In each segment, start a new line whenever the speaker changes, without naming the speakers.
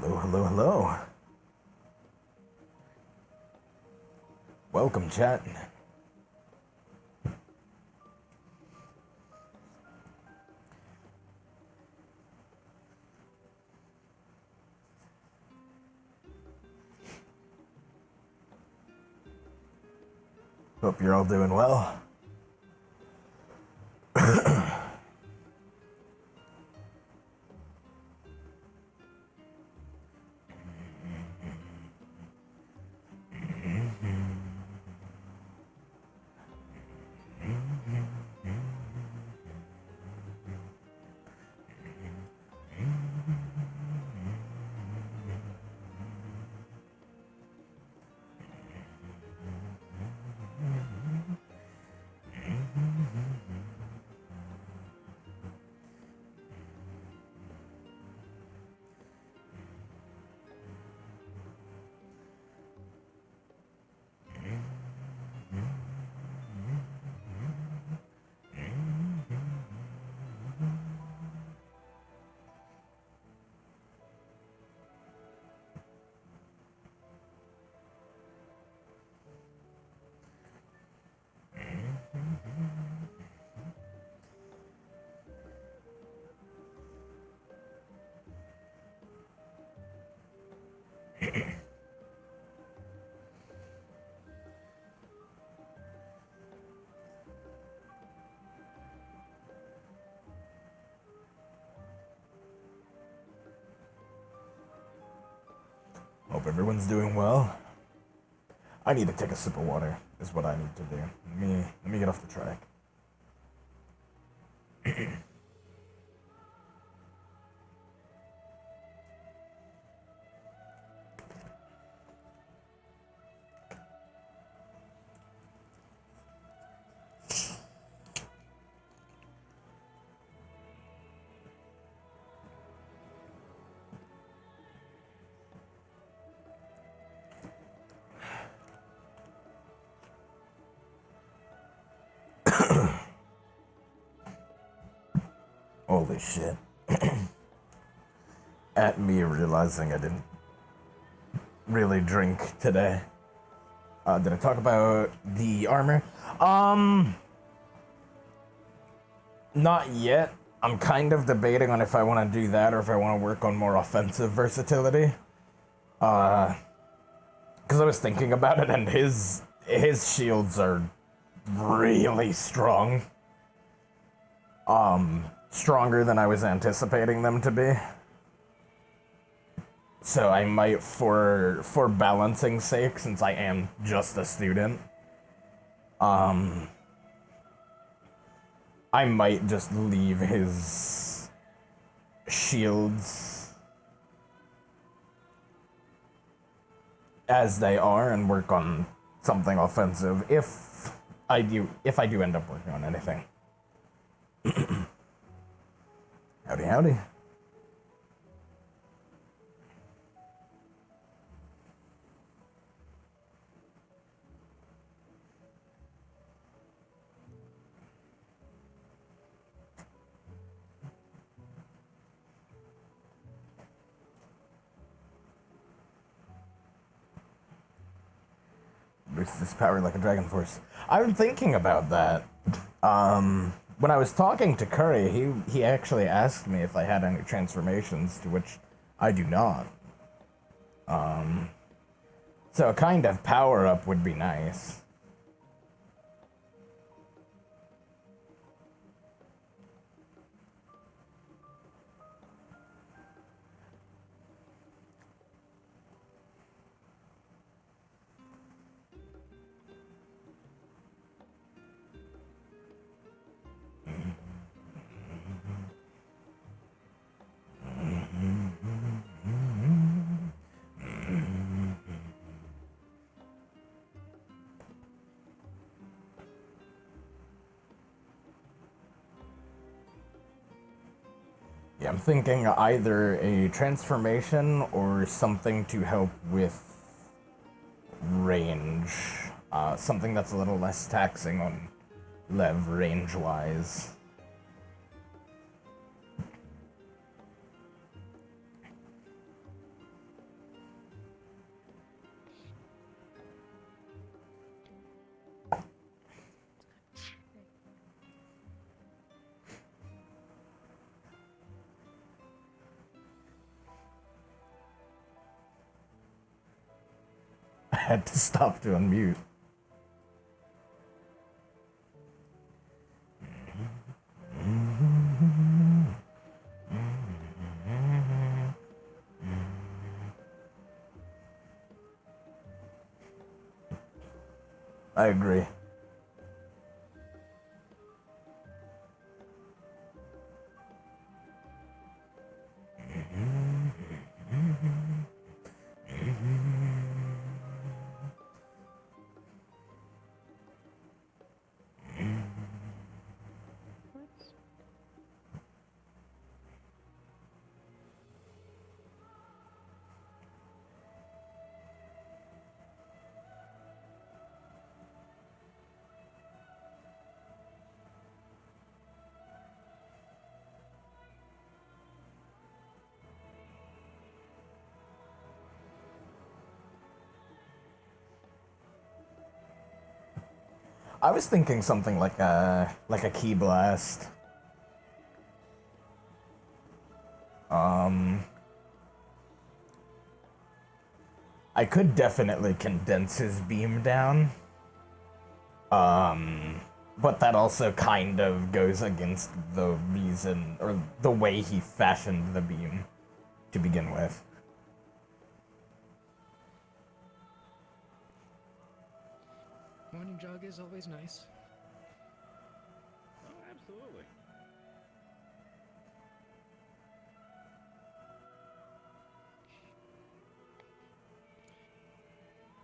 Hello, hello, hello. Welcome, chat. Hope you're all doing well. Hope everyone's doing well. I need to take a sip of water, is what I need to do. Let me get off the track. Holy shit. At me realizing I didn't really drink today. Did I talk about the armor? Not yet. I'm kind of debating on if I want to do that or if I want to work on more offensive versatility. Because I was thinking about it, and his shields are really strong. Stronger than I was anticipating them to be. So I might, for balancing's sake, since I am just a student, I might just leave his shields as they are and work on something offensive if I do end up working on anything. Howdy, howdy. Boost this power like a dragon force. I'm thinking about that. When I was talking to Curry, he actually asked me if I had any transformations, to which I do not. So a kind of power-up would be nice. Yeah, I'm thinking either a transformation or something to help with range. Something that's a little less taxing on Lev range-wise. had to stop to unmute. I agree. I was thinking something like a key blast. I could definitely condense his beam down. But that also kind of goes against the reason, or the way he fashioned the beam to begin with.
Morning jog is always nice.
Oh, absolutely.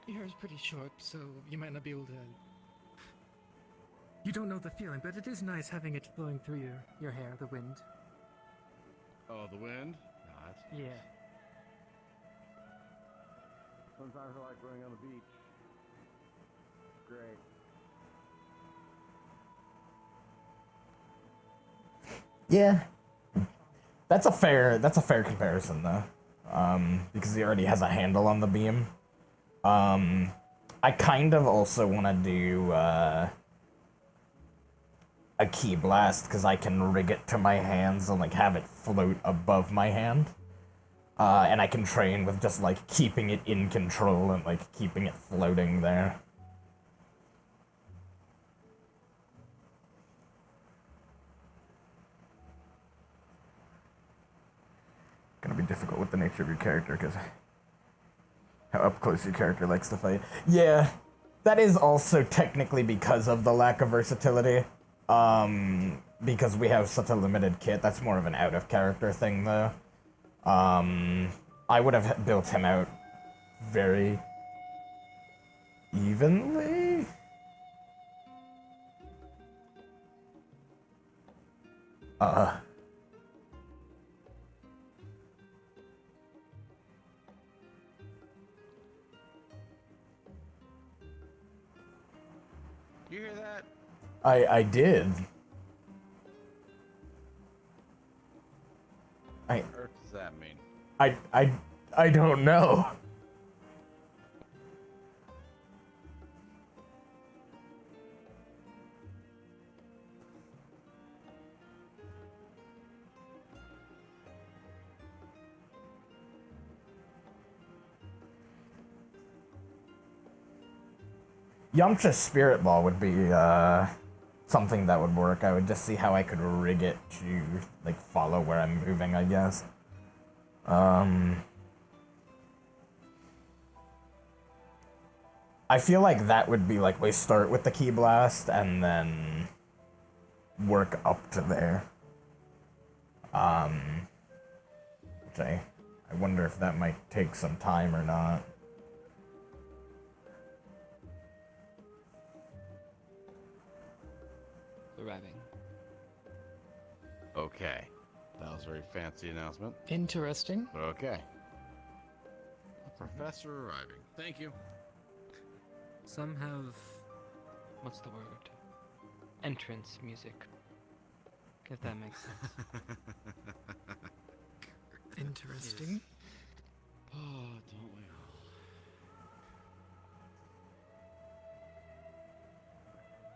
Your hair is pretty short, so you might not be able to... You don't know the feeling, but it is nice having it flowing through your hair, the wind.
Oh, the wind? No, that's nice.
Yeah.
Sometimes I like going on the beach. Great.
Yeah. That's a fair comparison though. Because he already has a handle on the beam. I kind of also want to do a key blast because I can rig it to my hands and like have it float above my hand. And I can train with just like keeping it in control and like keeping it floating there. Gonna be difficult with the nature of your character because how up close your character likes to fight. Yeah, that is also technically because of the lack of versatility. Because we have such a limited kit, that's more of an out of character thing though. I would have built him out very evenly.
You hear that?
I did.
What on earth does that mean?
I don't know. Yamcha's Spirit Ball would be something that would work. I would just see how I could rig it to like follow where I'm moving, I guess. I feel like that would be like we start with the Key Blast and then work up to there. Which I wonder if that might take some time or not.
Arriving.
Okay. That was a very fancy announcement.
Interesting.
But okay. A professor arriving. Thank you.
Some have... what's the word? Entrance music. If that makes sense.
Interesting.
Oh, don't we all?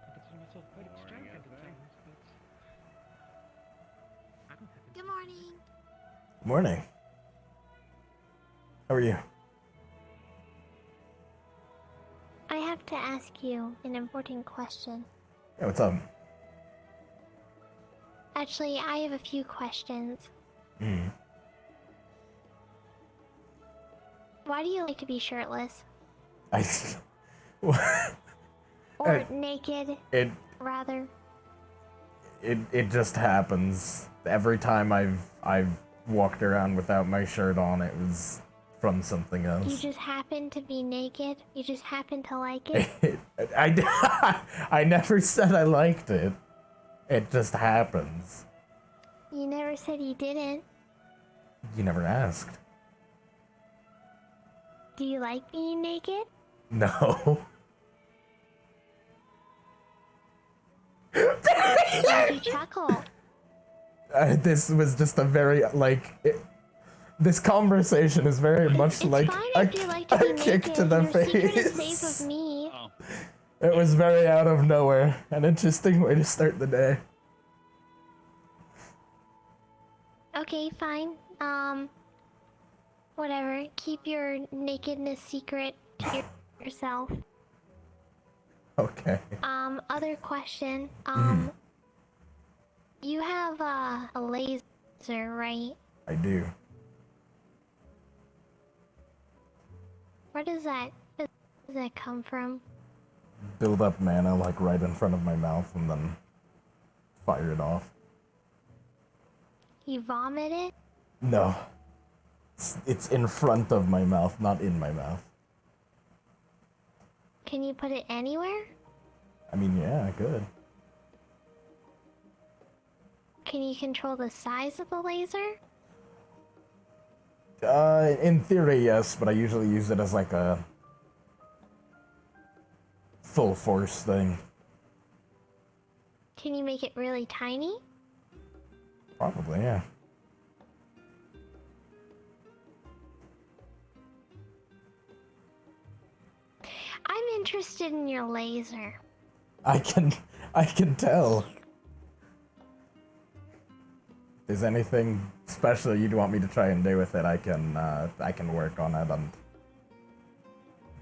I consider myself quite
Morning,
extravagant
FA.
at times, but I don't have
Good morning.
Morning. How are you?
have to ask you an important question.
Yeah, what's up?
Actually, I have a few questions.
Hmm.
Why do you like to be shirtless?
I.
Or naked,
It
rather?
it just happens. Every time I've walked around without my shirt on, it was from something
You
else.
just happen to be naked? You just happen to like it?
I never said I liked it. It just happens.
You never said you didn't.
You never asked.
Do you like being naked?
No.
Why'd you chuckle?
This was just a very, this conversation is very much
It's
like
fine
a
if you like to be
kick
naked.
to the
Your secret is safe
face.
with me.
Oh.
It was very out of nowhere. An interesting way to start the day.
Okay, fine. Whatever. Keep your nakedness secret to yourself.
Okay.
Other question. You have a laser, right?
I do.
Where does that come from?
Build up mana like right in front of my mouth and then fire it off.
You vomit it?
No. It's in front of my mouth, not in my mouth.
Can you put it anywhere?
I mean, yeah, I could.
Can you control the size of the laser?
In theory, yes, but I usually use it as like a full force thing.
Can you make it really tiny?
Probably, yeah.
I'm interested in your laser.
I can tell. If there's anything special you'd want me to try and do with it, I can work on it and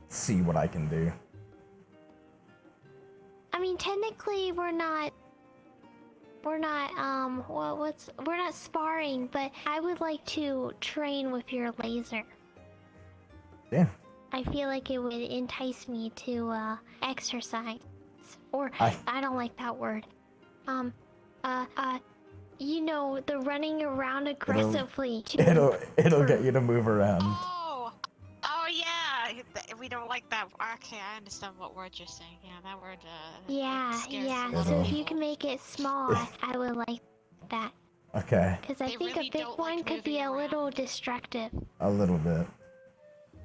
see what I can do.
I mean, technically, we're not sparring, but I would like to train with your laser.
Yeah.
I feel like it would entice me to exercise, or I don't like that word. You know, the running around aggressively.
It'll get you to move around.
Oh yeah. We don't like that. Okay, I understand what word you're saying. Yeah, that word.
Yeah. So if you can make it small, I would like that.
Okay.
Because I
They
think
really
a big
don't
one
like
could be
moving
a little
around.
destructive.
A little bit.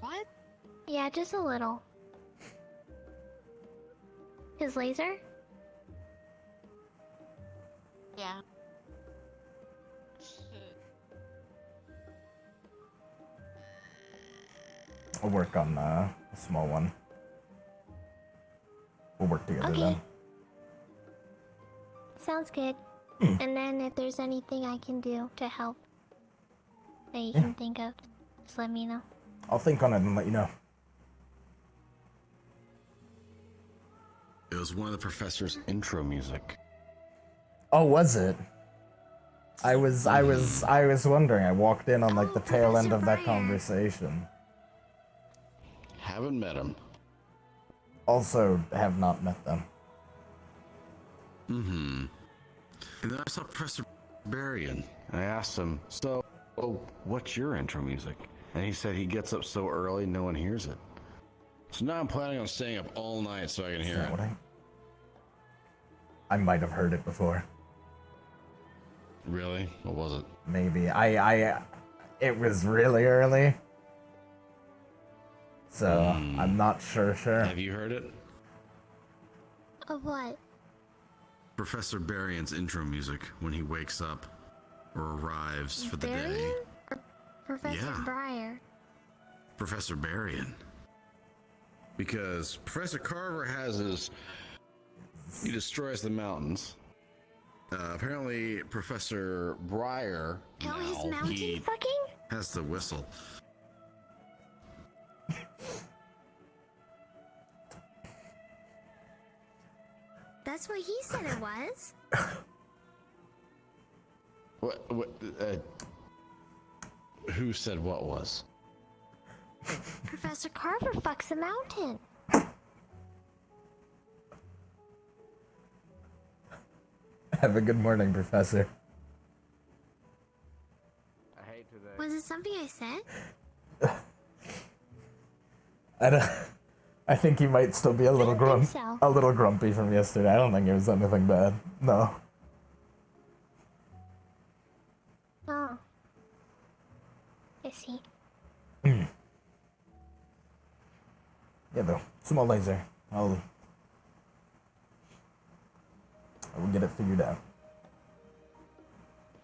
What?
Yeah, just a little. His laser?
Yeah.
I'll work on a small one. We'll work together
Okay.
then.
Sounds good. And then if there's anything I can do to help that you can think of, just let me know.
I'll think on it and let you know.
It was one of the professor's intro music.
Oh, was it? I was wondering. I walked in on like the tail end
Professor
of that
Breyer.
conversation.
Haven't met him.
Also, have not met them.
And then I saw Professor Barian. And I asked him, so, what's your intro music? And he said he gets up so early no one hears it. So now I'm planning on staying up all night so I can
Is
hear
that
it.
what I might have heard it before.
Really? What was it?
Maybe. It was really early. So, I'm not sure.
Have you heard it?
Of what?
Professor Barian's intro music when he wakes up or arrives for the day.
Barian? Or Professor
Yeah.
Breyer?
Professor Barian. Because Professor Carver has his... He destroys the mountains. Apparently, Professor Breyer
Oh, his
now,
mountain
he
fucking?
has the whistle.
That's what he said it was.
What, who said what was?
Professor Carver fucks a mountain.
Have a good morning, Professor.
I hate today.
Was it something I said?
I think he might still be a little
don't think so.
a little grumpy from yesterday. I don't think it was anything bad. No.
Oh. I see.
Yeah, though. Small laser. I will get it figured out.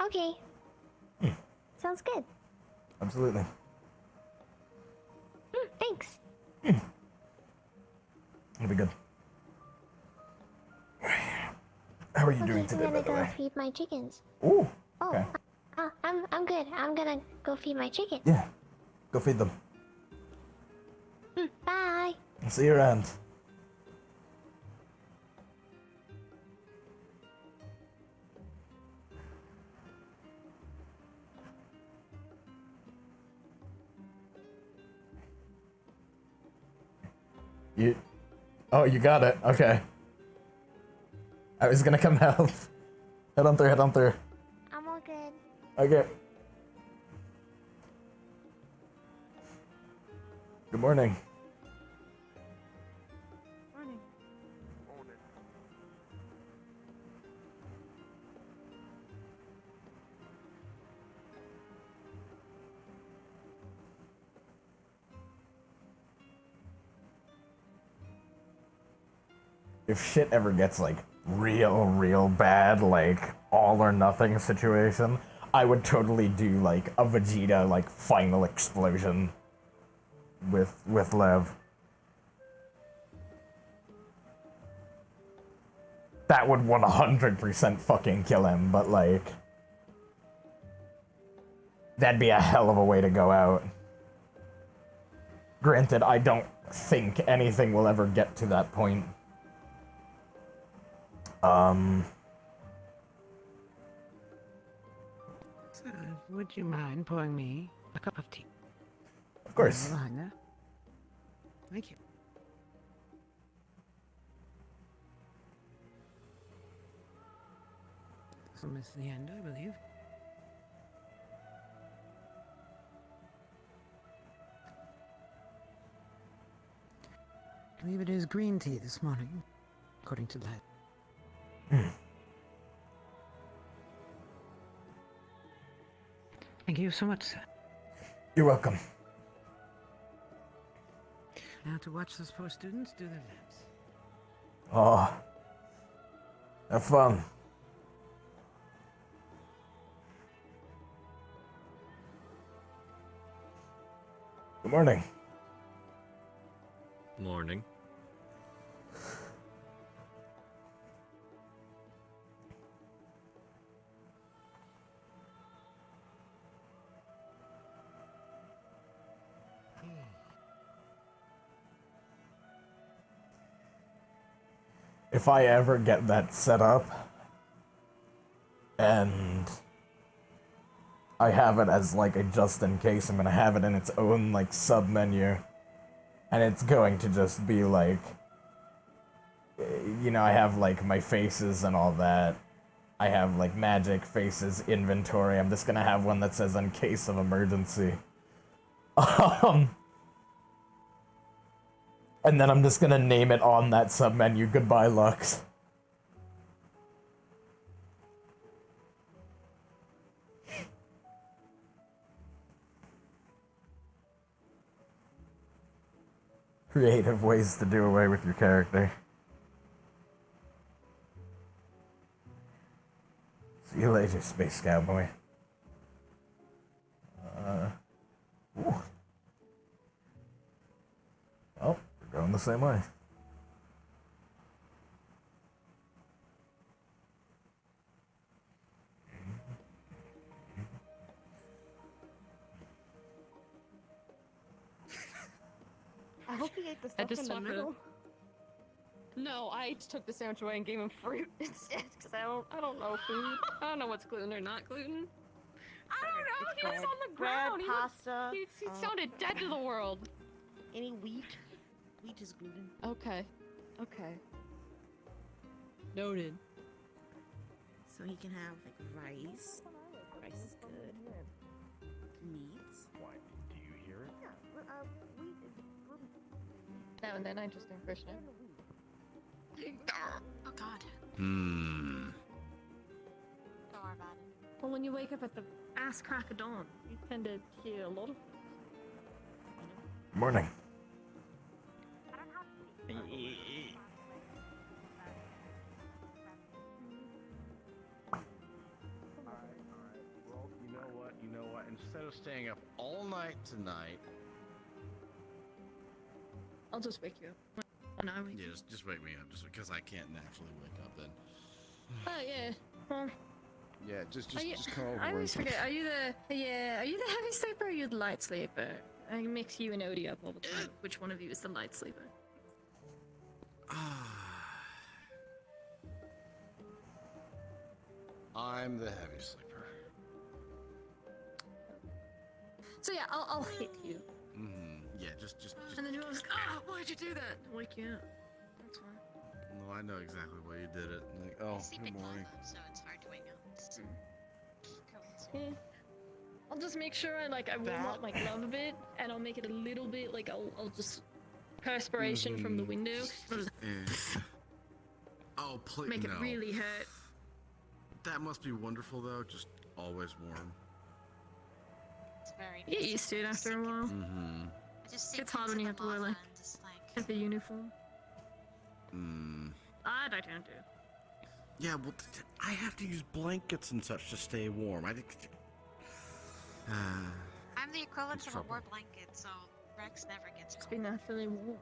Okay. Sounds good.
Absolutely.
Thanks.
It'll be good. How are you doing
Okay,
today,
I'm
by
gonna
the
go
way?
feed my chickens.
Ooh.
Oh,
Okay.
I'm good. I'm gonna go feed my chickens.
Yeah. Go feed them.
Bye.
I'll see you around. You... Oh, you got it. Okay. I was gonna come help. Head on through, head on through.
I'm all good.
Okay. Good morning.
Morning.
If shit ever gets like real bad, like all or nothing situation, I would totally do like a Vegeta like final explosion with Lev. That would 100% fucking kill him, but like that'd be a hell of a way to go out. Granted, I don't think anything will ever get to that point.
So, would you mind pouring me a cup of tea?
Of course.
Behind there. Thank you. This will miss the end, I believe. I believe it is green tea this morning, according to that. Thank you so much, sir.
You're welcome.
Now to watch those poor students do their labs.
Oh. Have fun. Good morning.
Morning.
If I ever get that set up, and I have it as like a just in case, I'm gonna have it in its own like sub menu, and it's going to just be like, you know, I have like my faces and all that. I have like magic, faces, inventory. I'm just gonna have one that says in case of emergency. And then I'm just gonna name it on that submenu, Goodbye Lux. Creative ways to do away with your character. See you later, Space Cowboy. Ooh. Oh, we're going the same way.
I hope he ate the
I
stuff
just
in the
saw her
middle.
No, I took the sandwich away and gave him fruit instead because I don't know food. I don't know what's gluten or not gluten. I don't know.
It's
He was
bread.
on the
Bread,
ground.
pasta.
He sounded dead to the world.
Any wheat. Wheat is gluten.
Okay. Okay. Noted.
So he can have like rice. Rice is good. Meats.
Why? Do you hear it?
Yeah, wheat is gluten.
Now and then I just impression it.
Oh god.
Hmm.
Don't worry about it.
Well, when you wake up at the ass crack of dawn, you tend to hear a lot of.
Morning.
Well, you know what? You know what? Instead of staying up all night tonight,
I'll just wake you up. When I wake
yeah,
you.
just wake me up, just because I can't naturally wake up then.
Oh yeah. Well,
Yeah, just
are you,
come over.
I always
and-
forget. Are you the heavy sleeper or are you the light sleeper? I mix you and Odie up all the time. Which one of you is the light sleeper?
I'm the heavy sleeper.
So yeah, I'll hit you,
Yeah, just.
and then you're like, oh, why'd you do that? I'll wake you up. That's fine.
No, I know exactly why you did it. Like, oh,
I sleep
good
in
morning.
coma, so it's hard to wake up. It's coincidence.
Yeah. I'll just make sure I warm up my glove a bit, and I'll make it a little bit like I'll just perspiration from the window.
Oh, please
Make
no.
it really hurt.
That must be wonderful, though. Just always warm.
It's very
Get
nice.
used to it after a while.
I just sink
It's hard when
into
you
the
have to wear,
lava
like-
and just like
At the uniform. I don't do.
Yeah, well, I have to use blankets and such to stay warm.
I'm the equivalent
It's
of
trouble.
a war blanket, so Rex never gets
It's
cold.
been naturally warm.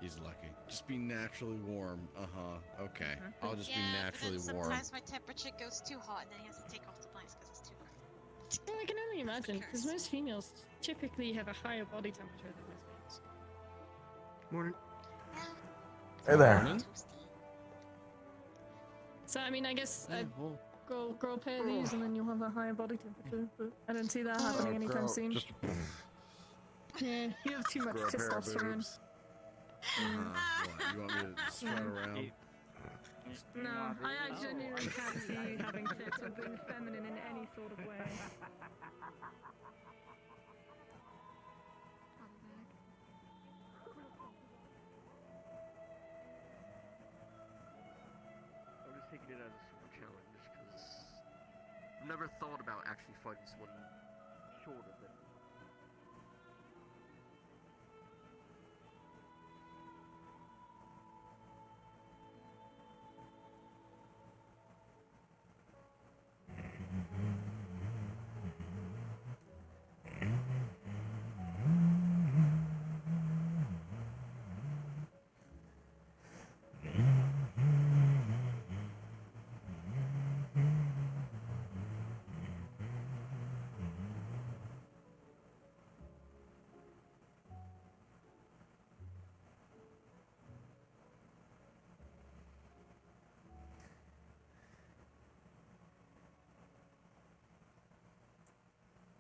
He's lucky. Just be naturally warm. Okay. I'll just be
Yeah,
naturally
but then
warm.
sometimes my temperature goes too hot and then he has to take off the blankets because it's too cold.
Well, I can only imagine, because
curse.
most females typically have a higher body temperature than most males.
Morning.
Hey there.
Toasty.
So, I mean, I guess I'd
well,
grow a pair of these and then you'll have a higher body temperature, but I don't see that happening anytime soon.
Just
Yeah, you have too much
grow a pair of
testosterone.
boobs. What? You want me to strut around?
No, I genuinely can't see you having sex or being feminine in any sort of way.
I'm just taking it as a super challenge because I've never thought about actually fighting someone shorter than.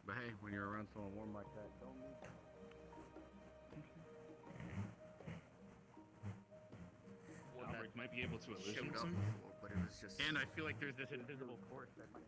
But hey, when you're around someone warm like that, don't move.
Albert
might be able to illusion
showed up
some.
before, but it was just.
And I feel like there's this invisible force that might.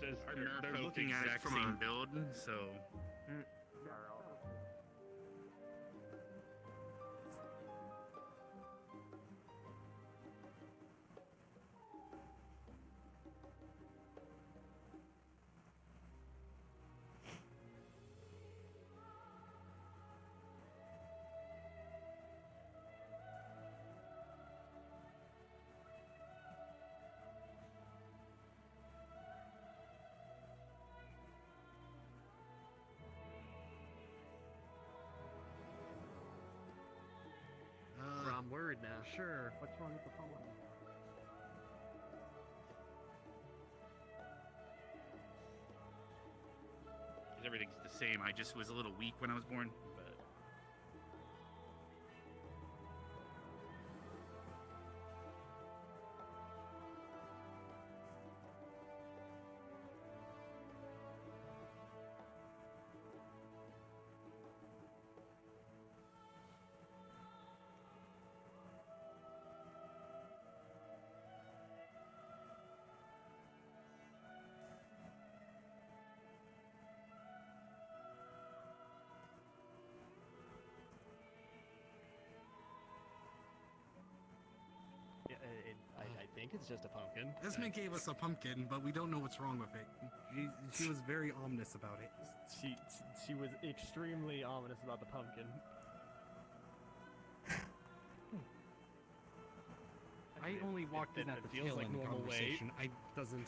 says
They're
both
looking at it
exact
from
same
a
build.
so.
I'm worried now. Sure. What's wrong with the phone?
Everything's the same. I just was a little weak when I was born, but
Yeah, I think it's just a pumpkin.
Esme gave us a pumpkin, but we don't know what's wrong with it. She was very ominous about it.
She was extremely ominous about the pumpkin.
I only walked in at the
feels
tail
like
end
normal
conversation. I doesn't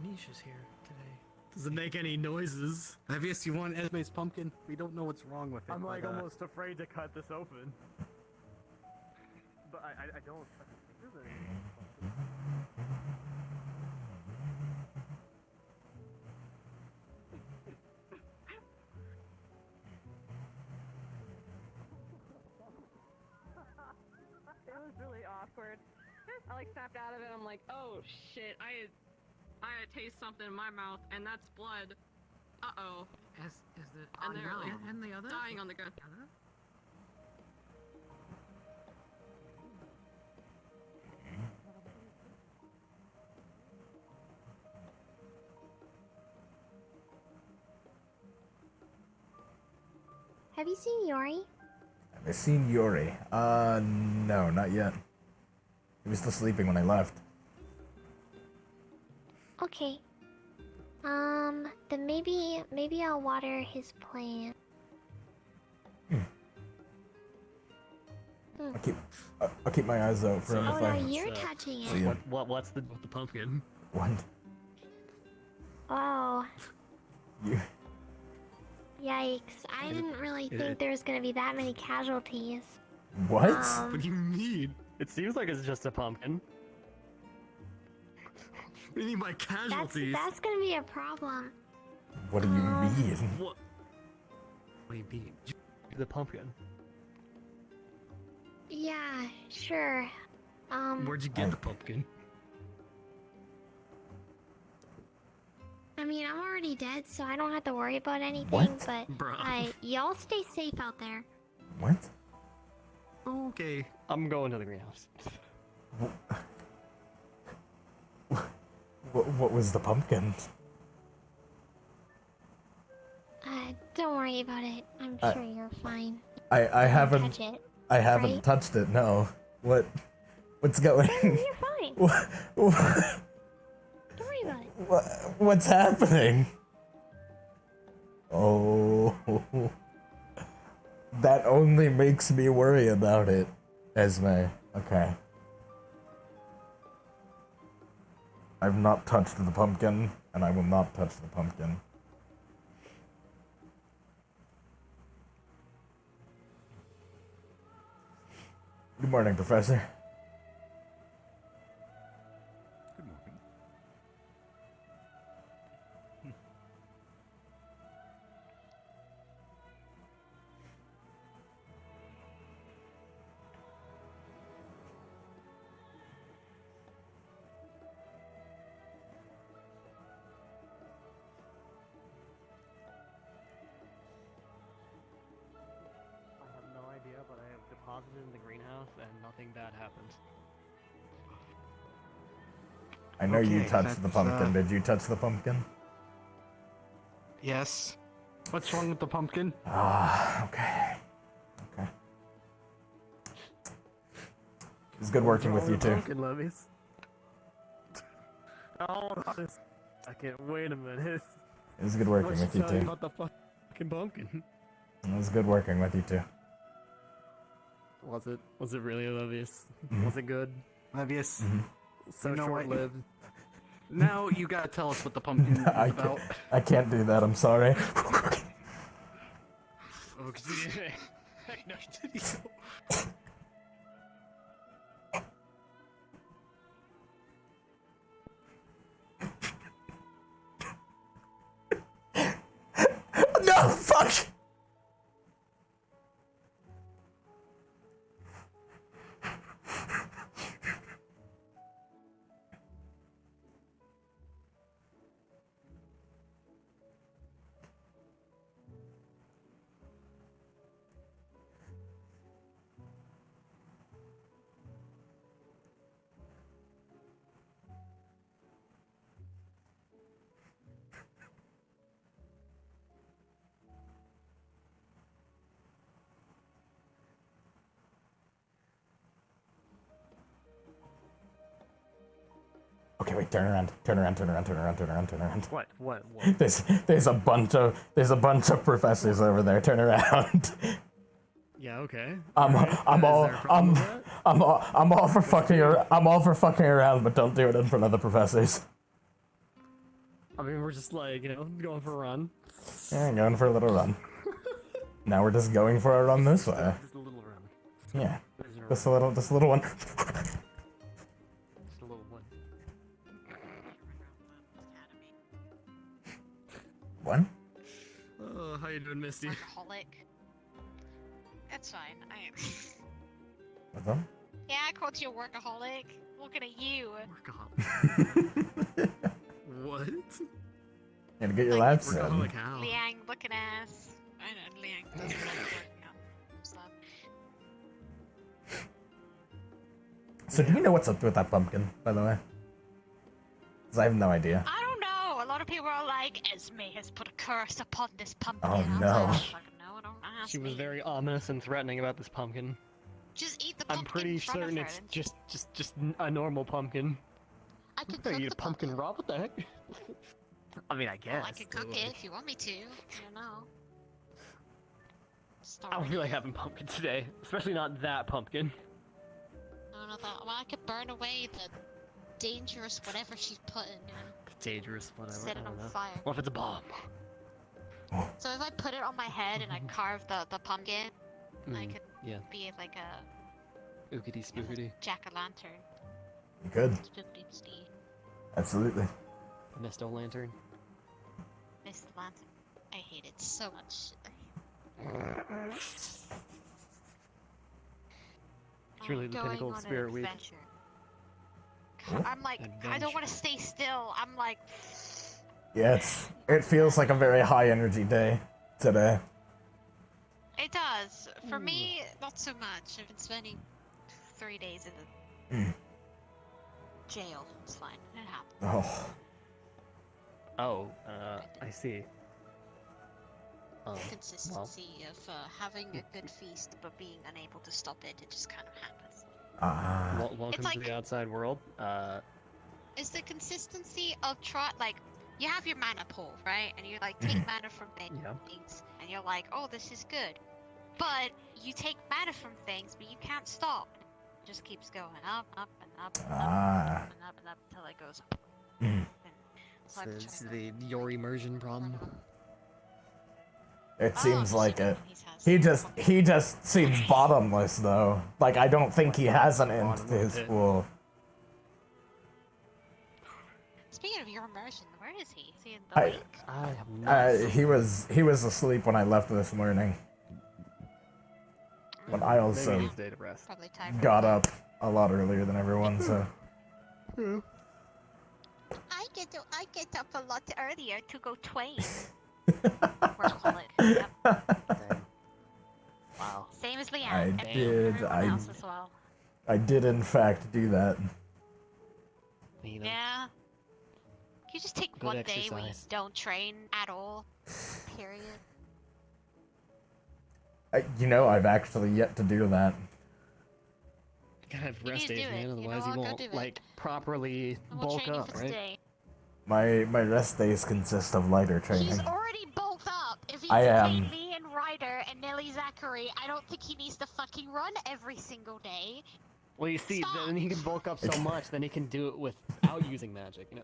Nisha's here today.
doesn't make any noises. Levius, you want Esme's pumpkin? We don't know what's wrong with it.
I'm like
but,
almost afraid to cut this open. But I don't.
It was really awkward. I like snapped out of it. I'm like, oh shit! I had taste something in my mouth, and that's blood. Uh-oh.
Is the
And they're like
and the other
dying on the gun.
Have you seen Yori?
Have I seen Yuri? No, not yet. He was still sleeping when I left.
Okay. Then maybe I'll water his plant.
I'll keep my eyes out for him
Oh
if
no,
I
you're touching
see
it.
him.
What's the pumpkin?
What?
Oh,
You?
yikes! I didn't really think there was gonna be that many casualties.
What?
What do you mean? It seems like it's just a pumpkin.
What do you mean by casualties?
That's gonna be a problem.
What do you mean?
What? What do you mean? The pumpkin.
Yeah, sure.
Where'd you get the pumpkin?
I mean, I'm already dead, so I don't have to worry about anything.
What?
But
Bruh.
y'all stay safe out there.
What?
Okay. I'm going to the greenhouse.
What was the pumpkin?
Don't worry about it. I'm sure you're fine.
I
Don't
haven't
touch it.
I haven't
right?
touched it. No. What's going?
You're fine.
What?
Don't worry about it.
What's happening? Oh, that only makes me worry about it, Esme. Okay. I've not touched the pumpkin, and I will not touch the pumpkin. Good morning, Professor.
Good morning.
I have no idea, but I have deposited in the greenhouse and nothing bad happened.
I know you
Okay,
touched the
that's,
pumpkin. Did you touch the pumpkin?
Yes. What's wrong with the pumpkin?
Okay. Okay. It's good working with you too.
Pumpkin, Levius. Oh, I can't wait a minute.
It was good working with you
Tell you
too.
about the fucking pumpkin.
It was good working with you too.
Was it? Was it really, Levius?
Mhm.
Was it good?
Levius.
So
You know what?
short-lived.
Now you gotta tell us what the pumpkin is about.
I can't do that. I'm sorry.
Oh, 'cause he- no, did he?
No, fuck. Okay, wait, turn around.
What?
There's a bunch of professors over there. Turn around.
Yeah, okay.
I'm all for fucking around, but don't do it in front of the professors.
I mean, we're just like, going for a run.
Yeah, going for a little run. Now we're just going for a run this way.
Just a little run.
Yeah, just a little one.
Just a little one.
One?
Oh, how you doing, Misty?
Workaholic. That's fine.
What's up?
Yeah, I called you a workaholic. Looking at you.
What?
Gotta get your laps in.
Workaholic how?
Liang looking ass. I know Liang doesn't like working out stuff.
So do you know what's up with that pumpkin, by the way? 'Cause I have no idea.
I don't know. A lot of people are like, Esme has put a curse upon this pumpkin.
Oh,
I was
no.
like, I don't fucking know. Don't ask
She was
me.
very ominous and threatening about this pumpkin.
Just eat the
I'm
pumpkin
pretty
in front of
certain
her
it's
and
just a normal pumpkin.
I could
I'm gonna
cook
eat
the
a pumpkin raw. What the heck? I mean, I guess.
Well, I could cook it if you want me to. I don't know.
I don't feel like having pumpkin today, especially not that pumpkin.
I don't know that. Well, I could burn away the dangerous whatever she's putting.
Dangerous, whatever.
Set
I
it
don't
on
know.
fire.
What if it's a bomb?
So if I put it on my head and I carve the pumpkin, I could
yeah.
be like a
Ookity spookity.
jack-o'-lantern.
You could.
Spookity Steve.
Absolutely.
Misto lantern.
Miss the lantern. I hate it so much.
It's really the pinnacle of Spirit Week.
I'm like, I don't want to stay still. I'm like,
Yeah, it feels like a very high energy day today.
it does. For me, not so much. I've been spending 3 days in the jail. It's fine. It happens.
Oh.
I see.
Consistency of having a good feast but being unable to stop it. It just kind of happens.
Welcome
It's
to the outside world.
It's the consistency of like you have your mana pool, right? And you like take mana from things, and you're like, oh, this is good. But you take mana from things, but you can't stop. It just keeps going up, up, and up, and up, and up, and up until it goes up.
It's your immersion problem.
It seems like it. He just seems bottomless though. Like I don't think he has an end to his pool.
Speaking of your immersion, where is he? Is he in the lake?
I have no.
He was asleep when I left this morning. But I also
Probably tired.
got up a lot earlier than everyone, so.
I get up a lot earlier to go twain. Workaholic. Yep.
Wow.
Same as Leanne.
I did in fact do that.
Yeah. You just take
Good
one day where you
exercise.
don't train at all. Period.
You know, I've actually yet to do that.
You gotta have
You
rest
need to
days,
do it.
man.
You
Otherwise,
know
you
what? Go
won't
do it.
like properly
And we'll
bulk
train you
up,
for
right?
today.
My rest days consist of lighter training.
He's already bulked up. If he
I
can
am.
take me and Ryder and Nelly Zachary, I don't think he needs to fucking run every single day.
Well, you see, then he can bulk up so much, then he can do it without using magic. You know.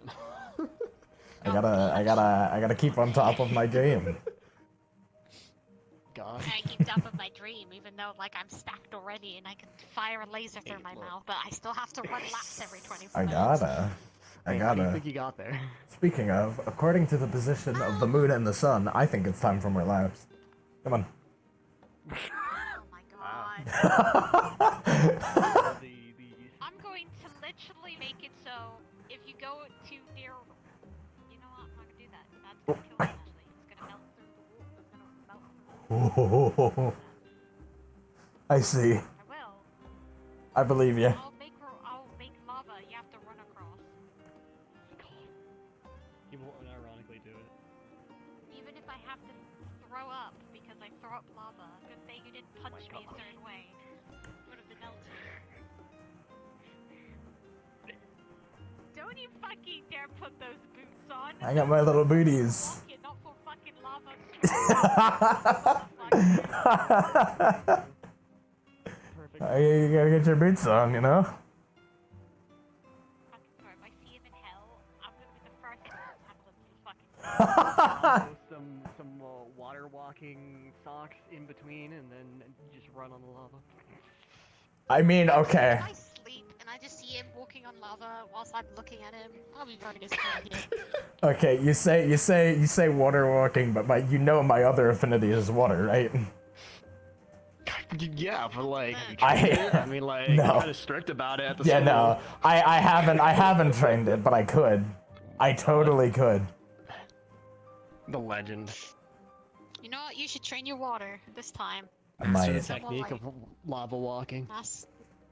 I gotta keep on top of my game.
God.
I keep top of my dream, even though like I'm stacked already and I can fire a laser through my mouth, but I still have to run laps every 24
I
minutes.
gotta.
How do you think you got there?
Speaking of, according to the position of the moon and the sun, I think it's time for more laps. Come on.
Oh my god. I'm going to literally make it so if you go too near. You know what? I'm not gonna do that. That's gonna kill him actually. It's gonna melt through the wall. It's gonna melt through.
I see.
I will.
I believe you.
I'll make lava you have to run across.
He won't unironically do it.
Even if I have to throw up because I throw up lava. Good thing you didn't punch me a certain way. Would have been melted. Don't you fucking dare put those boots on.
I got my little booties.
Walking, not for fucking lava.
You gotta get your boots on, you know?
If I see him in hell, I'm gonna be the first to tackle him to fucking
some water walking socks in between, and then just run on the lava.
I mean, okay.
If I sleep and I just see him walking on lava whilst I'm looking at him, I'll be very disappointed.
Okay, you say water walking, but my other affinity is water, right?
Yeah, but like,
I
mean, like,
no.
kind of strict about it at the
Yeah,
school.
no. I haven't trained it, but I could. I totally could.
The legend.
You know what? You should train your water this time.
Master the
Someone
technique
like-
of lava walking.
That's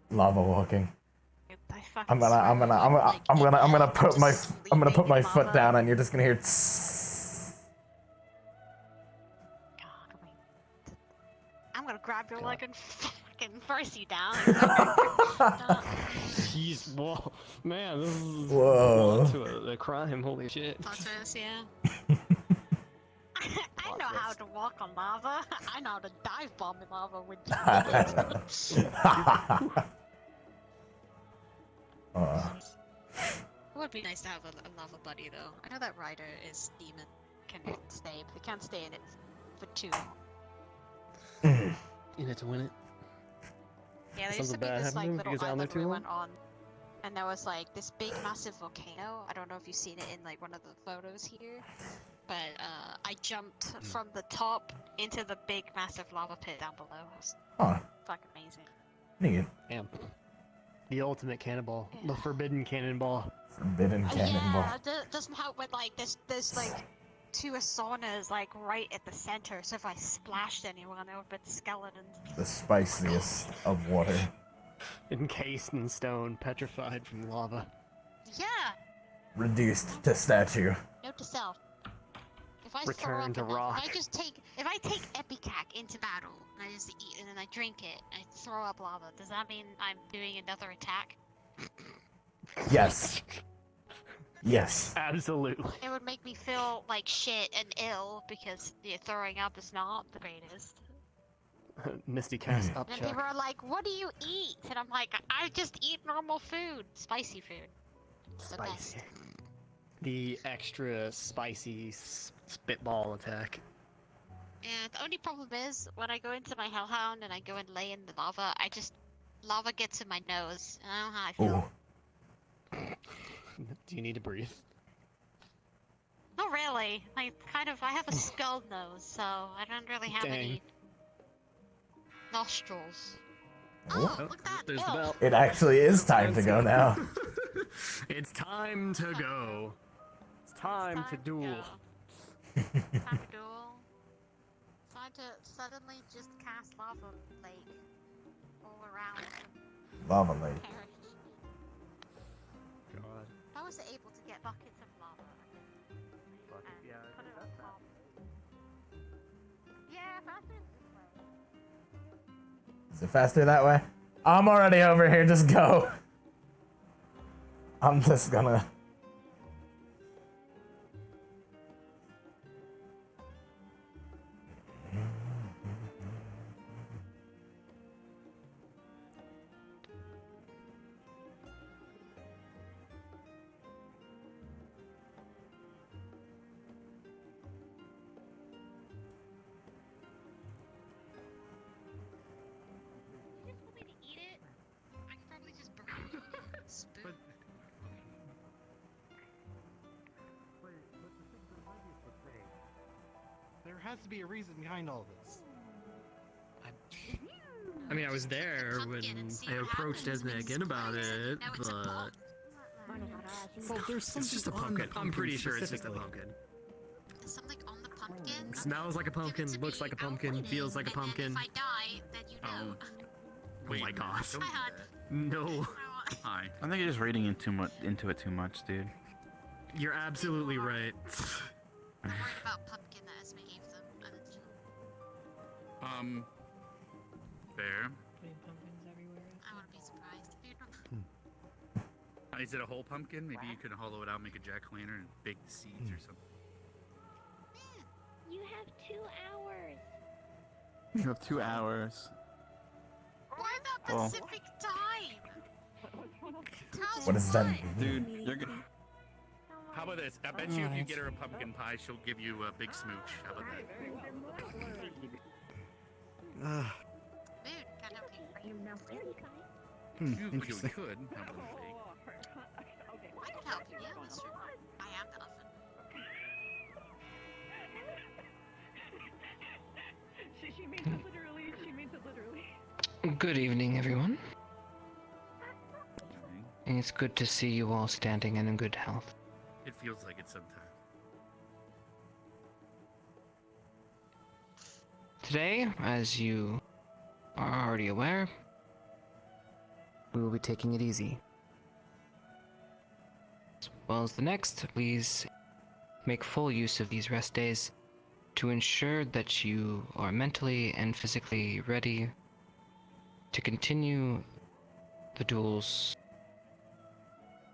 Lava walking.
I fucking
I'm
swear,
gonna put my foot
lava.
down, and you're just gonna hear. Tss.
I'm gonna grab your leg and fucking force you down.
Jeez, whoa, man, this is
Whoa.
to a crime. Holy shit.
Plot yeah. I know how to walk on lava. I know how to dive bomb in lava with you. It would be nice to have a lava buddy, though. I know that Ryder is demon can stay, but he can't stay in it for too long.
In it to win it.
Yeah, there used to
Something
be
bad
this like
happened if you
little
get down there
island we
too
went
long?
on, and there was like this big massive volcano. I don't know if you've seen it in like one of the photos here, but I jumped from the top into the big massive lava pit down below. It was
Huh.
fucking amazing.
Neat.
Damn. The ultimate cannonball. The forbidden cannonball.
Forbidden cannonball.
Yeah, doesn't help with like there's like two saunas like right at the center, so if I splashed anyone, there would have been skeletons.
The spiciest of water.
Encased in stone, petrified from lava.
Yeah,
Reduced to statue.
note to self. If I
Return to
throw up
rock.
if I take Epicac into battle and I just eat and then I drink it, I throw up lava. Does that mean I'm doing another attack?
Yes. Yes.
Absolutely.
It would make me feel like shit and ill because the throwing up is not the greatest.
Misty cast up
And
chuck.
people are like, "What do you eat?" And I'm like, "I just eat normal food, spicy food." The best.
Spicy. The extra spicy spitball attack.
And the only problem is when I go into my hellhound and I go and lay in the lava, lava gets in my nose, and I don't know how I feel.
Do you need to breathe?
Not really. I have a skull nose, so I don't really have any nostrils. Oh, look at that!
There's the
Bill.
bell.
It actually is time to go now.
It's time to go. It's time to duel.
Time to duel. Time to suddenly just cast lava lake all around.
Lava lake.
Perish.
God.
If I was able to get buckets of lava, I
Yeah, that's fast.
Yeah, faster.
Is it faster that way? I'm already over here, just go. I'm just gonna...
You just want me to eat it? I could probably just burn it with a spoon.
There has to be a reason behind all this.
I mean, I was there when I approached Esme again about it, but...
Well, there's
It's just a pumpkin. I'm pretty sure it's just a pumpkin.
There's something on the pumpkin.
Smells like a pumpkin, looks like a pumpkin, feels like a pumpkin.
If I die, then you know.
Oh my gosh.
Hi, hon.
No.
Hi.
I think you're just reading into it too much, dude.
You're absolutely right.
I'm worried about pumpkin that Esme gave them.
Fair.
I wouldn't be surprised.
Is it a whole pumpkin? Maybe you could hollow it out, make a jack-o'-lantern, and bake the seeds or something.
You have 2 hours.
You have 2 hours.
Why that
Oh.
Pacific time?
What is that?
Dude, you're good.
How about this? I bet you if you get her a pumpkin pie, she'll give you a big smooch. How about that?
Moon, can I help you?
You
Interesting.
could. How about a bake?
I could help you, yeah, that's true. I am the oven.
She means it literally. She means it literally.
Good evening, everyone. It's good to see you all standing and in good health.
It feels like it sometimes.
Today, as you are already aware, we will be taking it easy. As well as the next, please make full use of these rest days to ensure that you are mentally and physically ready to continue the duels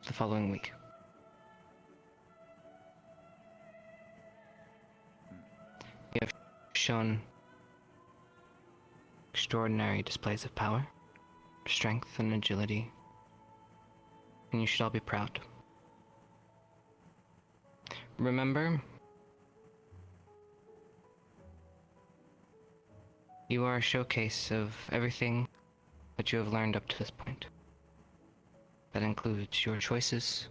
the following week. You have shown extraordinary displays of power, strength, and agility, and you should all be proud. Remember, you are a showcase of everything that you have learned up to this point. That includes your choices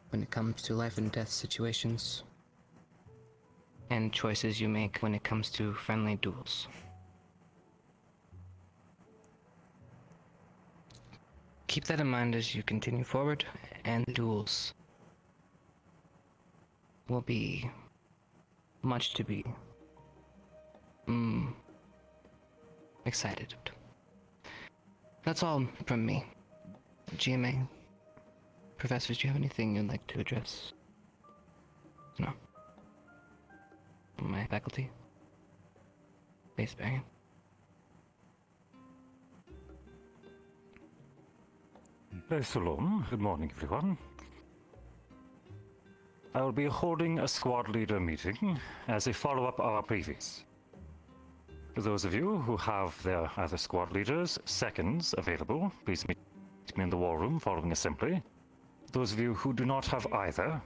when it comes to life and death situations, and choices you make when it comes to friendly duels. Keep that in mind as you continue forward, and the duels will be much to be excited. That's all from me. GMA, professors, do you have anything you'd like to address? No. My faculty? Base bearing?
Shalom. Good morning, everyone. I will be holding a squad leader meeting as a follow-up of our previous. For those of you who have their other squad leaders' seconds available, please meet me in the war room following assembly. Those of you who do not have either,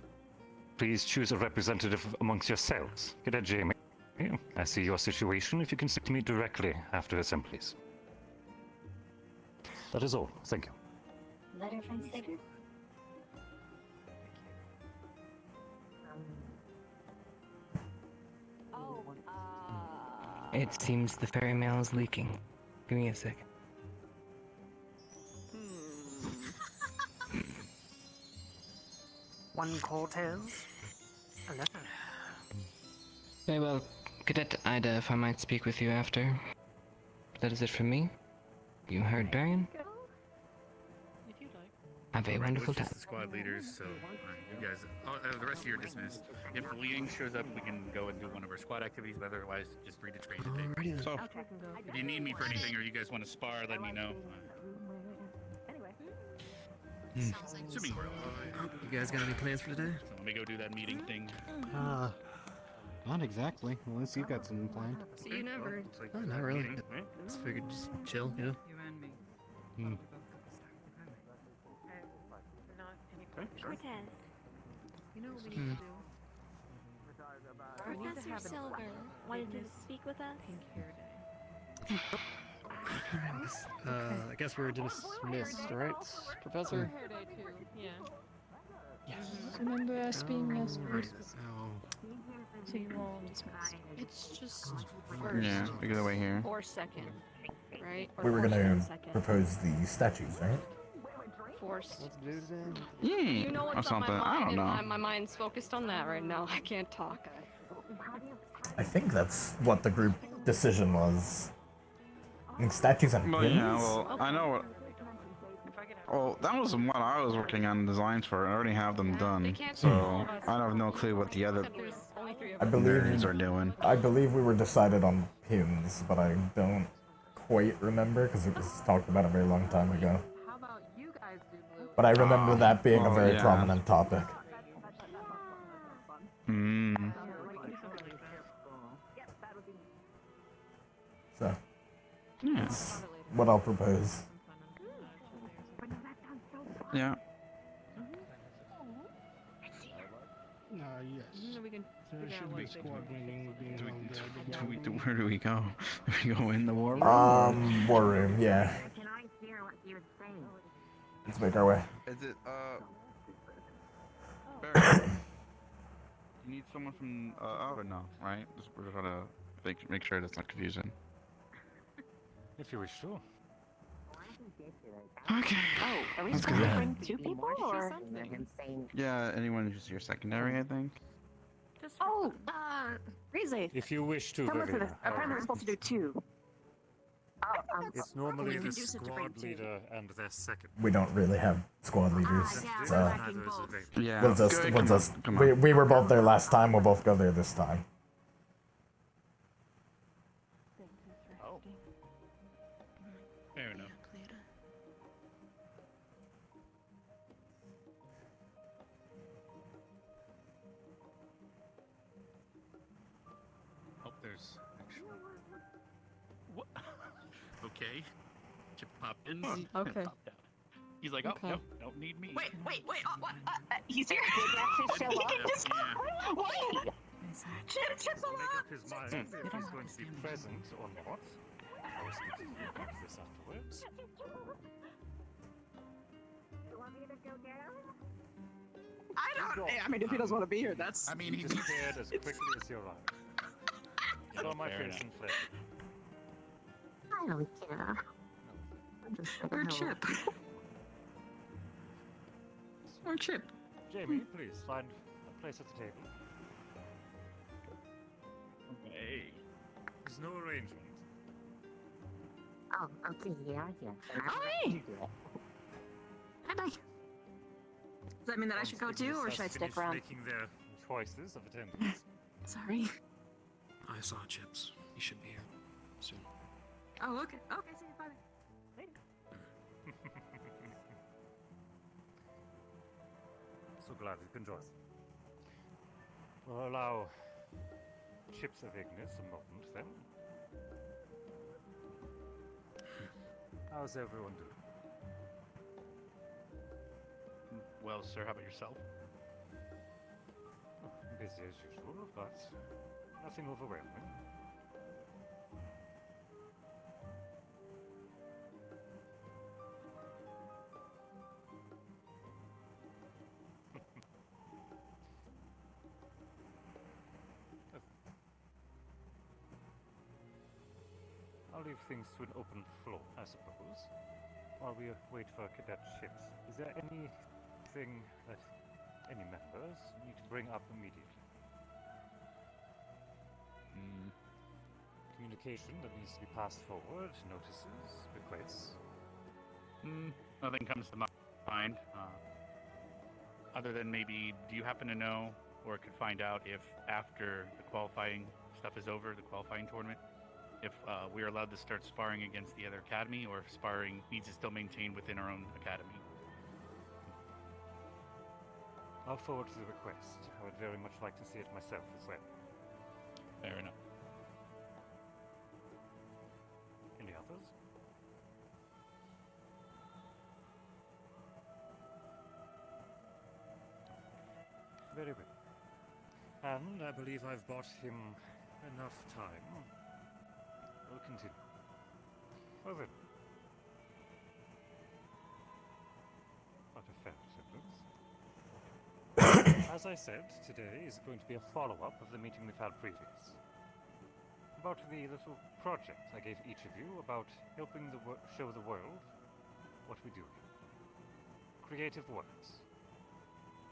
please choose a representative amongst yourselves. Cadet Jamie, I see your situation. If you can speak to me directly after assemblies. That is all. Thank you.
Letter from Sigurd?
It seems the ferry mail is leaking. Give me a second.
One Cortez, a letter.
Very well, Cadet Ida, if I might speak with you after. That is it from me. You heard Barian? Have a
Alright,
wonderful
it was
time.
just the squad leaders, so you guys, the rest of you are dismissed. If Liang shows up, we can go and do one of our squad activities, but otherwise, just free to trade today.
So,
If you need me for anything or you guys want to spar, let me know.
Sounds like
Assuming we're alive.
You guys got any plans for today?
So let me go do that meeting thing.
Not exactly. Unless you've got something planned.
See you never.
Oh, not really.
Meeting, right?
Just figured just chill, yeah.
You and me.
Hmm.
Cortez,
You know what we
Hmm.
need to do?
Professor Silver wanted to speak with us.
I guess we're dismissed, right, Professor?
Hair day too. Yeah.
Yes.
Remember us being messengers,
Oh.
so you all dismissed.
It's just first
Yeah, we go away here.
or second, right? Or
We were
first
gonna
and second.
propose the statues, right?
Forced.
Let's do today.
You know
Or
what's on my
something. I
mind,
don't know.
and my mind's focused on that right now. I can't talk.
I think that's what the group decision was. I think statues and
Well,
pins?
yeah, well, I know what. Well, that was what I was working on designs for. I already have them done. So, I have no clue what the other
Except there's only 3 of
I
us.
believe
are doing.
I believe we were decided on pins, but I don't quite remember because it was talked about a very long time ago.
How about you guys do blue?
But I remember that being a
oh,
very
yeah.
prominent topic.
Hmm.
So
Yeah.
that's what I'll propose.
Yeah.
Yes.
We can
There
figure out
should
what
be
they
squad
can
meeting being held there.
Where do we go? Do we go in the war room?
War room, yeah. Let's make our way.
Is it, Barry, you need someone from, out or no, right? Just, we're trying to make sure that's not confusing.
If you wish to.
Okay.
Oh, are we
Let's
supposed
go.
to bring 2 people or?
Yeah, anyone who's your secondary, I think.
Oh, Rize.
If you wish to,
Come listen to
Vivian.
this. Apparently we're supposed to do 2. Oh,
It's normally the
conducive to bring
squad
2.
leader and their second.
We don't really have squad leaders, so
Neither is available.
Yeah.
we'll just
good,
we'll
come on,
just
come on.
we were both there last time. We'll both go there this time.
Oh. Fair enough. Oh, there's actually. What? Okay. Chip popped in.
Okay.
Popped out. He's like, oh,
Okay.
no, don't need me.
Wait, what? He's here.
Yeah, yeah.
Wait! Chip's
Make
alive!
up his mind if he's going to be present or not. I will speak to you about this afterwards.
I mean, if he doesn't want to be here, that's.
I mean, he
Disappeared as quickly as you arrived. Saw my
Fair
face
enough.
and fled.
I don't care.
Or Chip. Or Chip.
Jamie, please find a place at the table.
Hey.
There's no arrangement.
Oh, okay, yeah. Hi! Does that mean that I should go too, or should I stick
Finish
around?
making their choices of attendance.
Sorry.
I saw Chips. He should be here soon.
Oh, okay. Okay, see you. Bye. Later.
So glad you can join. We'll allow Chips of Ignis a moment then. How's everyone doing?
Well, sir, how about yourself?
Busy as usual, but nothing overwhelming. I'll leave things to an open floor, I suppose, while we wait for cadet ships. Is there anything that any members need to bring up immediately? Communication that needs to be passed forward, notices, requests.
Nothing comes to mind fine. Other than maybe, do you happen to know or could find out if after the qualifying stuff is over, the qualifying tournament, if we're allowed to start sparring against the other academy, or if sparring needs to still maintain within our own academy?
I'll forward the request. I would very much like to see it myself as well.
Fair enough.
Any others? Very well. And I believe I've bought him enough time. We'll continue. Well then. What a fair semblance. As I said, today is going to be a follow-up of the meeting we've had previous. About the little project I gave each of you about helping show the world what we do here. Creative works.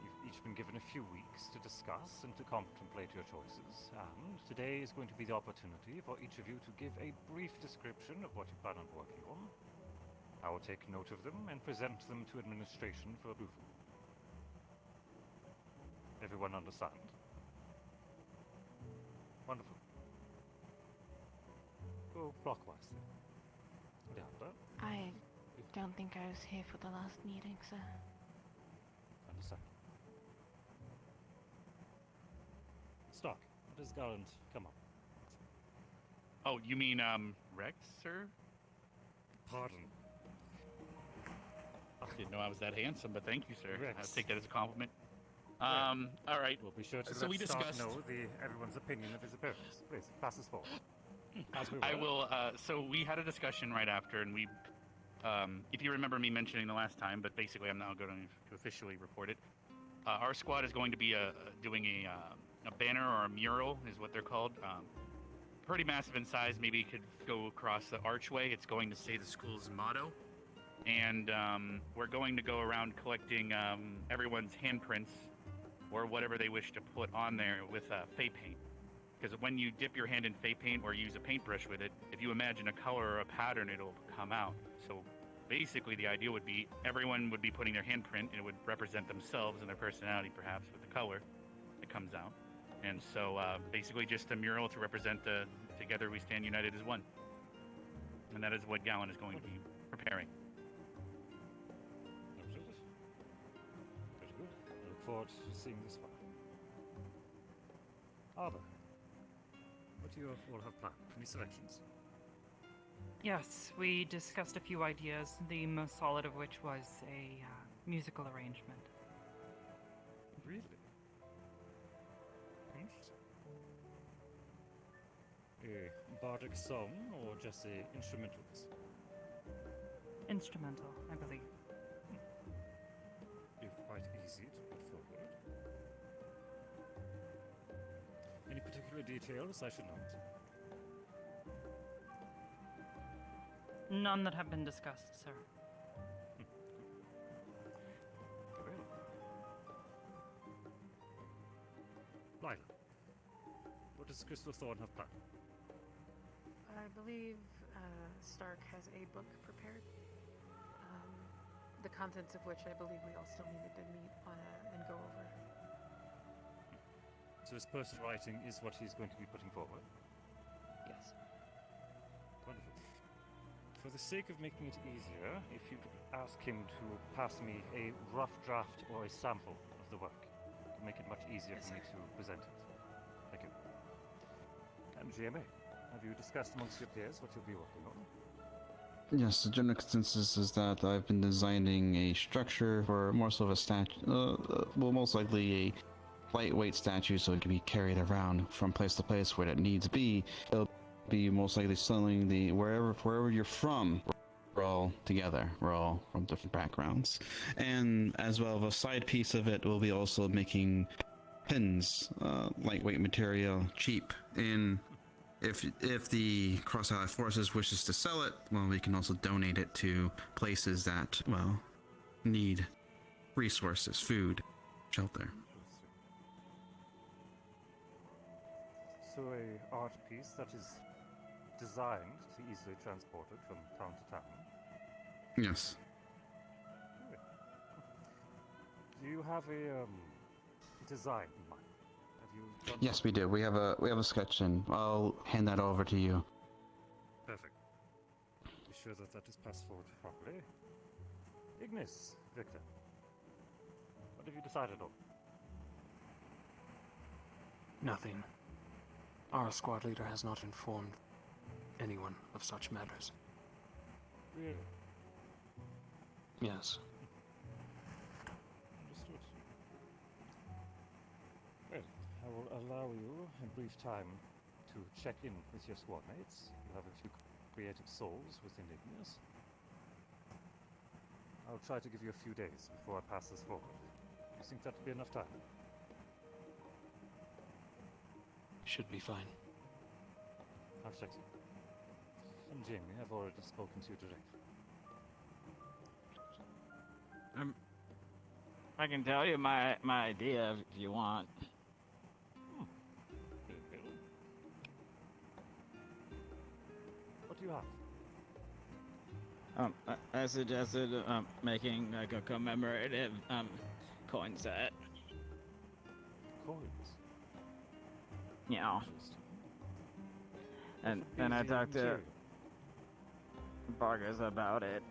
You've each been given a few weeks to discuss and to contemplate your choices, and today is going to be the opportunity for each of you to give a brief description of what you plan on working on. I will take note of them and present them to administration for approval. Everyone understand? Wonderful. Go clockwise then. Leander?
I don't think I was here for the last meeting, sir.
Understand. Stock, what does Garland come up?
Oh, you mean, Rex, sir?
Pardon.
Didn't know I was that handsome, but thank you, sir.
Rex.
I'll take that as a compliment.
Yeah.
All right.
We'll be sure to
So
let
we
Stark
discussed.
know everyone's opinion of his appearance. Please, pass us forward. As we
I
were.
will. So we had a discussion right after, and we, if you remember me mentioning the last time, but basically I'm now going to officially report it. Our squad is going to be doing a banner or a mural, is what they're called. Pretty massive in size. Maybe it could go across the archway. It's going to say the school's motto, and we're going to go around collecting everyone's handprints or whatever they wish to put on there with Fey paint. Because when you dip your hand in Fey paint or use a paintbrush with it, if you imagine a color or a pattern, it'll come out. So basically the idea would be everyone would be putting their handprint, and it would represent themselves and their personality perhaps with the color that comes out. And so basically just a mural to represent Together We Stand United as One. And that is what Gallon is going to be preparing.
Absolutely. Very good. I look forward to seeing this one. Arbor, what do you all have planned? Any selections?
Yes, we discussed a few ideas, the most solid of which was a musical arrangement.
Really? Interesting. A bardic song or just a instrumentals?
Instrumental, I believe.
Be quite easy to put forward. Any particular details I should note?
None that have been discussed, sir.
Very well. Lila, what does Crystal Thorn have planned?
I believe Stark has a book prepared, the contents of which I believe we all still needed to meet on and go over.
So his personal writing is what he's going to be putting forward?
Yes.
Wonderful. For the sake of making it easier, if you could ask him to pass me a rough draft or a sample of the work, to make it much easier for me to present it. Thank you. And GMA, have you discussed amongst your peers what you'll be working on?
Yes, the general consensus is that I've been designing a structure for more so of a statue, well, most likely a lightweight statue so it can be carried around from place to place where it needs to be. It'll be most likely selling the wherever you're from. We're all together. We're all from different backgrounds. And as well, a side piece of it will be also making pins, lightweight material, cheap. And if the Cross Allied Forces wishes to sell it, well, we can also donate it to places that, well, need resources, food, shelter.
So a art piece that is designed to easily transport it from town to town?
Yes.
have a design in mind? Have you done
Yes, we do. We have a sketch, and I'll hand that over to you.
Perfect. Be sure that that is passed forward properly. Ignis, Victor, what have you decided on?
Nothing. Our squad leader has not informed anyone of such matters.
Really?
Yes.
Understood. Well, I will allow you a brief time to check in with your squad mates. You have a few creative souls within Ignis. I'll try to give you a few days before I pass this forward. You think that would be enough time?
Should be fine.
I'll check you. And Jamie, I've already spoken to you directly.
I can tell you my idea if you want.
What do you have?
I suggested making like a commemorative coin set.
Coins?
Yeah. And then I talked to Vargas about it.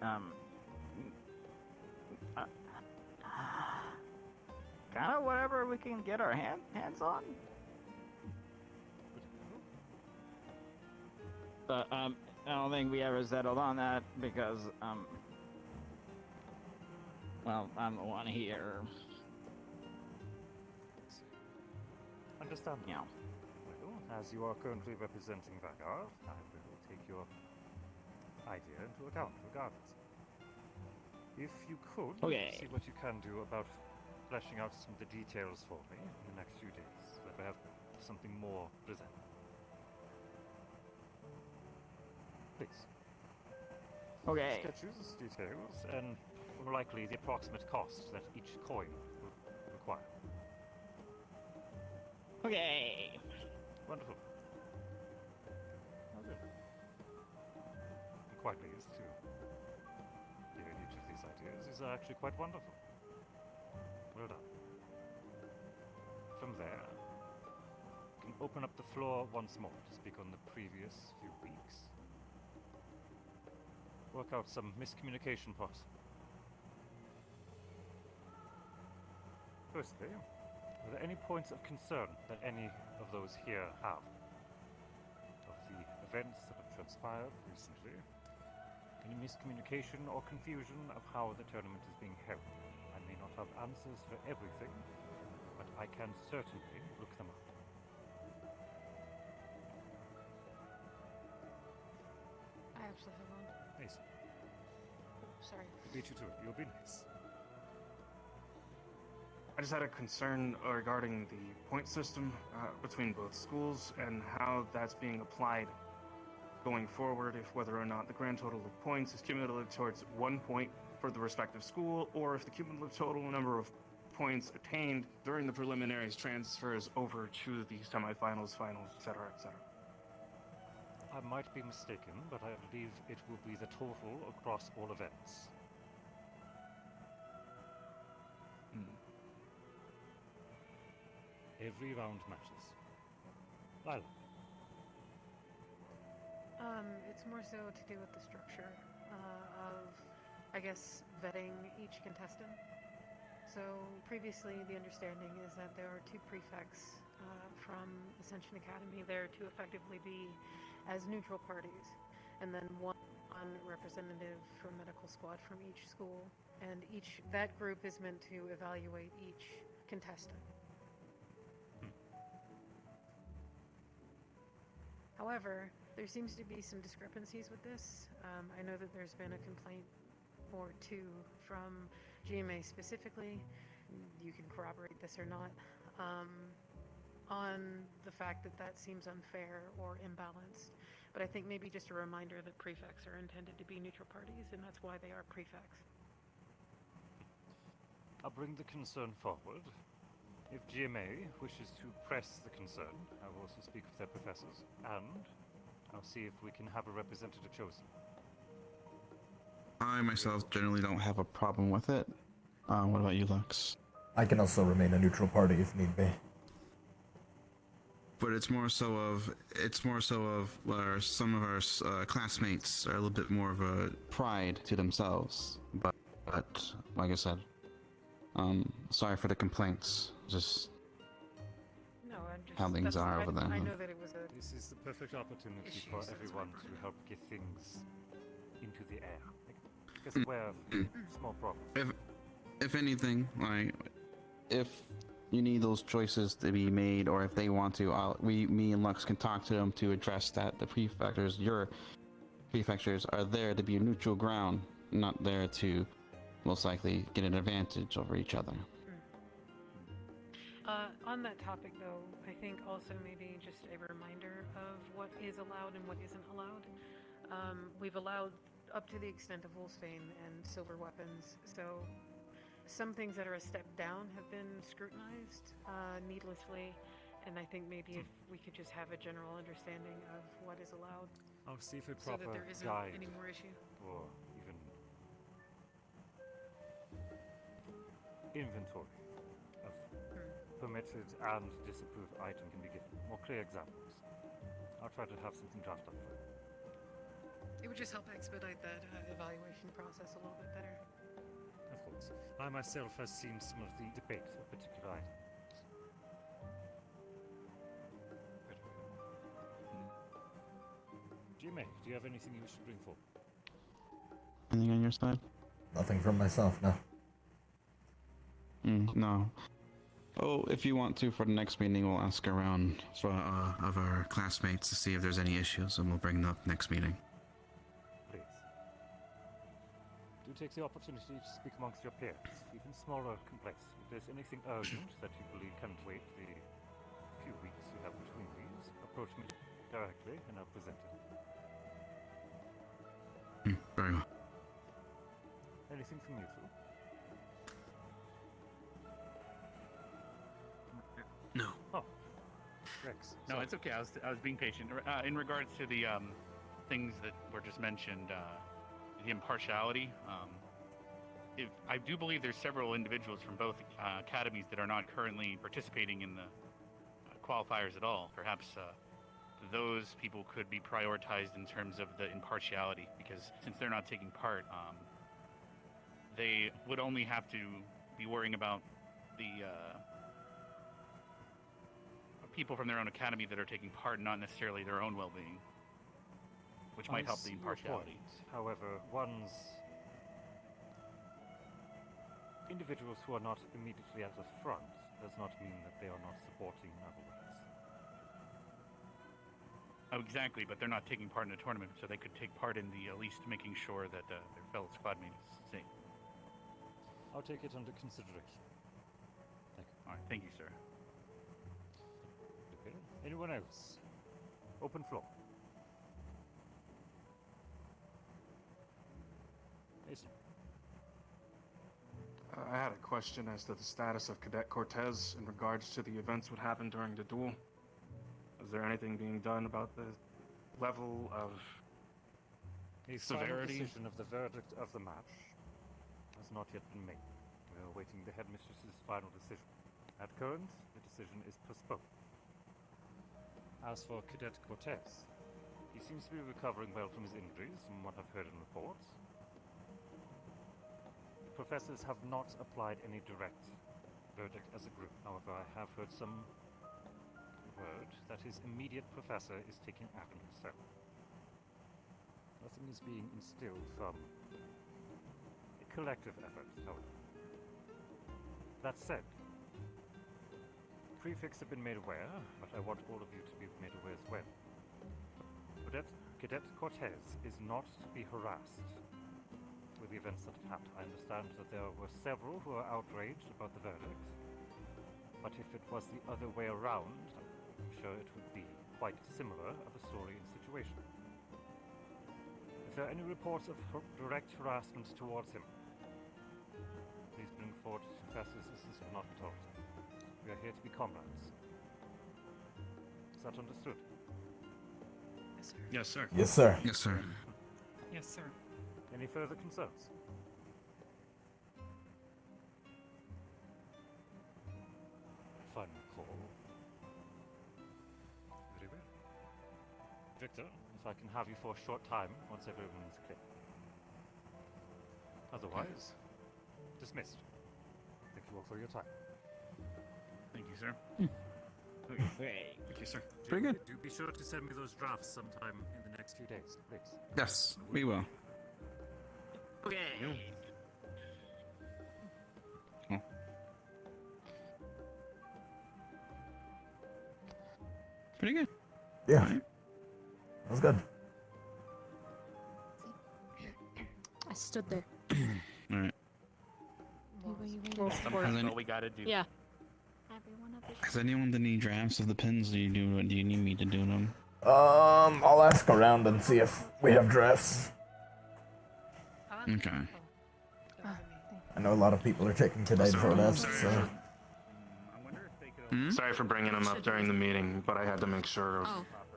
Kind of whatever we can get our hands on. But I don't think we ever settled on that because well, I'm the one here.
Understand.
Yeah.
Well, as you are currently representing Vanguard, I will take your idea into account, regardless. If you could see what you can do about fleshing out some of the details for me in the next few days, that we have something more present. Please.
Okay.
Sketches, details, and more likely the approximate cost that each coin will require.
Okay.
Wonderful. I'm quite pleased to hear each of these ideas. These are actually quite wonderful. Well done. From there, you can open up the floor once more to speak on the previous few weeks. Work out some miscommunication possible. Firstly, are there any points of concern that any of those here have? Of the events that have transpired recently? Any miscommunication or confusion of how the tournament is being held? I may not have answers for everything, but I can certainly look them up.
I actually have one.
Nice.
Sorry.
Beat you to it. You'll be nice.
I just had a concern regarding the point system between both schools and how that's being applied going forward, if whether or not the grand total of points is cumulative towards 1 point for the respective school, or if the cumulative total number of points attained during the preliminaries transfers over to the semifinals, finals, etc., etc.
I might be mistaken, but I believe it will be the total across all events. Every round matters. Lila.
It's more so to do with the structure of, I guess, vetting each contestant. So previously, the understanding is that there are 2 prefects from Ascension Academy there to effectively be as neutral parties, and then one representative from medical squad from each school, and that group is meant to evaluate each contestant. However, there seems to be some discrepancies with this. I know that there's been a complaint or 2 from GMA specifically, you can corroborate this or not, on the fact that that seems unfair or imbalanced. But I think maybe just a reminder that prefects are intended to be neutral parties, and that's why they are prefects.
I'll bring the concern forward. If GMA wishes to press the concern, I will also speak with their professors, and I'll see if we can have a representative chosen.
I myself generally don't have a problem with it. What about you, Lux?
I can also remain a neutral party if need be.
But it's more so of where some of our classmates are a little bit more of a pride to themselves. But like I said, sorry for the complaints. Just
No, I'm just.
how things are over there.
I know that it was a.
This is the perfect opportunity
issue,
for
so that's
everyone
why
to help get things into the air. Because aware of small problems.
If anything, like, if you need those choices to be made, or if they want to, me and Lux can talk to them to address that. The prefectures, your prefectures, are there to be a neutral ground, not there to most likely get an advantage over each other.
On that topic, though, I think also maybe just a reminder of what is allowed and what isn't allowed. We've allowed up to the extent of Wolfsbane and silver weapons, so some things that are a step down have been scrutinized needlessly, and I think maybe if we could just have a general understanding of what is allowed,
I'll see if a
so
proper
that there isn't
guide
any more issue.
or even inventory of permitted and disapproved item can be given. More clear examples. I'll try to have something drafted up for you.
It would just help expedite that evaluation process a little bit better.
Of course. I myself have seen some of the debate of particular items. Jimmy, do you have anything you wish to bring forward?
Anything on your side?
Nothing from myself, no.
No. Oh, if you want to, for the next meeting, we'll ask around for of our classmates to see if there's any issues, and we'll bring them up next meeting.
Please. Do take the opportunity to speak amongst your peers, even smaller complaints. If there's anything urgent that you believe can't wait the few weeks you have between these, approach me directly and I'll present it.
Very well.
Anything from you two?
No.
Oh. Rex.
No,
sorry.
it's okay. I was being patient. In regards to the things that were just mentioned, the impartiality. I do believe there's several individuals from both academies that are not currently participating in the qualifiers at all. Perhaps those people could be prioritized in terms of the impartiality, because since they're not taking part, they would only have to be worrying about the people from their own academy that are taking part, not necessarily their own well-being, which might help the
see your
impartiality.
point. However, one's individuals who are not immediately at the front does not mean that they are not supporting in other ways.
Oh, exactly, but they're not taking part in a tournament, so they could take part in the at least making sure that their fellow squad mate is safe.
I'll take it under consideration. Thank you.
All right, thank you, sir.
Okay. Anyone else? Open floor. Mason.
I had a question as to the status of Cadet Cortez in regards to the events that happened during the duel. Is there anything being done about the level of
The final
severity?
decision of the verdict of the match has not yet been made. We are awaiting the headmistress's final decision. At current, the decision is postponed. As for Cadet Cortez, he seems to be recovering well from his injuries, from what I've heard in reports. The professors have not applied any direct verdict as a group. However, I have heard some word that his immediate professor is taking action himself. Nothing is being instilled from a collective effort, however. That said, prefects have been made aware, but I want all of you to be made aware as well. Cadet Cortez is not to be harassed with the events that have happened. I understand that there were several who are outraged about the verdict, but if it was the other way around, I'm sure it would be quite similar of a story and situation. If there are any reports of direct harassment towards him, please bring forward to professors as this will not be told. We are here to be comrades. Is that understood?
Yes, sir.
Yes, sir.
Yes, sir.
Yes, sir.
Any further concerns? Victor, if I can have you for a short time once everyone is clear. Otherwise, dismissed. Thank you all for your time.
Thank you, sir.
Great.
Thank you, sir.
Pretty good.
Do be sure to send me those drafts sometime in the next few days, please.
Yes, we will.
Okay.
Pretty good.
Yeah. That was good.
I stood there.
Alright.
Sometimes all we gotta do.
Yeah.
Has anyone done any drafts of the pins? Do you need me to do them?
I'll ask around and see if we have drafts.
Okay.
I know a lot of people are taking today for this, so.
Sorry for bringing him up during the meeting, but I had to make sure of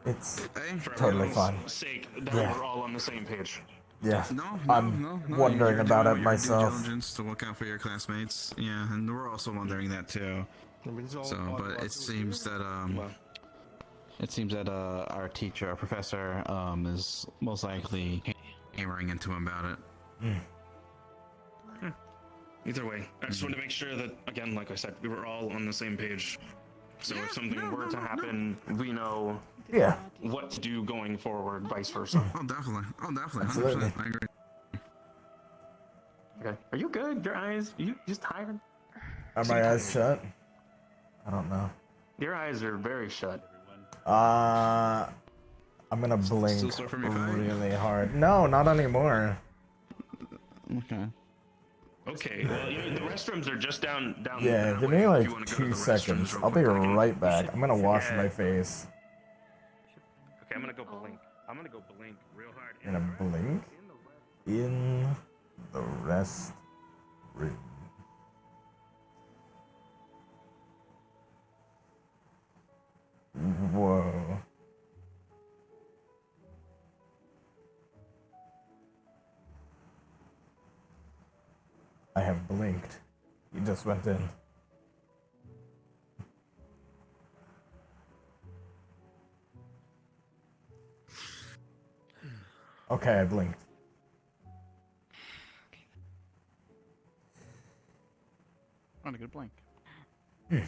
It's
for
totally
everyone's
fine.
sake that
Yeah.
we're all on the same page.
Yeah,
No,
I'm wondering
you're
about
doing
it
your
myself.
Due diligence to look out for your classmates. Yeah, and we're also wondering that too. So, but it seems that our teacher, our professor, is most likely hammering into him about it.
Either way, I just wanted to make sure that, again, like I said, we were all on the same page. So if something were to happen, we know what to do going forward, vice versa.
Oh, definitely. Oh, definitely.
Absolutely.
100%. I agree.
Okay. Are you good? Your eyes? You just tired?
Are my eyes shut? I don't know.
Your eyes are very shut.
I'm gonna blink
Still sore from your eye?
really hard. No, not anymore.
Okay.
Okay, well, the restrooms are just down.
Yeah,
that
give
way
me
if
like
you wanna go to
2
the restrooms
seconds.
real
I'll be
quick. I can-
right back. I'm gonna wash
Yeah.
my face.
Okay, I'm gonna go blink. I'm gonna go blink real hard.
I'm gonna blink in the rest room. Whoa. I have blinked. He just went in. Okay, I blinked.
Not a good blink.
Hmm.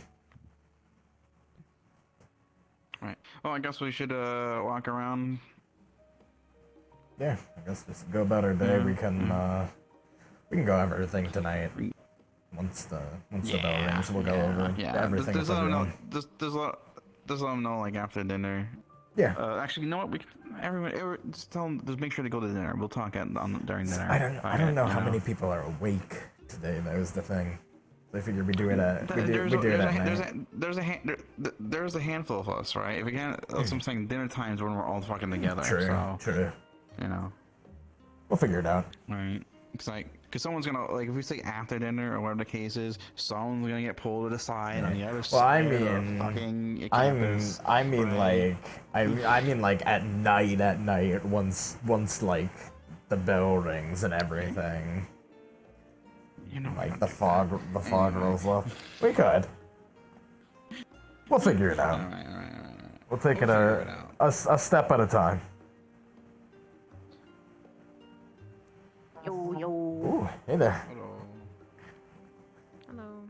Right. Well, I guess we should walk around.
Yeah, I guess just go about our day.
Yeah.
We can go over everything tonight. Once the bell rings, we'll go over everything.
Just
with
let them know.
everyone.
Just let them know, like after dinner.
Yeah.
Actually, you know what? Just tell them. Just make sure to go to dinner. We'll talk during dinner.
I don't know how many people are awake today. That was the thing. So I figured we do it at night.
There's a handful of us, right? If we can't, that's what I'm saying. Dinner times when we're all fucking together.
True.
So,
True.
you know.
We'll figure it out.
Right. Because someone's gonna, like, if we say after dinner or whatever the case is, someone's gonna get pulled to the side on the other side. I mean like at night once like the bell rings and everything. You know,
like the fog rolls up. We could. We'll figure it out. We'll take it a step at a time.
Yo.
Ooh, hey there.
Hello.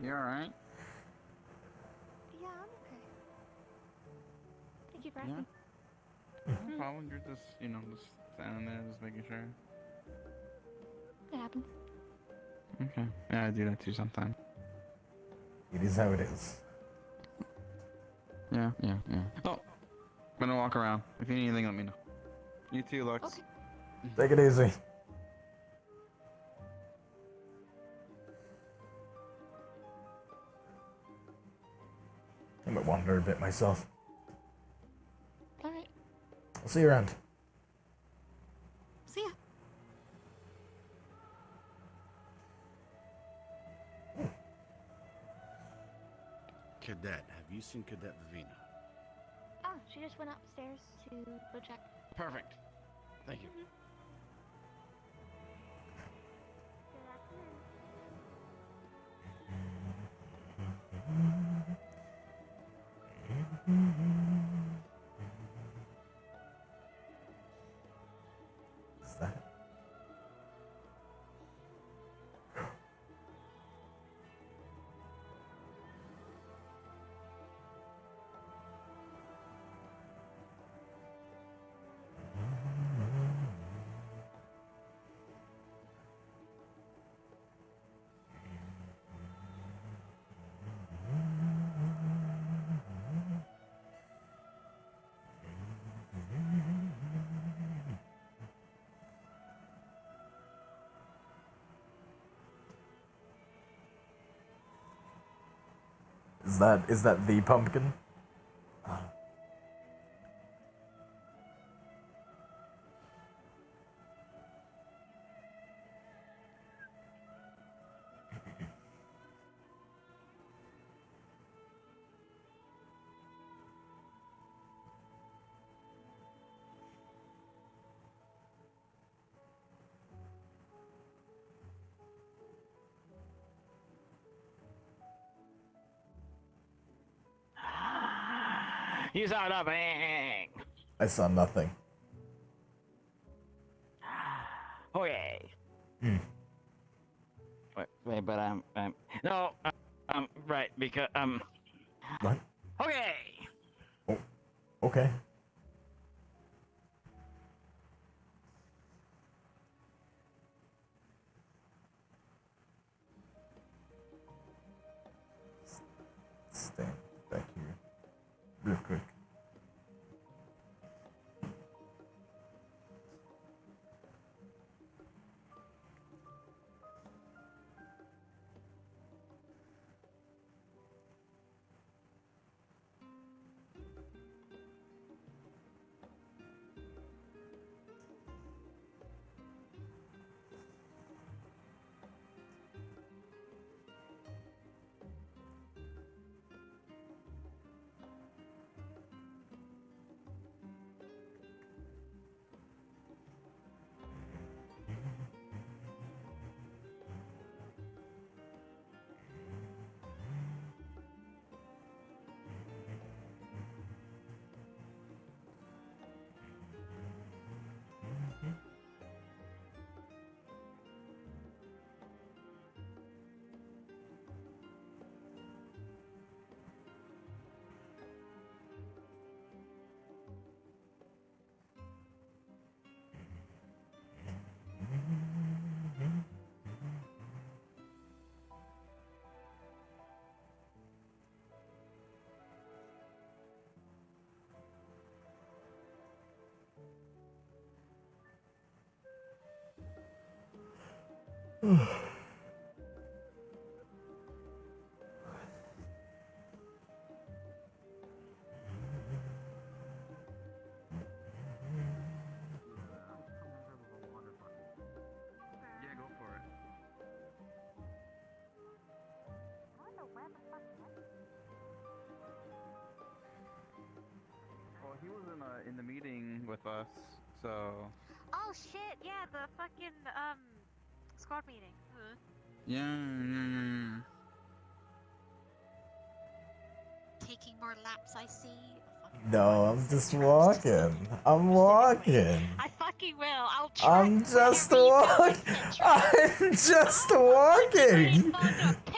You alright?
Yeah, I'm okay. Thank you for asking.
No problem. You're just, just standing there, just making sure.
It happens.
Okay. Yeah, I do that too sometimes.
It is how it is.
Yeah. Oh, I'm gonna walk around. If you need anything, let me know. You too, Lux.
Okay.
Take it easy. I might wander a bit myself.
Alright.
I'll see you around.
See ya.
Cadet, have you seen Cadet Vivina?
Oh, she just went upstairs to go check.
Perfect. Thank you.
Is that the pumpkin?
You saw nothing.
I saw nothing.
Okay.
Hmm.
Wait, but no, right, because
What?
okay.
Oh, okay. Stand back here, real quick.
Yeah, go for it.
Well, he was in the meeting with us, so.
Oh shit! Yeah, the fucking squad meeting.
Yeah.
Taking more laps, I see.
No, I'm just walking. I'm walking.
I fucking will. I'll try.
I'm just walking. I'm just walking.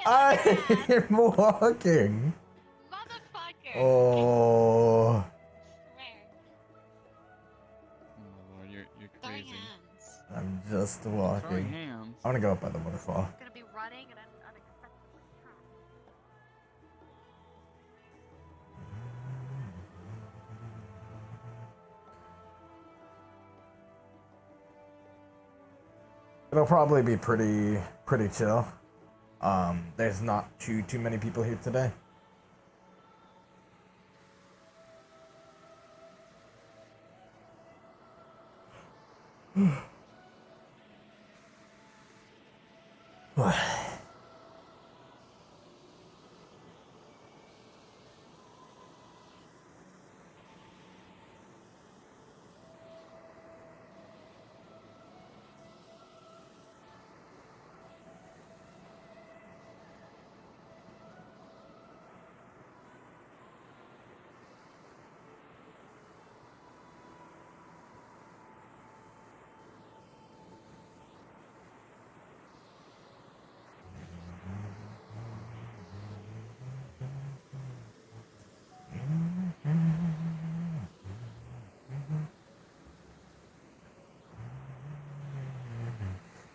I'm walking.
Motherfucker.
Oh.
You're crazy.
I'm just
Throwing
walking.
hands.
I wanna go up by the waterfall.
Gonna be running and unexpectedly trapped.
It'll probably be pretty chill. There's not too many people here today.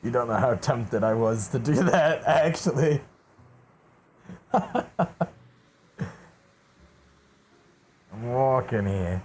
You don't know how tempted I was to do that, actually. I'm walking here.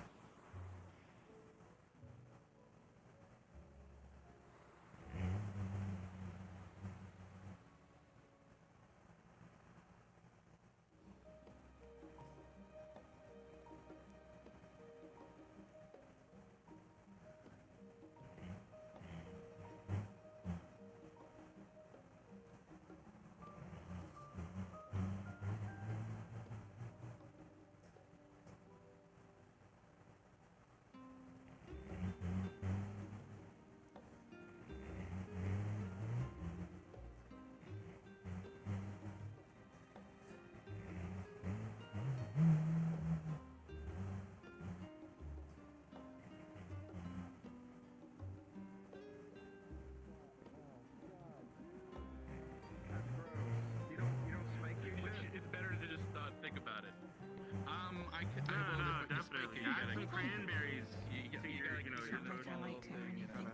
cranberries. You got your totem little thing. You gotta.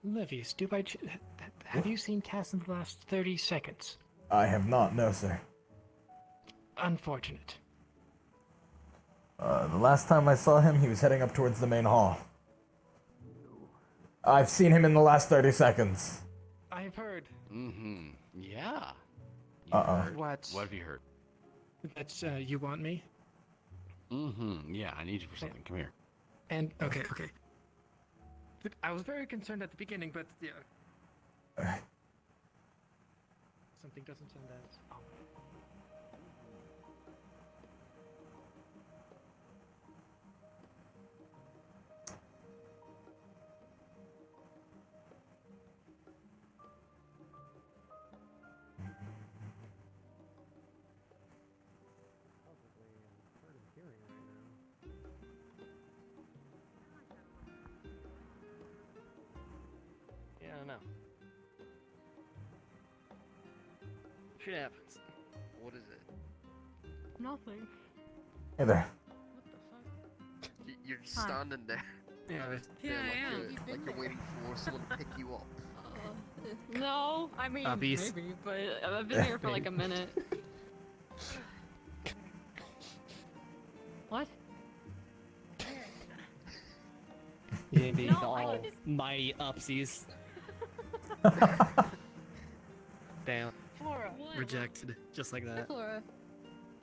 Levius, have you seen Cass in the last 30 seconds?
I have not, no, sir.
Unfortunate.
The last time I saw him, he was heading up towards the main hall. I've seen him in the last 30 seconds.
I've heard.
Mm-hmm. Yeah.
What?
What have you heard?
That's, you want me?
Mm-hmm. Yeah, I need you for something. Come here.
And, okay. I was very concerned at the beginning, but, yeah. Something doesn't sound as... Oh.
Yeah, I don't know. Shit happens.
What is it?
Nothing.
Hey there.
You're just standing there.
Yeah,
Yeah, I am.
Like you're waiting for someone to pick you up.
No, I mean,
Beast.
maybe, but I've been here for like a minute. What?
You need
No,
all mighty upsies. Damn.
Flora.
Rejected, just like that.
Flora.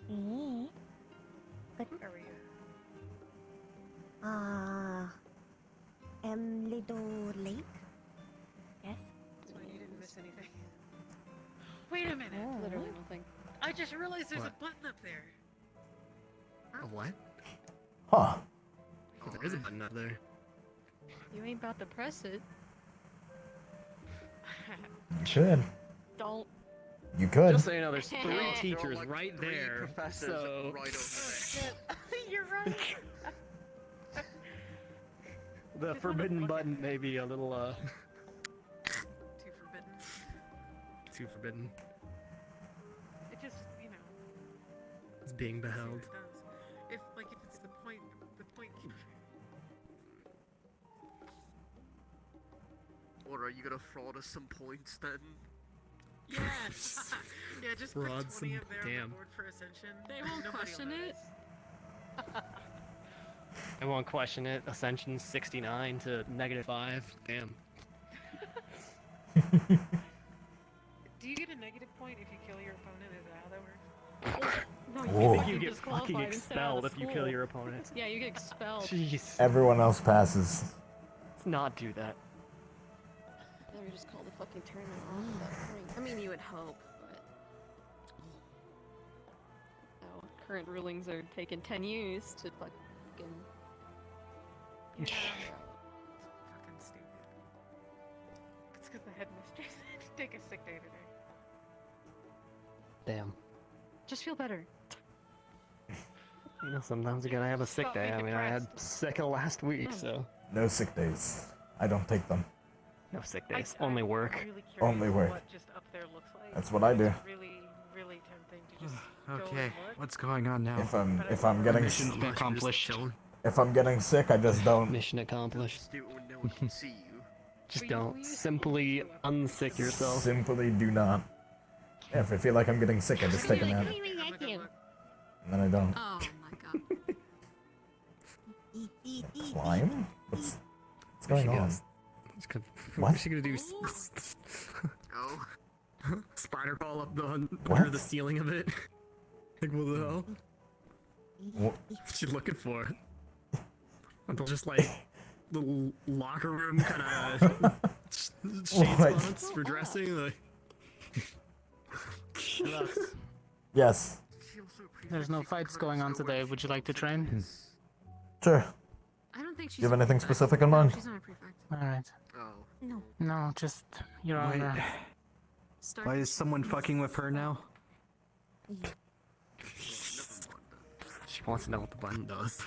Good.
Where are you?
Little late? Yes?
So you didn't miss anything.
Wait a minute. Literally nothing.
I just realized there's
What?
a button up there.
A what?
Huh.
Oh, there is a button up there.
You ain't about to press it.
You should.
Don't.
You could.
Just so you know, there's three
There are
teachers
like
right
three
there.
professors
So
right over there.
You're right.
the forbidden button may be a little
Too forbidden.
too forbidden.
It
just, you know.
It's being beheld.
It does. If it's the point.
Or are you gonna fraud us some points then?
Yes. Yeah, just put
Fraud
20
some-
up there on
damn.
the board for Ascension.
They won't
Nobody
question
will
it.
I won't question it. Ascension 69 to -5. Damn.
Do you get a negative point if you kill your opponent? Is that how that works?
No,
Whoa.
you
You get
disqualified
fucking
and sent out
expelled
of
if you kill
school.
your opponent.
Yeah, you get expelled.
Jeez.
Everyone else passes.
Let's not do that.
Never just call the fucking tournament off at that point. I mean, you would hope, but. Oh, current rulings are taking 10 years to fucking.
Yeah. Fucking stupid. It's because the headmistress had to take a sick day today.
Damn.
Just feel better.
You know, sometimes you gotta have a sick
Stop
day.
being
I mean, I had
depressed.
sick last week, so.
No sick days. I don't take them.
No sick days. Only work.
Really curious
Only work.
what just up there looks like.
That's what I do.
It's really, really tempting to just go
Okay,
and look.
what's going on now?
If I'm getting
Mission's been accomplished.
if I'm getting sick, I just don't.
Mission accomplished.
Just do it when no one can see you.
Just don't. Simply unsick yourself.
Simply do not. Yeah, if I feel like I'm getting sick, I just take a nap. And then I don't.
Oh my god.
Climb? What's going on?
What?
What?
is she gonna do?
Oh.
Spider crawl up under
What?
the ceiling of it? Like, what the hell?
What?
What's she looking for? Until just like little locker room kind of shade
What?
spots for dressing. Like.
Yes.
There's no fights going on today. Would you like to train?
Sure.
I don't think she's.
Do you have
a
anything
prefect.
specific in
No,
mind?
she's not a prefect.
Alright.
Oh.
No.
No, just Your
Wait.
Honor.
Start.
Why is someone fucking with her now?
She wants to know what the button does.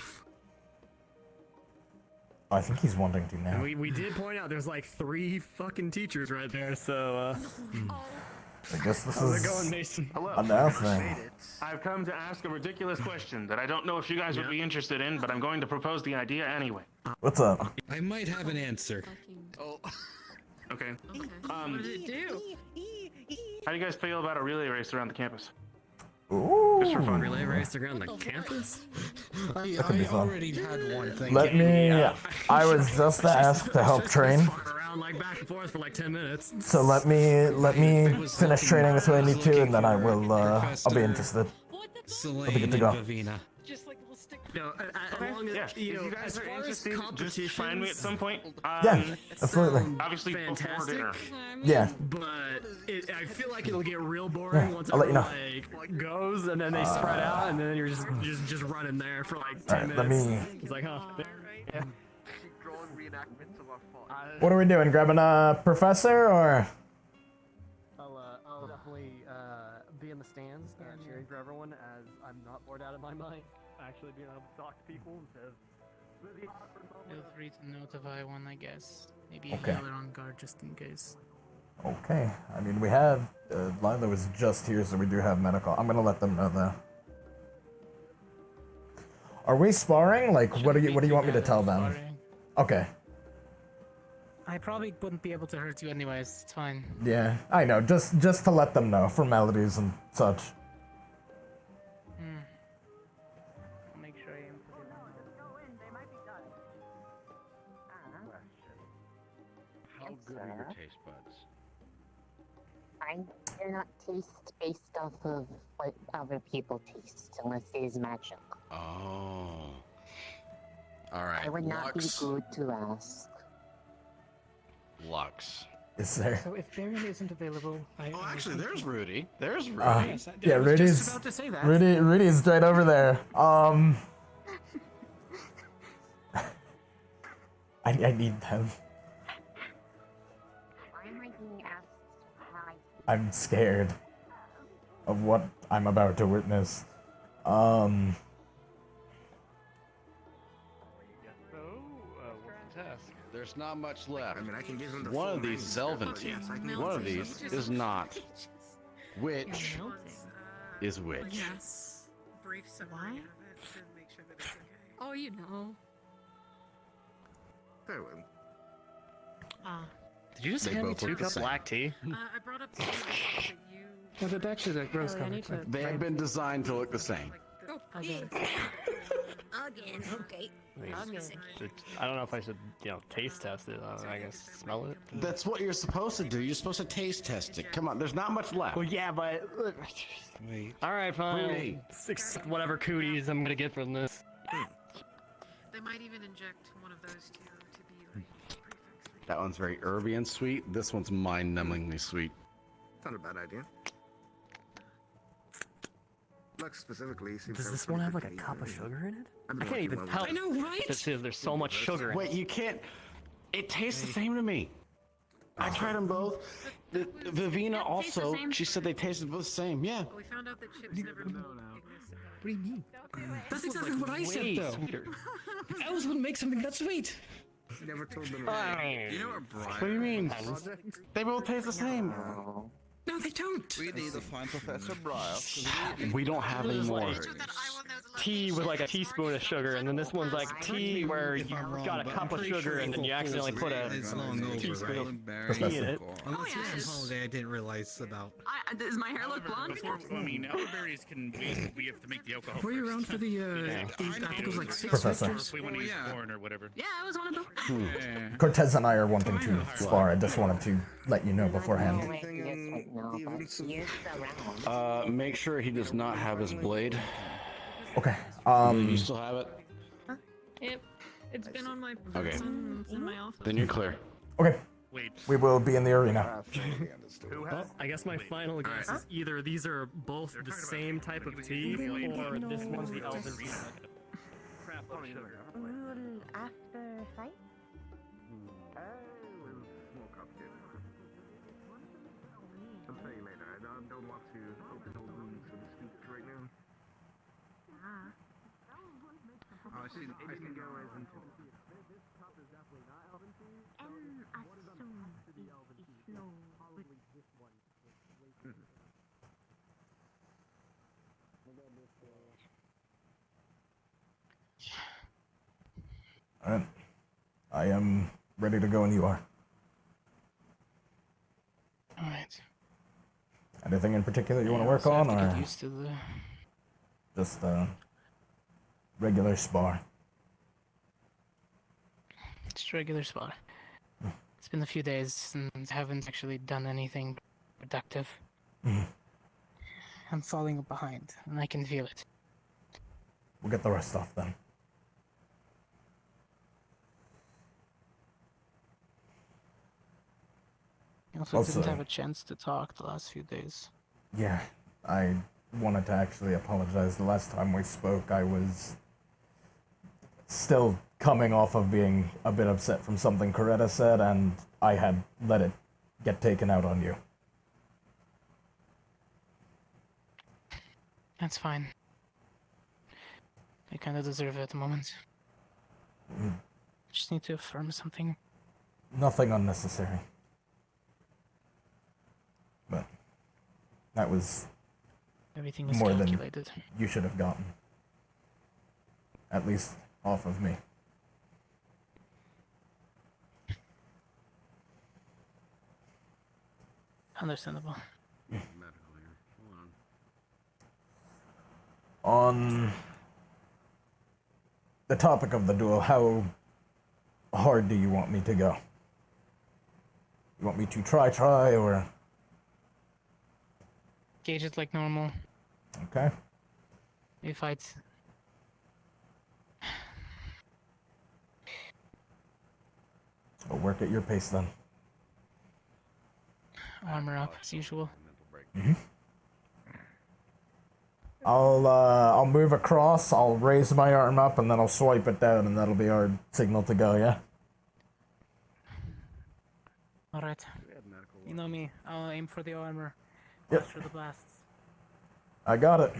I think he's wanting to now.
And we did point out there's like 3 fucking teachers right there, so
I guess this
how's
is
it going, Mason?
a now thing.
I've come to ask a ridiculous question that I don't know if you guys would be interested in, but I'm going to propose the idea anyway.
What's up?
I might have an answer.
Oh.
Okay.
What did it do?
How do you guys feel about a relay race around the campus?
Ooh.
Just for fun.
Relay race around the campus?
I
That could be fun.
already had one thing.
Let me. I was just asked to help train,
Around like back and forth for like 10 minutes.
so let me finish training with what I need to, and then I will. I'll be interested. I'll be good to go.
Vavina.
Just like little stick.
No, as long as
Yeah,
you
if
know,
you guys
as
are
far as
interested, just find me at some point.
Yeah, absolutely.
Obviously before
fantastic.
dinner.
Yeah.
But I feel like it'll get real boring
Yeah,
once
I'll let you
everyone like goes and then they spread out and then you're just running there for like 10
Alright, let
minutes.
me-
It's like, huh? Yeah.
Keep drawing reenactments of our fight.
What are we doing? Grabbing a professor or?
I'll definitely be in the stands cheering for everyone as I'm not bored out of my mind. Actually being able to talk to people instead of
Feel free to notify one, I guess. Maybe
Okay.
another on guard just in case.
Okay. I mean, we have. Lila was just here, so we do have medical. I'm gonna let them know though. Are we sparring? Like, what do you want me to tell them?
Sparring.
Okay.
I probably wouldn't be able to hurt you anyways. It's fine.
Yeah, I know. Just to let them know formalities and such.
I'll make sure I input it on
How good are your taste buds?
I do not taste based off of what other people taste, unless it is magic.
Oh. Alright.
I would not
Lux.
be good to ask.
Lux.
Is there?
So if Baron isn't available,
Oh, actually, there's Rudy. There's Rudy.
Yeah,
I was just
Rudy's.
about to say that.
Rudy's right over there. I need them.
Why am I being asked why?
I'm scared of what I'm about to witness.
There's not much left.
I mean, I can give him the
One
full
of these is
name, but
Zelventine.
yes, I can
One of
give him
these
the-
is not. Which is which.
Yes. Brief summary of it to make sure that it's okay.
Oh, you know.
Very well.
Did you just
They
hand me
both look
2
the
cups of
same.
black tea?
I brought up some of the stuff that you.
Well, that's actually that gross
Really, I
color.
need to-
They have been designed to look the same.
Again.
Again. Okay.
I don't know if I should, taste test it. I guess smell it.
That's what you're supposed to do. You're supposed to taste test it. Come on, there's not much left.
Well, yeah, but all right, fine.
Rudy.
Whatever cooties I'm gonna get from this.
They might even inject one of those two to be like prefix.
That one's very herby and sweet. This one's mind-numbingly sweet.
It's not a bad idea. Lux specifically seems
Does
to
this
pretty
one have
good
like a
teeth.
cup of sugar in it?
I've been
I can't
working
even
well with
tell.
that.
I know, right?
This is, there's so much sugar in it.
Wait, you can't. It tastes the same to me. I tried them both. Vivina also, she said they tasted both the same. Yeah.
We found out that chips never existed.
What do you mean?
That's exactly what I said,
way
though.
sweeter.
Else would make something that sweet.
Never told them.
You know what, Brian? What do you mean? They both taste the same.
No, they don't.
We need to find Professor Bryce.
We don't have any more.
Tea with like a teaspoon of sugar, and then this one's like tea where you got a cup of sugar and then you accidentally put a teaspoon of tea in it.
Unless it's some holiday I didn't realize about.
Does my hair look blonde?
I mean, elderberries can we have to make the alcohol.
Were you
first.
around for the, I think it was like 6
Professor.
victors?
If we want to use corn or whatever.
Yeah, I was one of them.
Cortez and I are wanting to spar. I just wanted to let you know beforehand.
Make sure he does not have his blade.
Okay.
You still have it?
Yep. It's been on my
Okay.
person in my office.
Then you're clear.
Okay.
Wait.
We will be in the arena.
Well, I guess my final guess is either these are both the same type of tea, or this one's the elder tea.
Rule after fight?
I'll tell you later. I don't want to open the wound, so to speak, right now. I can go as into.
This cup is definitely not elven tea. Probably this one.
Alright. I am ready to go when you are.
Alright.
Anything in particular you want to work on,
Get
or
used to the...
just regular spar?
Just regular spot. It's been a few days and haven't actually done anything productive.
Mhm.
I'm falling behind, and I can feel it.
We'll get the rest off then.
I also
Also-
didn't have a chance to talk the last few days.
Yeah, I wanted to actually apologize. The last time we spoke, I was still coming off of being a bit upset from something Coretta said, and I had let it get taken out on you.
That's fine. I kind of deserve it at the moment.
Mm,
Just need to affirm something.
Nothing unnecessary. But that was
Everything was
more
calculated.
than you should have gotten. At least off of me.
Understandable.
On the topic of the duel, how hard do you want me to go? You want me to try, or...
Gauge it like normal.
Okay.
We fight.
I'll work at your pace then.
Armor up as usual.
Mhm. I'll move across, I'll raise my arm up, and then I'll swipe it down, and that'll be our signal to go, yeah?
Alright. You know me. I'll aim for the armor.
Yep.
Watch for the blasts.
I got it.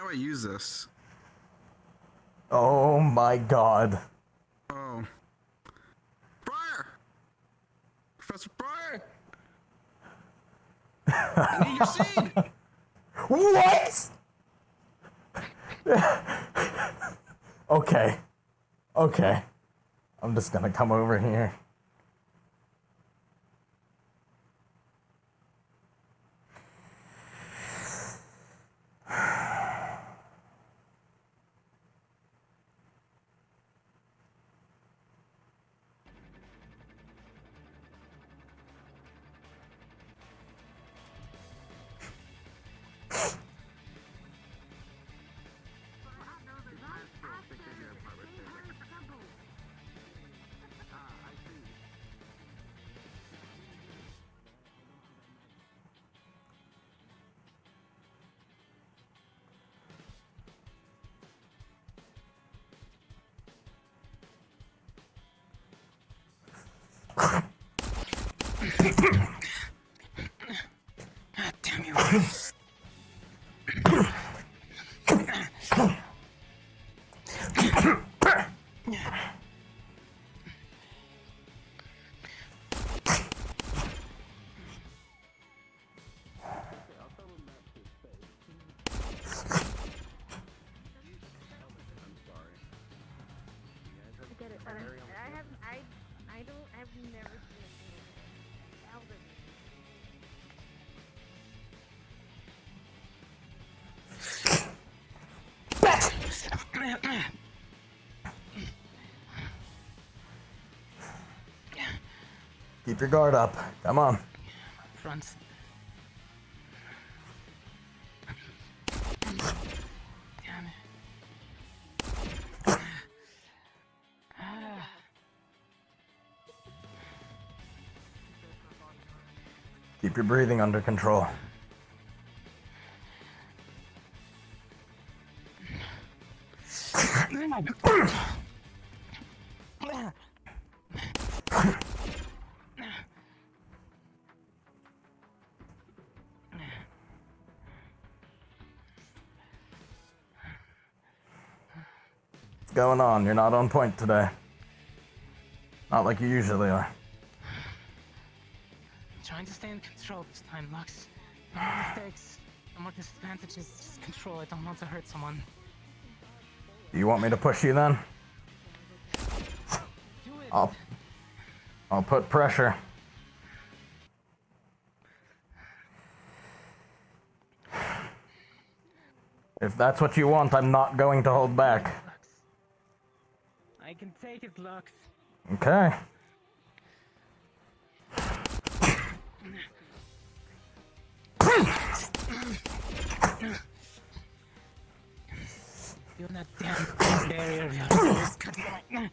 how I use this.
Oh my god.
Oh. Briar! Professor Briar! I need your seed!
What? Okay. Okay. I'm just gonna come over here.
Damn you.
I've never seen a elder.
Keep your guard up. Come on.
Front. Damn it.
Keep your breathing under control. What's going on? You're not on point today. Not like you usually are.
Trying to stay in control this time, Lux. No more mistakes, no more disadvantages, just control. I don't want to hurt someone.
Do you want me to push you then? I'll put pressure. If that's what you want, I'm not going to hold back.
I can take it, Lux.
Okay.
Feel that damn barrier of yours cutting my...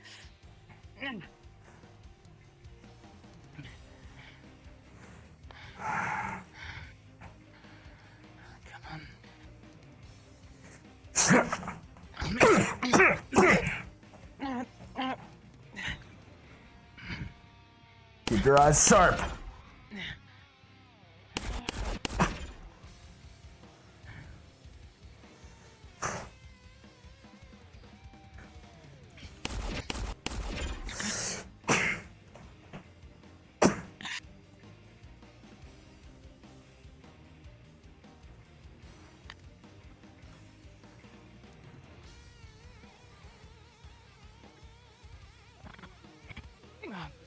Keep your eyes sharp.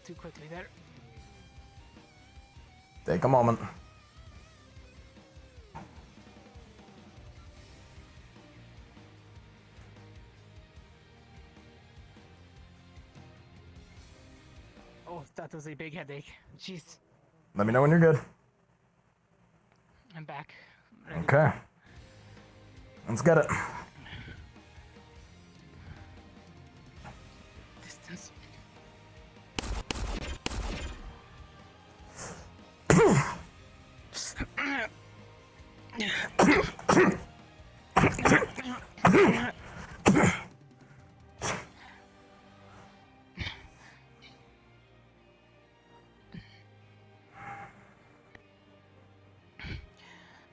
Too quickly there.
Take a moment.
Oh, that was a big headache. Jeez.
Let me know when you're good.
I'm back. Ready.
Okay. Let's get it.
Distance.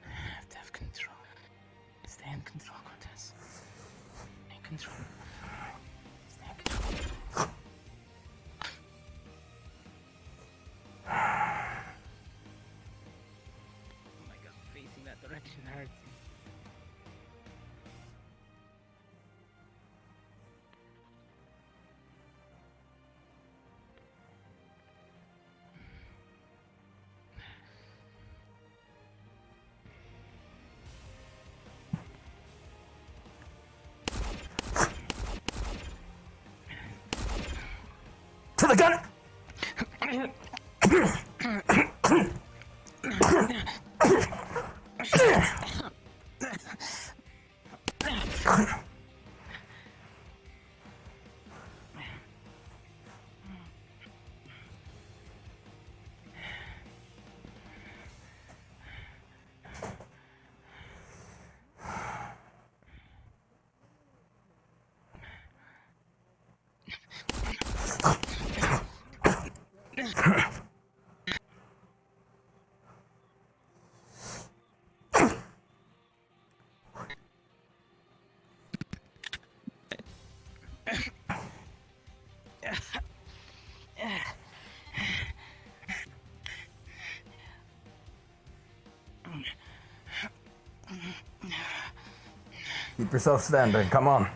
Have to have control. Stay in control, Cortez. control. Oh my god, facing that direction hurts.
To the gun! Keep yourself standing, come on.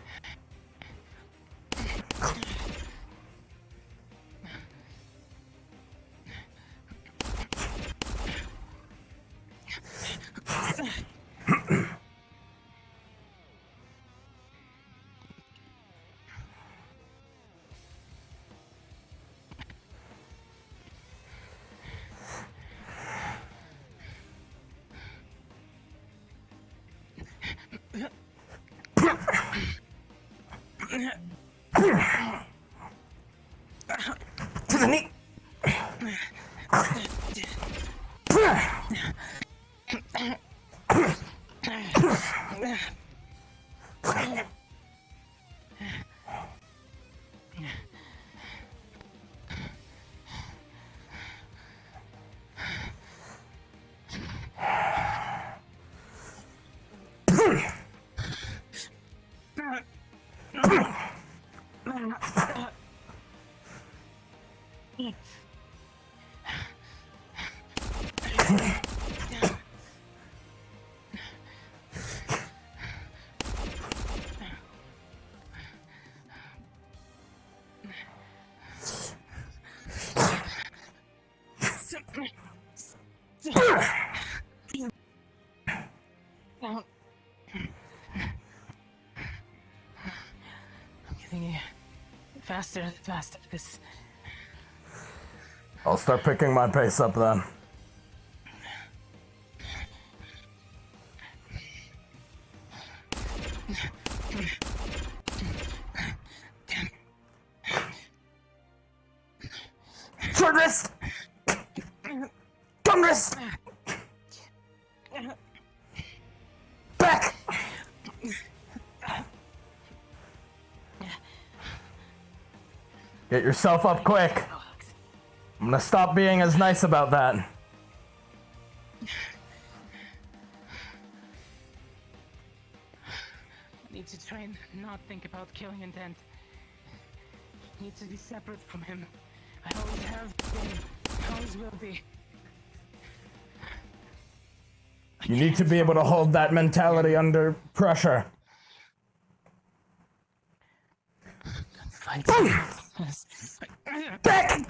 To the knee.
I'm getting faster and faster. This.
I'll start picking my pace up then. Short wrist! Gun wrist! Back! Get yourself up quick. I'm gonna stop being as nice about that.
I need to try and not think about killing intent. I need to be separate from him. I always have been. I always will be.
You need to be able to hold that mentality under pressure. Back!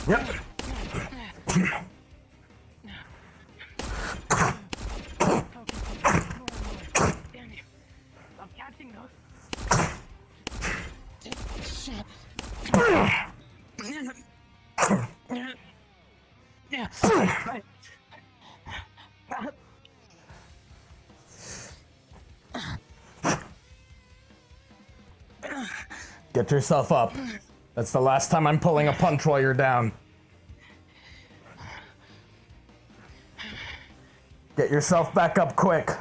Yep.
I'm catching those.
Get yourself up. That's the last time I'm pulling a punch while you're down. yourself back up quick.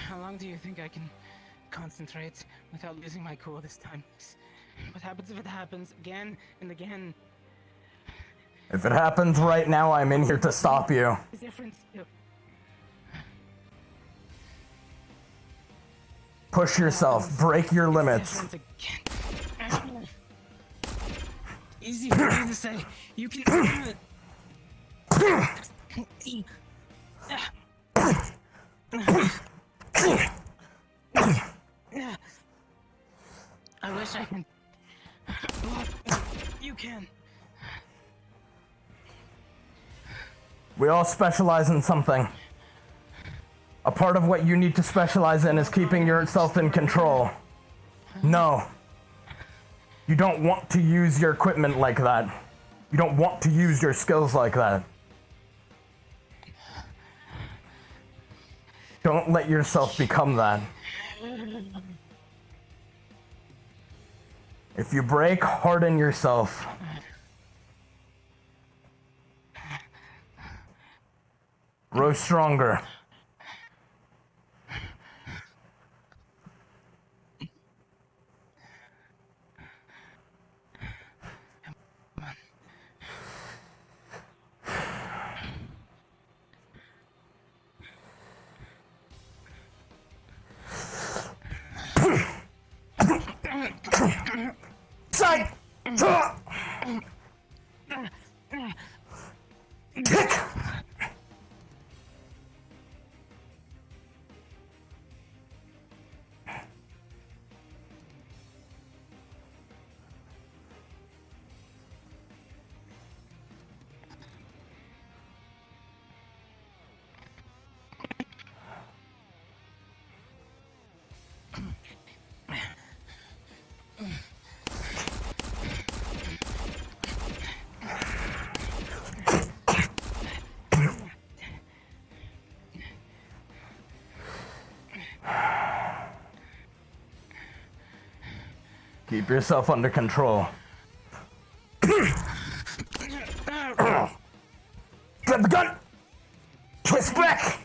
How long do you think I can concentrate without losing my cool this time? What happens if it happens again and again?
If it happens right now, I'm in here to stop you.
The difference.
Push yourself. Break your limits.
Easy for me to say. You can do it. I wish I could. You can.
We all specialize in something. A part of what you need to specialize in is keeping yourself in control. No. You don't want to use your equipment like that. You don't want to use your skills like that. Don't let yourself become that. If you break, harden yourself. Grow stronger. Side! Kick! Keep yourself under control. Grab the gun! Twist back!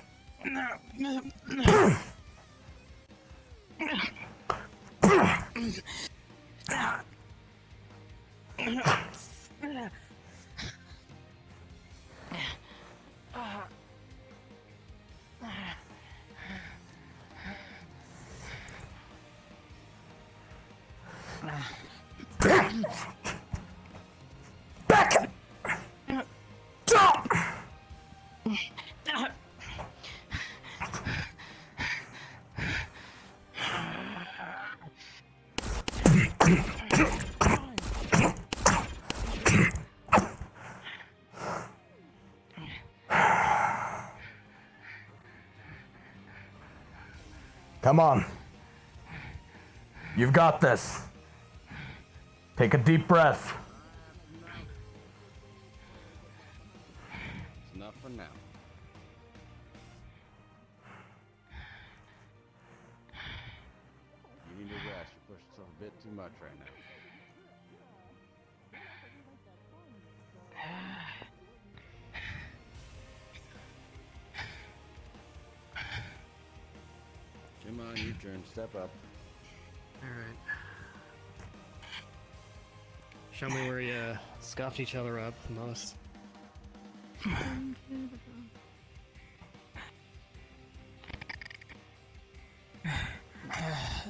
Back! Jump! Come on. You've got this. Take a deep breath.
It's enough for now. You need to rest. You push yourself a bit too much right now. Come on, your turn. Step up.
Alright. Show me where you scuffed each other up the most.
A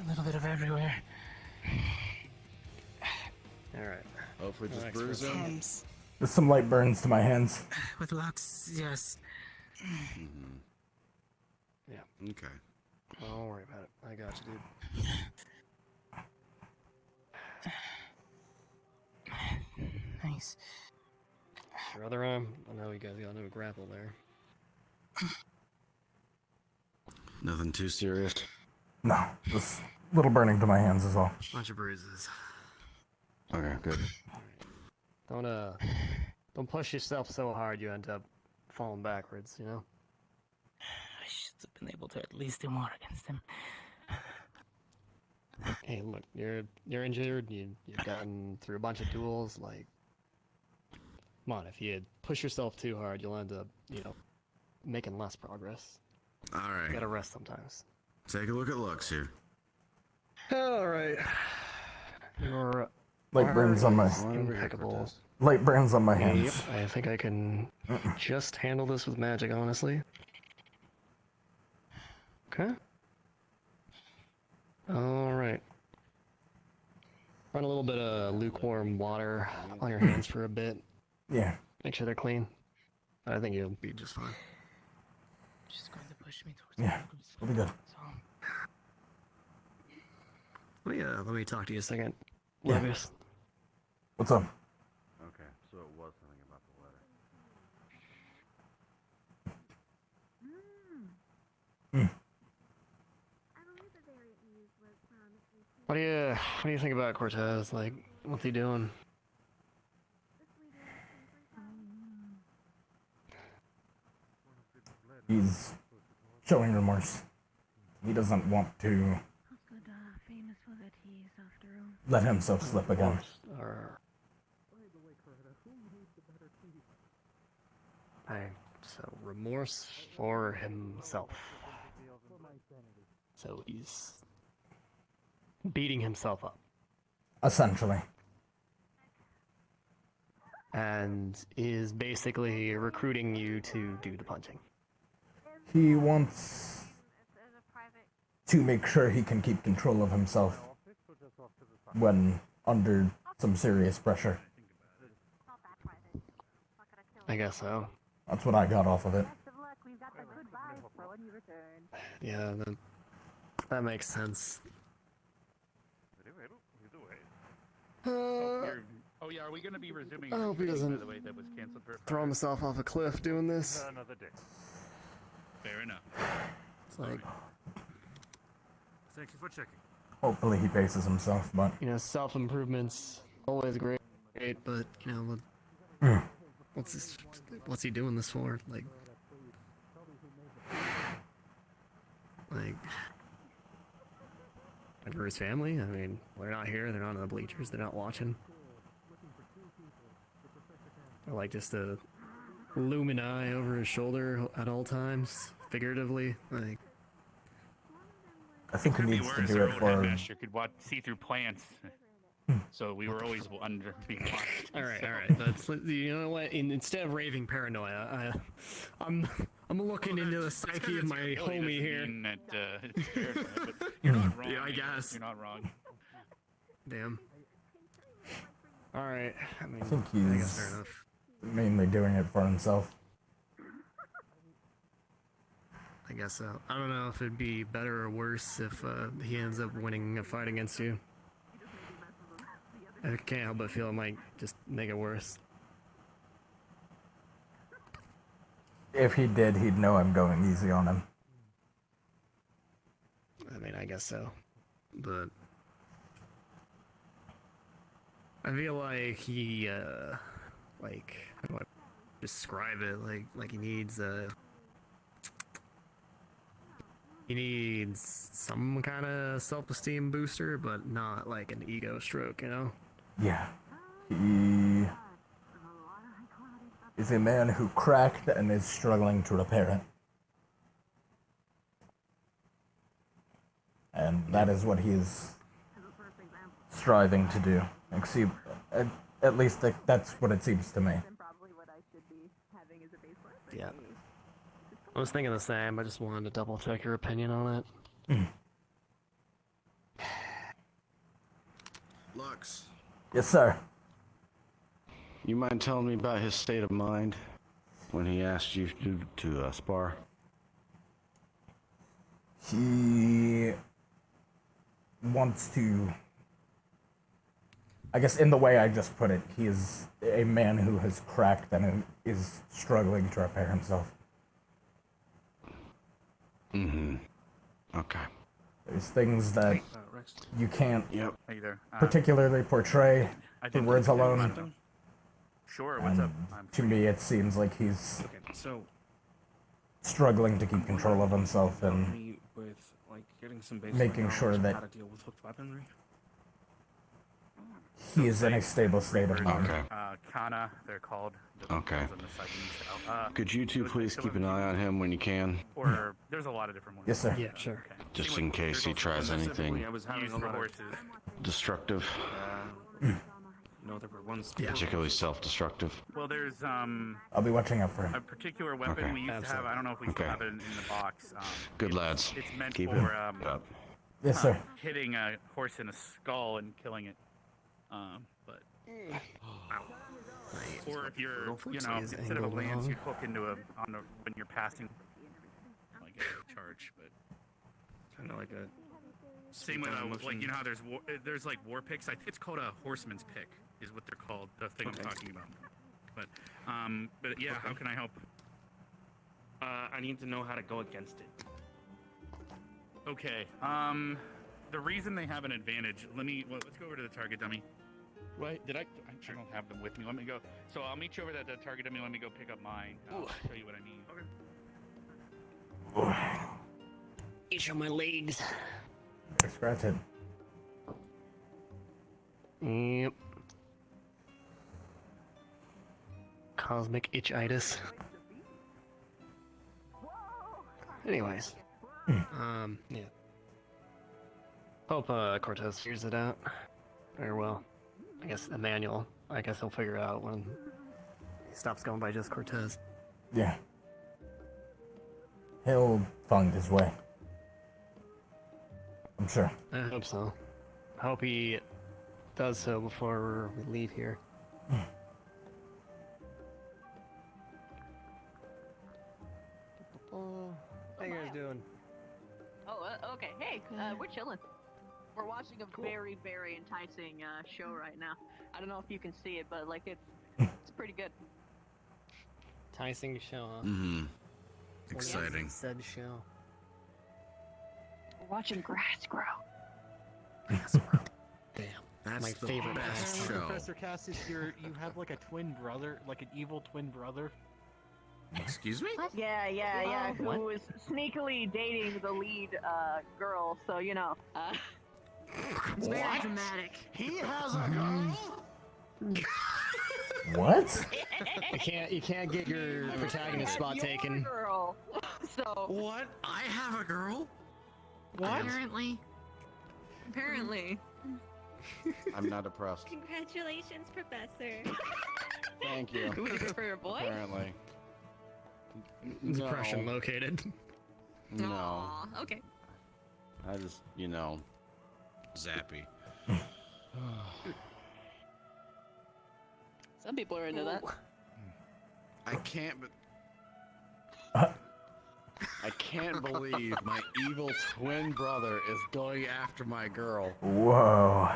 little bit of everywhere.
Alright.
Hopefully just
Relax for a
bruise
second.
him.
There's some light burns to my hands.
With locks, yes.
Mm-hmm.
Yeah.
Okay.
Don't worry about it. I got you, dude.
Nice.
Your other arm? I know you guys got into a grapple there.
Nothing too serious.
No, just a little burning to my hands is all.
Bunch of bruises.
Okay, good.
Don't push yourself so hard you end up falling backwards, you know?
I should have been able to at least do more against him.
Hey, look, you're injured, you've gotten through a bunch of duels, like... Come on, if you push yourself too hard, you'll end up, making less progress.
Alright.
You gotta rest sometimes.
Take a look at Lux here.
Alright. Your
Light burns on my...
impeccable.
Light burns on my hands.
Yep, I think I can just handle this with magic, honestly. Okay. Alright. Run a little bit of lukewarm water on your hands for a bit.
Yeah.
Make sure they're clean. I think you'll be just fine.
Just going to push me towards
Yeah, we'll be good.
Let me talk to you a second.
Yeah.
Levius.
What's up?
Okay, so it was something about the letter.
What do you think about Cortez? Like, what's he doing?
He's showing remorse. He doesn't want to let himself slip again.
So remorse for himself. So he's beating himself up.
Essentially.
And is basically recruiting you to do the punching.
He wants to make sure he can keep control of himself when under some serious pressure.
I guess so.
That's what I got off of it.
Yeah, that makes sense.
Oh yeah, are we gonna be resuming?
I hope he
by
doesn't
the way, that was canceled for
throw himself off a cliff doing this.
another day. Fair enough.
It's like,
Thank you for checking.
Hopefully he paces himself, but...
self-improvement's always great, but, what's he doing this for? Like, for his family? I mean, they're not here, they're not on the bleachers, they're not watching. Or like just a looming eye over his shoulder at all times, figuratively, like...
I think he needs to do it for...
Headmaster could see through plants. So we were always being watched.
All right. That's, you know what? Instead of raving paranoia, I'm looking into the psyche of my homie here.
It's paranoia, but you're not wrong.
Yeah, I guess.
You're not wrong.
Damn. All right. I
I think he's
I guess fair enough.
mainly doing it for himself.
I guess so. I don't know if it'd be better or worse if he ends up winning a fight against you. I can't help but feel it might just make it worse.
If he did, he'd know I'm going easy on him.
I mean, I guess so. But I feel like he, like, how do I describe it? Like he needs some kind of self-esteem booster, but not like an ego stroke, you know?
Yeah. He is a man who cracked and is struggling to repair it. And that is what he is striving to do. Except, at least that's what it seems to me.
Yeah. I was thinking the same, I just wanted to double check your opinion on it.
Lux.
Yes, sir.
You mind telling me about his state of mind when he asked you to spar?
He wants to, I guess in the way I just put it, he is a man who has cracked and who is struggling to repair himself.
Mm-hmm. Okay.
There's things that you can't
Hey there.
particularly portray
I
through
didn't
words
think you
alone.
wanted to- Sure, what's up?
To me, it seems like he's
So,
struggling to keep control of himself and
me with like getting some baseline
making
knowledge
sure
of
that
how to deal with hooked weaponry.
he is in a stable state of mind.
Okay.
Kana, they're called.
Okay.
On the side of the style.
Could you two please keep an eye on him when you can?
Or there's a lot of different ones.
Yes, sir.
Yeah, sure.
Just in case he tries anything
I was having
Used
a
for
lot
horses.
destructive,
no, there were ones.
particularly self-destructive.
Well, there's
I'll be watching out for him.
a particular weapon
Okay.
we used to have. I don't know if we still
Okay.
have it in the box.
Good lads.
It's meant
Keep
for
it up.
Yes, sir.
hitting a horse in the skull and killing it. But or if you're, you know, instead of a lance, you hook into when you're passing, like a charge. But
kind of like a
same with like you know how there's like war picks. I think it's called a horseman's pick is what they're called. The thing I'm talking about. But yeah, how can I help?
I need to know how to go against it.
Okay. The reason they have an advantage. Let's go over to the target dummy. Wait, I don't have them with me. Let me go. So I'll meet you over at the target dummy. Let me go pick up mine. I'll show you what I need. Okay.
Each of my legs.
Scratch it.
Yep. Cosmic itchitis. Anyways. Yeah. Hope Cortez figures it out. Or well, I guess Emmanuel. I guess he'll figure it out when he stops going by just Cortez.
Yeah. He'll find his way. I'm sure.
I hope so. I hope he does so before we leave here. How you guys doing?
Oh, okay. Hey, we're chilling. We're watching a very, very enticing show right now. I don't know if you can see it, but like it's pretty good.
Enticing show, huh?
Mm-hmm.
What
Exciting.
Said show.
We're watching grass grow.
Damn.
That's
my
the
favorite
best
pastime.
show.
Professor Cassius, you have like a twin brother, like an evil twin brother.
Excuse me?
Yeah.
What?
Who was sneakily dating the lead girl? So you know, it's very
What?
dramatic.
He has a girl?
What?
You can't get your protagonist spot taken.
Girl. So
What? I have a girl?
apparently.
I'm not impressed.
Congratulations, Professor.
Thank you.
Who is it for your boy?
Apparently.
Depression located.
No.
Aw, okay.
I just, zappy.
Some people are into that.
I can't, I can't believe my evil twin brother is going after my girl.
Whoa.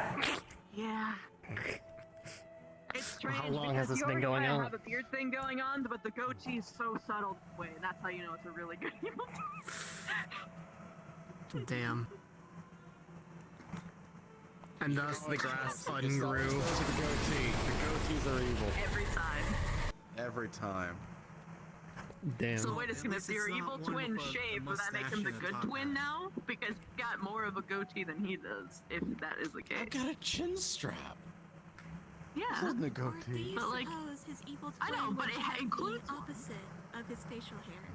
Yeah. It's strange.
How long has
because
this
you
been
already
going
kinda
on?
have a beard thing going on, but the goatee is so subtle way, and that's how you know it's a really good evil.
Damn. And thus the grass ungrew.
The goatee. The goatees are evil.
Every time.
Every time.
Damn.
So wait a second, if your evil twin shape, would that make him the good twin now? Because he's got more of a goatee than he does, if that is the case.
I've got a chin strap.
Yeah.
This isn't a goatee.
But like,
his evil
I know, but it includes
the opposite of his facial hair.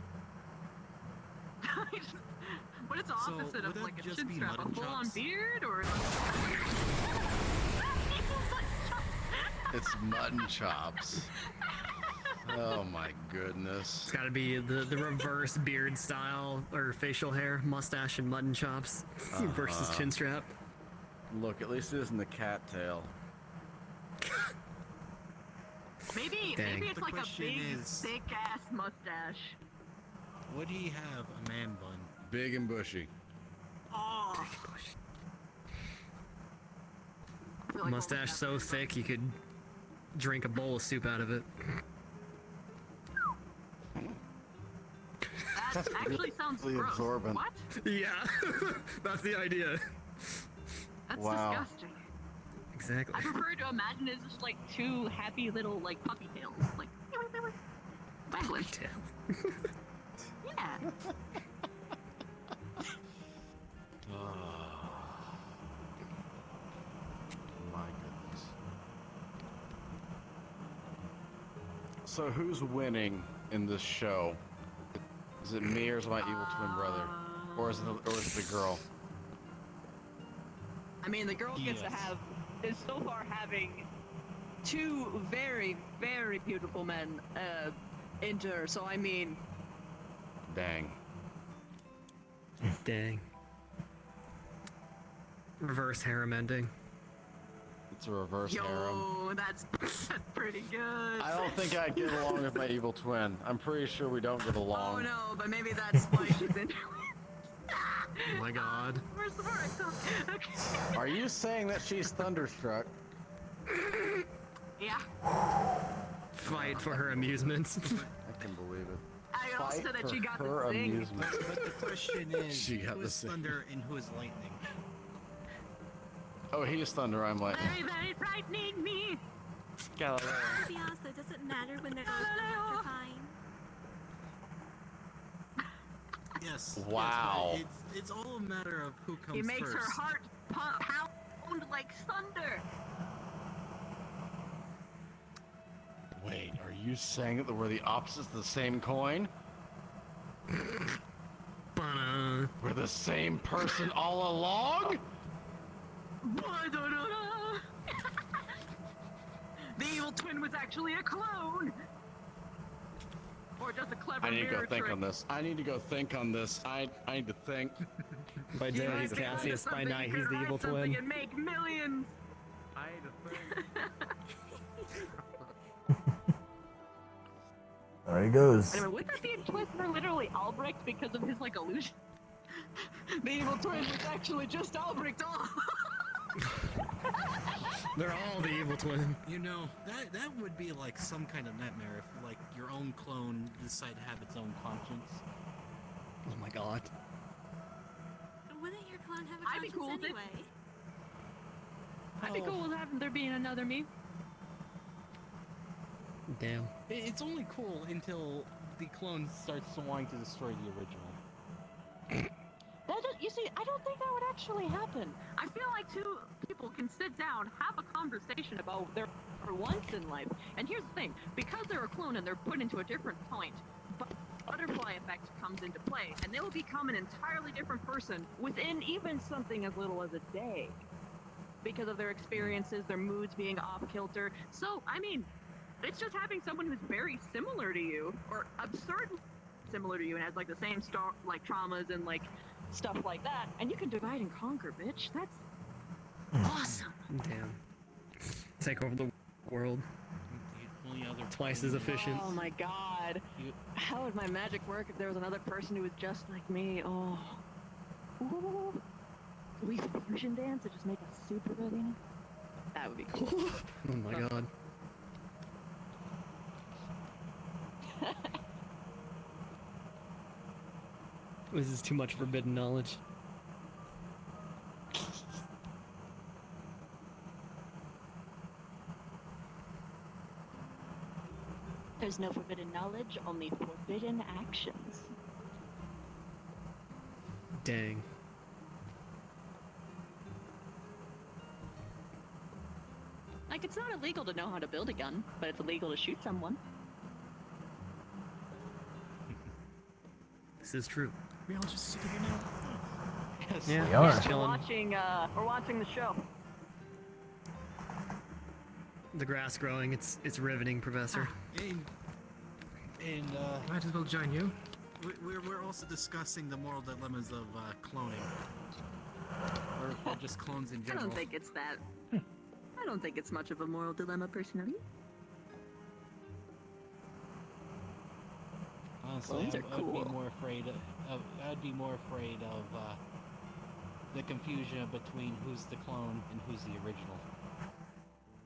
What is the
So,
opposite
would
of
that
like a
just
chin
be
strap? A
mutton
full-on
chops?
beard, or like...
It's mutton chops. Oh my goodness.
It's gotta be the reverse beard style, or facial hair, mustache and mutton chops versus chin strap.
Look, at least it isn't the cattail.
Maybe
Dang.
it's
The
like a
question
big,
is-
thick-ass mustache.
Would he have a man bun?
Big and bushy.
Oh. I feel like
Mustache so thick you could drink a bowl of soup out of it.
that actually sounds
Really
gross.
absorbent.
What?
Yeah, that's the idea.
That's
Wow.
disgusting.
Exactly.
I prefer to imagine it's just like two happy little like puppy tails, like puppy
tail.
Yeah.
My goodness. So who's winning in this show? Is it me or is it my evil twin brother? Or is it the girl?
I mean, the girl gets to have is so far having two very, very beautiful men enter. So I mean,
Dang.
Dang. Reverse harem ending.
It's a reverse harem.
yo, that's pretty good.
I don't think I'd get along with my evil twin. I'm pretty sure we don't get along.
Oh no, but maybe that's why she's into it.
Oh my god.
Where's the word? Okay.
Are you saying that she's thunderstruck?
Yeah.
Fight for her amusements.
I can believe it.
I also said that
for
she got
her
the thing.
amusement.
But the question is,
She got
who
the
is
same.
thunder and who is lightning?
Oh, he's thunder, I'm lightning.
Very, very frightening me.
Galileo.
To be honest, it doesn't matter when they're fine.
Yes.
Wow.
Yes, but it's all a matter of who comes
He makes
first.
her heart pound like thunder.
Wait, are you saying that we're the opposites of the same coin? We're the same person all along?
The evil twin was actually a clone. Or just a clever
I need to go
mirror
think
trick.
on this. I need to go think on this. I need to think.
By day he's Cassius, by night he's the evil twin.
And make millions.
I need to think.
There he goes.
Anyway, would that be a twist for literally Albrecht because of his like illusion? The evil twin was actually just Albrecht all.
They're all the evil twin.
You know, that would be like some kind of nightmare if like your own clone decided to have its own conscience.
Oh my god.
Wouldn't your clone have a
I'd be
conscience
cool with it.
anyway?
I'd be cool with having there being another me.
Damn.
It's only cool until the clone starts wanting to destroy the original.
You see, I don't think that would actually happen. I feel like two people can sit down, have a conversation about their once in life. And here's the thing, because they're a clone and they're put into a different point, but butterfly effect comes into play, and they will become an entirely different person within even something as little as a day. Because of their experiences, their moods being off kilter. So, I mean, it's just having someone who's very similar to you, or absurdly similar to you, and has like the same like traumas and like stuff like that, and you can divide and conquer, bitch. That's awesome.
Damn. Take over the world.
The only other
Twice as efficient.
Oh my god. How would my magic work if there was another person who was just like me? Oh. Ooh. We fusion dance and just make a super arena? That would be cool.
Oh my god. This is too much forbidden knowledge.
There's no forbidden knowledge, only forbidden actions.
Dang.
Like, it's not illegal to know how to build a gun, but it's illegal to shoot someone.
This is true.
We all just sit here now.
Yes.
Yeah,
We are.
just chilling.
We're watching the show.
The grass growing, it's riveting, Professor.
And
Might as well join you.
we're also discussing the moral dilemmas of cloning. Or just clones in
I
general.
don't think it's that. I don't think it's much of a moral dilemma, personally.
Honestly,
Clones are
I'd
cool.
be more afraid of
the confusion between who's the clone and who's the original.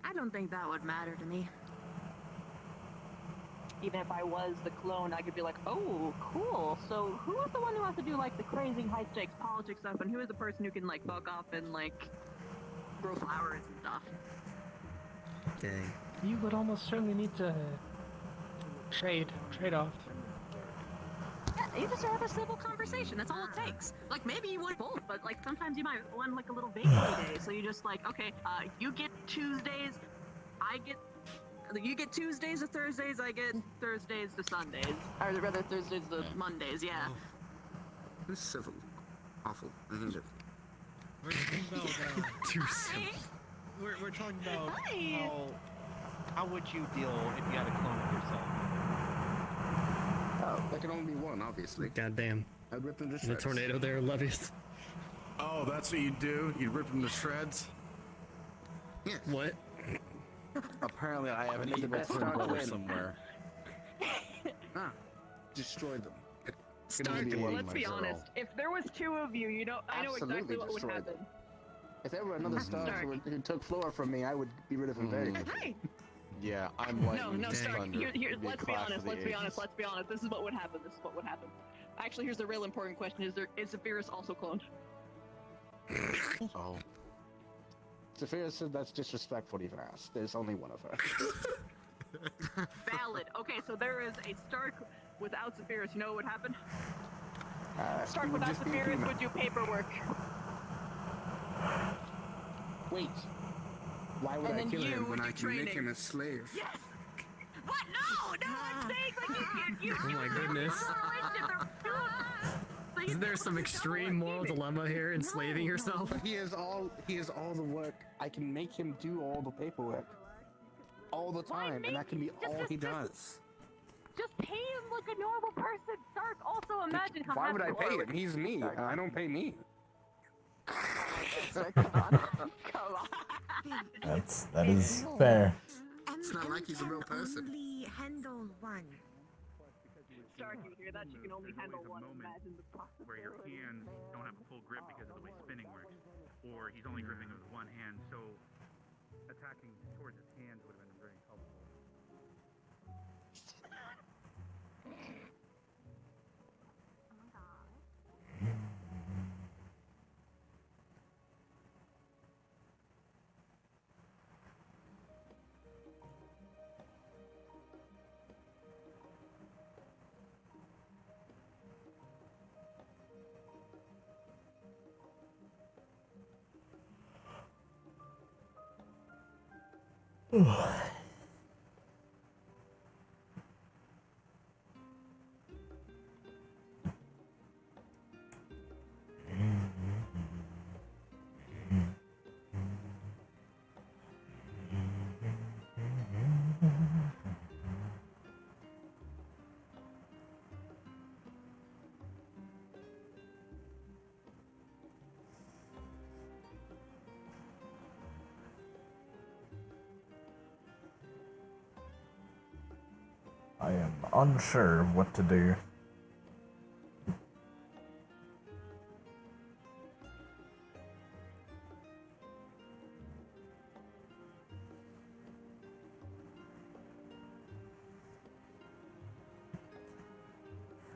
I don't think that would matter to me. Even if I was the clone, I could be like, oh, cool. So who is the one who has to do like the crazy high stakes politics stuff, and who is the person who can like fuck off and like grow flowers and stuff?
Dang.
You would almost certainly need to trade off.
Yeah, you just have a civil conversation. That's all it takes. Like maybe you want both, but like sometimes you might want like a little vacancy day. So you just like, okay, you get Tuesdays, you get Tuesdays to Thursdays, I get Thursdays to Sundays, or rather Thursdays to Mondays. Yeah.
Who's civil? Awful. I hate it.
We're talking about
Too simple.
We're talking about
Hi.
how would you deal if you had a clone of yourself?
Oh, there can only be one, obviously.
Goddamn.
I'd rip them to
The
shreds.
tornado there, Levius.
Oh, that's what you do? You rip them to shreds?
Yes.
What?
Apparently, I have an
Make the
evil
best
twin
start
brother
win.
somewhere.
Destroy them.
Stark,
dating
let's
my
be
girl.
honest. If there was two of you, I know exactly what would
destroy
happen.
them. If there were another star
Stark.
who took Flora from me, I would be rid of him very quickly.
Hi.
Yeah, I'm like.
No, Stark.
Thunder.
Here,
It'd be a
let's be
clash
honest.
of the
Let's be
ages.
honest. Let's be honest. This is what would happen. Actually, here's the real important question: is Zephyrus also cloned?
Oh.
Sophia said that's disrespectful to even ask. There's only one of her.
Valid. Okay, so there is a Stark without Zephyrus. You know what would happen? Stark
he would
without
just be a
Zephyrus
female.
would do paperwork.
Wait. Why would
And
I
then
kill
you
him when
would
I
do
can make
training.
him a slave?
Yes. What? No, I'm saying like you.
Oh my goodness. Isn't there some extreme moral dilemma here, enslaving yourself?
But he is all the work. I can make him do all the paperwork. All the time, and that can be all he does.
Just pay him like a normal person. Stark. Also, imagine how.
Why would I
happy
pay
Laura
him? He's me, and I don't pay me.
Come on.
That is fair.
It's not like he's a real person.
Only handle one.
Stark, you hear that? You can only
There's
handle
always a
one.
moment
Imagine the
where your hands don't have a full grip because of the way spinning works, or he's only gripping with one hand, so attacking towards his hands would have been very helpful.
I am unsure of what to do.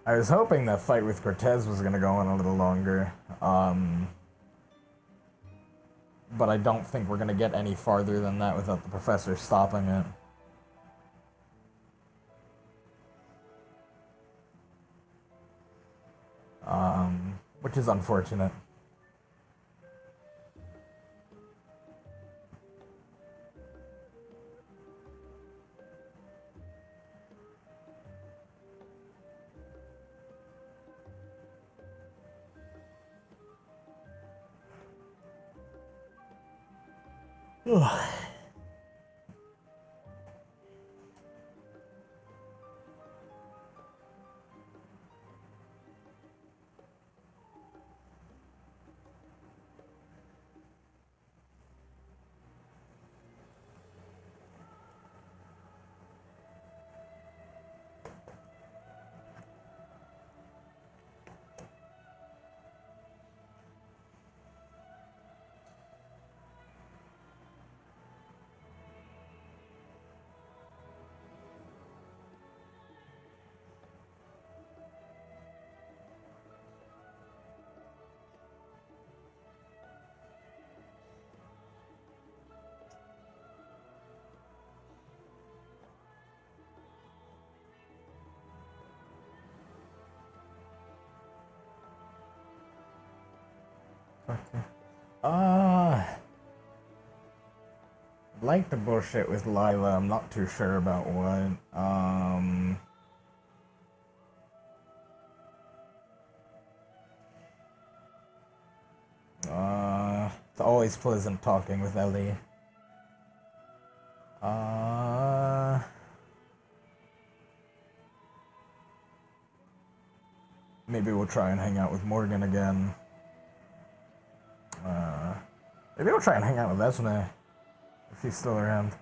I was hoping that fight with Cortez was going to go on a little longer, but I don't think we're going to get any farther than that without the professor stopping it. Which is unfortunate. I'd like to bullshit with Lila. I'm not too sure about what. It's always pleasant talking with Ellie. Maybe we'll try and hang out with Morgan again. Maybe we'll try and hang out with Esme if she's still around.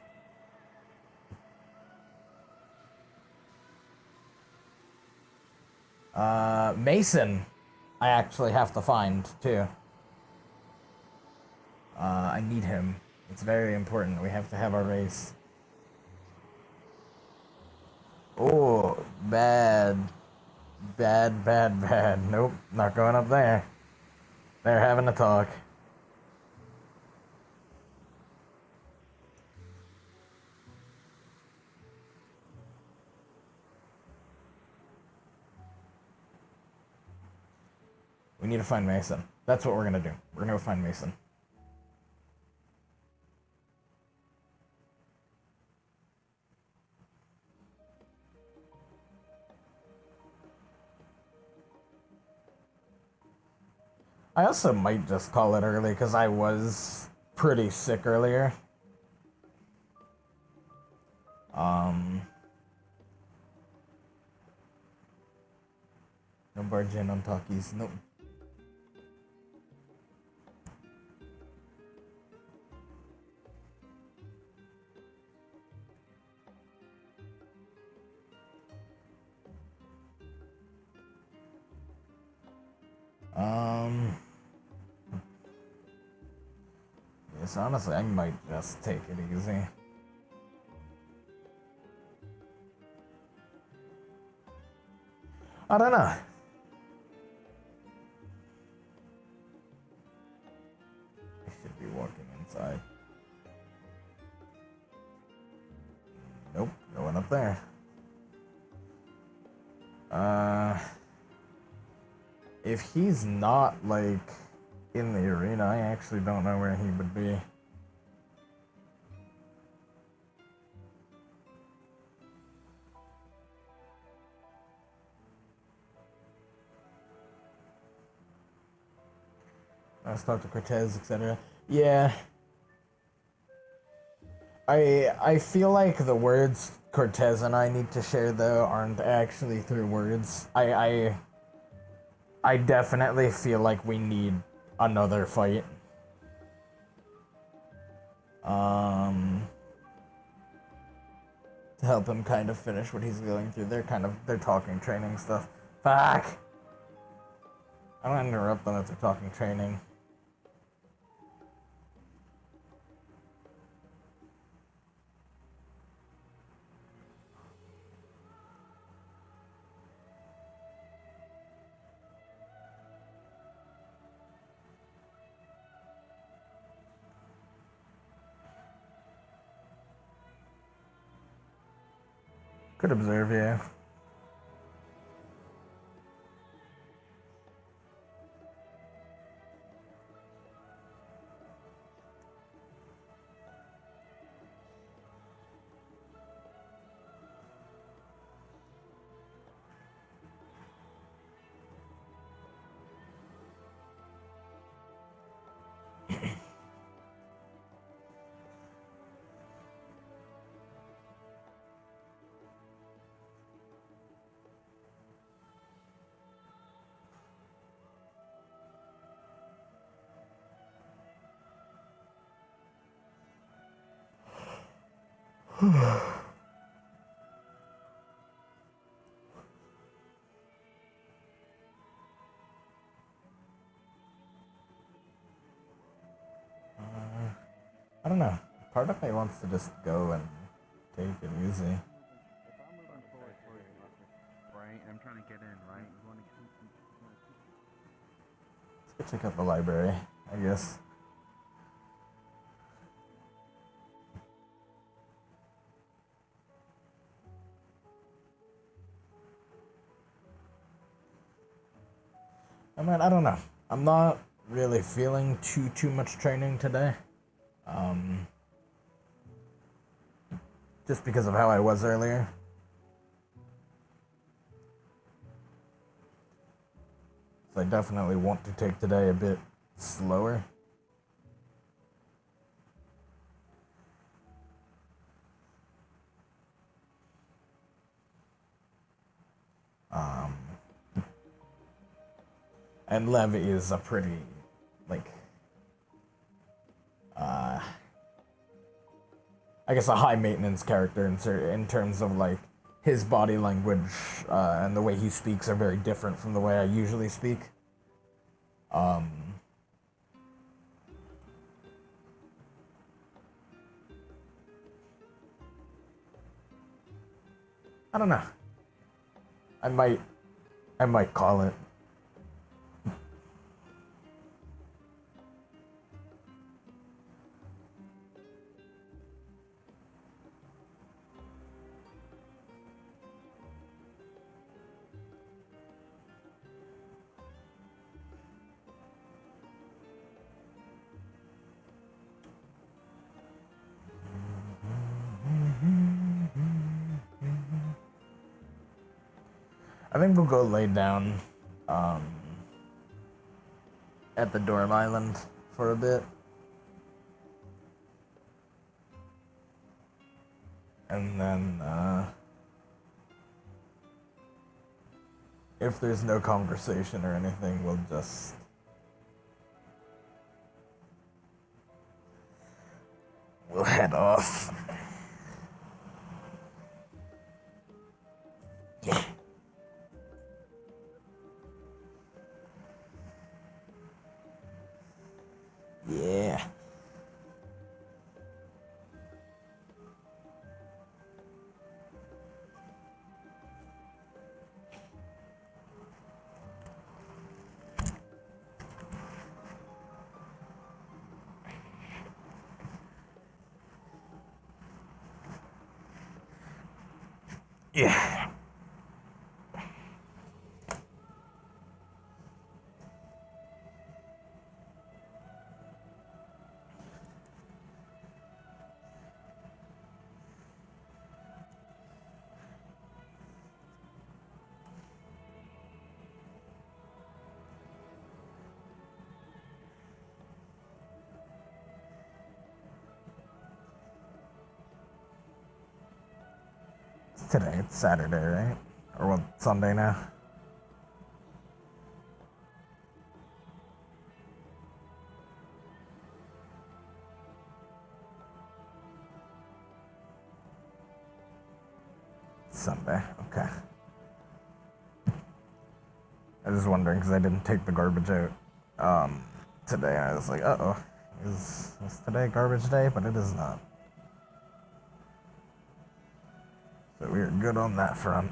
Mason, I actually have to find too. I need him. It's very important. We have to have our race. Oh, bad. Bad, bad, bad. Nope, not going up there. They're having a talk. We need to find Mason. That's what we're gonna do. We're gonna go find Mason. I also might just call it early because I was pretty sick earlier. No barge in on talkies. Nope. Yes, honestly, I might just take it easy. I don't know. I should be walking inside. Nope, no one up there. If he's not, like, in the arena, I actually don't know where he would be. Let's talk to Cortez, etc. Yeah. I feel like the words Cortez and I need to share, though, aren't actually through words. I definitely feel like we need another fight. To help him kind of finish what he's going through. They're talking training stuff. Fuck! I don't interrupt them if they're talking training. Could observe, yeah. I don't know. Part of me wants to just go and take it easy.
Right, I'm trying to get in, right? You want to
Let's go check out the library, I guess. I mean, I don't know. I'm not really feeling too much training today. Just because of how I was earlier. So I definitely want to take today a bit slower. And Lev is a pretty, like, I guess a high maintenance character in terms of like his body language and the way he speaks are very different from the way I usually speak. I don't know. I might call it. I think we'll go lay down at the dorm island for a bit. And then, if there's no conversation or anything, we'll head off. Yeah. Yeah. Yeah. It's today, it's Saturday, right? Or what, Sunday now? Sunday, okay. I was just wondering because I didn't take the garbage out today. I was like, uh-oh, is today garbage day? But it is not. So we are good on that front.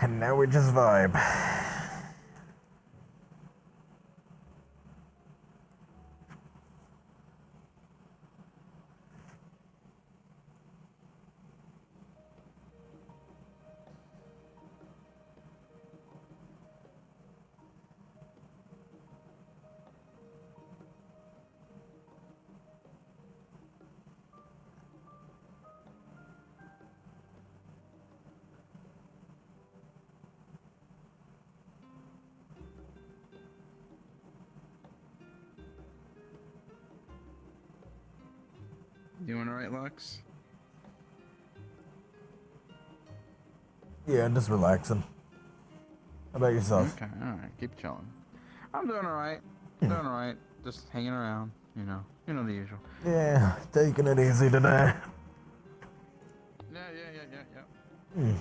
And now we just vibe.
You doing alright, Lux?
Yeah, just relaxing. How about yourself?
Okay, alright, keep chilling. I'm doing alright. Doing alright. Just hanging around, you know the usual.
Yeah, taking it easy today.
Yeah.
Hmm.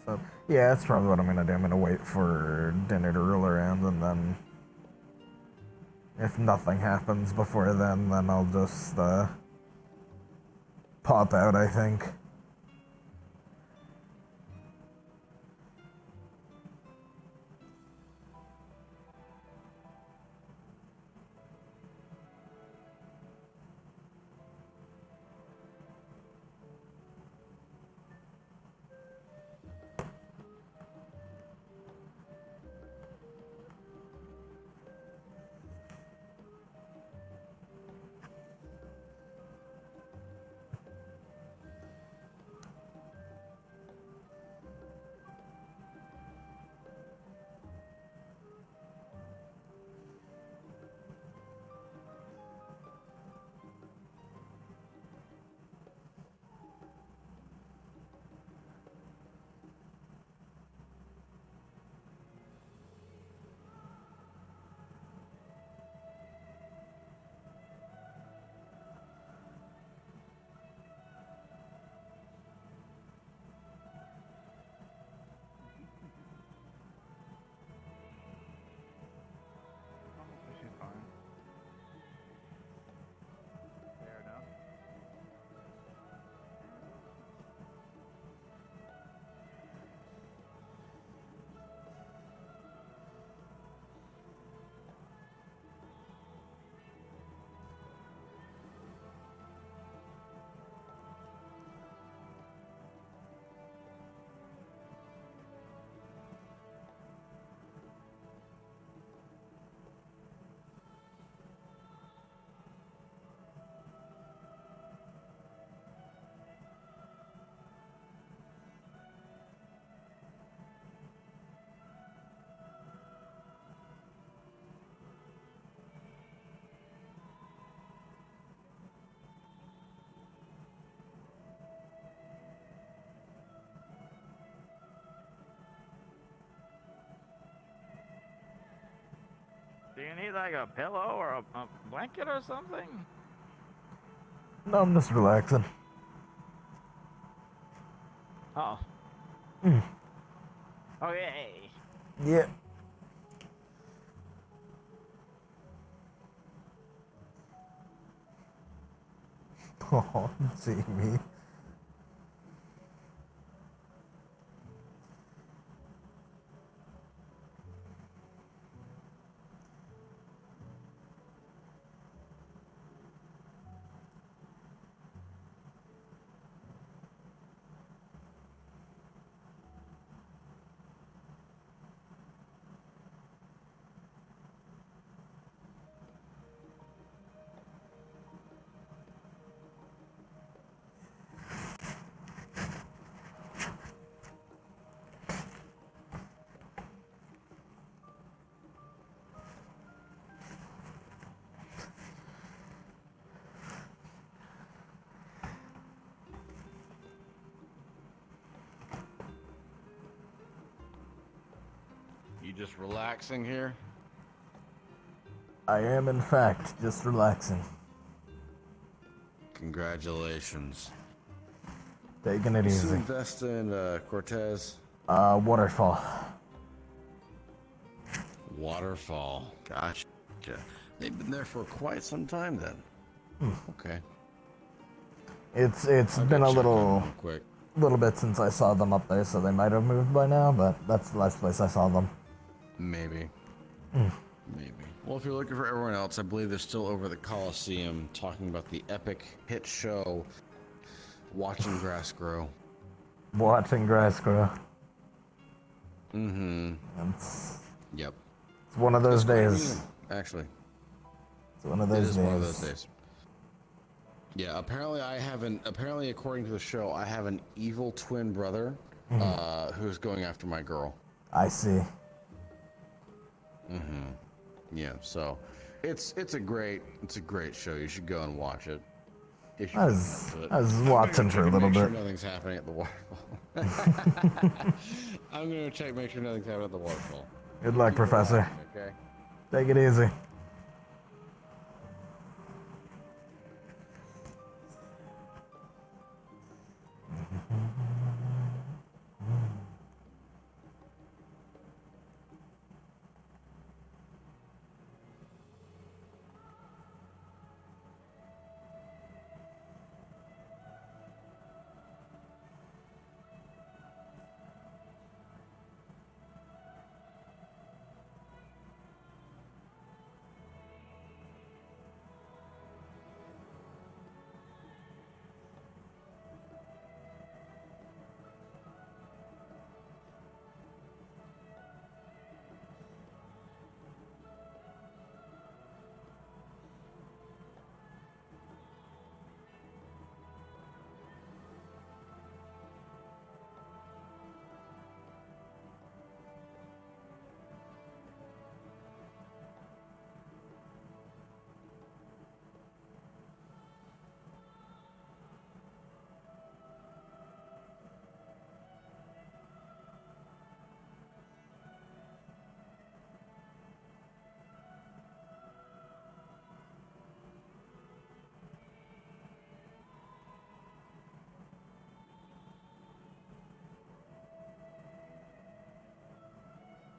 So, yeah, that's probably what I'm gonna do. I'm gonna wait for dinner to roll around, and then if nothing happens before then I'll just pop out, I think.
She's fine. Fair enough.
Do you need like a pillow or a blanket or something?
No, I'm just relaxing.
Oh.
Mm.
Okay.
Yeah. Oh, Jamie.
You just relaxing here?
I am, in fact, just relaxing.
Congratulations.
Taking it
You
easy.
invest in Cortez?
Waterfall.
Waterfall. Gotcha. They've been there for quite some time then. Okay.
It's
I'll
been
go
a
check on
little
them quick.
bit since I saw them up there, so they might have moved by now, but that's the last place I saw them.
Maybe. Maybe. Well, if you're looking for everyone else, I believe they're still over at the Coliseum talking about the epic hit show, Watching Grass Grow.
Watching grass grow.
Mm-hmm.
It's one of those days.
Actually.
It's one of those days.
It is one of those days. Yeah, apparently according to the show, I have an evil twin brother who's going after my girl.
I see.
Mm-hmm. Yeah, so it's a great show. You should go and watch it. If you
I was watching for a little
make sure
bit.
nothing's happening at the waterfall. I'm gonna check, make sure nothing's happening at the waterfall.
Good luck,
Keep
Professor.
watching, okay.
Take it easy.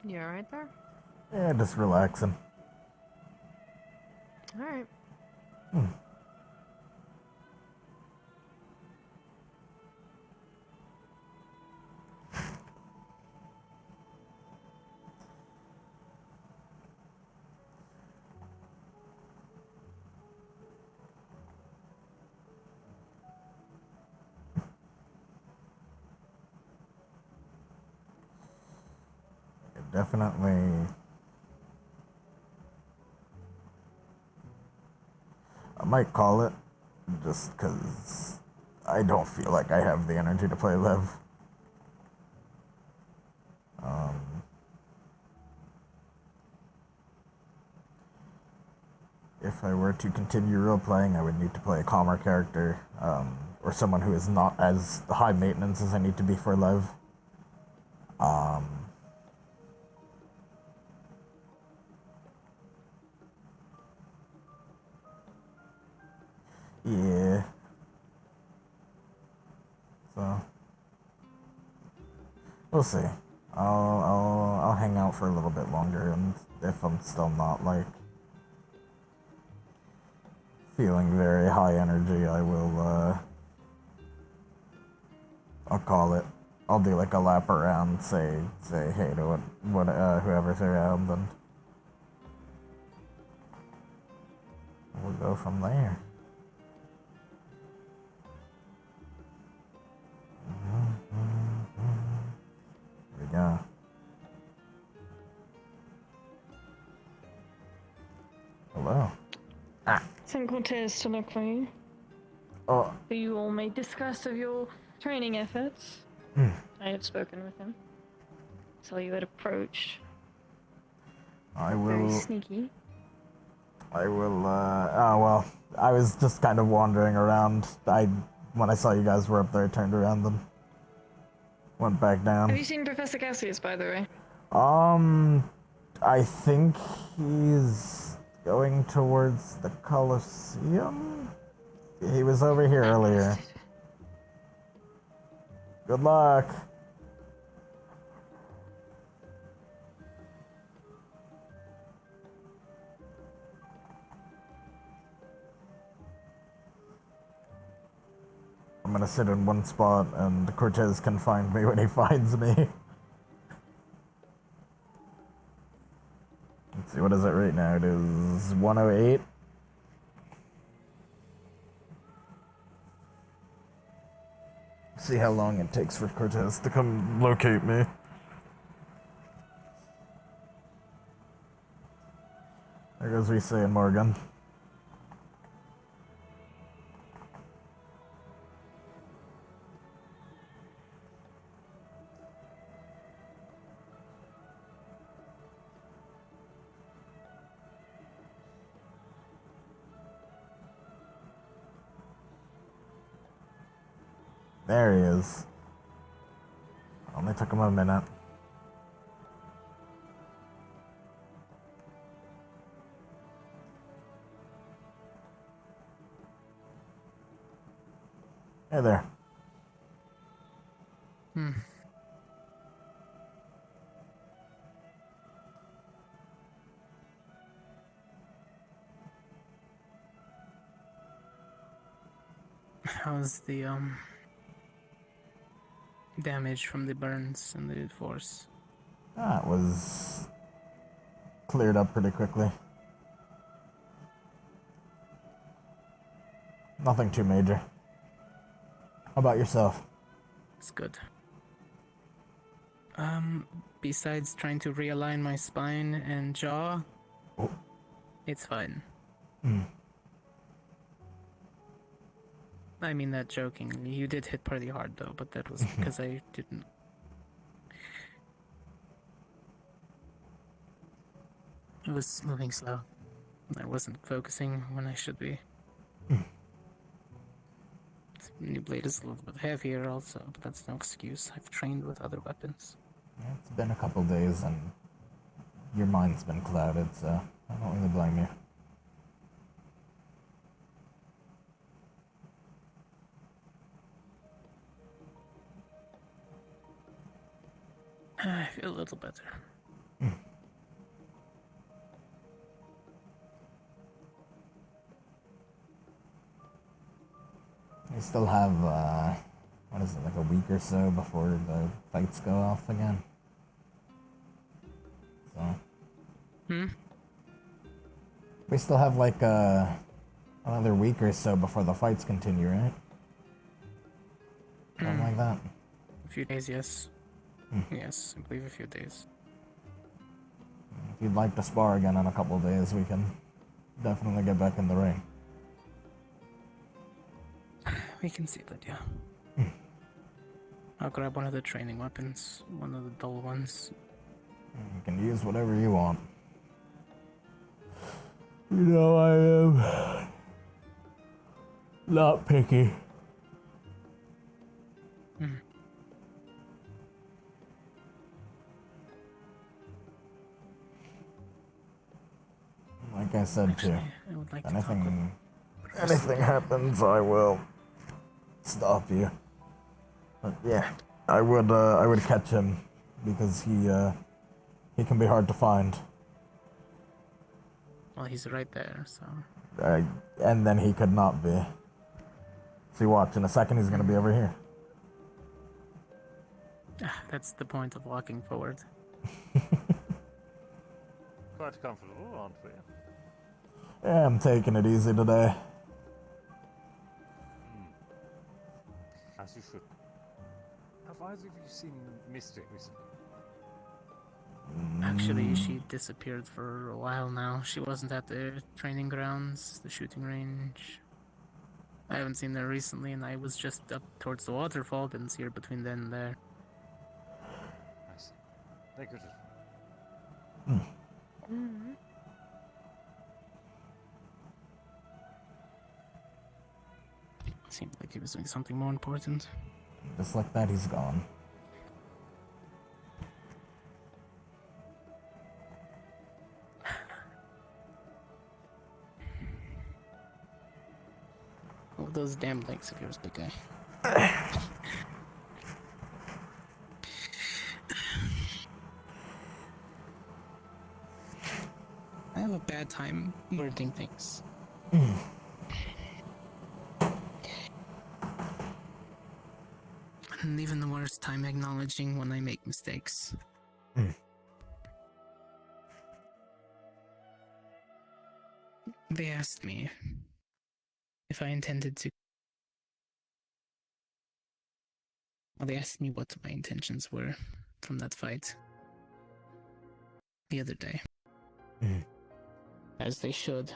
You alright there?
Yeah, just relaxing.
Alright.
Definitely. I might call it just because I don't feel like I have the energy to play Lev. If I were to continue role-playing, I would need to play a calmer character, or someone who is not as high maintenance as I need to be for Lev. Yeah. So we'll see. I'll hang out for a little bit longer, and if I'm still not like feeling very high energy, I will I'll call it. I'll do like a lap around, say hey to whoever's around, and we'll go from there. Here we go. Hello.
Sent Cortez to look for you.
Oh.
You all may discuss of your training efforts. I have spoken with him. Saw you had approached.
I will.
Very sneaky.
I will. Oh well. I was just kind of wandering around. When I saw you guys were up there, I turned around and went back down.
Have you seen Professor Cassius, by the way?
I think he's going towards the Coliseum. He was over here earlier. Good luck. I'm gonna sit in one spot and Cortez can find me when he finds me. Let's see, what is it right now? It is 108. See how long it takes for Cortez to come locate me. There goes we saying Morgan. There he is. Only took him a minute. Hey there.
How's the damage from the burns and the force?
It was cleared up pretty quickly. Nothing too major. How about yourself?
It's good. Besides trying to realign my spine and jaw, it's fine. I mean that jokingly. You did hit pretty hard though, but that was because I didn't. It was moving slow. I wasn't focusing when I should be. This new blade is a little bit heavier also, but that's no excuse. I've trained with other weapons.
Yeah, it's been a couple days and your mind's been clouded, so I don't really blame you.
I feel a little better.
We still have, what is it, like a week or so before the fights go off again. So. We still have like, another week or so before the fights continue, right? Something like that.
A few days, yes. Yes, I believe a few days.
If you'd like to spar again in a couple of days, we can definitely get back in the ring.
We can see that, yeah. I'll grab one of the training weapons, one of the dull ones.
You can use whatever you want. You know, I am not picky. Like I said,
Actually,
too,
I would like
if
to talk
anything happens, I will stop you. But yeah, I would catch him because he can be hard to find.
Well, he's right there, so.
And then he could not be. See, watch, in a second he's gonna be over here.
That's the point of walking forward.
Quite comfortable, aren't we?
Yeah, I'm taking it easy today.
As you should. Have either of you seen Mystic recently?
Actually, she disappeared for a while now. She wasn't at the training grounds, the shooting range. I haven't seen her recently, and I was just up towards the waterfall. Didn't see her between then and there.
I see. They could just...
Seemed like he was doing something more important.
Just like that, he's gone.
Oh, those damn legs of yours, big guy. I have a bad time wording things. And even worse, time acknowledging when I make mistakes. They asked me if I intended to. Well, they asked me what my intentions were from that fight the other day. As they should.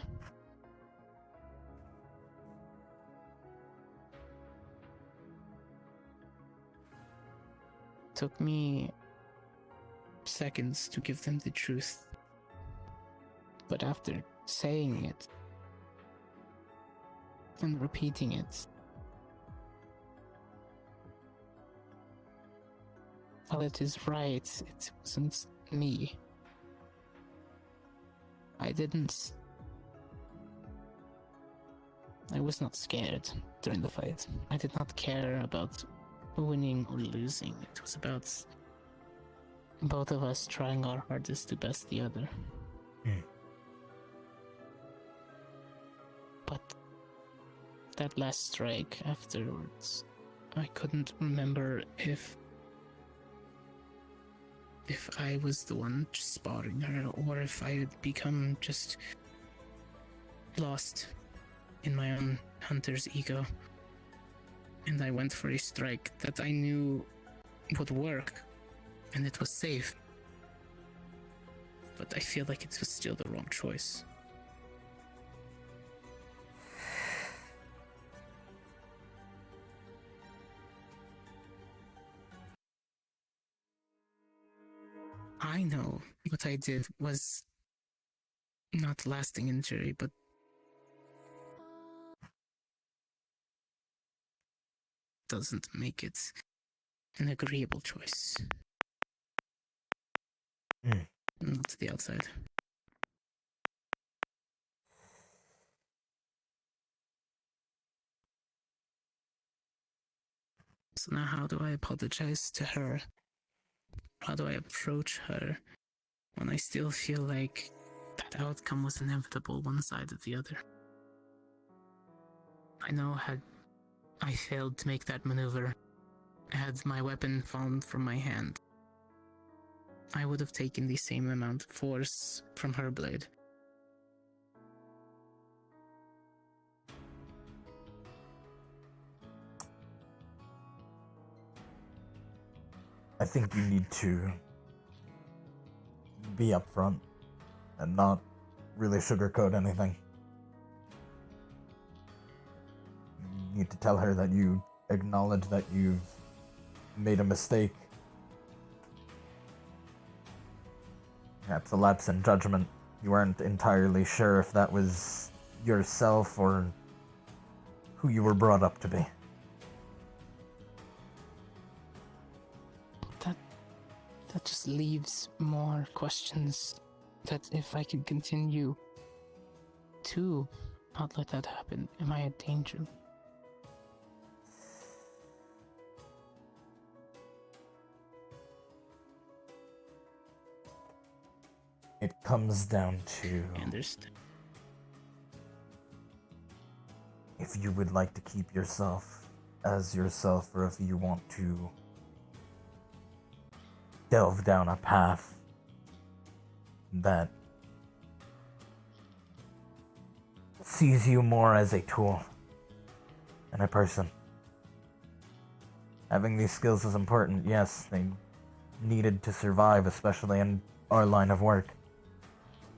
Took me seconds to give them the truth. But after saying it and repeating it, well, it is right, it wasn't me. I was not scared during the fight. I did not care about winning or losing. It was about both of us trying our hardest to best the other. But that last strike afterwards, I couldn't remember if I was the one just spotting her, or if I had become just lost in my own hunter's ego. And I went for a strike that I knew would work, and it was safe. But I feel like it was still the wrong choice. I know what I did was not lasting injury, but doesn't make it an agreeable choice. Not to the outside. So now how do I apologize to her? How do I approach her when I still feel like that outcome was inevitable, one side or the other? I know had I failed to make that maneuver, had my weapon fallen from my hand, I would have taken the same amount of force from her blade.
I think you need to be upfront and not really sugarcoat anything. You need to tell her that you acknowledge that you've made a mistake. That's a lapse in judgment. You weren't entirely sure if that was yourself or who you were brought up to be.
That just leaves more questions that if I can continue to not let that happen, am I in danger?
It comes down to if you would like to keep yourself as yourself, or if you want to delve down a path that sees you more as a tool than a person. Having these skills is important, yes, they needed to survive, especially in our line of work.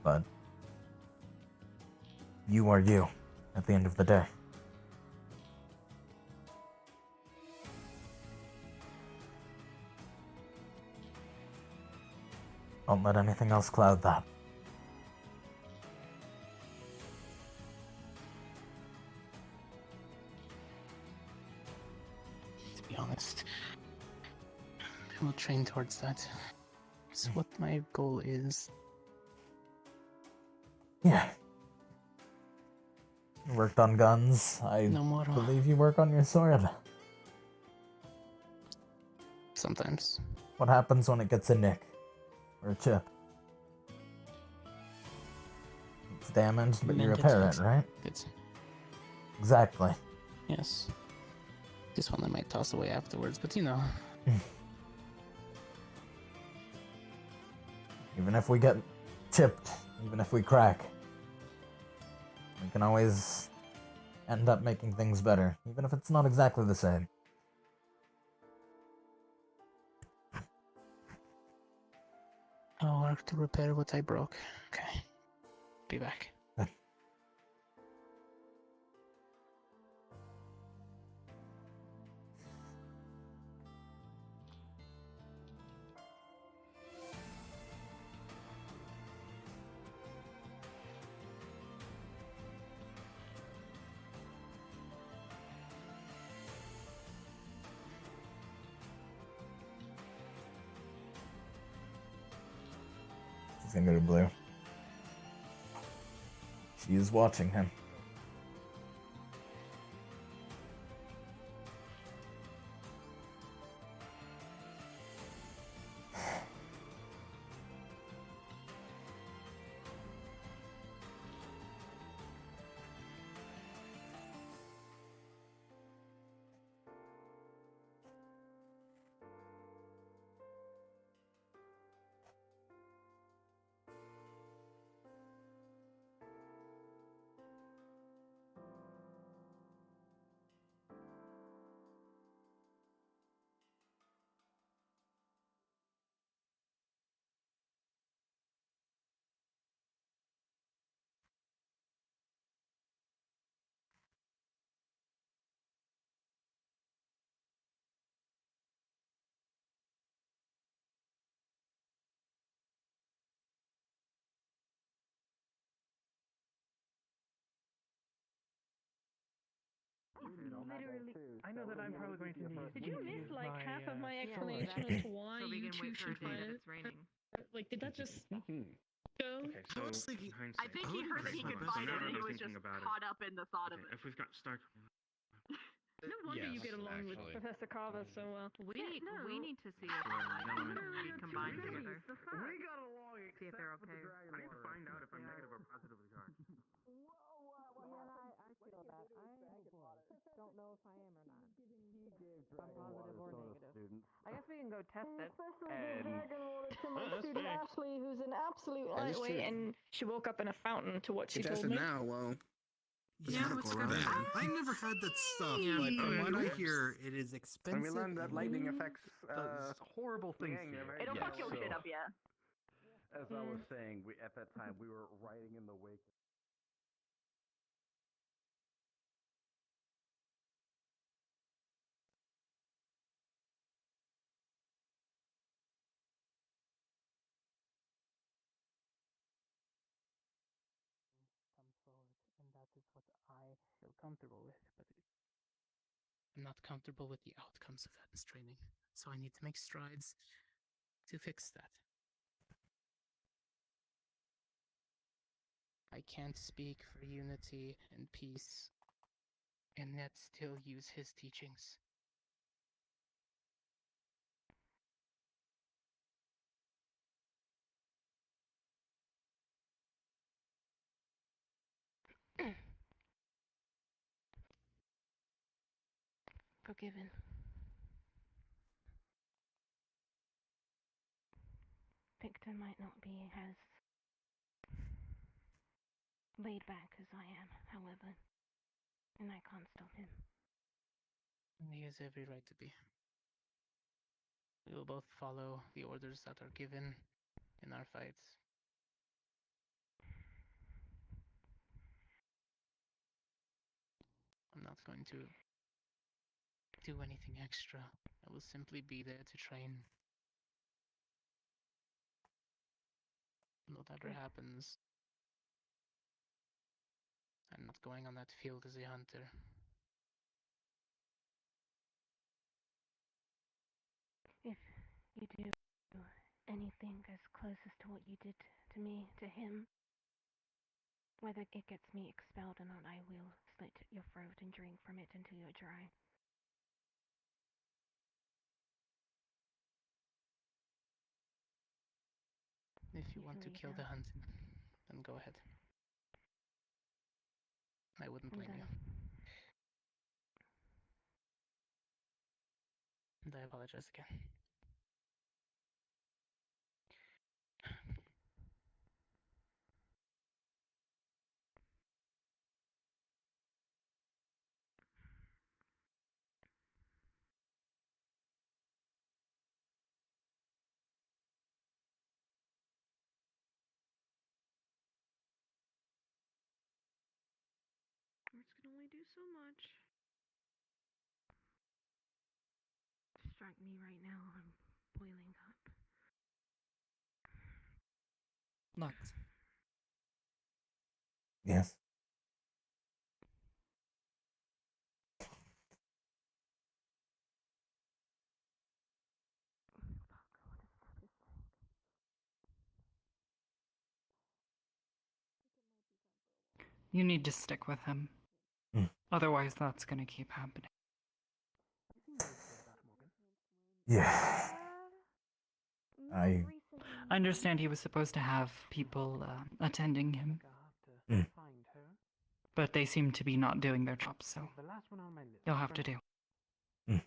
But you are you at the end of the day. Don't let anything else cloud that.
To be honest, I will train towards that. It's what my goal is.
Yeah. You worked on guns. I believe you work on your sword.
Sometimes.
What happens when it gets a nick? Or a chip? It's damaged, but you repair it, right?
It's
Exactly.
yes. This one I might toss away afterwards, but you know.
Even if we get chipped, even if we crack, we can always end up making things better, even if it's not exactly the same.
I'll work to repair what I broke. Okay. Be back.
She's gonna go to blue. She is watching him.
Literally.
I know that I'm probably going to need.
Did you miss like half of my
storage.
explanation as to why
So we
you
can
two
wait for
should
a day that
fight?
it's raining.
Like, did that just go?
Okay, so
I was thinking-
in hindsight,
I think he heard that he could
Best
fight it,
friend.
and he was
Thinking
just
about it.
caught up in the thought of
Okay,
it.
if we've got Stark.
No wonder you
Yes,
get along
actually.
with Professor Carver so well.
We need to see if be combined together.
We got along
See if they're
except for the
okay.
dragon
I need to
water.
find out if I'm negative or positively charged.
I feel that. I don't know if I am or not. I'm positive or negative. I guess we can go test it.
Especially
And-
the dragon water to my
That's
student
fair.
Ashley, who's an absolute
That is
lightweight,
true.
and she woke up in a fountain to what she
If
told
tested
me.
now, well,
Yeah, what's
medical,
good?
right?
I never had that stuff,
Yeah.
but from
Oh,
what I
yeah.
hear, it is expensive.
And we learned that lightning affects
Does horrible things
Yang
to
in a
you.
very
It'll
bad
fuck your
way.
shit up, yeah.
As I was saying, at that time we were riding in the wake.
Comes forward, and that is what I feel comfortable with, but I'm not comfortable with the outcomes of that training, so I need to make strides to fix that. I can't speak for unity and peace and yet still use his teachings.
Forgiven. Victor might not be as laid back as I am, however, and I can't stop him.
He has every right to be. We will both follow the orders that are given in our fights. I'm not going to do anything extra. I will simply be there to train. And whatever happens, I'm not going on that field as a hunter.
If you do anything as close as to what you did to me, to him, whether it gets me expelled or not, I will slit your throat and drink from it until you're dry.
If you want to
Easily
kill the
done.
hunted, then go ahead. I wouldn't
I'm
blame you.
done.
And I apologize again.
Words can only do so much. Strike me right now. I'm boiling up.
Lux.
Yes.
You need to stick with him. Otherwise, that's gonna keep happening.
Yeah. I
I understand he was supposed to have people attending him. But they seem to be not doing their job, so you'll have to do.
I'll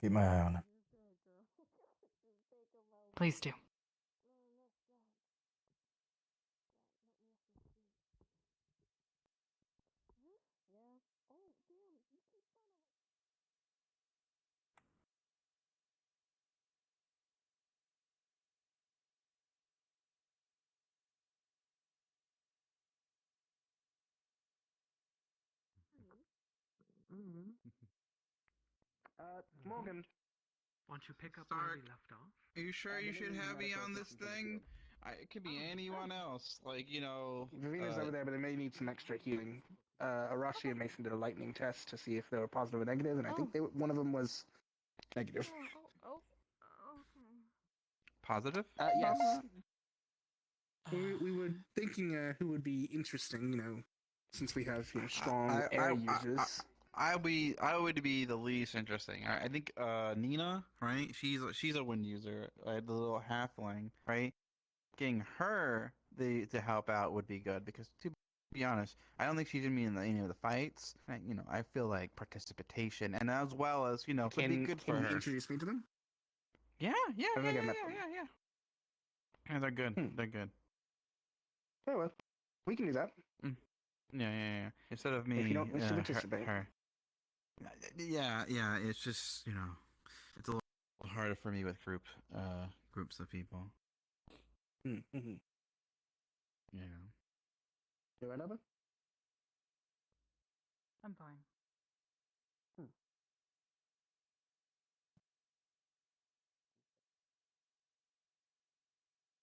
keep my eye on it.
Please do.
Yeah. Oh, damn. You keep son of a...
Morgan.
Why don't you pick up
Sorry.
where we left off?
Are you sure you should have me on this thing? It could be anyone else, like, you know...
Vivina's over there, but they may need some extra healing. Arashi and Mason did a lightning test to see if they were positive or negative, and I think one of them was negative.
Okay.
Positive?
Yes. We were thinking who would be interesting, you know, since we have strong air users.
I would be the least interesting. I think Nina, right? She's a wind user, the little halfling, right? Getting her to help out would be good because to be honest, I don't think she's gonna be in any of the fights. I feel like participation and as well as would be good for
Can you
her.
introduce me to them?
Yeah.
I think I met them.
Yeah, they're good. They're good.
Very well. We can do that.
Yeah. Instead of me,
If you don't wish to participate.
her. Yeah. It's just it's a little harder for me with groups of people.
Mm-hmm.
Yeah.
You right, Abba?
I'm fine.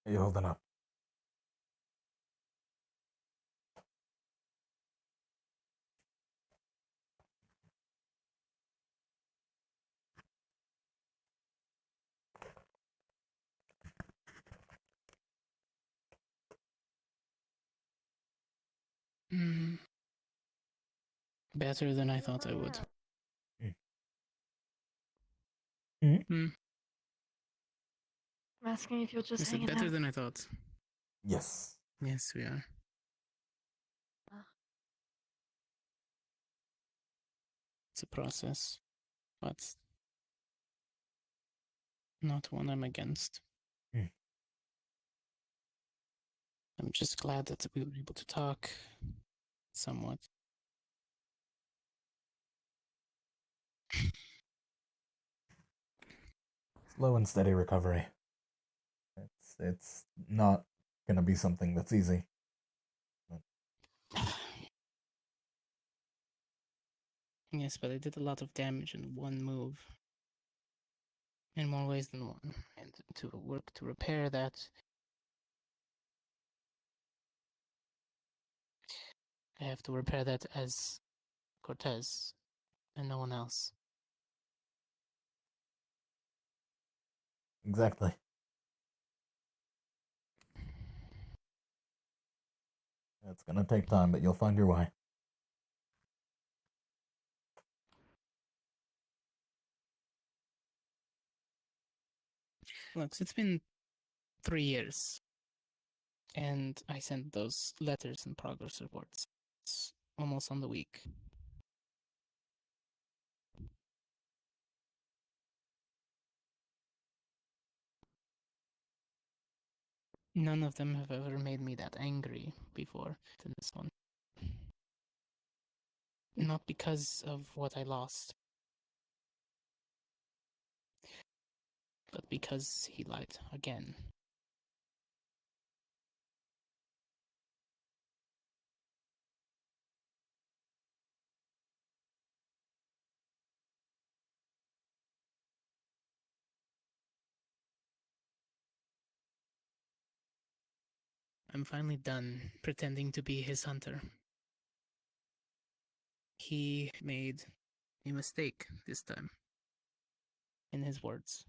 Are you holding up?
Better than I thought I would.
I'm asking if you're just
Is it
hanging
better
out.
than I thought?
Yes.
Yes, we are. It's a process, but not one I'm against. I'm just glad that we were able to talk somewhat.
Slow and steady recovery. It's not gonna be something that's easy.
Yes, but I did a lot of damage in one move. In more ways than one. And to work to repair that, I have to repair that as Cortez and no one else.
Exactly. It's gonna take time, but you'll find your way.
Look, it's been 3 years. And I sent those letters and progress reports. It's almost on the week. None of them have ever made me that angry before than this one. Not because of what I lost, but because he lied again. I'm finally done pretending to be his hunter. He made a mistake this time, in his words.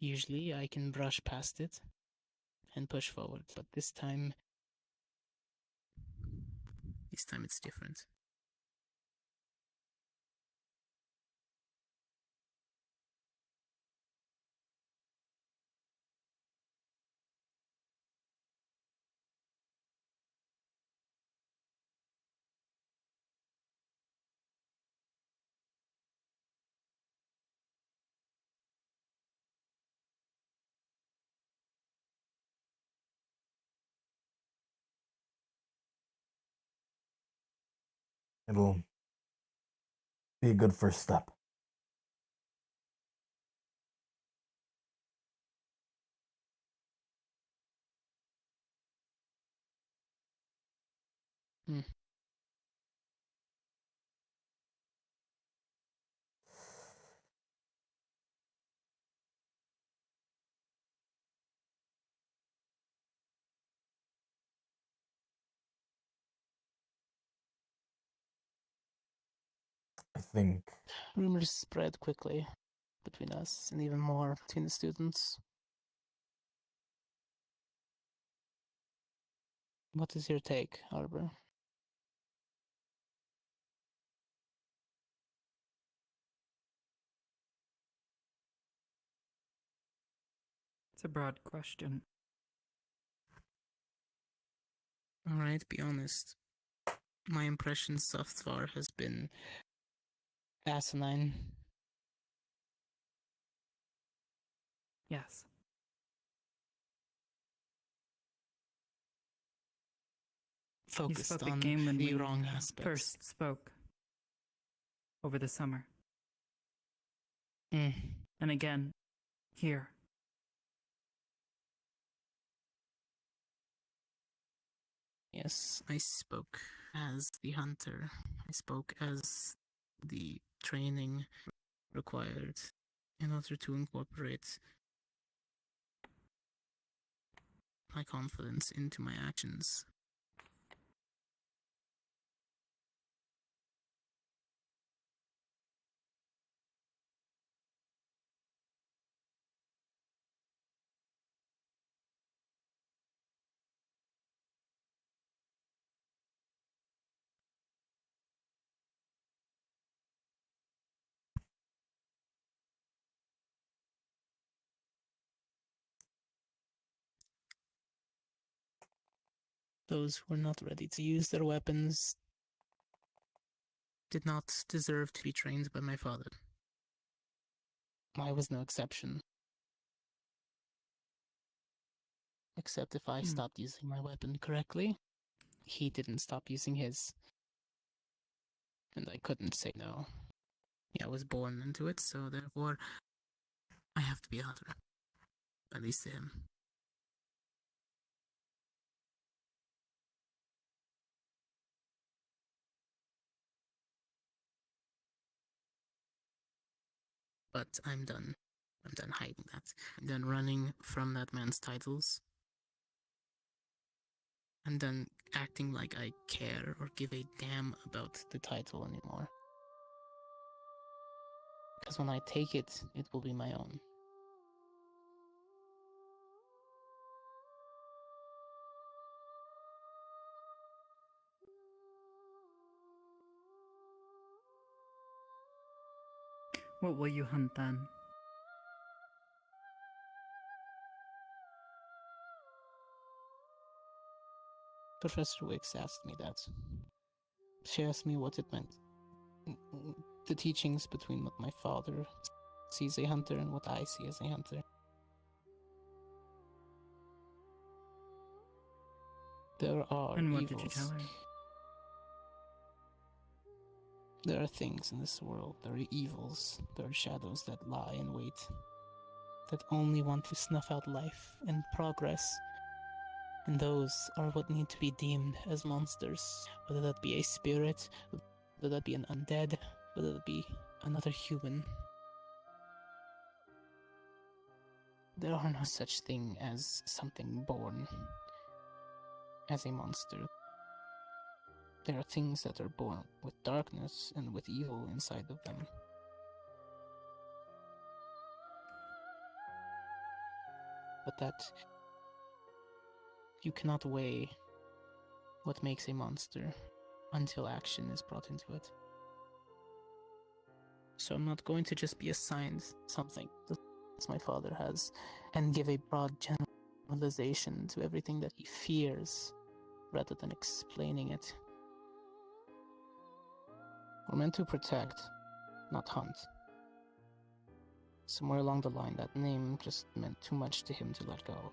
Usually I can brush past it and push forward, but this time it's different.
It'll be a good first step. I think
Rumors spread quickly between us, and even more between the students. What is your take, Arbor?
It's a broad question.
Alright, be honest. My impression thus far has been asinine.
Yes.
Focused
about the
on
game when
the
we
wrong aspects.
first spoke over the summer.
Mm.
And again, here.
Yes, I spoke as the hunter. I spoke as the training required in order to incorporate my confidence into my actions. Those who were not ready to use their weapons did not deserve to be trained by my father. I was no exception. Except if I stopped using my weapon correctly, he didn't stop using his. And I couldn't say no. Yeah, I was born into it, so therefore I have to be a hunter. At least to him. But I'm done. I'm done hiding that. I'm done running from that man's titles. I'm done acting like I care or give a damn about the title anymore. Because when I take it, it will be my own.
What will you hunt then?
Professor Wicks asked me that. She asked me what it meant. The teachings between what my father sees a hunter and what I see as a hunter. There are
And what
evils.
did you tell her?
There are things in this world, there are evils, there are shadows that lie in wait, that only want to snuff out life and progress. And those are what need to be deemed as monsters, whether that be a spirit, whether that be an undead, whether that be another human. There are no such thing as something born as a monster. There are things that are born with darkness and with evil inside of them. But that you cannot weigh what makes a monster until action is brought into it. So I'm not going to just be assigned something as my father has and give a broad generalization to everything that he fears rather than explaining it. We're meant to protect, not hunt. Somewhere along the line, that name just meant too much to him to let go of.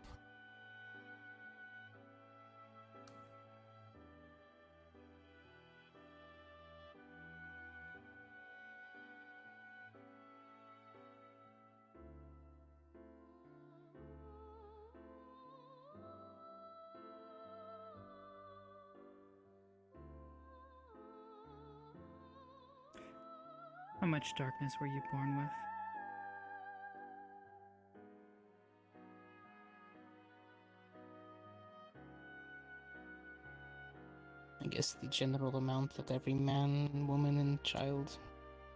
How much darkness were you born with?
I guess the general amount that every man, woman, and child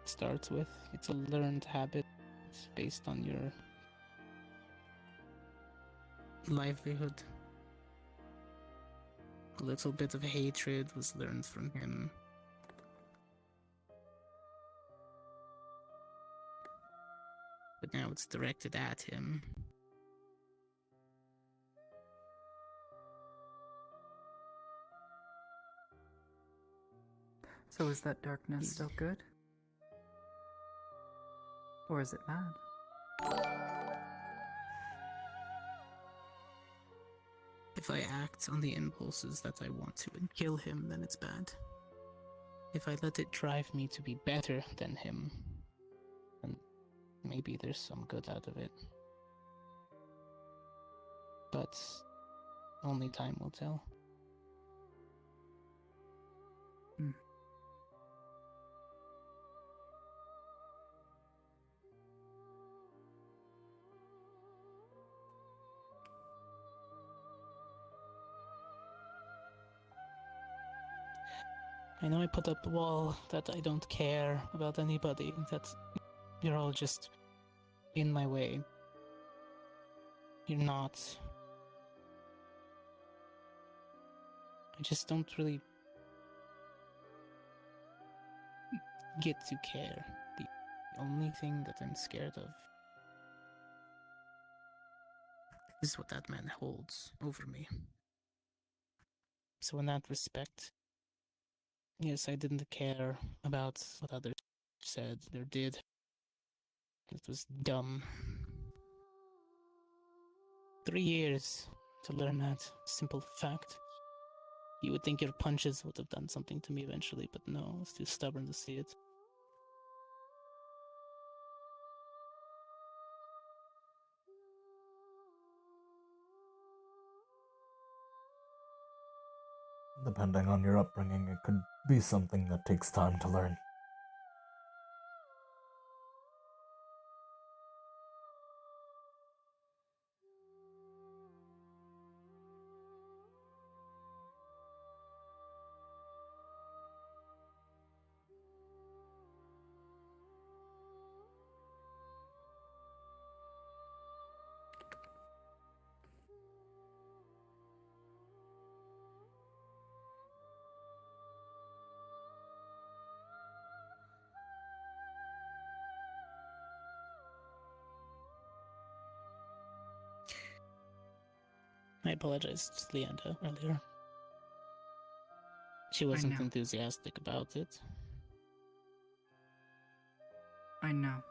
starts with. It's a learned habit based on your livelihood. A little bit of hatred was learned from him. But now it's directed at him.
So is that darkness still good? Or is it bad?
If I act on the impulses that I want to and kill him, then it's bad. If I let it drive me to be better than him, then maybe there's some good out of it. But only time will tell. I know I put up the wall that I don't care about anybody, that you're all just in my way. You're not. I just don't really get to care. The only thing that I'm scared of is what that man holds over me. So in that respect, yes, I didn't care about what others said or did. It was dumb. 3 years to learn that simple fact. You would think your punches would have done something to me eventually, but no, I was too stubborn to see it.
Depending on your upbringing, it could be something that takes time to learn.
I apologized to Leanda earlier. She wasn't
know.
enthusiastic about it.
I know.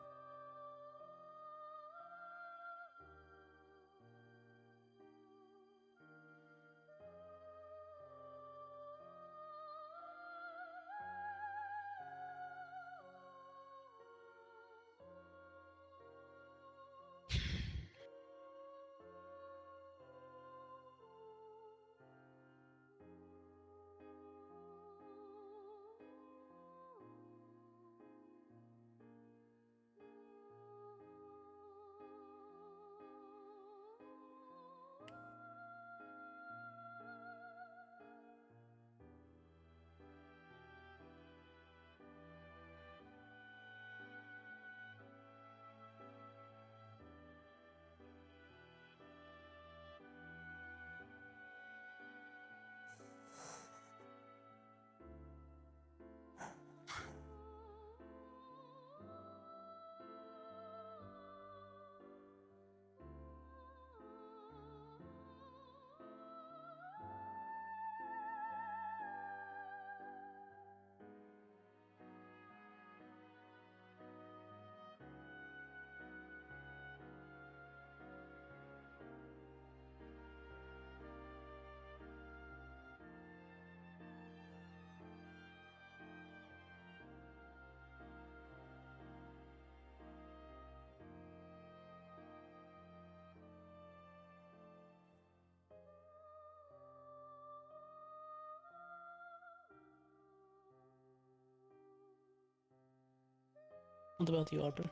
What about you, Arbor?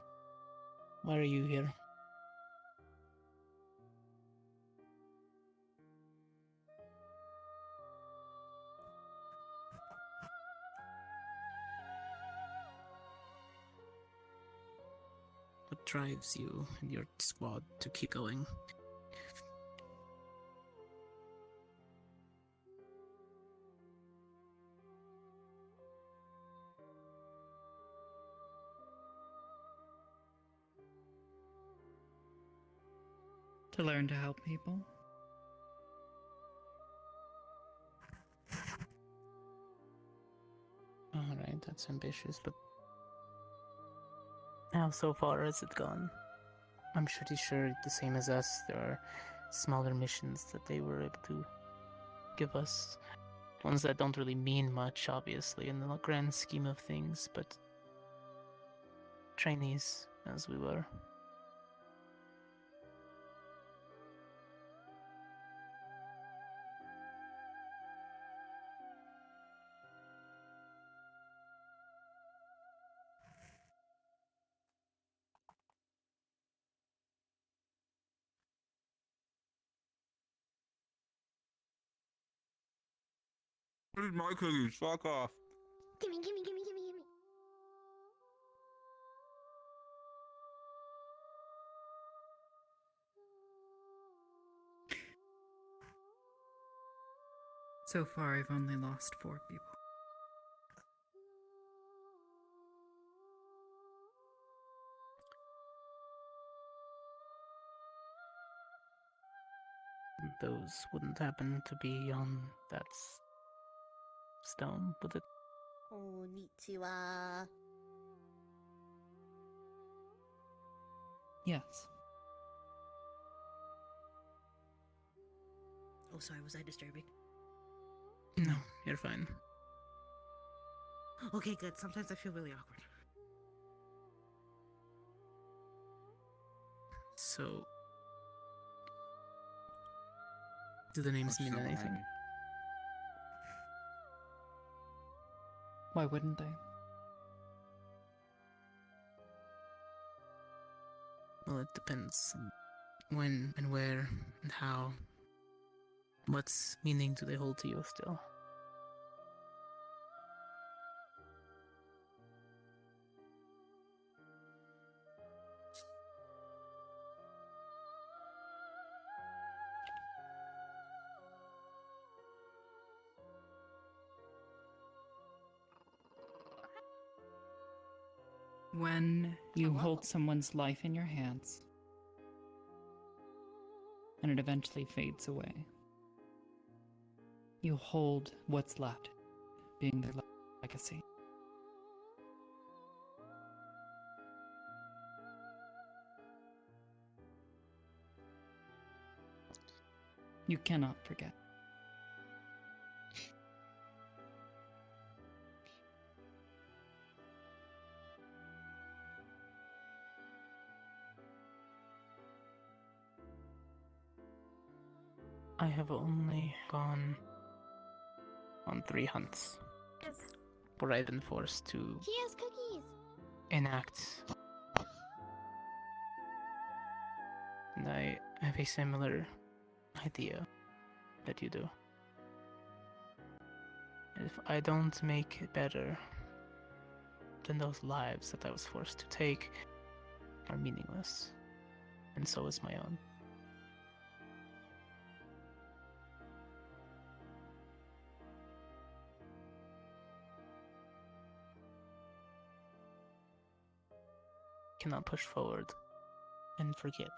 Why are you here? What drives you and your squad to keep going?
To learn to help people.
Alright, that's ambitious, but how so far has it gone? I'm pretty sure the same as us, there are smaller missions that they were able to give us. Ones that don't really mean much, obviously, in the grand scheme of things, but trainees, as we were.
Where's my cookies? Fuck off.
Gimme, gimme, gimme, gimme, gimme.
So far, I've only lost 4 people.
Those wouldn't happen to be on that stone, would it?
Konnichiwa.
Yes.
Oh, sorry, was I disturbing?
No, you're fine.
Okay, good. Sometimes I feel really awkward.
So, do the names mean anything?
Why wouldn't they?
Well, it depends on when and where and how. What meaning do they hold to you still?
When you hold someone's life in your hands, and it eventually fades away, you hold what's left, being their legacy. You cannot forget.
I have only gone on 3 hunts
Yes.
where I've been forced to
He has cookies.
enact. And I have a similar idea that you do. If I don't make it better, then those lives that I was forced to take are meaningless. And so is my own. Cannot push forward and forget.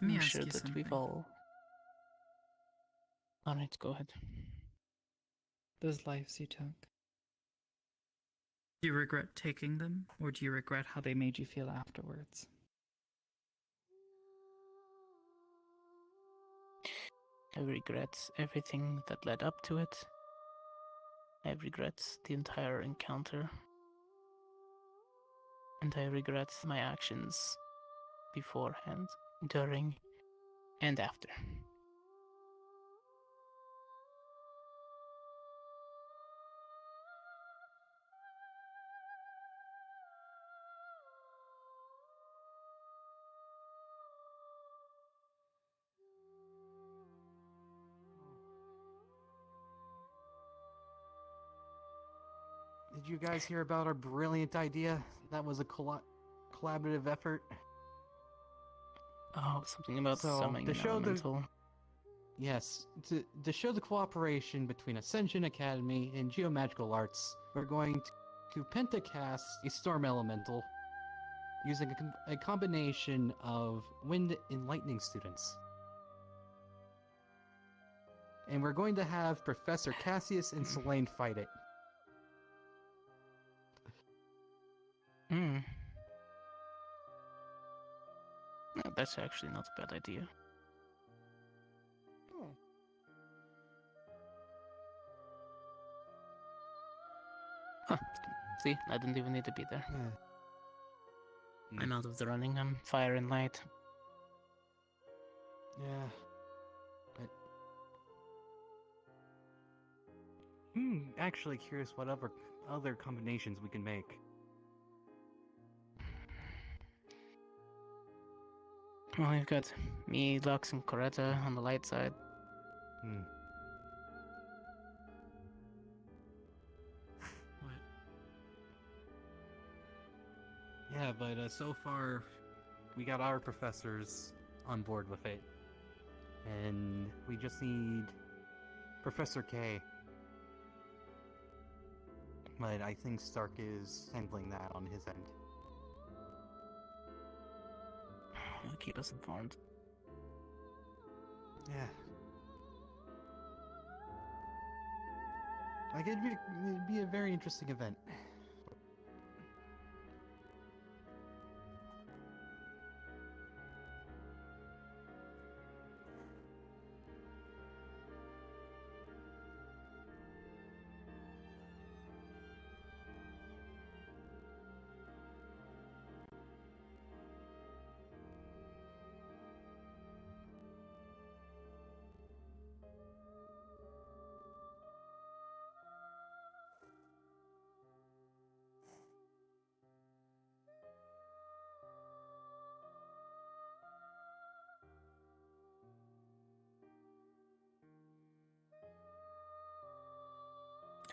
Let me
I'm
ask
sure
you
that
something.
we've all. Alright, go ahead.
Those lives you took. Do you regret taking them, or do you regret how they made you feel afterwards?
I regret everything that led up to it. I regret the entire encounter. And I regret my actions beforehand, during, and after.
Did you guys hear about our brilliant idea? That was a collaborative effort.
Oh, something about
So,
summoning
to
an
show
elemental.
Yes, to show the cooperation between Ascension Academy and Geomagical Arts, we're going to pentacast a storm elemental using a combination of wind and lightning students. And we're going to have Professor Cassius and Selene fight it.
Hmm. No, that's actually not a bad idea. Huh. See, I didn't even need to be there. I'm out of the running. I'm fire and light.
Yeah. Actually curious what other combinations we can make.
Well, you've got me, Lux, and Coretta on the light side.
Yeah, but so far, we got our professors on board with it. And we just need Professor K. But I think Stark is handling that on his end.
He'll keep us informed.
Yeah. Like, it'd be a very interesting event.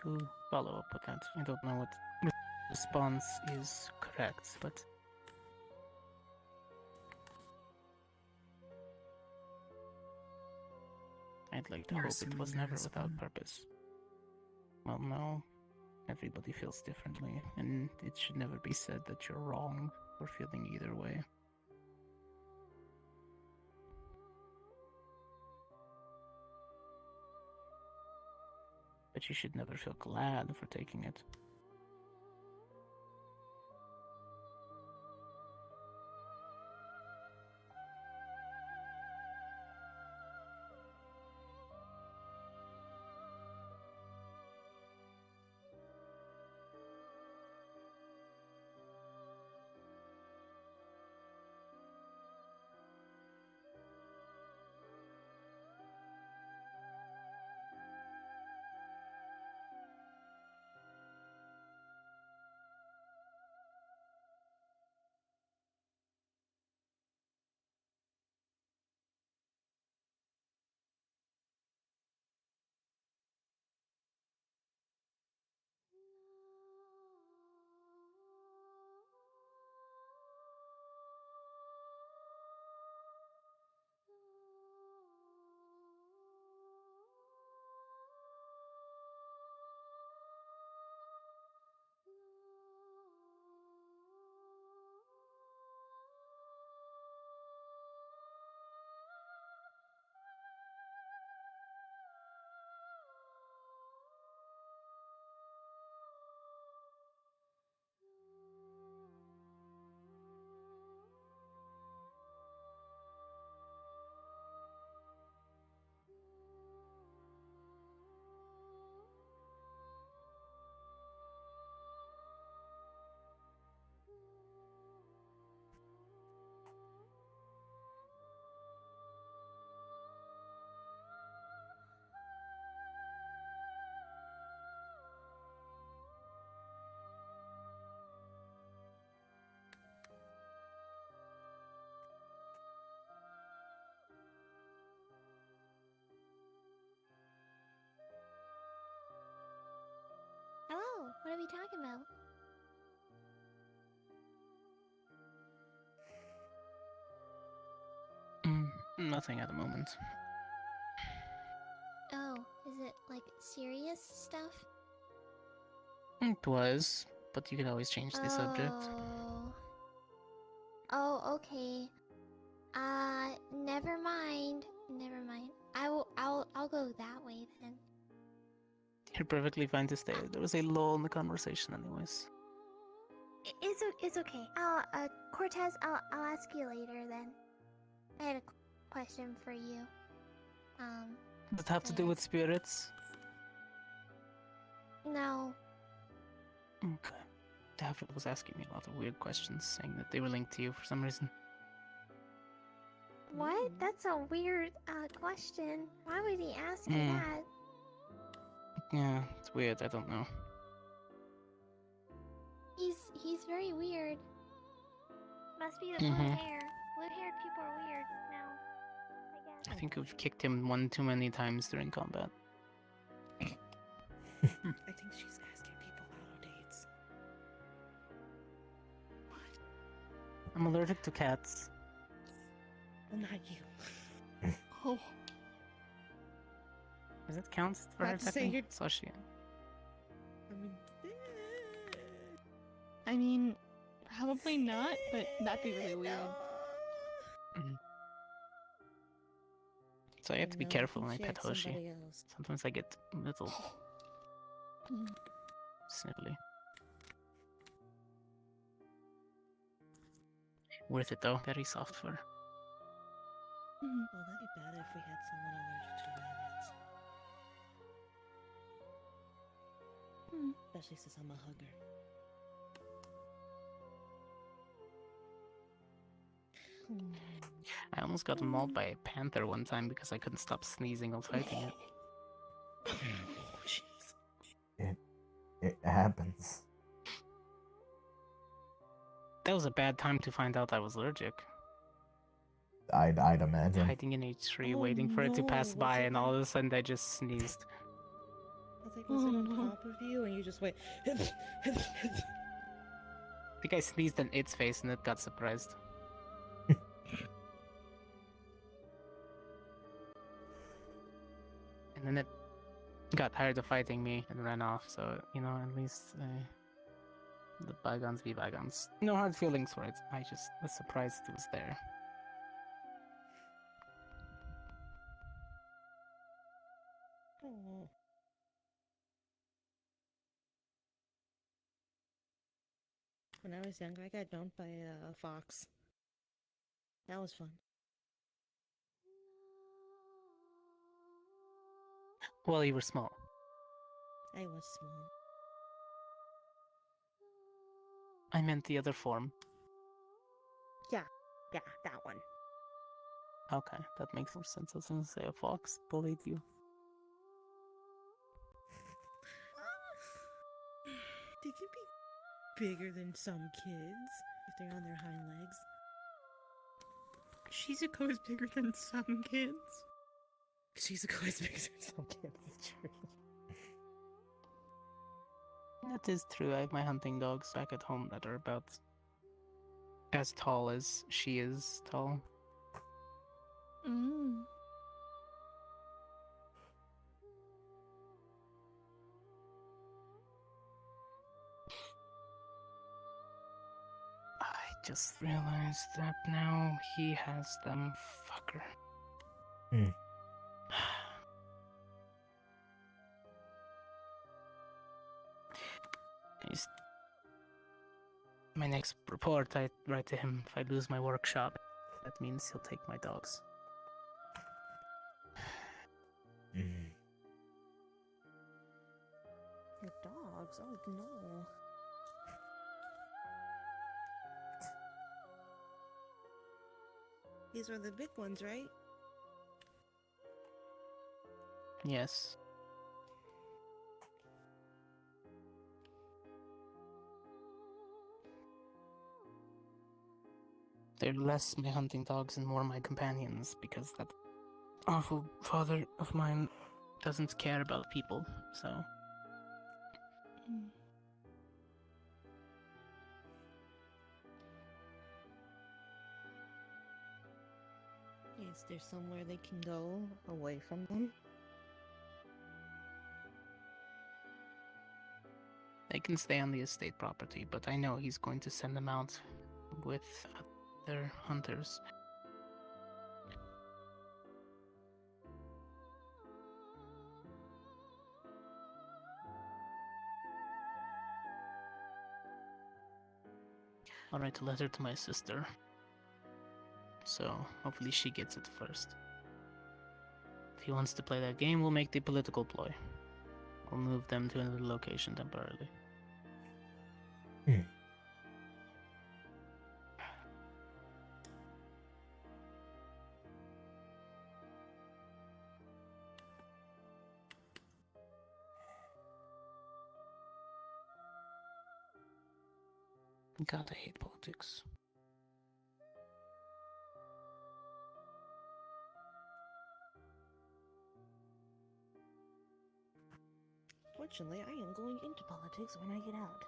To follow up with that, I don't know what response is correct, but I'd like to
You're
hope it
assuming
was
there
never
is
without
one.
purpose. Well, no. Everybody feels differently, and it should never be said that you're wrong for feeling either way. But you should never feel glad for taking it.
What are we talking about?
Nothing at the moment.
Oh, is it like serious stuff?
It was, but you can always change the subject.
Oh, okay. Never mind. Never mind. I'll go that way then.
You're perfectly fine to stay. There was a lull in the conversation, anyways.
It's okay. Cortez, I'll ask you later then. I had a question for you.
Does it have to do with spirits?
No.
Okay. David was asking me a lot of weird questions, saying that they were linked to you for some reason.
What? That's a weird question. Why would he ask you that?
Yeah, it's weird. I don't know.
He's very weird. Must be the blue hair. Blue-haired people are weird now. I guess.
I think we've kicked him one too many times during combat.
I think she's asking people out on dates.
I'm allergic to cats.
Well, not you. Oh.
Does it count for her
Not to say
technically?
you're-
Sashi.
I mean, probably not, but that'd be really weird.
So I have to be
No, I
careful
think
when I
she
pet
asked
Hoshi.
somebody else.
Sometimes I get a little snipply. Worth it though. Very soft fur.
Well, that'd be bad if we had someone allergic to rabbits. Especially since I'm a hugger.
I almost got mauled by a panther one time because I couldn't stop sneezing while fighting it.
It happens.
That was a bad time to find out I was allergic.
I'd imagine.
Hiding in a tree,
Oh,
waiting for it to pass
no,
by,
was it
and all of a sudden I just sneezed.
I was like, was it on top of you and you just went.
I think I sneezed in its face and it got surprised. And then it got tired of fighting me and ran off, so, you know, at least the bygones be bygones. No hard feelings for it. I just was surprised it was there.
Oh. When I was younger, I got jumped by a fox. That was fun.
Well, you were small.
I was small.
I meant the other form.
Yeah, that one.
Okay, that makes more sense. I was gonna say a fox bullied you.
They can be bigger than some kids if they're on their hind legs.
Shizuko is bigger than some kids.
Shizuko is bigger than some kids. It's true.
That is true. I have my hunting dogs back at home that are about as tall as she is tall. I just realized that now he has them, fucker. He's... My next report, I write to him, if I lose my workshop, that means he'll take my dogs.
Your dogs? Oh no. These are the big ones, right?
Yes. They're less my hunting dogs and more my companions, because that awful father of mine doesn't care about people, so...
Is there somewhere they can go away from them?
They can stay on the estate property, but I know he's going to send them out with other hunters. I'll write a letter to my sister. So, hopefully she gets it first. If he wants to play that game, we'll make the political ploy. We'll move them to another location temporarily. God, I hate politics.
Fortunately, I am going into politics when I get out.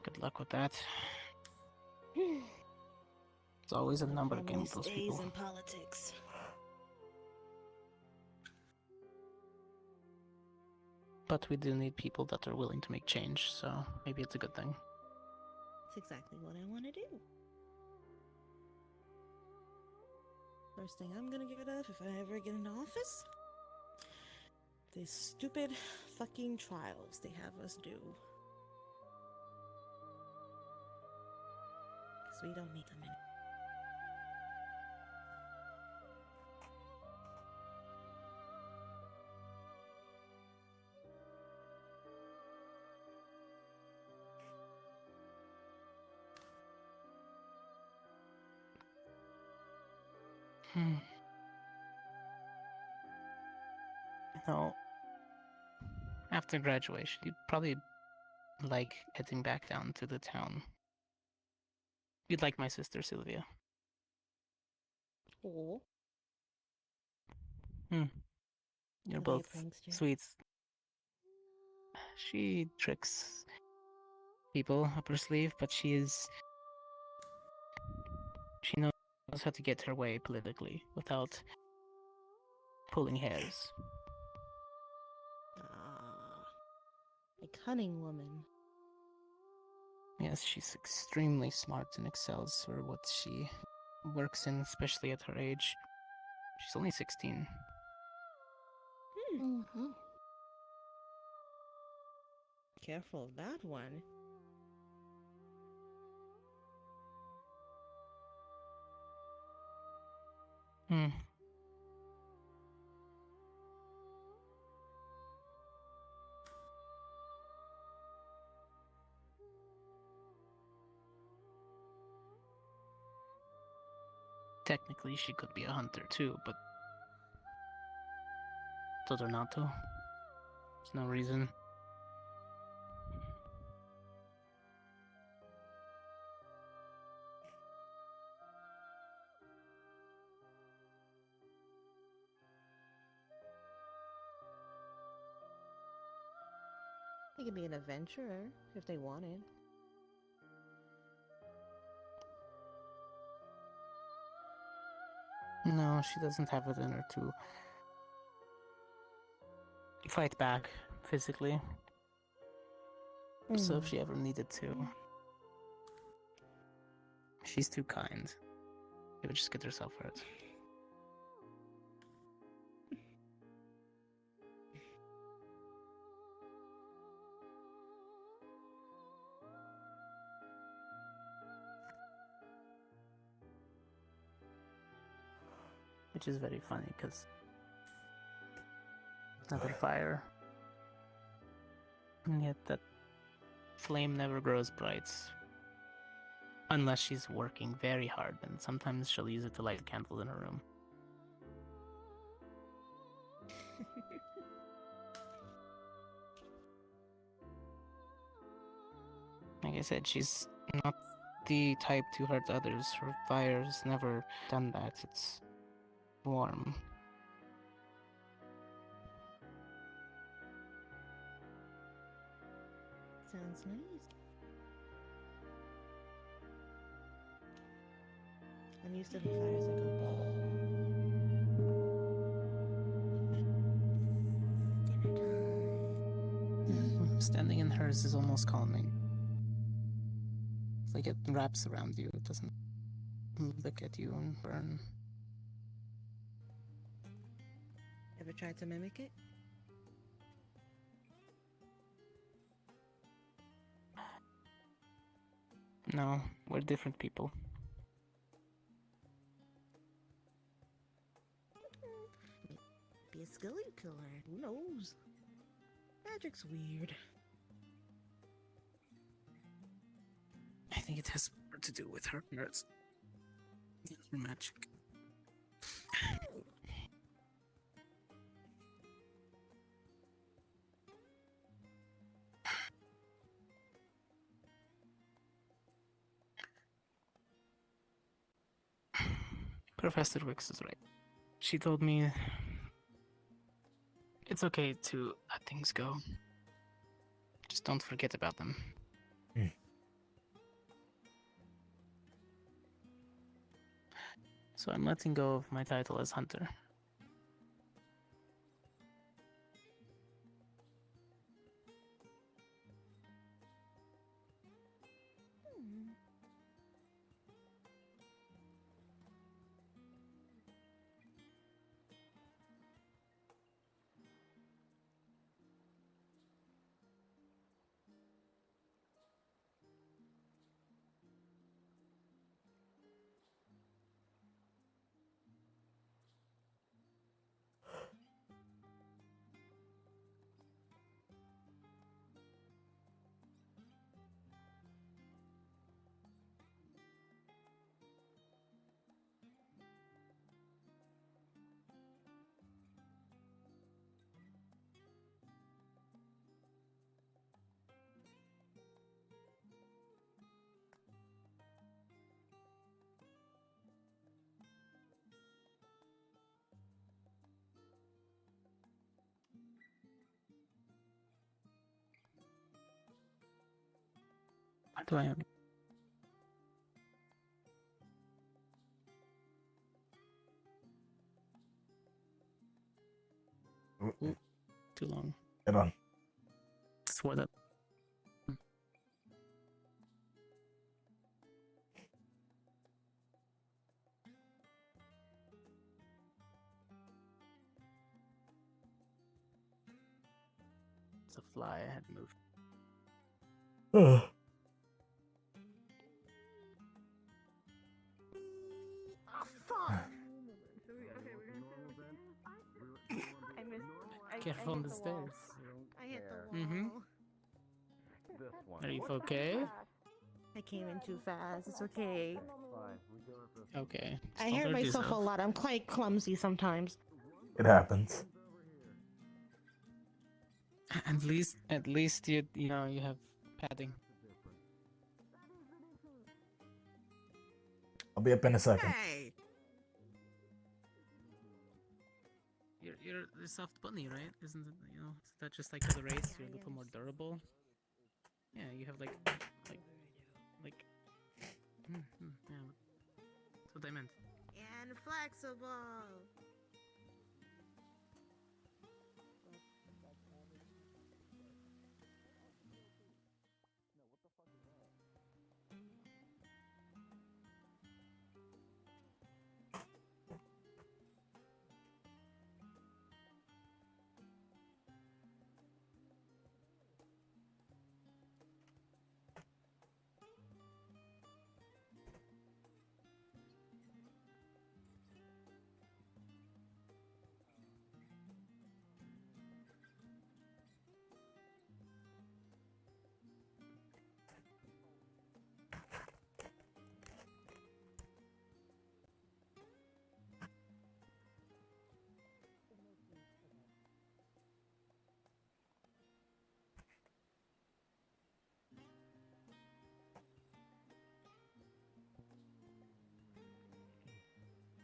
Good luck with that. It's always a number game with those
Stays
people.
in politics.
But we do need people that are willing to make change, so maybe it's a good thing.
That's exactly what I want to do. First thing I'm gonna get up if I ever get into office, these stupid fucking trials they have us do. Because we don't need them anymore.
You know, after graduation, you'd probably like heading back down to the town. You'd like my sister, Sylvia.
Oh.
You're
Sylvia
both
prankster.
sweets. She tricks people up her sleeve, but she knows how to get her way politically without pulling hairs.
Ah, a cunning woman.
Yes, she's extremely smart and excels for what she works in, especially at her age. She's only 16.
Mm-hmm. Careful of that one.
Technically, she could be a hunter too, but told her not to. There's no reason.
They could be an adventurer if they wanted.
No, she doesn't have it in her to fight back physically. So if she ever needed to, she's too kind. She would just get herself hurt. Which is very funny because another fire, and yet that flame never grows bright unless she's working very hard, and sometimes she'll use it to light candles in her room. Like I said, she's not the type to hurt others. Her fire's never done that. It's warm.
Sounds nice. I'm used to the fires that go.
Standing in hers is almost calming. It's like it wraps around you. It doesn't look at you and burn.
Ever tried to mimic it?
No, we're different people.
Be a skilly killer. Who knows? Magic's weird.
I think it has more to do with her nerds. Her magic. Professor Wicks is right. She told me it's okay to let things go. Just don't forget about them. So I'm letting go of my title as Hunter. What do I have? Ooh, too long.
Get on.
Sword up. It's a fly. I had moved. Careful on the stairs.
I hit the
Mm-hmm.
wall.
This one.
Are you okay?
I came in too fast. It's okay.
Okay.
I hurt myself a lot. I'm quite clumsy sometimes.
It happens.
At least you know you have padding.
I'll be up in a second.
Hey.
You're a soft bunny, right? Isn't it? You know, is that just like for the race? You're a little more durable. Yeah, you have like. Yeah, that's what I meant.
And flexible.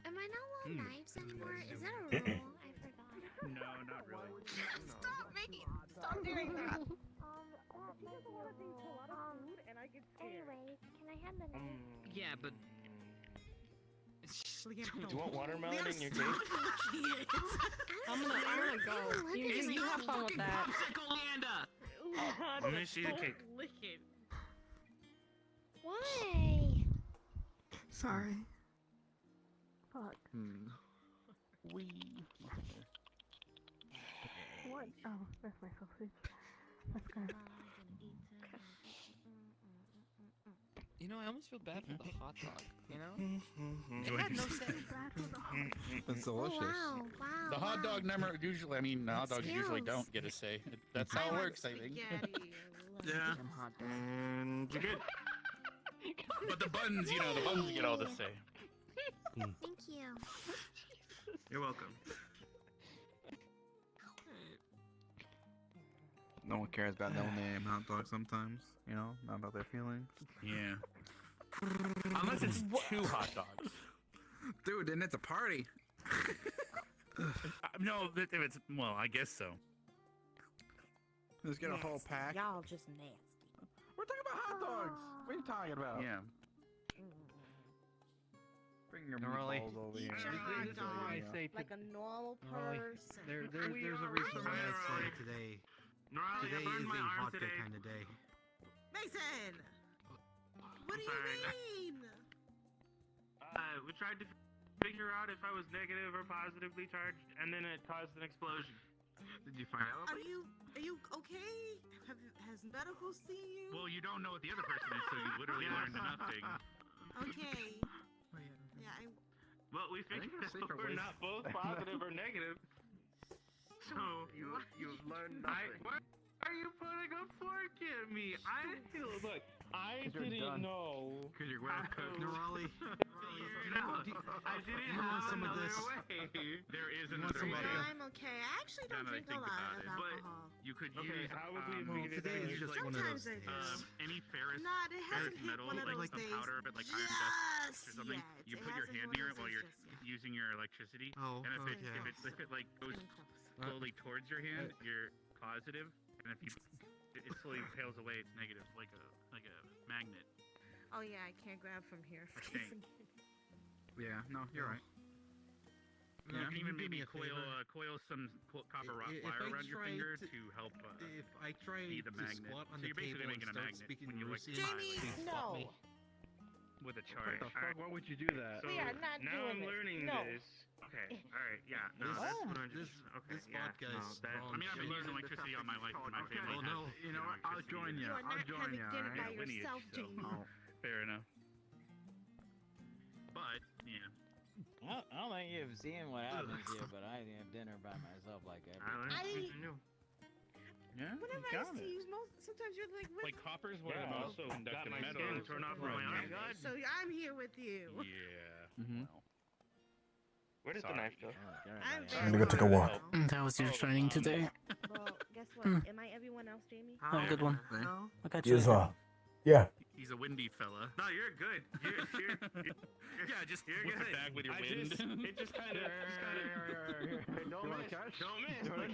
Am I not allowed knives anymore? Is that a rule? I forgot.
No, not really.
Stop making. Stop doing that.
Anyway, can I have the knife?
Yeah, but
Do
you want watermelon in your cake?
I'm gonna go. You have fun with that.
Let me see the cake.
Lick it.
Why?
Sorry.
Fuck. What? Oh, that's my sausage. That's good.
You know, I almost feel bad for the hot dog. You know?
It had no sense. That's delicious.
Wow, wow.
The hot dog never usually. I mean, the hot dogs usually
Skills.
don't get a say. That's how it works, I think.
Yeah.
And you're good.
But the buns, you know, the buns get all the say.
Thank you.
You're welcome.
No one cares about no name hot dogs sometimes, you know, not about their feelings.
Yeah. Unless it's two hot dogs.
Dude, then it's a party.
No, if it's, well, I guess so.
Let's get a whole pack.
Y'all just nasty.
We're talking about hot dogs. What are you talking about?
Yeah.
Bring your
Really?
meatballs over here.
This is why I say
Like a normal person.
there's a reason why I say today.
Riley,
Today
I burned
is
my
a
arm
vodka
today.
kind of day.
Mason! What do you
sorry.
mean?
We tried to figure out if I was negative or positively charged, and then it caused an explosion.
Did you find out?
Are you okay? Has medical seen you?
Well, you don't know what the other person is, so you literally learned nothing.
Okay. Yeah,
Well, we figured
it's
out
safer
we're
with-
not both positive or negative. So
You've learned nothing.
Why are you putting a fork at me? I look. I
'Cause you're
didn't
done.
know.
Because you're well cooked.
No, Raleigh.
I didn't
you want
know
some of
another
this?
way.
There is
You want
another
some
way.
vodka?
I'm okay. I actually don't
Now that I
drink a
think
lot
about
of
it.
alcohol.
You could
Okay,
use
how would we
Well,
figure
today
that
is
out?
just one of
Sometimes
those
I
days.
do.
any ferrous,
Not, it hasn't hit
metal,
one of
like
those
some
days.
powder, but like iron dust or something.
Yet.
You
It
put your
hasn't
hand
hit
near
one
it while
of
you're
those just yet.
using your electricity,
Oh,
and if
okay.
it like goes slowly towards your hand, you're positive, and if it slowly pales away, it's negative, like a magnet.
Oh yeah, I can't grab from here.
I think.
Yeah, no, you're right.
You can even
do me
maybe
a favor?
coil some copper
If
wire
I
around your
try
finger
to-
to help
If I try
be the
to
magnet.
squat on
So
the
you're basically
table and
making a
start
magnet
speaking
when you like
Russian,
Jamie,
please stop me.
no.
with a
What
charge.
the fuck? Why would you do that?
So
We are not
now
doing
I'm
this.
learning
No.
this. Okay, alright, yeah, no,
This-
that's
oh,
100%.
this-
Okay,
this
yeah,
vodka
no,
is
that,
strong.
I mean, I've been
Learning
using electricity all my life, and my family
Oh,
has,
no.
You know what? I'll
electricity
join
in
you.
You are
I'll
not
join
having
you,
dinner
alright?
by
Yeah, lineage,
yourself,
so-
Jamie.
Fair enough. But yeah,
I don't think you've seen what happens here, but I have dinner by myself like every
I learned
I-
something new.
yeah,
Whenever I
got
see
it.
you, sometimes you're like, with
Like copper's one of
Yeah,
the most
also got
conductive
my
metals.
skin torn off from my arm. God.
so I'm here with you.
Yeah.
Mhm.
Well,
Where does the
sorry.
knife go?
I'm
I'm
very
gonna go take a
sorry.
walk.
That was your training today.
Well, guess what? Am I everyone else, Jamie?
Oh, good one.
No.
I got
You
you.
as well. Yeah.
He's a windy fella.
No, you're good. You're
Yeah, just
you're
whip
good.
it back with your
I
wind.
Just, it just kind of.
Don't
You wanna
miss.
catch? Don't miss.
I'm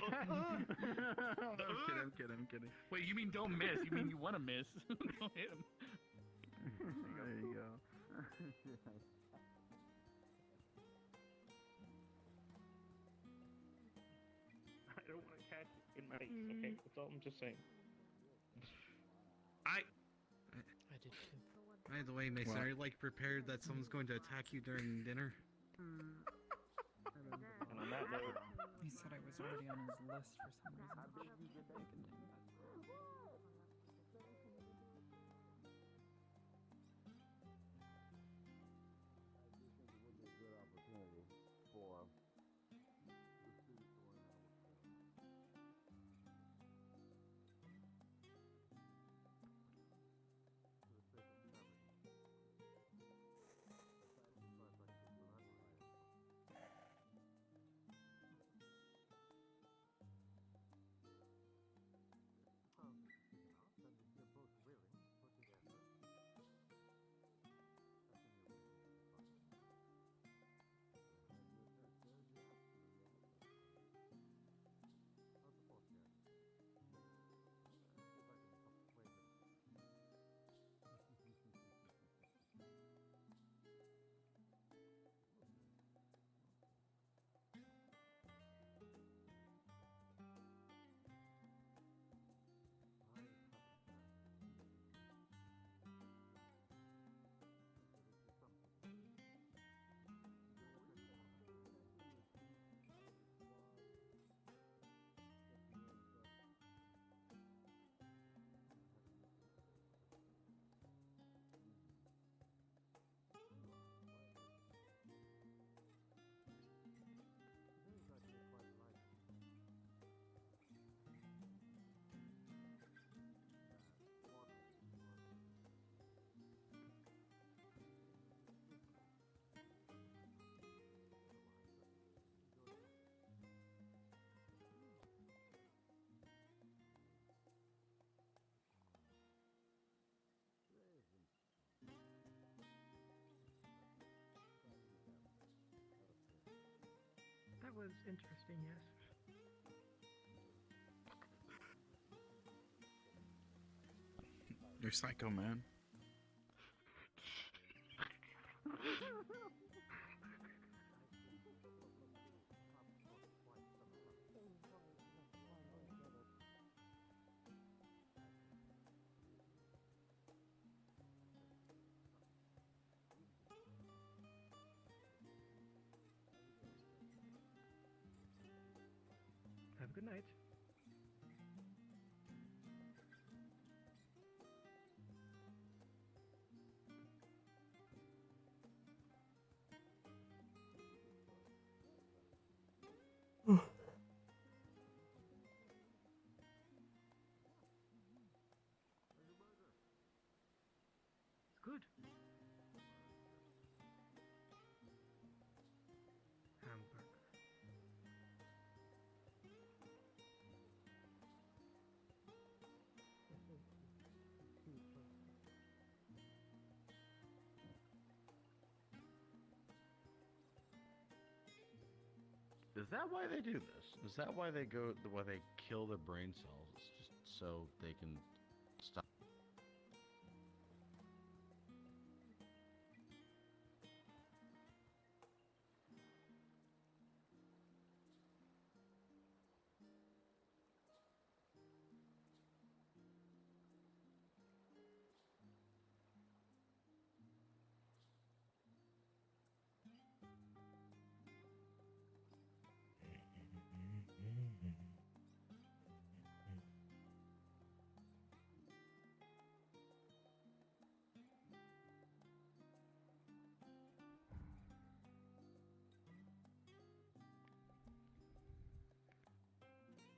kidding, I'm kidding.
Wait, you mean don't miss? You mean you want to miss? Don't hit him.
There you go.
I don't want to catch it in my face. Okay, that's all I'm just saying.
I did too. By the way, Mason, are you like prepared that someone's going to attack you during dinner?
And on that note,
He said I was already on his list for some reason.
was interesting, yes.
You're psycho, man.
Have a good night. It's good. Hamburger.
Is that why they do this? Is that why they kill their brain cells? It's just so they can stop.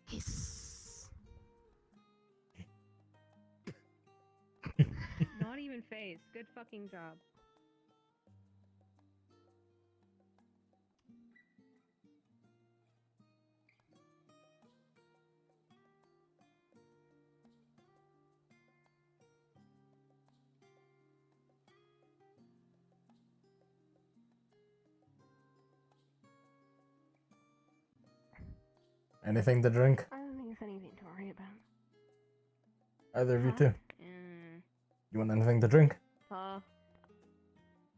Hiss. Not even phased. Good fucking job.
Anything to drink?
I don't think it's anything to worry about.
Either of you two?
Mm.
You want anything to drink?
Oh,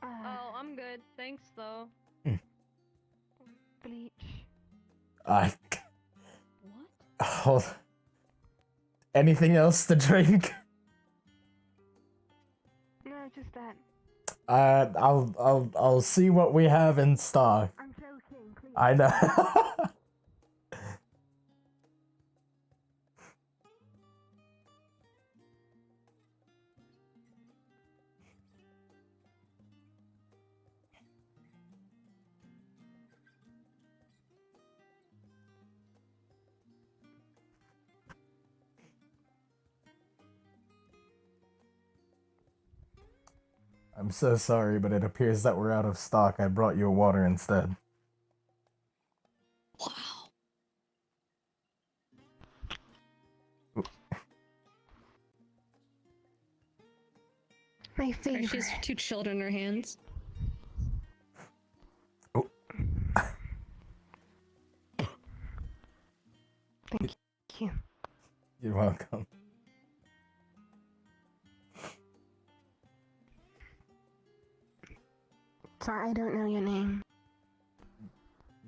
I'm good. Thanks, though.
Bleach.
I.
What?
Hold. Anything else to drink?
No, just that.
I'll see what we have in stock.
I'm joking, please.
I know. I'm so sorry, but it appears that we're out of stock. I brought you a water instead.
My favorite.
She has two children in her hands.
Thank you.
You're welcome.
Sorry, I don't know your name.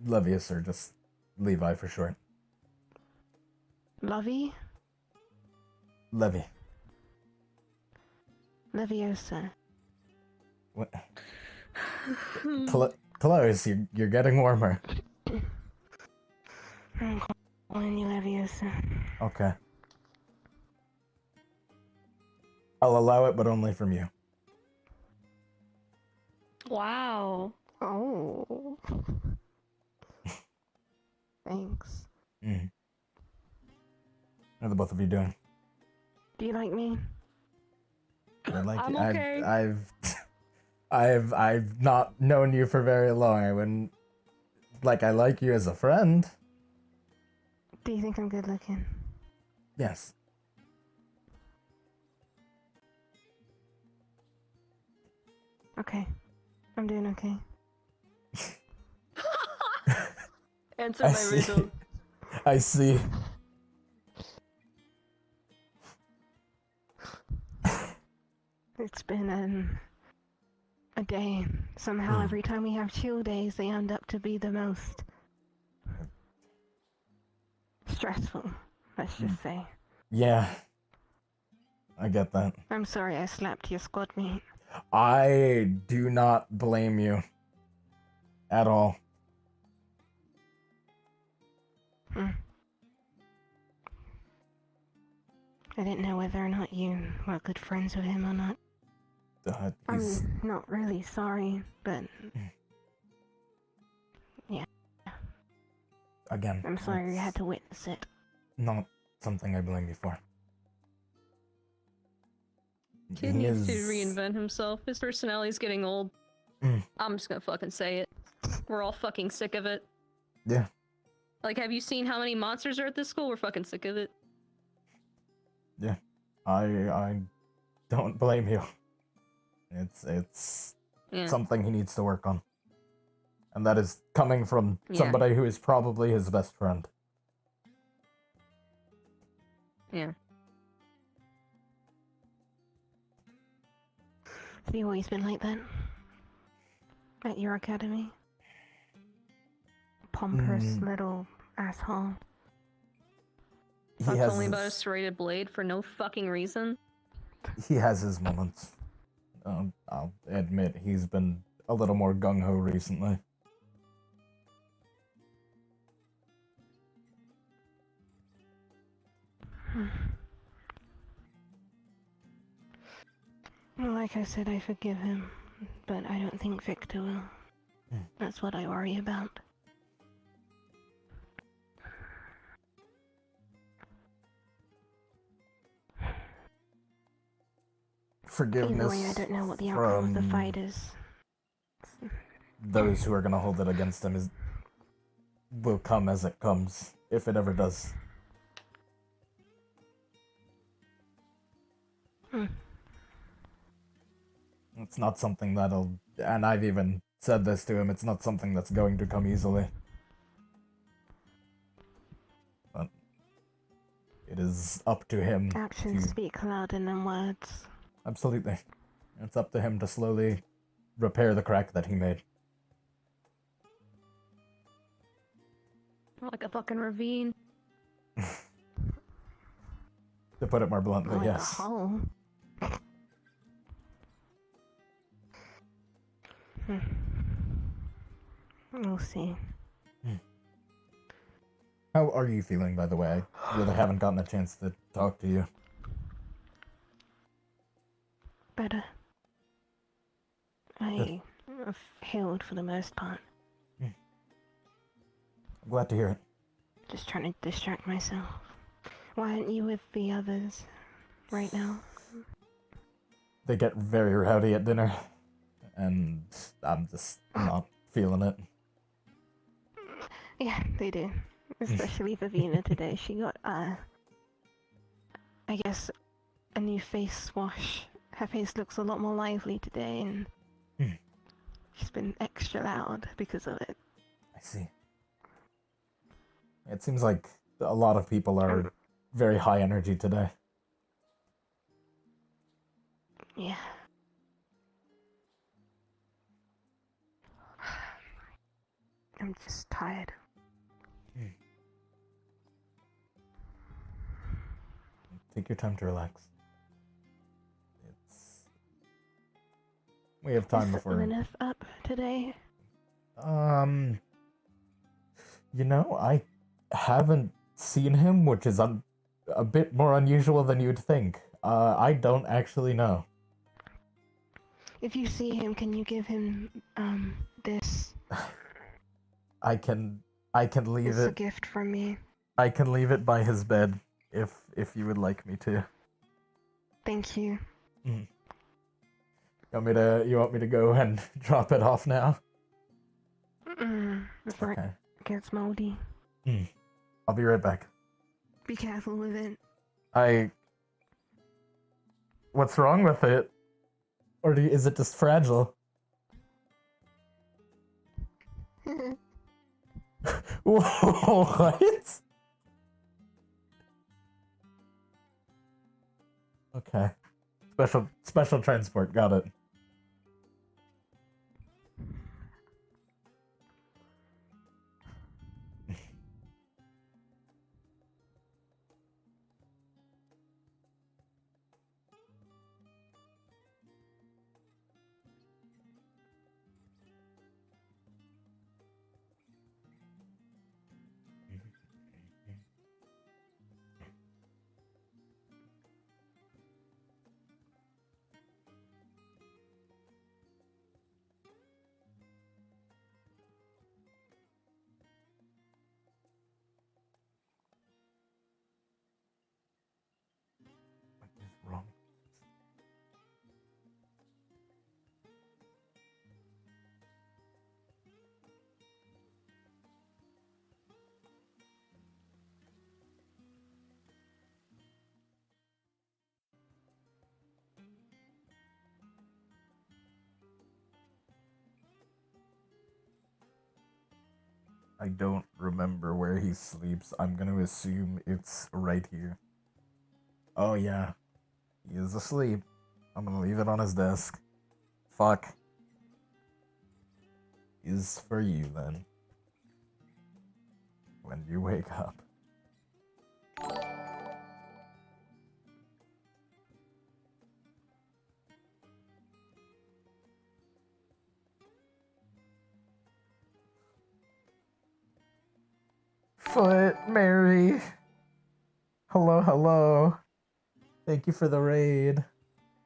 Levius, or just Levi for short.
Lovey?
Levy.
Leviosa.
What? Close. You're getting warmer.
I'm calling you Leviosa.
Okay. I'll allow it, but only from you.
Wow.
Oh. Thanks.
Mm. How are the both of you doing?
Do you like me?
I like
I'm
you.
okay.
I've not known you for very long. I wouldn't I like you as a friend.
Do you think I'm good looking?
Yes.
Okay. I'm doing okay.
Answer
I
my
see.
riddle.
I see.
It's been a day. Somehow every time we have chill days, they end up to be the most stressful, let's just say.
Yeah. I get that.
I'm sorry I slapped your squad mate.
I do not blame you. At all.
I didn't know whether or not you were good friends with him or not.
He's...
I'm not really sorry, but... yeah.
Again.
I'm sorry you had to witness it.
Not something I blame you for.
Kid needs to reinvent himself. His personality's getting old. I'm just gonna fucking say it. We're all fucking sick of it.
Yeah.
Like, have you seen how many monsters are at this school? We're fucking sick of it.
Yeah. I don't blame you. It's
Yeah.
something he needs to work on. And that is coming from
Yeah.
somebody who is probably his best friend.
Yeah.
Have you always been like that? At your academy? Pompous little asshole.
Talks only about a serrated blade for no fucking reason.
He has his moments. I'll admit he's been a little more gung-ho recently.
Well, like I said, I forgive him, but I don't think Victor will. That's what I worry about.
Forgiveness
Either way, I don't know what the outcome of the
from
fight is.
those who are gonna hold it against him will come as it comes, if it ever does. It's not something that'll, and I've even said this to him, it's not something that's going to come easily. But it is up to him
Actions
to...
speak louder than words.
Absolutely. It's up to him to slowly repair the crack that he made.
Like a fucking ravine.
To put it more bluntly,
Like
yes.
a hole. We'll see.
How are you feeling, by the way? I really haven't gotten a chance to talk to you.
Better. I have healed for the most part.
I'm glad to hear it.
Just trying to distract myself. Why aren't you with the others right now?
They get very rowdy at dinner, and I'm just not feeling it.
Yeah, they do. Especially Vivina today. She got, I guess, a new face wash. Her face looks a lot more lively today, and she's been extra loud because of it.
I see. It seems like a lot of people are very high energy today.
Yeah. I'm just tired.
Take your time to relax. We have time before...
Lyneth up today?
You know, I haven't seen him, which is a bit more unusual than you'd think. I don't actually know.
If you see him, can you give him, this?
I can leave
It's a
it...
gift from me.
I can leave it by his bed, if you would like me to.
Thank you.
You want me to go and drop it off now?
Before it gets moldy.
I'll be right back.
Be careful with it.
What's wrong with it? Or is it just fragile? What? Okay. Special transport, got it. Wrong. I don't remember where he sleeps. I'm gonna assume it's right here. Oh yeah, he is asleep. I'm gonna leave it on his desk. Fuck. Is for you then. When you wake up. Foot, Mary. Hello, hello. Thank you for the raid.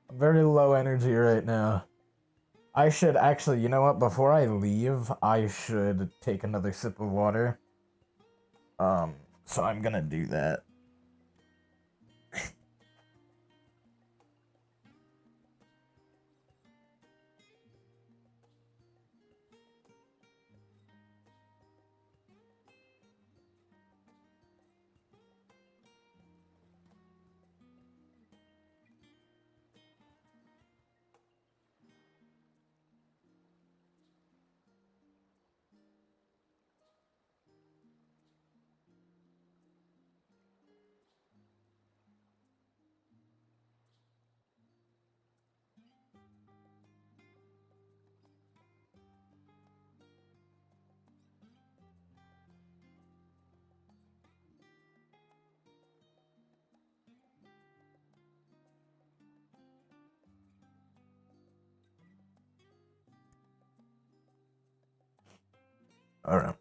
I'm very low energy right now. I should actually, you know what? Before I leave, I should take another sip of water. So I'm gonna do that. Alright.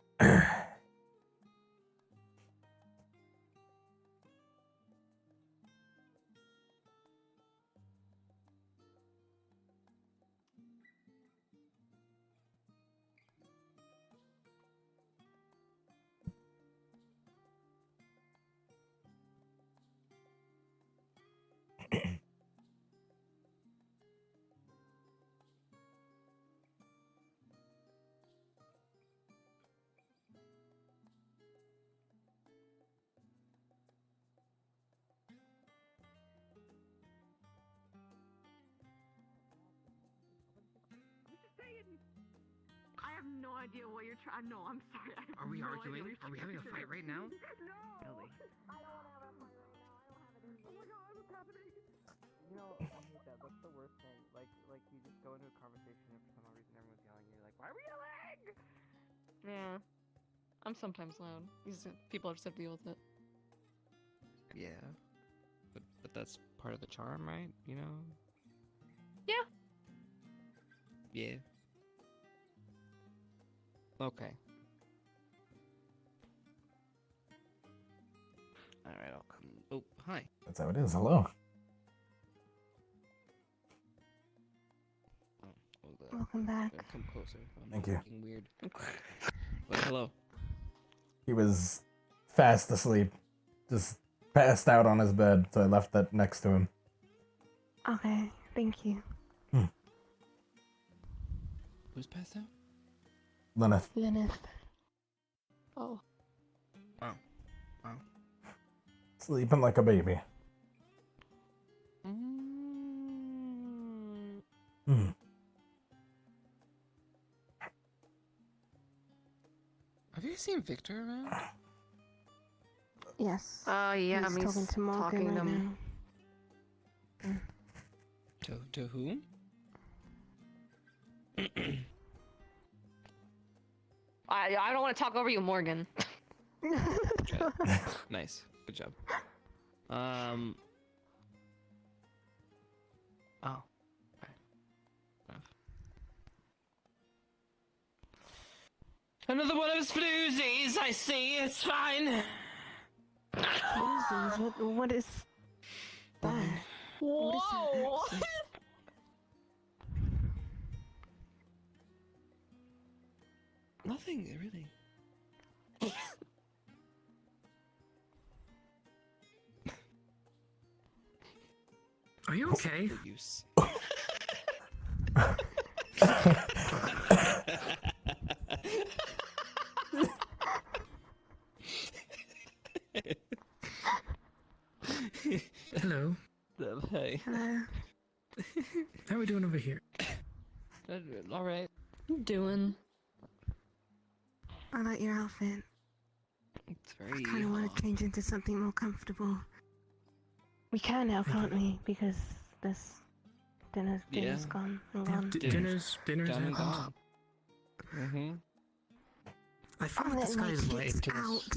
I have no idea what you're trying. No, I'm sorry. I have
Are we
no
arguing?
Idea what
Are we
you're
having a
trying
fight
to
right
do.
now?
No.
Ellie.
I don't want to have a fight right now. I don't have it in me. Oh my god, what's happening?
You know, I hate that. That's the worst thing. Like you just go into a conversation and for some odd reason everyone's yelling. You're like, why are we yelling?
Yeah. I'm sometimes loud. People just have to deal with it.
Yeah. But that's part of the charm, right? You know?
Yeah.
Yeah. Okay. Alright, I'll come. Oh, hi.
That's how it is. Hello.
Welcome back.
Come closer. I'm
Thank you.
looking weird. But hello.
He was fast asleep. Just passed out on his bed, so I left that next to him.
Okay, thank you.
Who's passed out?
Lenneth.
Lenneth. Oh.
Wow. Wow.
Sleeping like a baby. Hmm.
Have you seen Victor around?
Yes.
Yeah,
He's talking to Morgan
talking
right
to him.
now.
To who?
I don't want to talk over you, Morgan.
Nice. Good job. Oh. Another one of his floozies, I see. It's fine.
Floozies? What is that?
Whoa!
Nothing, really.
Are you okay?
Use.
Hello.
Hey.
Hello.
How are we doing over here?
All right.
Doing.
I like your outfit.
It's very.
I kind of want to change into something more comfortable. We can now, can't we? Because this dinner's gone and gone.
Dinner's
done and
happened.
gone. Mm-hmm.
I feel
Oh,
like the
that
sky is
makes
lying
it
to us
out.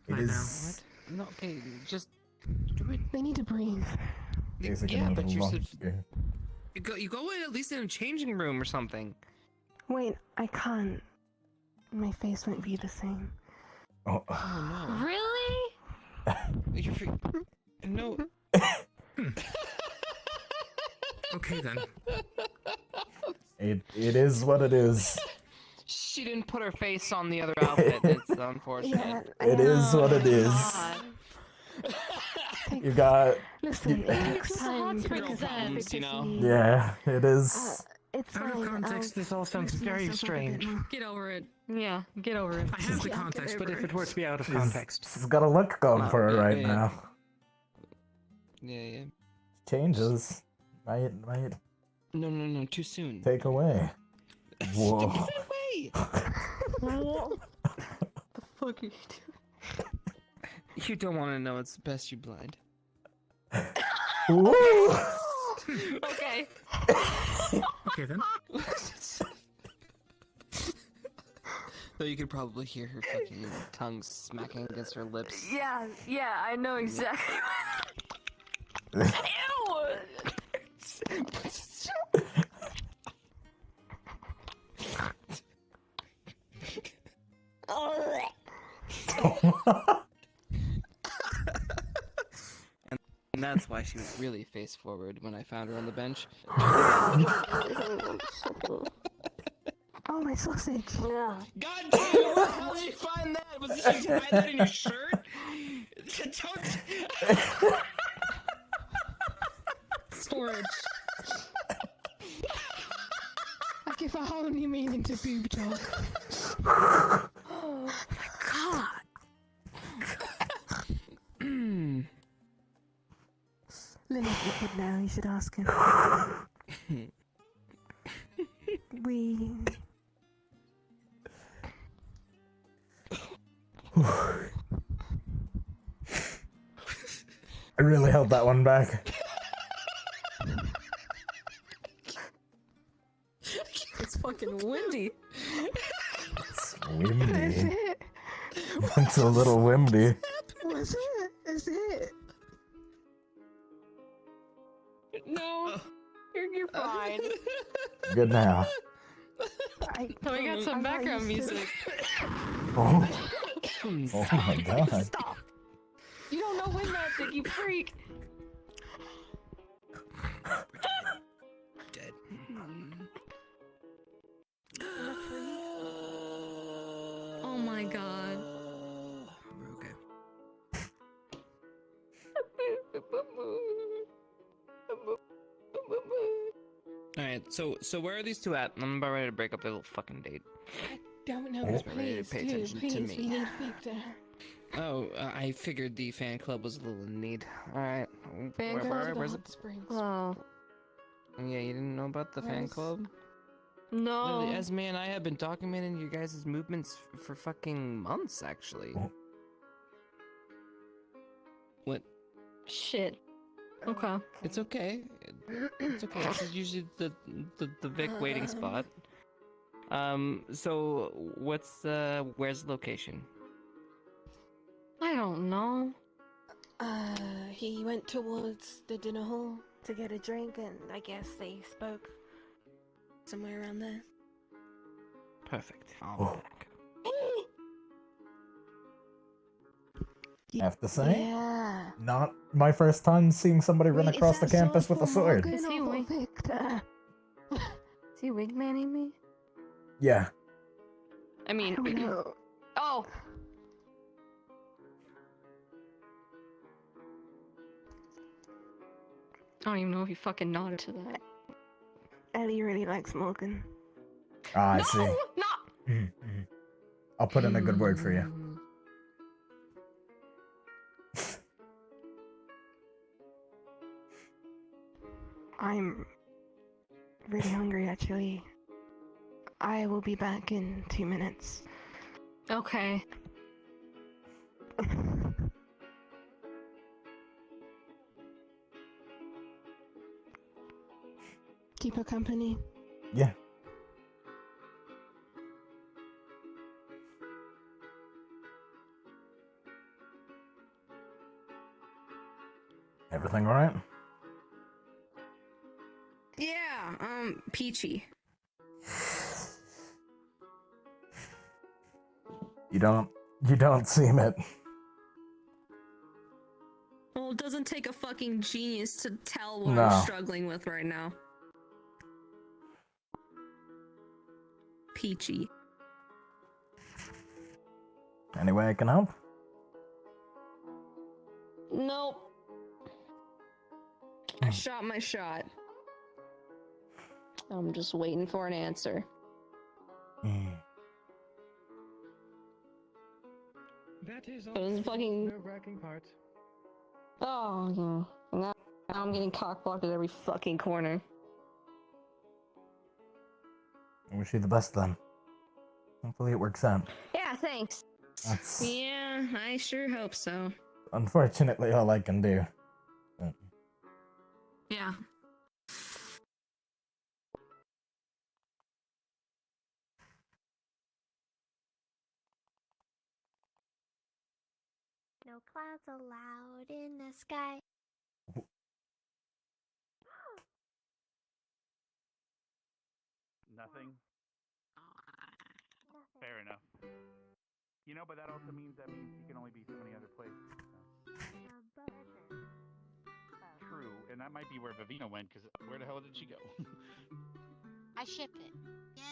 It
right
is.
What? No, okay, just do it.
They need to breathe.
Basically
Yeah,
another
but you're
long
such-
game.
You go in at least in a changing room or something.
Wait, I can't. My face won't be the same.
Oh,
Oh no.
Really?
You're no.
Okay then.
it is what it is.
She didn't put her face on the other outfit. It's unfortunate.
It is what it is. You got.
Listen,
you-
it takes time to
Girl problems, you know.
Yeah, it is.
It's
Out of
fine,
context,
I'll
this all sounds
loosen
very
myself up a bit
strange.
more.
Get over it. Yeah, get over it.
I have the
Yeah,
context,
get
but if
over
it were to be out of
She's-
context.
She's got a look going for her right now.
Yeah.
Changes. Might
No, too soon.
take away. Whoa.
Wait.
What the fuck are you doing?
You don't want to know. It's best you blind.
Woo!
Okay.
Okay then.
Though you could probably hear her fucking tongue smacking against her lips.
Yeah, I know exactly. Ew!
And that's why she was really face forward when I found her on the bench.
Oh, my sausage.
Yeah.
God damn it, where the hell did you find that? Was it just find that in your shirt?
Storage. I give a whole new meaning to boob job.
Oh my god.
Lily's liquid now, you should ask him. We...
I really held that one back.
It's fucking windy.
It's windy. It's a little windy.
Was it? Is it?
No, you're fine.
Good now.
We got some background music.
Oh, oh my god.
Stop. You don't know wind magic, you freak.
Dead.
Oh my god.
We're okay. Alright, so where are these two at? I'm about ready to break up their little fucking date.
I don't know,
Yes,
but
but
please,
pay
do,
attention to
please,
me.
we need Victor.
Oh, I figured the fan club was a little in need. Alright.
Fan club to the
Where's
hot
it?
springs.
Oh.
Yeah, you didn't know about the fan
Where's-
club?
No.
Literally, Esme and I have been documenting your guys' movements for fucking months, actually. What?
Shit. Okay.
It's okay. It's okay. This is usually the Vic waiting spot. So where's the location?
I don't know.
He went towards the dinner hall to get a drink, and I guess they spoke somewhere around there.
Perfect. I'll
Oh.
be back.
I have to say,
Yeah.
not my first time seeing somebody run
Wait, is
across the
that
campus
sword
with a
for
sword.
Morgan
Is he
or for
wig-
Victor?
Is he wigmanning me?
Yeah.
I mean,
I don't know.
oh. I don't even know if he fucking nodded to that.
Ellie really likes Morgan.
Ah, I
No,
see.
no.
Mhm. I'll put in a good word for you.
I'm really hungry, actually. I will be back in 2 minutes.
Okay.
Keep her company.
Yeah. Everything alright?
Yeah, peachy.
You don't seem it.
Well, it doesn't take a fucking genius to tell what
No.
I'm struggling with right now. Peachy.
Any way I can help?
Nope. I shot my shot. I'm just waiting for an answer.
That is
It was fucking.
nerve-wracking part.
Oh, yeah. Now I'm getting cockblocked at every fucking corner.
I wish you the best then. Hopefully it works out.
Yeah, thanks.
That's
Yeah, I sure hope so.
unfortunately all I can do. But
Yeah.
No clouds allowed in the sky.
Nothing? Fair enough. You know, but that also means you can only be so many other places. True, and that might be where Vivina went, because where the hell did she go?
I ship it. Yeah.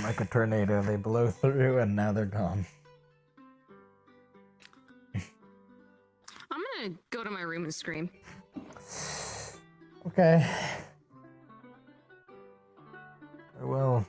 like a tornado, they blow through and now they're gone.
I'm gonna go to my room and scream.
Okay. Well.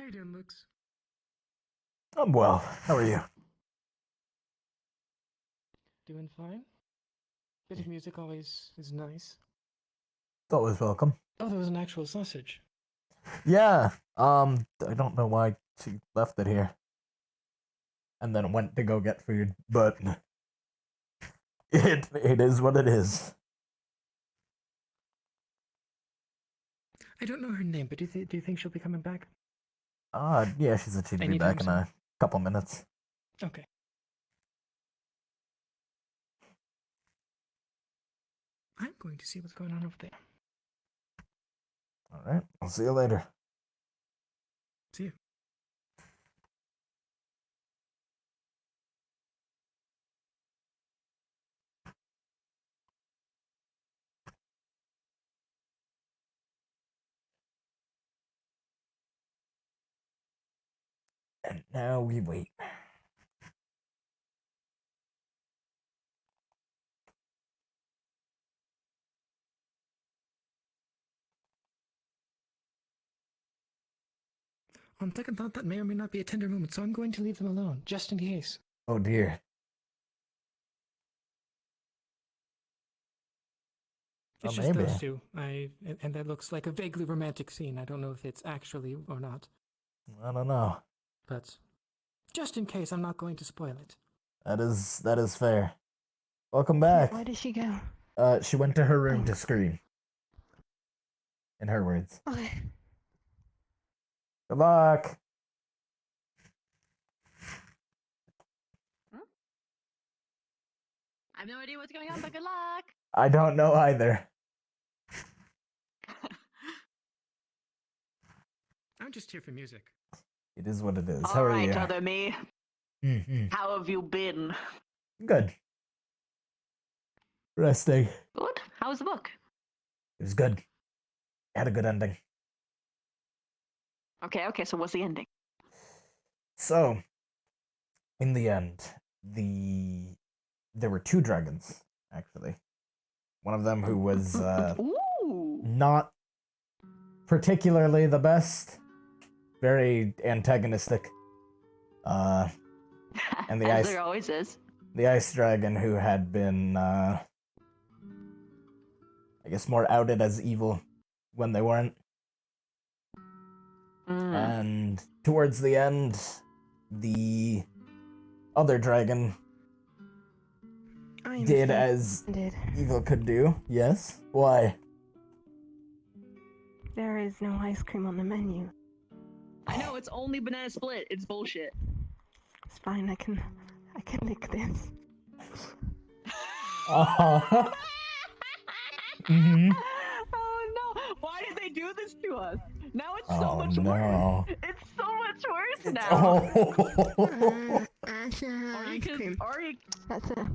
you doing, Lux?
I'm well. How are you?
Doing fine. Bit of music always is nice.
It's always welcome.
Oh, there was an actual sausage.
Yeah. I don't know why she left it here. And then went to go get food, but it is what it is.
I don't know her name, but do you think she'll be coming back?
Yeah, she said she'd be
Anytime
back in
soon?
a couple minutes.
Okay. I'm going to see what's going on over there.
Alright, I'll see you later.
See you.
And now we wait.
On second thought, that may or may not be a tender moment, so I'm going to leave them alone, just in case.
Oh dear.
It's
Oh,
just
maybe.
those two. And that looks like a vaguely romantic scene. I don't know if it's actually or not.
I don't know.
But just in case, I'm not going to spoil it.
That is fair. Welcome back.
Where did she go?
She went to her room to scream. In her words.
Okay.
Good luck.
I have no idea what's going on, but good luck.
I don't know either.
I'm just here for music.
It is what it is. How
All
are
right,
you?
other me.
Mm-hmm.
How have you been?
Good. Resting.
Good. How was the book?
It was good. Had a good ending.
Okay, so what's the ending?
So, in the end, there were two dragons, actually. One of them who was not particularly the best, very antagonistic. And the
As
ice
there always is.
the ice dragon who had been I guess more outed as evil when they weren't. And towards the end, the other dragon did as evil could do. Yes? Why?
There is no ice cream on the menu.
I know it's only banana split. It's bullshit.
It's fine. I can lick this.
Mm-hmm.
Oh no! Why did they do this to us? Now it's so
Oh,
much
no.
worse. It's so much worse now.
Oh.
Or you can,
That's it.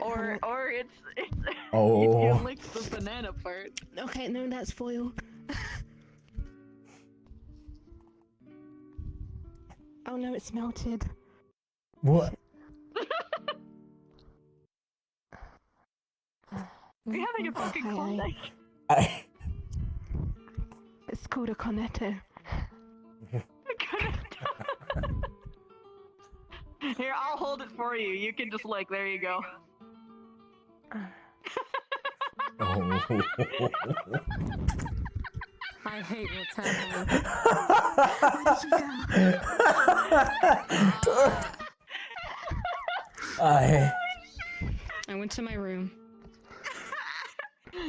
or it's
Oh.
you lick the banana part.
Okay, no, that's foil. Oh no, it's melted.
What?
Are you having a fucking Klondike?
It's called a cornetto.
Here, I'll hold it for you. You can just like, there you go.
I hate what's happening.
I went to my room.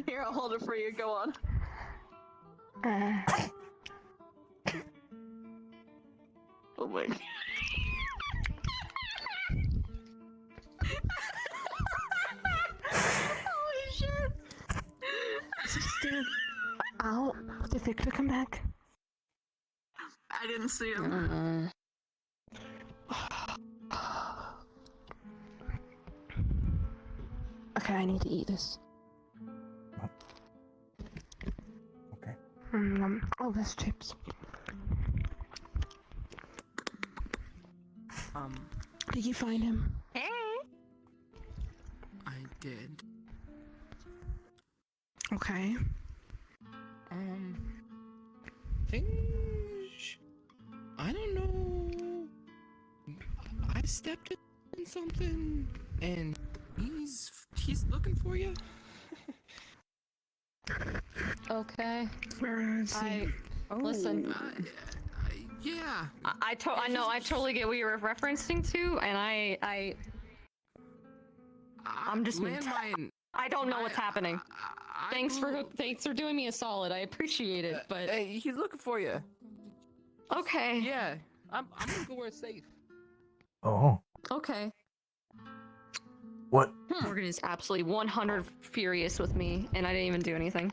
Here, I'll hold it for you. Go on. Oh my. Holy shit!
Ow, did Victor come back?
I didn't see him.
Okay, I need to eat this.
Okay.
Oh, there's chips. Did you find him?
Hey.
I did.
Okay.
Things
stepped in something, and he's looking for you.
Okay.
Where is he?
Listen.
Yeah.
I know. I totally get what you're referencing to, and I'm just.
Landmine.
I don't know what's happening. Thanks for doing me a solid. I appreciate it, but
Hey, he's looking for you.
Okay.
Yeah. I'm gonna go where it's safe.
Oh.
Okay.
What?
Morgan is absolutely 100 furious with me, and I didn't even do anything.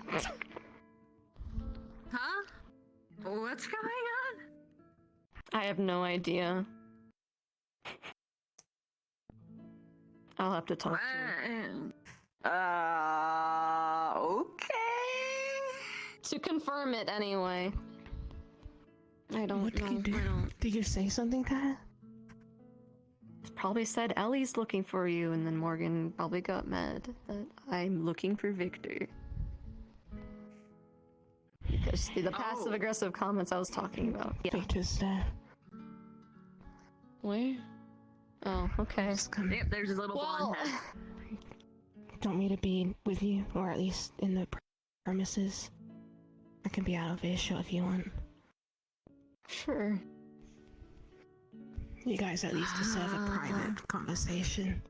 Huh? What's going on?
I have no idea. I'll have to talk to her.
Okay.
To confirm it anyway. I don't
What did
know.
you do? Did you say something to her?
Probably said Ellie's looking for you, and then Morgan probably got mad that I'm looking for Victor. Because the passive aggressive comments I was talking about. Yeah.
Victor's there.
Where? Oh, okay.
Yep, there's his little blonde head.
Want me to be with you, or at least in the premises? I can be out of earshot if you want.
Sure.
You guys at least deserve a private conversation.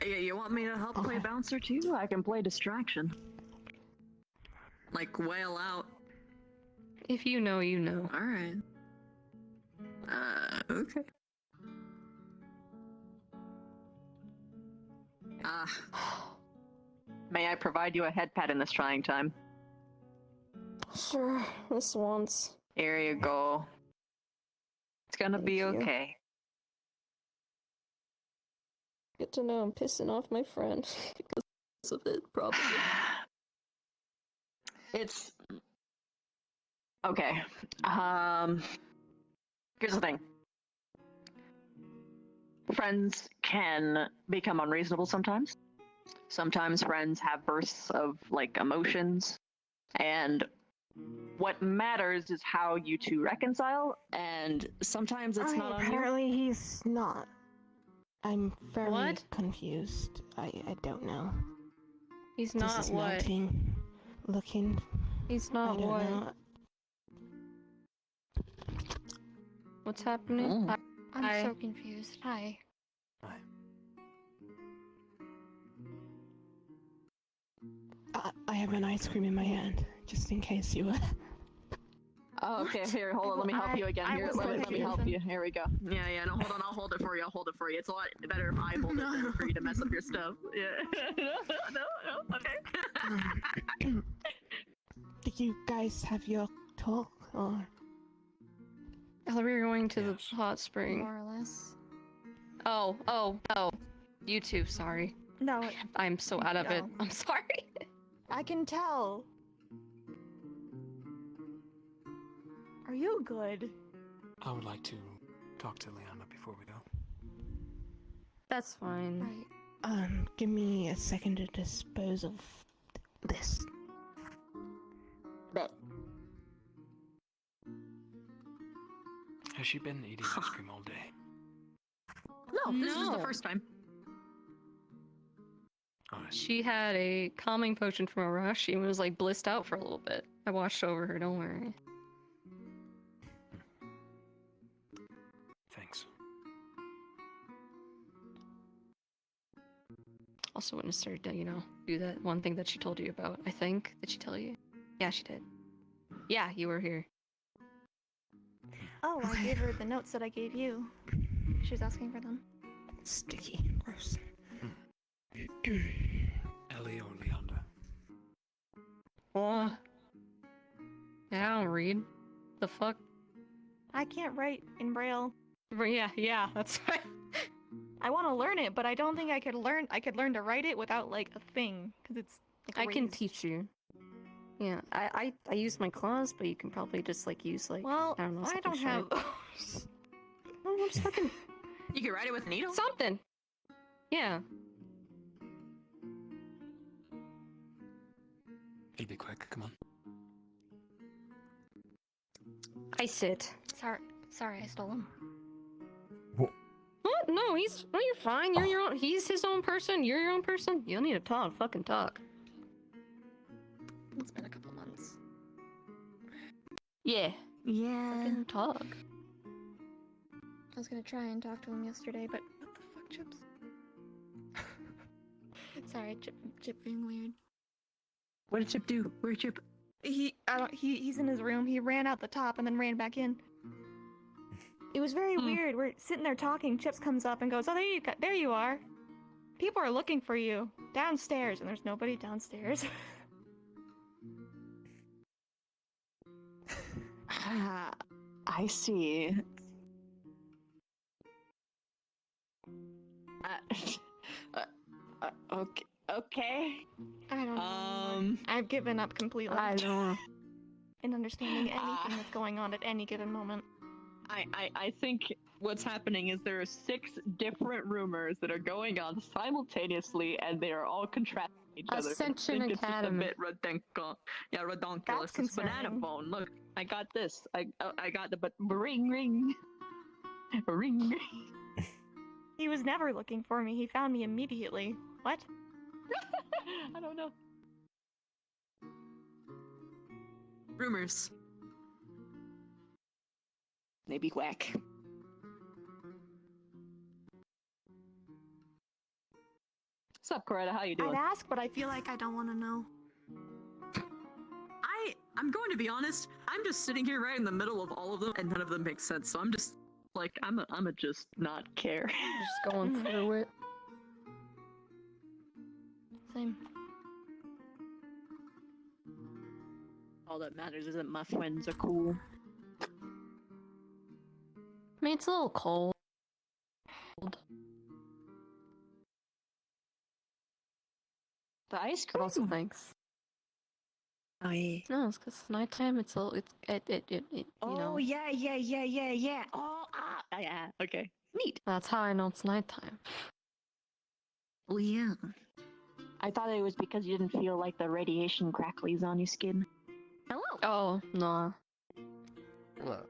Yeah, you want me to help play bouncer too? I can play distraction. Like wail out.
If you know, you know.
Alright. Okay. May I provide you a head pat in this trying time?
Sure, this once.
Here you go. It's gonna be okay.
Good to know I'm pissing off my friend because of it, probably.
It's okay. Here's the thing. Friends can become unreasonable sometimes. Sometimes friends have bursts of like emotions, and what matters is how you two reconcile, and sometimes it's not on you.
Apparently he's not. I'm very confused. I don't know.
He's not what?
Dismounting, looking.
He's not
I don't
what?
know.
What's happening?
I'm so confused. Hi.
I have an ice cream in my hand, just in case you were.
Oh, okay, here, hold on, let me help you again. Here, let me help you. Here we go. Yeah, no, hold on, I'll hold it for you. It's a lot better if I hold it than for you to mess up your stuff. Yeah. no, okay.
Did you guys have your talk, or?
I thought we were going to the hot spring.
More or less.
Oh. You too, sorry.
No.
I'm so out of it.
No.
I'm sorry.
I can tell. Are you good?
I would like to talk to Leanna before we go.
That's fine.
Right.
Give me a second to dispose of this.
Bet.
Has she been eating ice cream all day?
No, this is the first time.
She had a calming potion from a rush. She was like blissed out for a little bit. I watched over her, don't worry.
Thanks.
Also witnessed her, do that one thing that she told you about, I think. Did she tell you? Yeah, she did. Yeah, you were here.
Oh, I gave her the notes that I gave you. She was asking for them.
Sticky. Gross.
Ellie or Leander?
What? Yeah, I don't read. The fuck?
I can't write in Braille.
Yeah, that's right.
I want to learn it, but I don't think I could learn to write it without like a thing, because it's like
I can
raised.
teach you. Yeah, I use my claws, but you can probably just like use like
Well,
I don't know.
I don't
something
have.
sharp. Oh, I'm just fucking
You can write it with a needle?
something. Yeah.
It'll be quick, come on.
I sit.
Sorry, I stole them.
no, you're fine. You're your own. He's his own person. You're your own person. You'll need to talk. Fucking talk. It's been a couple months. Yeah.
Yeah.
Fucking talk. I was gonna try and talk to him yesterday, but what the fuck, Chips? Sorry, Chip being weird.
What did Chip do? Where'd Chip?
He's in his room. He ran out the top and then ran back in. It was very weird. We're sitting there talking. Chips comes up and goes, "Oh, there you are. People are looking for you downstairs," and there's nobody downstairs.
I see. Okay. Okay.
I don't know. I've given up completely.
I don't.
In understanding anything that's going on at any given moment.
I think what's happening is there are 6 different rumors that are going on simultaneously, and they are all contrasting each other.
Ascension
I think
Academy.
It's just a bit redonkulous.
That's
It's banana
concerning.
phone. Look, I got this. I got the ring. Ring.
He was never looking for me. He found me immediately. What?
I don't know. Rumors. Maybe whack. What's up, Coretta? How you doing?
I'd ask, but I feel like I don't want to know.
I'm going to be honest. I'm just sitting here right in the middle of all of them, and none of them make sense. So I'm just like, I'm a just not care.
Just going through it. Same.
All that matters is that my friends are cool.
I mean, it's a little cold.
The ice
But
cream.
also thanks.
Oh yeah.
No, it's because nighttime. It's a little. You know.
Yeah. Oh yeah. Okay. Neat.
That's how I know it's nighttime.
Oh yeah. I thought it was because you didn't feel like the radiation cracklies on your skin. Hello.
Oh no.
Hello.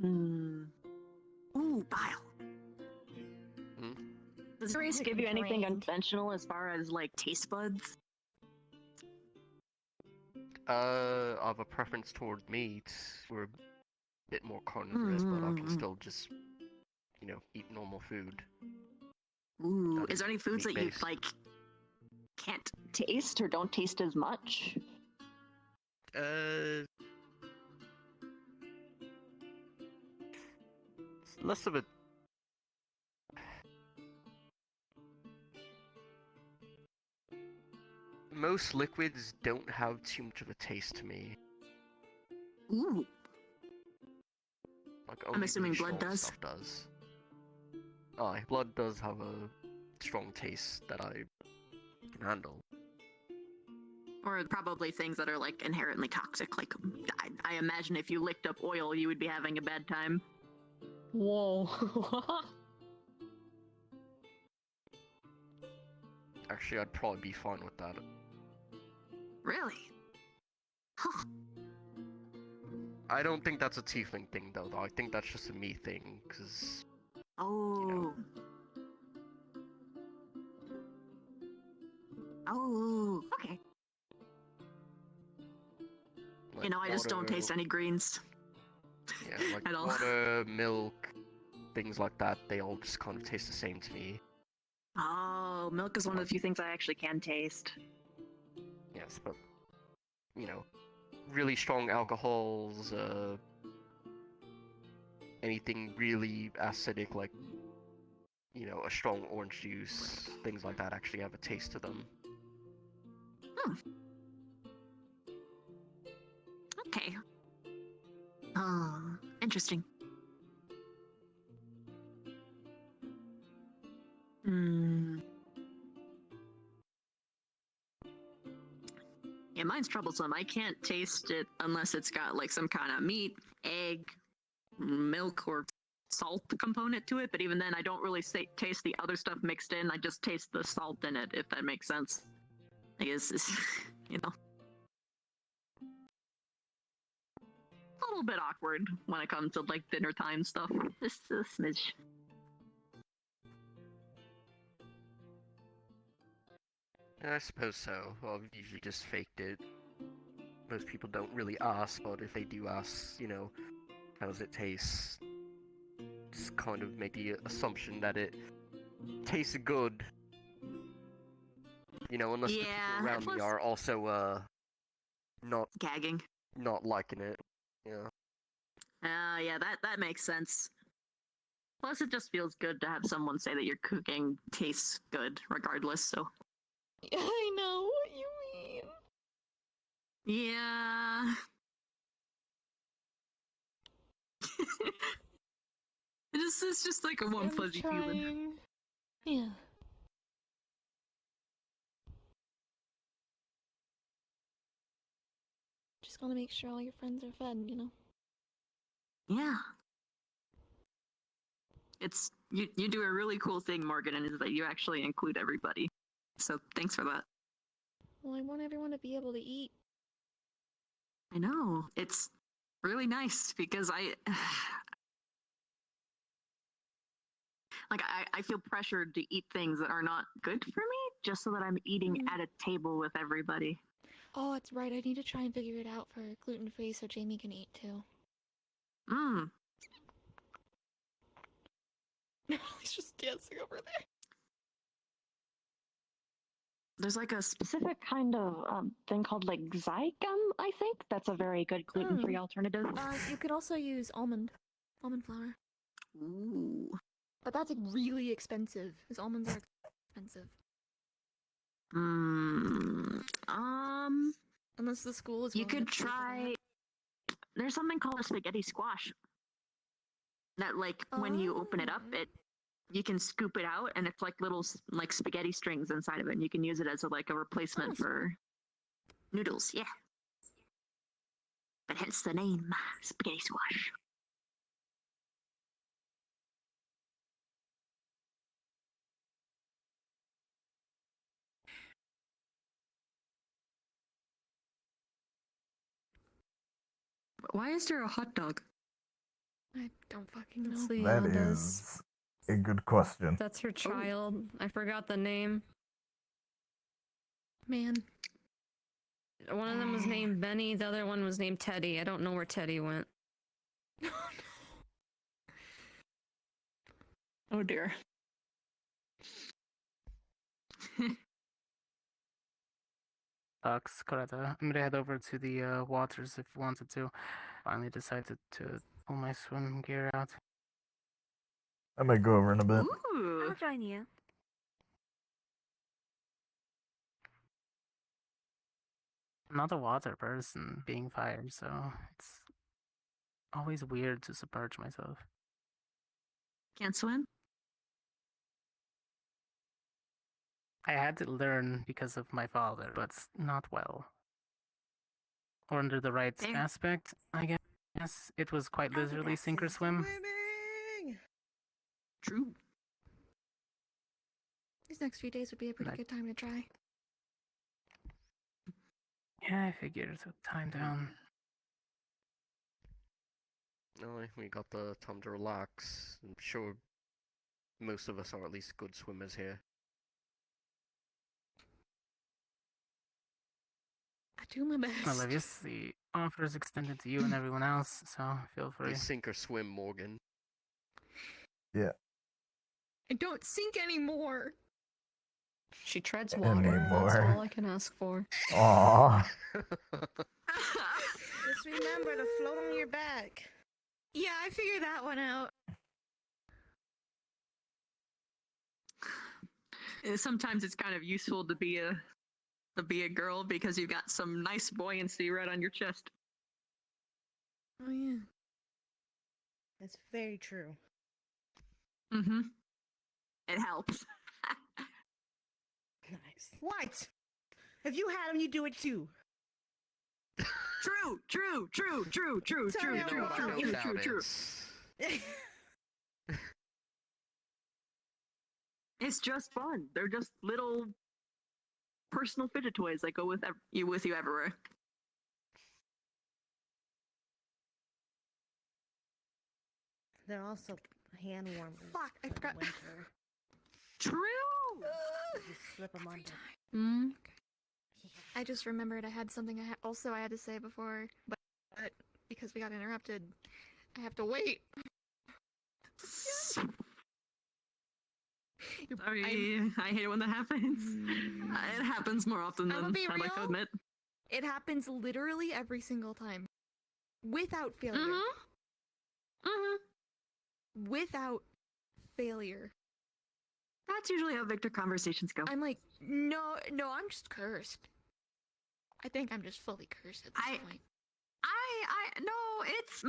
Ooh, bile. Does the race give you anything unconventional as far as like taste buds?
I have a preference toward meat. We're a bit more carnivorous, but I can still just, eat normal food.
Ooh, is there any foods that you
meat-based.
like can't taste or don't taste as much?
It's less of a. Most liquids don't have too much of a taste to me.
Ooh.
Like
I'm
only
assuming
really
blood
strong
does.
Stuff does. Aye, blood does have a strong taste that I can handle.
Or probably things that are like inherently toxic. Like, I imagine if you licked up oil, you would be having a bad time.
Whoa.
Actually, I'd probably be fine with that.
Really?
I don't think that's a tiefling thing, though. I think that's just a me thing, because...
Oh. Oh, okay.
Like
I just don't
water-
taste any greens.
Yeah, like
at all.
water, milk, things like that, they all just kind of taste the same to me.
Oh, milk is one of the few things I actually can taste.
Yes, but, really strong alcohols, anything really acidic like, a strong orange juice, things like that actually have a taste to them.
Okay. Oh, interesting. Yeah, mine's troublesome. I can't taste it unless it's got like some kind of meat, egg, milk, or salt component to it. But even then, I don't really taste the other stuff mixed in. I just taste the salt in it, if that makes sense. I guess you know, a little bit awkward when it comes to like dinner time stuff. Just a smidge.
I suppose so. Well, I've usually just faked it. Most people don't really ask, but if they do ask, you know, how does it taste? Just kind of make the assumption that it tastes good. You know, unless the people around me are also, not
gagging,
not liking it. Yeah.
Yeah, that makes sense. Plus, it just feels good to have someone say that your cooking tastes good, regardless. So.
I know what you mean.
Yeah. It's just like a warm, fuzzy feeling.
Yeah. Just gotta make sure all your friends are fed, you know?
Yeah. It's you do a really cool thing, Morgan, and is that you actually include everybody. So thanks for that.
Well, I want everyone to be able to eat.
I know. It's really nice because I feel pressured to eat things that are not good for me just so that I'm eating at a table with everybody.
Oh, that's right. I need to try and figure it out for gluten-free so Jamie can eat too. He's just dancing over there.
There's like a specific kind of thing called like Zygum, I think. That's a very good gluten-free alternative.
You could also use almond flour.
Ooh.
But that's like really expensive, because almonds are expensive. Unless the school is
You
willing to
could
pay for
try. There's something called a spaghetti squash. That like when you open it up, you can scoop it out, and it's like little like spaghetti strings inside of it, and you can use it as like a replacement for noodles. Yeah. But hence the name, spaghetti squash. Why is there a hot dog?
I don't fucking know.
That is a good question.
That's her child. I forgot the name.
Man.
One of them was named Benny, the other one was named Teddy. I don't know where Teddy went.
Oh dear.
Sucks, Coretta. I'm gonna head over to the waters if you wanted to. Finally decided to pull my swim gear out.
I might go over in a bit.
I'll join you.
I'm not a water person, being fire, so it's always weird to submerge myself.
Can't swim?
I had to learn because of my father, but not well. Or under the right aspect, I guess. It was quite literally sink or swim.
True.
These next few days would be a pretty good time to try.
Yeah, I figured to time down.
No, we got the time to relax. I'm sure most of us are at least good swimmers here.
I do my best.
Levius, the offer is extended to you and everyone else, so feel free.
You sink or swim, Morgan.
Yeah.
I don't sink anymore.
She treads water. That's all I can ask for.
Aww.
Just remember to float on your back.
Yeah, I figured that one out.
Sometimes it's kind of useful to be a girl because you got some nice buoyancy right on your chest.
Oh yeah.
That's very true.
Mm-hmm. It helps.
Nice. What? If you had them, you do it too.
True. It's just fun. They're just little personal fidget toys that go with you everywhere.
They're also hand warmers.
Fuck, I
for the
forgot.
winter.
True.
You slip them under.
Hmm. I just remembered I had something I had to say before, but because we got interrupted, I have to wait.
Sorry, I hate it when that happens. It happens more often
I will
than
be
I'd like to
real.
admit.
It happens literally every single time, without failure. Without failure.
That's usually how Victor conversations go.
I'm like, no, I'm just cursed. I think I'm just fully cursed at this point.
No, it's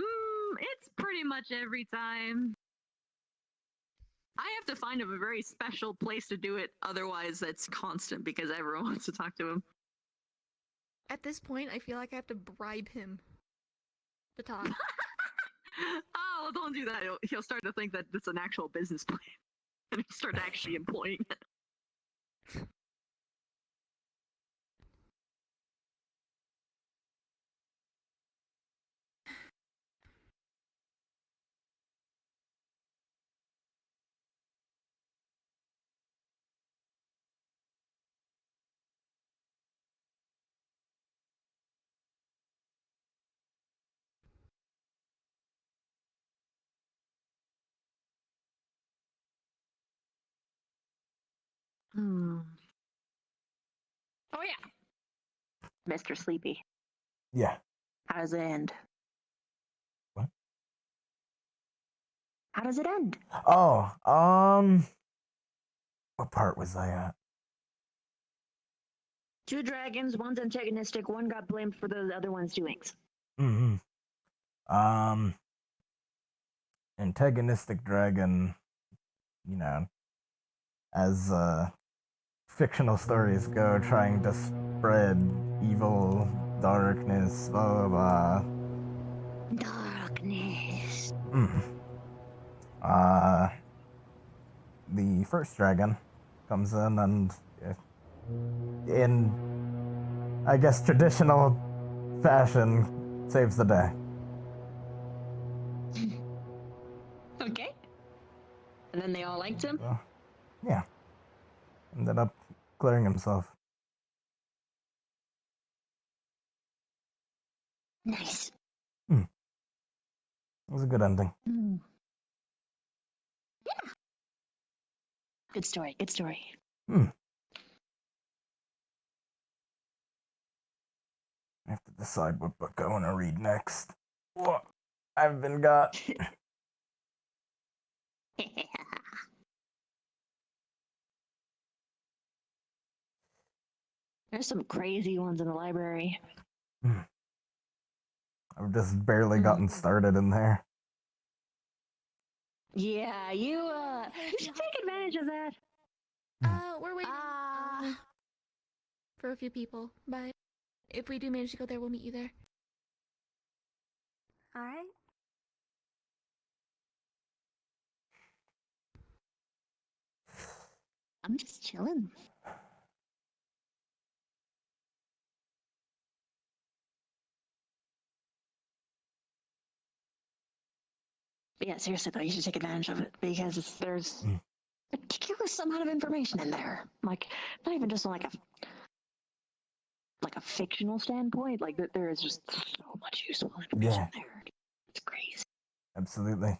pretty much every time. I have to find a very special place to do it, otherwise that's constant because everyone wants to talk to him.
At this point, I feel like I have to bribe him to talk.
Oh, well, don't do that. He'll start to think that it's an actual business plan. And he'll start actually employing it. Oh yeah, Mr. Sleepy.
Yeah.
How does it end?
What?
How does it end?
Oh, what part was I at?
2 dragons, one's antagonistic, one got blamed for the other one's doings.
Antagonistic dragon, as fictional stories go, trying to spread evil, darkness, blah blah blah.
Darkness.
The first dragon comes in and, in, I guess, traditional fashion, saves the day.
Okay. And then they all liked him?
Yeah. Ended up clearing himself.
Nice.
It was a good ending.
Yeah. Good story, good story.
I have to decide what book I want to read next. Whoa, I've been got.
There's some crazy ones in the library.
I've just barely gotten started in there.
Yeah, you should take advantage of that.
We're waiting for a few people, but if we do manage to go there, we'll meet you there.
Alright.
I'm just chilling. But yeah, seriously though, you should take advantage of it because there's a ridiculous amount of information in there. Like, not even just on like a fictional standpoint. Like there is just so much useful information there. It's crazy.
Absolutely.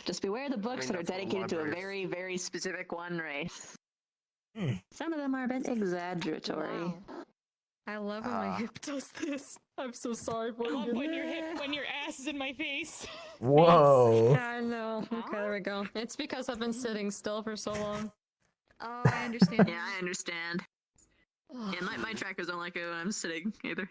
Just beware the books that are
that's all
dedicated to a
libraries.
very, very specific one race. Some of them are a bit exaggeratory.
I love when my hip does this. I'm so sorry for
Love when your ass is in my face.
Whoa.
Yeah, I know. Okay, there we go. It's because I've been sitting still for so long.
Oh, I understand.
Yeah, I understand. Yeah, my trackers don't like it when I'm sitting either.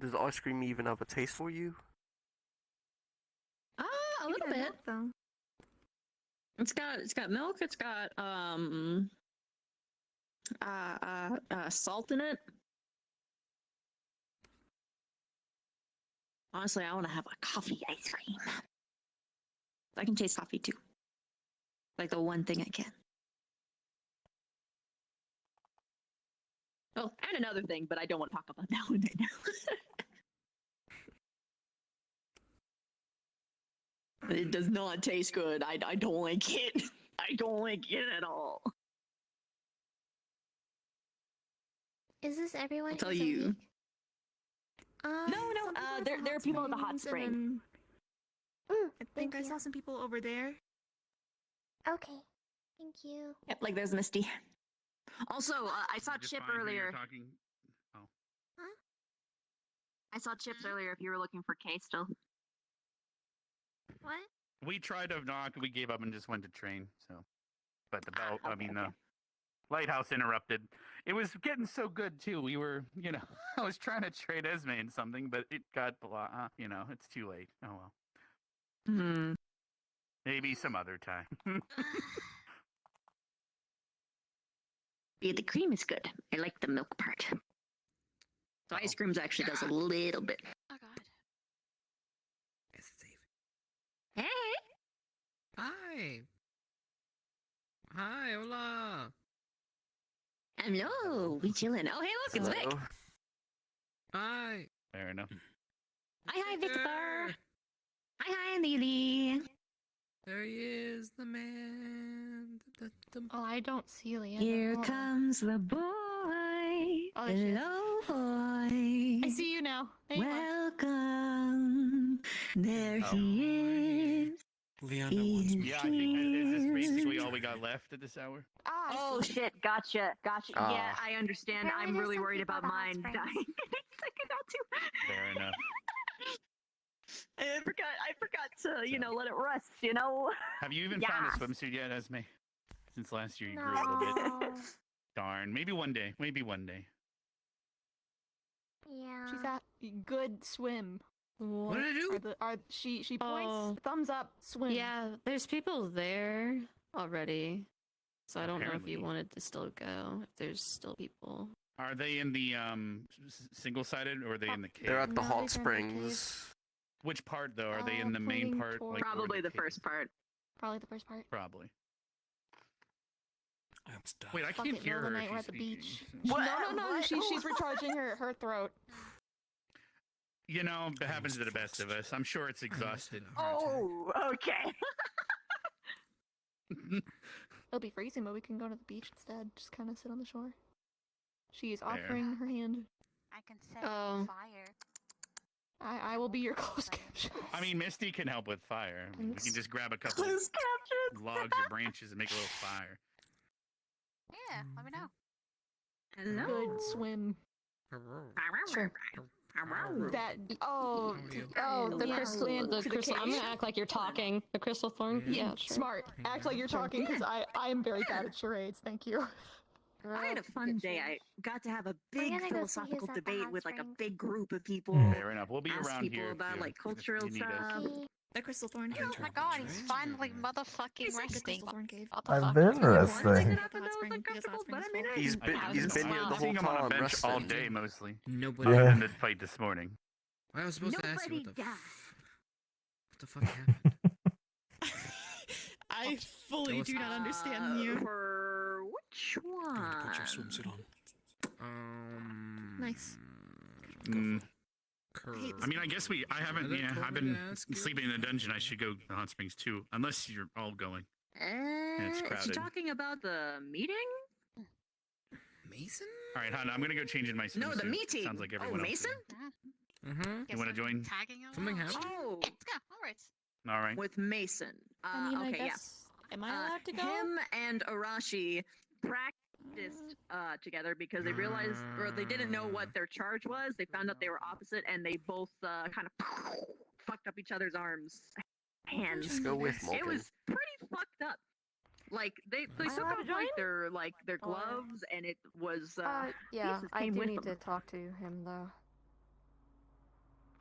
Does ice cream even have a taste for you?
A little bit.
Though.
It's got milk. It's got Salt in it. Honestly, I want to have a coffee ice cream. I can taste coffee too. Like the one thing I can. Oh, and another thing, but I don't want to talk about that one right now. It does not taste good. I don't like it. I don't like it at all.
Is this everyone?
I'll tell
who's
you.
awake?
No, there are people at the hot spring.
I think
thank
I
you.
saw some people over there.
Okay. Thank you.
Yep, like there's Misty. Also, I saw Chip earlier.
Talking. Oh.
I saw Chips earlier if you were looking for Kay still.
What?
We tried to knock, we gave up and just went to train. So, but the bell,
okay,
the lighthouse interrupted. It was getting so good too. We were, I was trying to trade Esme in something, but it got it's too late. Oh well. Maybe some other time.
Yeah, the cream is good. I like the milk part. So ice cream actually does a little bit.
Oh god.
Is it safe?
Hey!
Hi! Hi, hola!
Hello! We chillin'. Oh, hey, look, it's Vic!
Hi!
Fair enough.
Hi, Victor! Hi, Lily!
There he is, the man.
Oh, I don't see Leanne.
Here comes the boy.
Oh, there she is.
Hello, boy.
I see you now. There you are.
Welcome. There he is.
Leanna wants me.
Yeah, I think is this basically all we got left at this hour?
Oh shit, gotcha. Yeah, I understand.
Apparently
I'm
there's
really
some
worried
people
about
at the hot
mine
springs.
dying. I got to.
Fair enough.
I forgot to, let it rust,
Have you even found a
Yes.
swimsuit yet, Esme? Since last year you grew a little bit. Darn. Maybe one day.
Yeah.
She's at good swim.
What did I do?
She points, thumbs up, swim.
Yeah, there's people there already. So I don't know if
Apparently.
you wanted to still go, if there's still people.
Are they in the single-sided or are they in the cave?
They're at the
No,
hot
these are in the cave.
springs.
Which part though? Are they in the main
pointing
part?
toward-
Like, or
Probably the
cave?
first part.
Probably the first part.
Probably.
I'm stuck.
Wait, I
Fuck
can't
it,
hear
middle of
her
the night,
if
we're
she's
at the
speaking.
beach.
What?
No,
What?
she's recharging her throat.
It happens to the best of us. I'm sure it's exhausted.
Oh, okay.
It'll be freezing, but we can go to the beach instead. Just kind of sit on the shore. She is
Fair.
offering her hand.
I can set
Oh.
fire.
I will be your close caption.
I mean, Misty can help with fire. I mean, we can just grab a couple
Closed captions.
logs or branches and make a little fire.
Yeah, let me know.
Hello.
Good swim.
Sure.
That the
Yeah,
crystal land
the
to
crystal.
the
I'm
cage.
gonna act like you're talking. The crystal thorn. Yeah, sure.
Smart. Act like you're talking because I am very bad at charades. Thank you.
I had a fun day. I got to have a big
gonna go see
philosophical
who's at the
debate
hot
with like a
springs.
big group of people.
Fair enough. We'll be
Ask
around
people
here.
about like
if
cultural
you need us.
stuff.
The crystal thorn cave.
Oh my god, he's finally motherfucking resting.
Crystal thorn cave.
What the
I've
fuck?
been resting.
He's been
I've
there
been
the whole
seeing him on a
time,
bench all
resting.
day mostly.
Nobody.
Other
Yeah.
than the fight this morning.
I was supposed to ask you
Nobody died.
what the fuck happened.
I fully do not understand you.
For which one?
Put your swimsuit on.
Nice.
I mean, I guess I haven't.
Another
Yeah,
told
I've
me
been
to ask you.
sleeping in the dungeon. I should go to the hot springs too, unless you're all going. It's
Is she
crowded.
talking about the meeting?
Mason?
All right, hon, I'm gonna go change in my swimsuit.
No, the meeting.
Sounds like
Oh,
everyone else.
Mason?
Mm-hmm.
You want to join?
Tagging along.
Something happened?
Oh,
Let's go. Alright.
All right.
with Mason.
I mean, I
Okay,
guess. Am I allowed to go?
Him and Arashi practiced together because they realized, or they didn't know what their charge was. They found out they were opposite, and they both kind of fucked up each other's arms, hands.
Just go with
It
Morgan.
was pretty fucked up. Like they
I
took
allowed
off
to join?
like their gloves, and it was
Yeah,
pieces
I
came
do
with
need
them.
to talk to him though.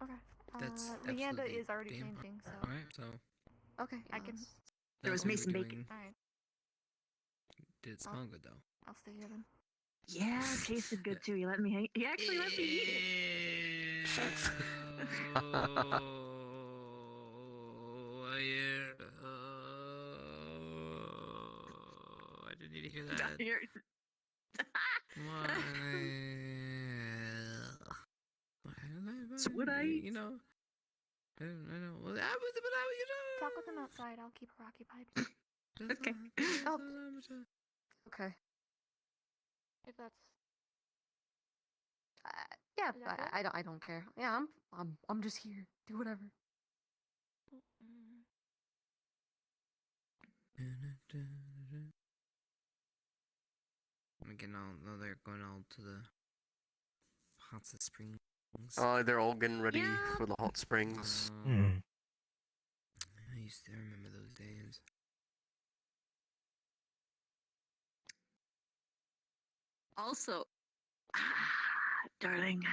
Okay.
That's
Leanda
absolutely
is already
damn
changing, so
Alright, so
Okay.
I can.
There was
that's what
Mason
we're
Bacon.
doing.
Alright,
Did it smell good though?
I'll stay here then.
Yeah, it tasted good too. He actually let me eat it.
I didn't need to hear that.
So would I?
You know. I know. Well,
Talk with him outside. I'll keep her occupied.
Okay.
Oh. Okay.
If that's
Yeah,
Is that good?
I don't care. Yeah, I'm just here. Do whatever.
I'm getting all. No, they're going all to the hot springs.
Oh, they're all getting ready for the hot springs.
I used to remember those days.
Also, darling,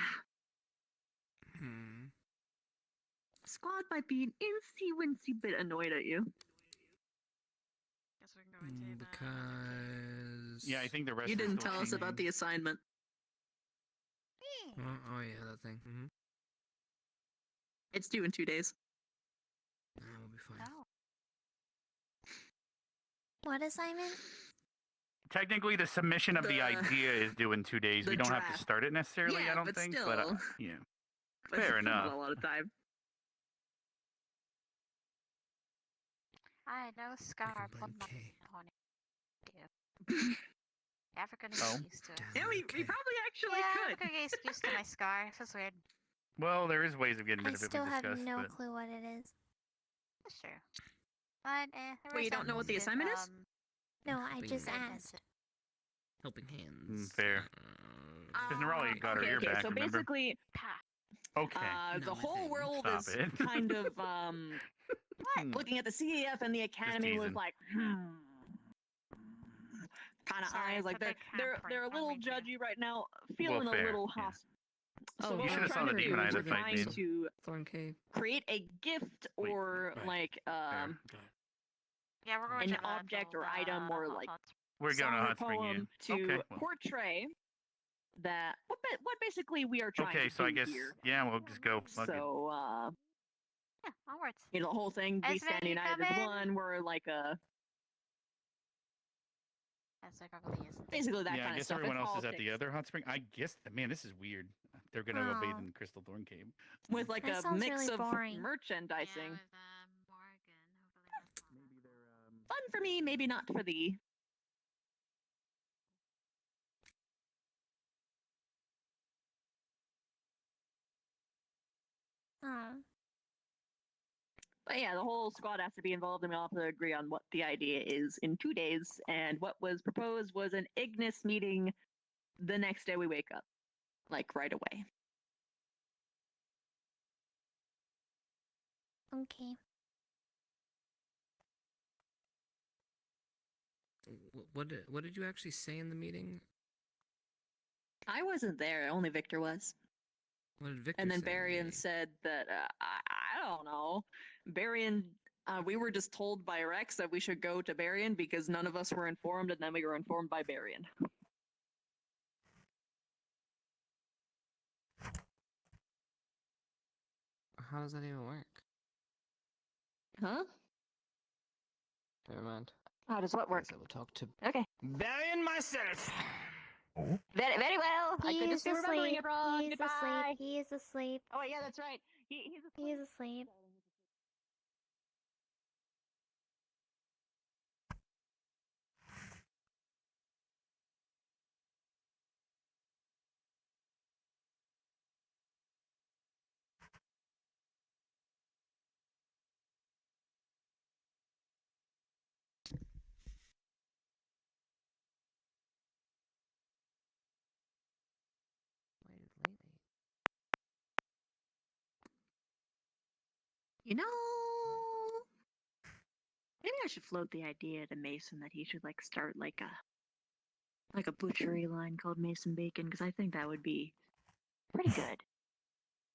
Squad might be an incy-wincy bit annoyed at you.
Guess we can go into
Because
Yeah, I think the rest.
You
are
didn't
still
tell us about
changing.
the assignment.
Oh yeah, that thing.
It's due in 2 days.
We'll be fine.
Oh. What assignment?
Technically, the submission of the idea is due in 2 days.
the
We don't have to
draft.
start it necessarily.
Yeah,
I don't
but
think,
still.
but yeah,
But
fair
it's
enough.
Not a lot of time.
I know Scar put my on it. Ever gonna
Oh.
get used to it.
Yeah, we probably actually
yeah,
could.
I'm gonna get used to my scar. It feels weird.
Well, there is ways of getting
I
rid of it.
still
We
have
discussed,
no
but
clue what it is.
That's true. But there
Wait,
were
you don't know what the
some
assignment is?
No, I just
Helping
asked.
Helping hands.
fair. Because Nerali got her ear back.
So
remember?
basically,
Okay.
the whole world
Stop
is
it.
kind of looking at the CEF and the Academy with
teasing.
like kind of eyes like they're a little judgy right now, feeling a
fair,
little
yeah.
hostile.
Oh,
So
You
what
should
we're
have saw
trying
the
to
demon
do
eye
is
the
we're
fight
trying
made.
to
Thorn Cave.
create a gift or like
Yeah, we're going
an
to the
object or
the
item or
hot
like
hot
We're going to
song or
hot spring
poem
in.
to
Okay, well.
portray that what basically we are trying
Okay,
to
so I
do
guess
here.
yeah, we'll just go. Fuck it.
So
yeah, onwards.
you know, the whole thing, we
Esme,
stand
you
united
come
as
in?
one. We're like
That's like probably is.
basically that
Yeah, I
kind of
guess
stuff.
everyone
It's
else is at the
politics.
other hot spring. I guess, man, this is weird. They're gonna go bathe
Oh.
in the Crystal Thorn Cave.
With like
That
a
sounds
mix
really
of
boring.
merchandising.
Morgan.
Maybe they're
Fun for me, maybe not for thee.
Oh.
But yeah, the whole squad has to be involved, and we all have to agree on what the idea is in 2 days. And what was proposed was an Ignis meeting the next day we wake up, like right away.
Okay.
What did you actually say in the meeting?
I wasn't there; only Victor was.
What did Victor
And then
say in the
Barian
meeting?
said that I don't know. Barian, we were just told by Rex that we should go to Barian because none of us were informed, and then we were informed by Barian.
How does that even work?
Huh?
Never mind.
How does what work?
I will talk to
Okay.
Barian myself.
Very, very well. I could just be remembering it wrong.
He's
Goodbye.
asleep. He is asleep.
Oh yeah, that's right. He's asleep.
He is asleep.
You know, maybe I should float the idea to Mason that he should like start like a butchery line called Mason Bacon because I think that would be pretty good.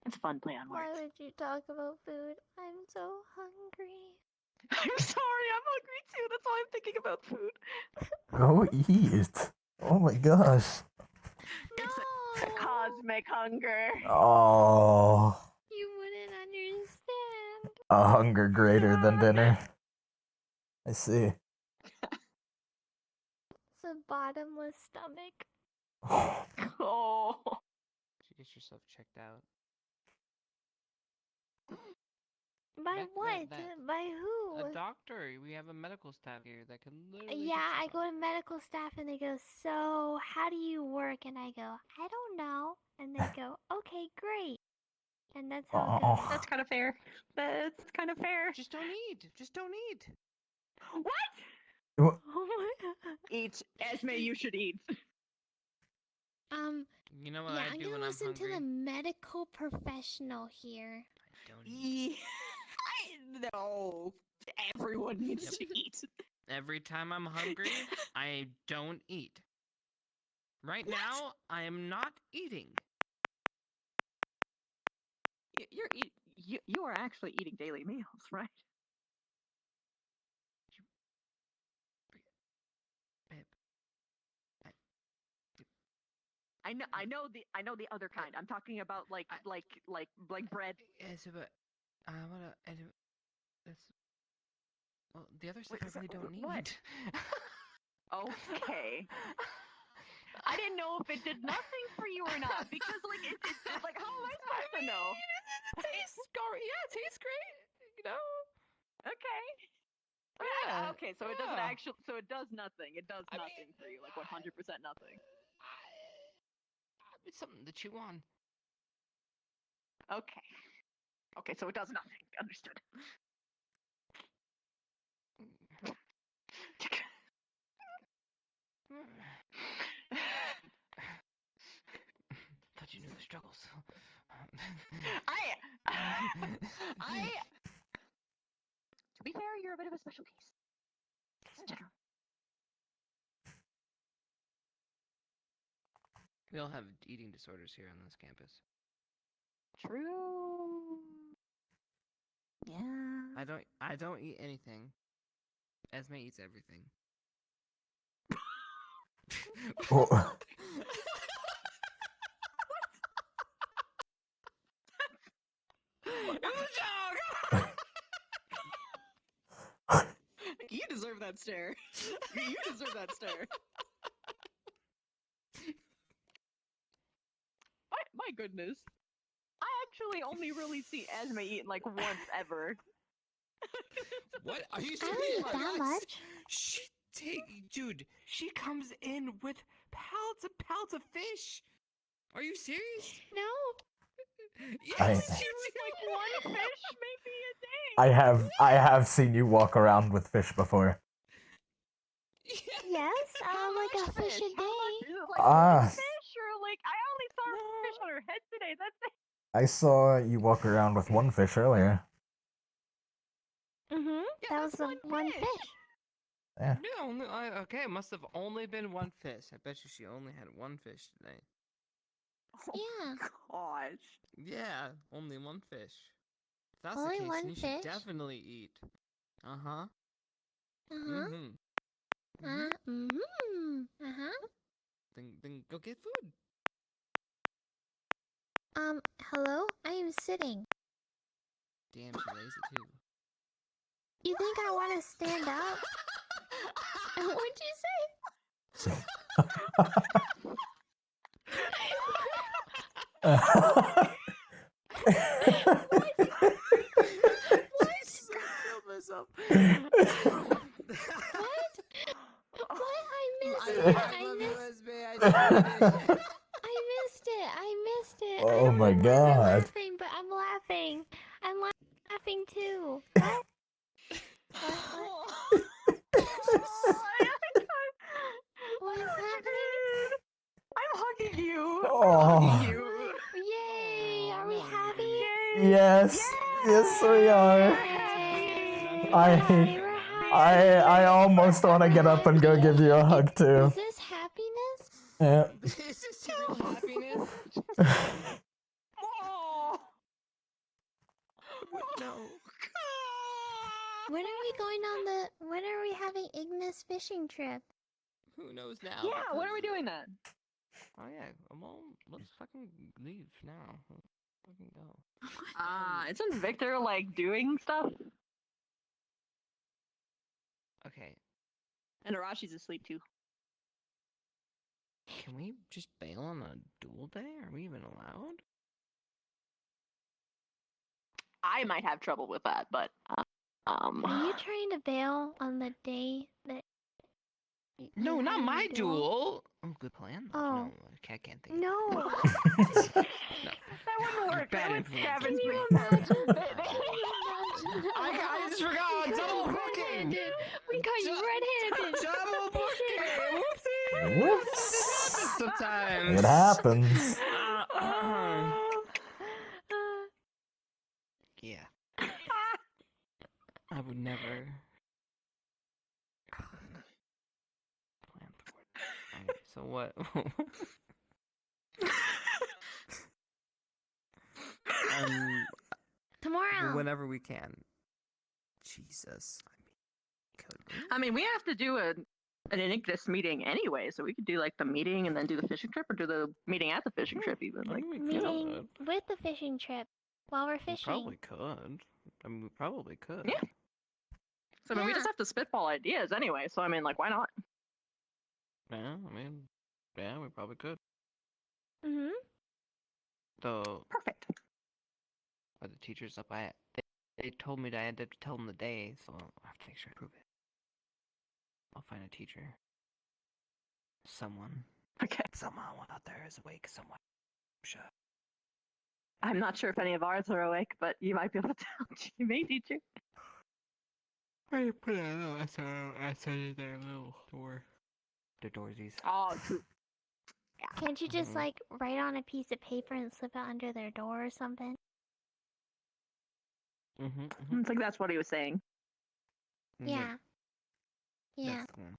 It's a fun play on
Why
words.
would you talk about food? I'm so hungry.
I'm sorry, I'm hungry too. That's why I'm thinking about food.
Go eat. Oh my gosh.
It's a cosmic hunger.
Oh,
You wouldn't understand.
a hunger greater than dinner. I see.
It's a bottomless stomach.
Oh.
You get yourself checked out.
By what? By who?
A doctor. We have a medical staff here that can literally.
Yeah, I go to medical staff and they go, so how do you work? And I go, I don't know. And they go, okay, great. And that's how it goes.
That's kind of fair. That's kind of fair.
Just don't eat. Just don't eat.
What?
Oh my god.
Eat. Esme, you should eat.
You know what
Yeah,
I
I'm
do
gonna
when
listen
I'm
to
hungry?
the medical professional here.
No. Everyone needs to eat.
Every time I'm hungry, I don't eat. Right now, I am not eating.
You are actually eating daily meals, right? I know the other kind. I'm talking about like bread.
Yes, but I wanna. That's. Well, the other stuff I really don't need.
What? Okay. I didn't know if it did nothing for you or not because it's like how am I supposed to know?
It tastes great. Yeah, it tastes great. You know.
Okay.
Yeah,
Okay, so it doesn't
yeah.
actually. So it does nothing. It does nothing for you, like 100% nothing.
It's something to chew on.
Okay. Okay, so it does nothing. Understood.
Thought you knew the struggles.
To be fair, you're a bit of a special case. In general.
We all have eating disorders here on this campus.
True. Yeah.
I don't eat anything. Esme eats everything.
Oh.
It was a joke!
You deserve that stare. You deserve that stare. My goodness. I actually only really see Esme eat like once ever.
What? Are you
I
serious?
don't eat that much.
Dude, she comes in with pallets of fish. Are you serious?
No.
Yes,
I-
you
Like one fish maybe a day.
I have seen you walk around with fish before.
Yes, like a fish a
How much?
day.
Is it like
Ah.
one fish or like I only saw a fish on her head today. That's it.
I saw you walk around with one fish earlier.
Mm-hmm. That was the one fish.
Yeah.
No, okay, it must have only been one fish. I bet you she only had one fish today.
Yeah.
Gosh.
Yeah, only one fish. If that's
Only
the case,
one
then you
fish?
should definitely eat. Uh-huh.
Uh-huh.
Mm-hmm.
Uh-huh.
Then go get food.
Hello? I am sitting.
Damn, she lazy too.
You think I want to stand up? What'd you say?
Killed myself.
What? What? I missed
I
it.
love
I
you,
missed
Esme. I
missed it. I
Oh
don't
my
know why I'm
God.
laughing, but I'm laughing. I'm laughing too. What? What? What is happening?
I'm hugging you.
Oh.
I'm hugging you.
Yay! Are we happy?
Yes. Yes, we are. I almost want to get up and go give you a hug too.
Is this happiness?
Yeah.
This is real happiness.
Oh.
No.
When are we going on the? When are we having Ignis fishing trip?
Who knows now?
Yeah, when are we doing that?
Oh yeah, well, let's fucking leave now. Let's fucking go.
Isn't Victor like doing stuff?
Okay,
And Arashi's asleep too.
can we just bail on a duel day? Are we even allowed?
I might have trouble with that, but
Are you trying to bail on the day that?
No, not
had
my
a
duel. Oh, good plan.
Oh.
No, I can't think.
No.
No.
that wouldn't work.
Bad
That would
influence.
scavenge
Can
me.
you imagine?
I just forgot. Double booking.
We got you red-handed.
Double booking. Whoopsie.
Whoops.
Sometimes
It happens.
Yeah. I would never plan for it. Alright, so what?
Tomorrow.
Whenever we can. Jesus.
I mean, we have to do an Enigmas meeting anyway, so we could do like the meeting and then do the fishing trip, or do the meeting at the fishing trip even. Like,
Meeting with the fishing trip while we're
We
fishing.
probably could. I mean, we probably could.
Yeah. So I mean, we just have to spitball ideas anyway. So I mean, like, why not?
Yeah, I mean, yeah, we probably could.
Mhm.
Though.
Perfect.
Are the teachers up? They told me that I had to tell them the day, so I'll have to make sure I prove it. I'll find a teacher. Someone.
Okay.
Someone out there is awake somewhere. I'm sure.
I'm not sure if any of ours are awake, but you might be able to tell. You may, teacher.
Why you put that out? I said their little door. The doorsies.
Oh, true.
Can't you just like write on a piece of paper and slip it under their door or something?
It's like that's what he was saying.
Yeah. Yeah.
That's the one.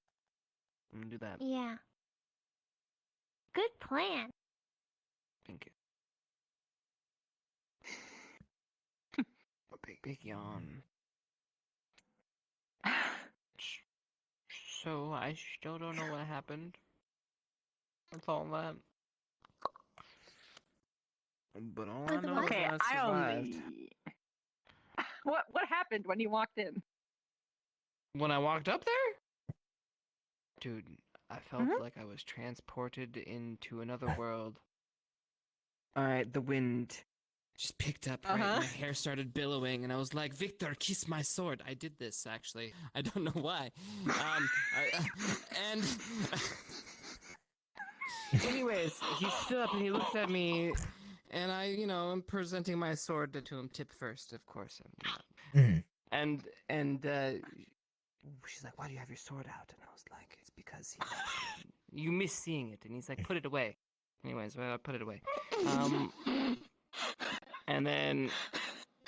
I'm gonna do that.
Yeah. Good plan.
Thank you. A big yawn. So I still don't know what happened with all that. But all I know
Okay,
is I survived.
What happened when you walked in?
When I walked up there? Dude, I felt like I was transported into another world. Alright, the wind just picked up, right? My hair started billowing, and I was like, Victor, kiss my sword. I did this, actually. I don't know why. And... Anyways, he stood up and he looked at me, and I, am presenting my sword to him, tip first, of course. And she's like, why do you have your sword out? And I was like, it's because he likes it. You miss seeing it. And he's like, put it away. Anyways, well, I put it away. And then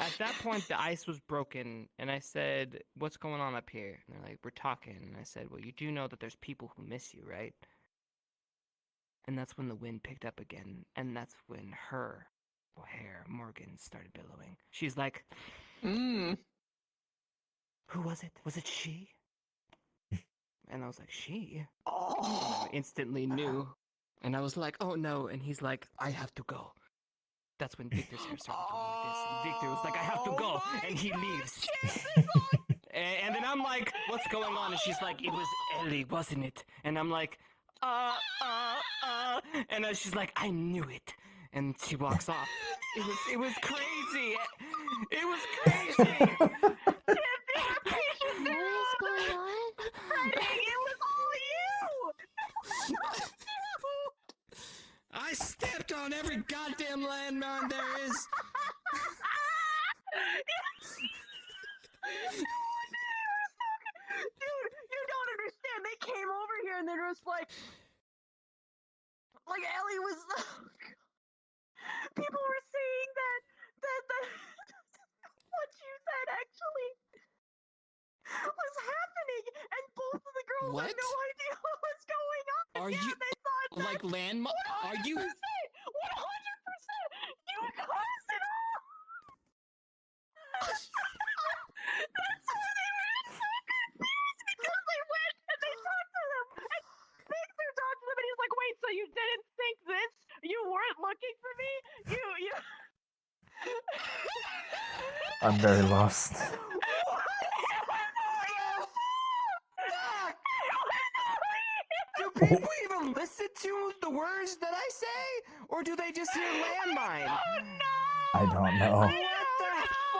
at that point, the ice was broken. And I said, what's going on up here? And they're like, we're talking. And I said, well, you do know that there's people who miss you, right? And that's when the wind picked up again. And that's when her hair, Morgan, started billowing. She's like, who was it? Was it she? And I was like, she? Oh. And I instantly knew. And I was like, oh no. And he's like, I have to go. That's when Victor's hair started going like this. And Victor was like, I have to go. And he leaves. And then I'm like, what's going on? And she's like, it was Ellie, wasn't it? And I'm like, And she's like, I knew it. And she walks off. It was crazy. It was crazy.
What is going on?
It was all you!
I stepped on every goddamn landmine there is.
Dude, you don't understand. They came over here and they were just like Ellie was. People were saying that what you said actually was happening, and both of the girls had no idea what was going on.
Are you
they thought that
like landmine? Are you?
100%! You caused it all. That's why they were so confused, because they went and they talked to them. And Victor talked to them, and he's like, "Wait, so you didn't think looking for me? You.
I'm very lost.
Do people even listen to the words that I say? Or do they just hear landmine?
Oh no!
I don't know.
What the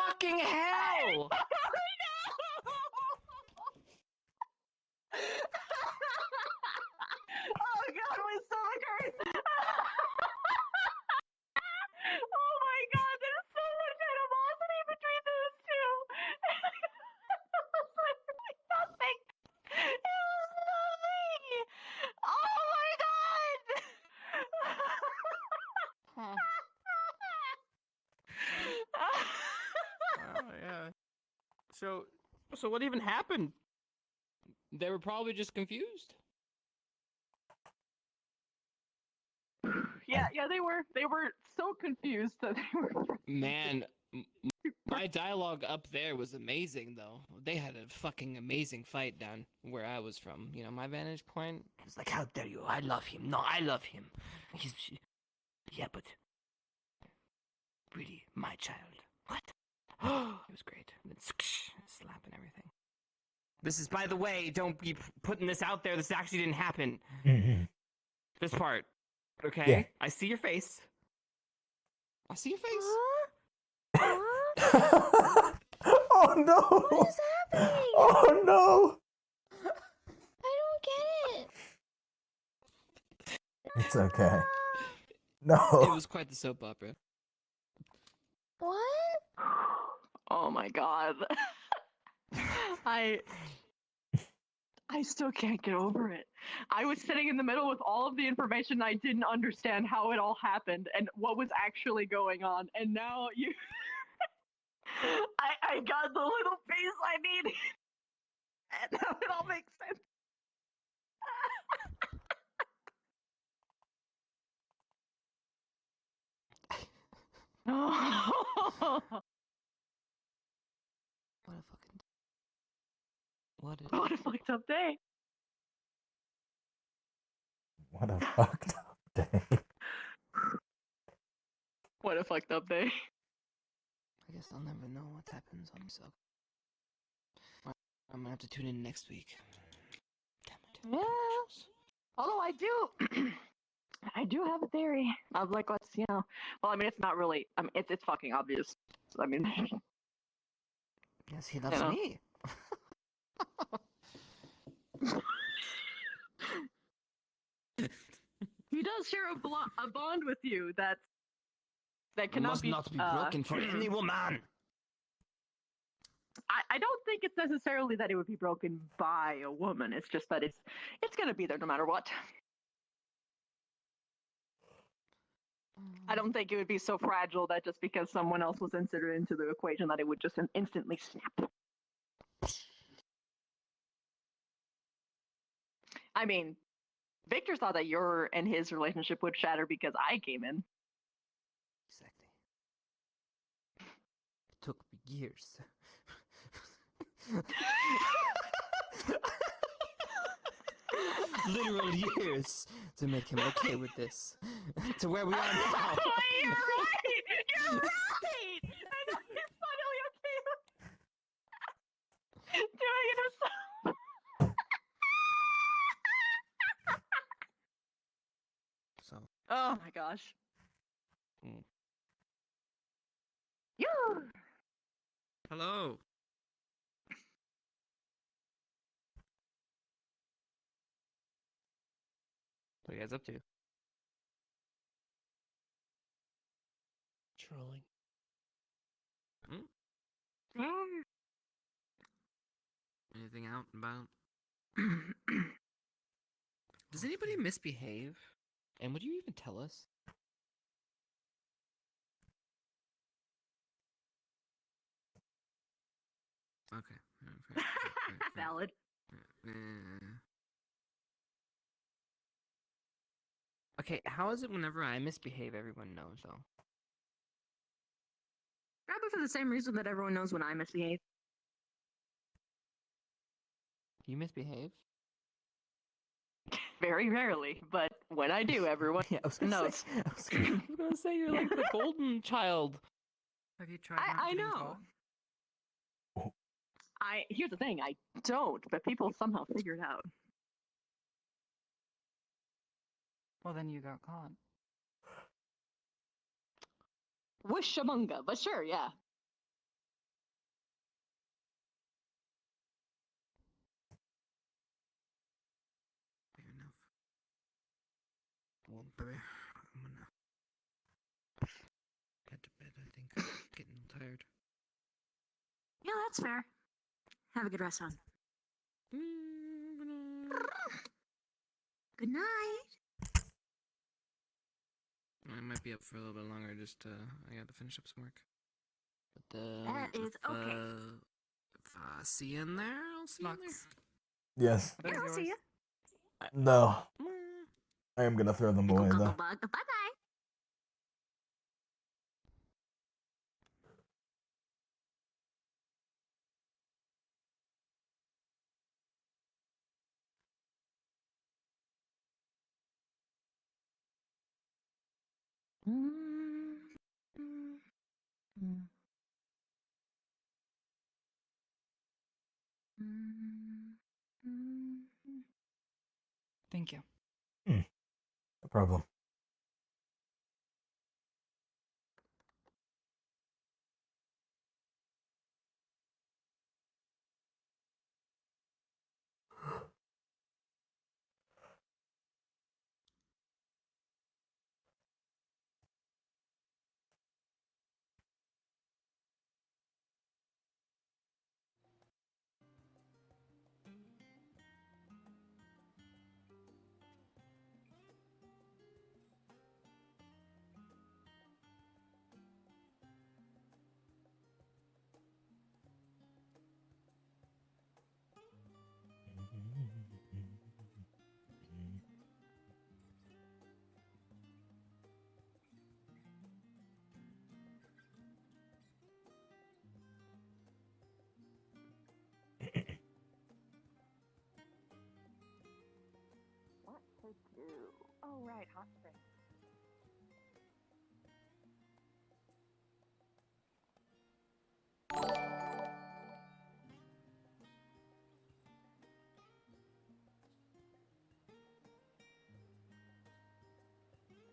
fucking hell?
Oh god, my stomach hurts! Oh my god, there's so much animosity between those two! It was literally nothing! It was nothing! Oh my god!
Oh yeah. So what even happened? They were probably just confused.
Yeah, they were so confused that they were.
Man, my dialogue up there was amazing, though. They had a fucking amazing fight down where I was from. You know, my vantage point. It's like, how dare you? I love him. No, I love him. Yeah, but really, my child. What? It was great. It's slapping everything. This is, by the way, don't be putting this out there. This actually didn't happen. This part. Okay?
Yeah.
I see your face. I see your face.
Oh no!
What is happening?
Oh no!
I don't get it.
It's okay. No.
It was quite the soap opera.
What?
Oh my god. I still can't get over it. I was sitting in the middle with all of the information. I didn't understand how it all happened and what was actually going on. And now you I got the little piece I needed. And now it all makes sense.
What a
fucked up day.
What a fucked up day.
What a fucked up day.
I guess I'll never know what happens on myself. I'm gonna have to tune in next week.
Yeah. Although I do have a theory of like what's well, I mean it's not really. I mean it's fucking obvious. I mean.
Yes, he loves me.
He does share a bond with you that cannot
Must not be broken for any woman.
I don't think it's necessarily that it would be broken by a woman. It's just that it's gonna be there no matter what. I don't think it would be so fragile that just because someone else was inserted into the equation that it would just instantly snap. I mean, Victor thought that your and his relationship would shatter because I came in.
Exactly. It took me years. Literal years to make him okay with this. To where we are now.
You're right! You're right! I know he's finally okay with doing it himself.
So.
Oh my gosh. Yeah.
Hello. What are you guys up to?
Trolling.
Anything out and about? Does anybody misbehave? And would you even tell us? Okay.
Valid.
Okay, how is it whenever I misbehave, everyone knows, though?
Probably for the same reason that everyone knows when I misbehave.
You misbehave?
Very rarely, but when I do, everyone knows.
I was gonna say you're like the golden child.
Have you tried
I know. Here's the thing, I don't, but people somehow figure it out.
Well, then you got caught.
Whoosh-a-munga, but sure, yeah.
Well, baby, I'm gonna head to bed, I think. Getting tired.
Yeah, that's fair. Have a good rest, son. Good night.
I might be up for a little bit longer, just, I gotta finish up some work. But,
That is okay.
If I see you in there, I'll see you in there.
Yes.
Yeah, I'll see you.
No. I am gonna throw them away though.
Bye bye.
Thank you.
No problem.
What to do? Oh, right, hot spring.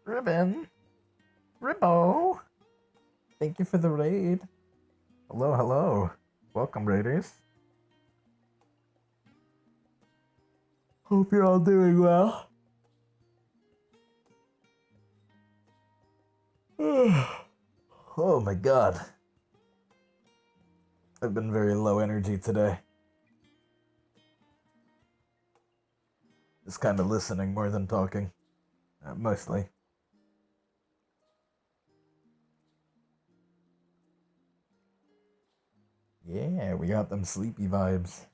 Ribbon. Ribbo. Thank you for the raid. Hello, hello. Welcome, raiders. Hope you're all doing well. Oh my god. I've been very low energy today. Just kind of listening more than talking. Mostly. Yeah, we got them sleepy vibes.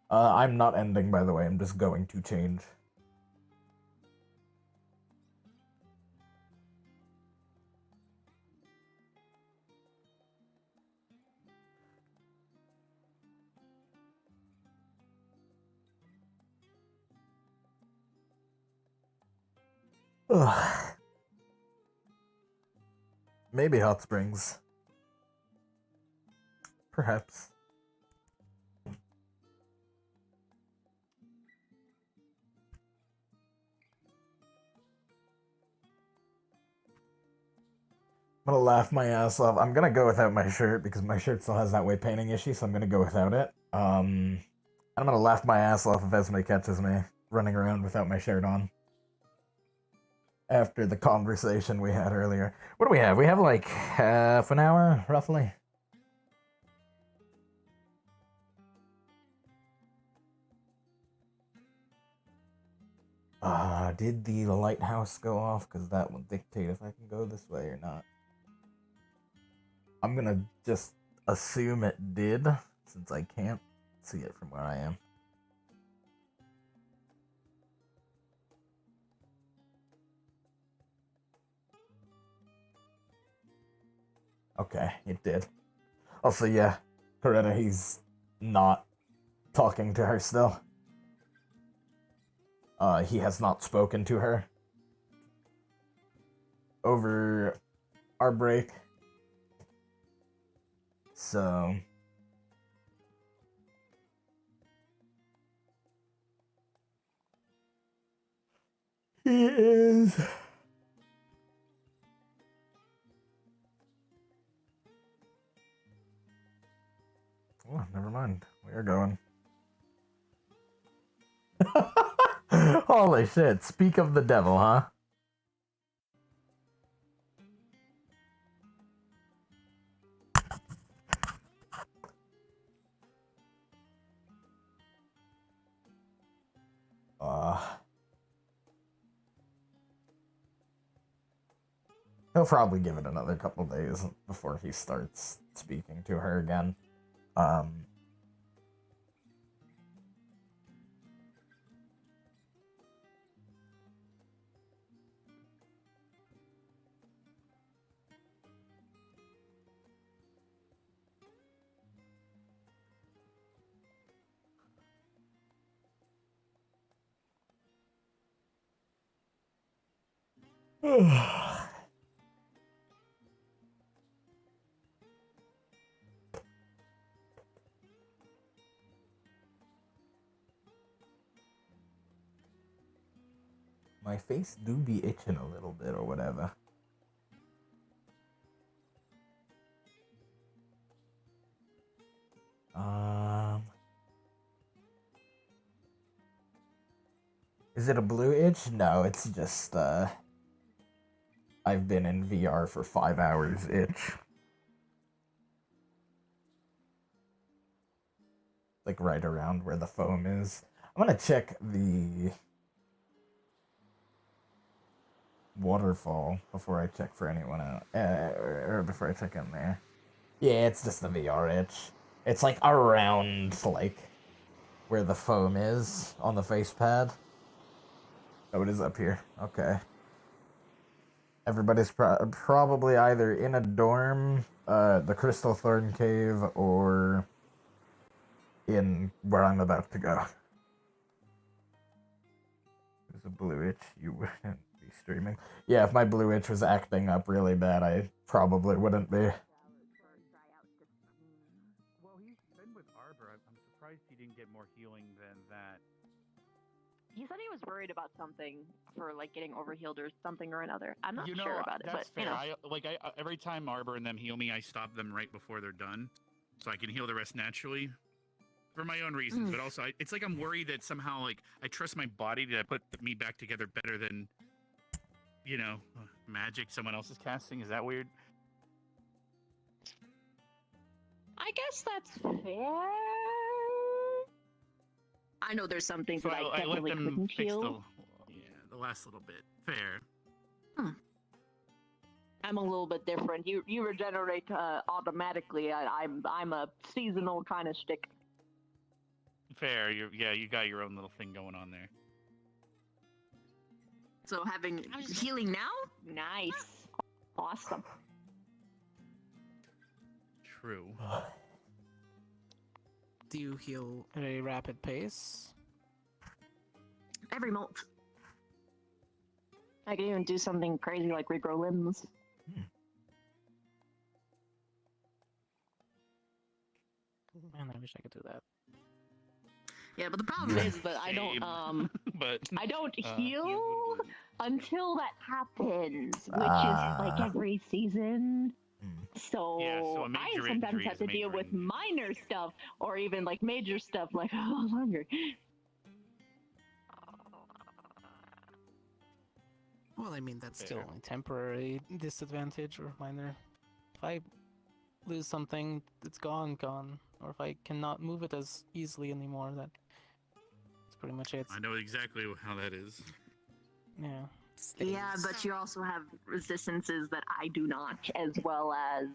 I'm not ending, by the way. I'm just going to change. Ugh. Maybe hot springs. Perhaps. I'm gonna laugh my ass off. I'm gonna go without my shirt because my shirt still has that weight painting issue, so I'm gonna go without it. I'm gonna laugh my ass off if Esme catches me running around without my shirt on. After the conversation we had earlier. What do we have? We have like half an hour, roughly. Did the lighthouse go off? Because that will dictate if I can go this way or not. I'm gonna just assume it did, since I can't see it from where I am. Okay, it did. Also, yeah, Coretta, he's not talking to her still. he has not spoken to her over our break. So he is oh, never mind. We are going. Holy shit, speak of the devil, huh? He'll probably give it another couple days before he starts speaking to her again. My face do be itching a little bit or whatever. Is it a blue itch? No, it's just, I've been in VR for 5 hours itch. Like right around where the foam is. I'm gonna check the waterfall before I check for anyone else, or before I check in there. Yeah, it's just the VR itch. It's like around, like, where the foam is on the face pad. Oh, it is up here. Okay. Everybody's probably either in a dorm, the Crystal Thorn Cave, or in where I'm about to go. There's a blue itch. You wouldn't be streaming. Yeah, if my blue itch was acting up really bad, I probably wouldn't be.
Well, he's been with Arbor. I'm surprised he didn't get more healing than that.
He said he was worried about something for like getting overhealed or something or another. I'm not
You know,
sure about it,
that's
but
fair.
you know.
I every time Arbor and them heal me, I stop them right before they're done, so I can heal the rest naturally, for my own reasons. But also, it's like I'm worried that somehow, like, I trust my body to put me back together better than, you know, magic someone else is casting. Is that weird?
I guess that's fair. I know there's some things
So
that I
let
definitely
them
couldn't
fix
heal.
the last little bit. Fair.
I'm a little bit different. You regenerate automatically. I'm a seasonal kind of shtick.
Fair. You got your own little thing going on there.
So having healing now, nice, awesome.
True.
Do you heal at a rapid pace?
Every month. I can even do something crazy like regrow limbs.
Man, I wish I could do that.
Yeah, but the problem is that I don't
but
I don't heal until that happens, which is like every season. So,
so a
I
major
sometimes
injury
have
is
to
a
deal
major
with minor stuff or even like major stuff like longer.
Well, I mean, that's still
Fair.
only temporary disadvantage or minor. If I lose something, it's gone. Or if I cannot move it as easily anymore, that's pretty much it.
I know exactly how that is.
Yeah.
Yeah, but you also have resistances that I do not, as well as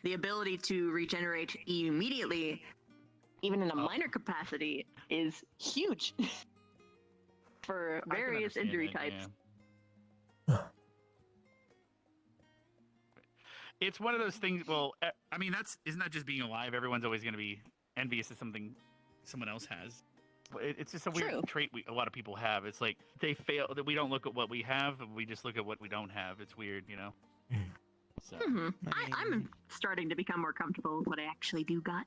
the ability to regenerate immediately, even in a minor capacity, is huge for
I can
various
understand
injury
that,
types.
yeah. It's one of those things. Well, I mean, isn't that just being alive? Everyone's always going to be envious of something someone else has. It's just a weird
True.
trait a lot of people have. It's like they fail that we don't look at what we have, we just look at what we don't have. It's weird, you know. So
I'm starting to become more comfortable with what I actually do got.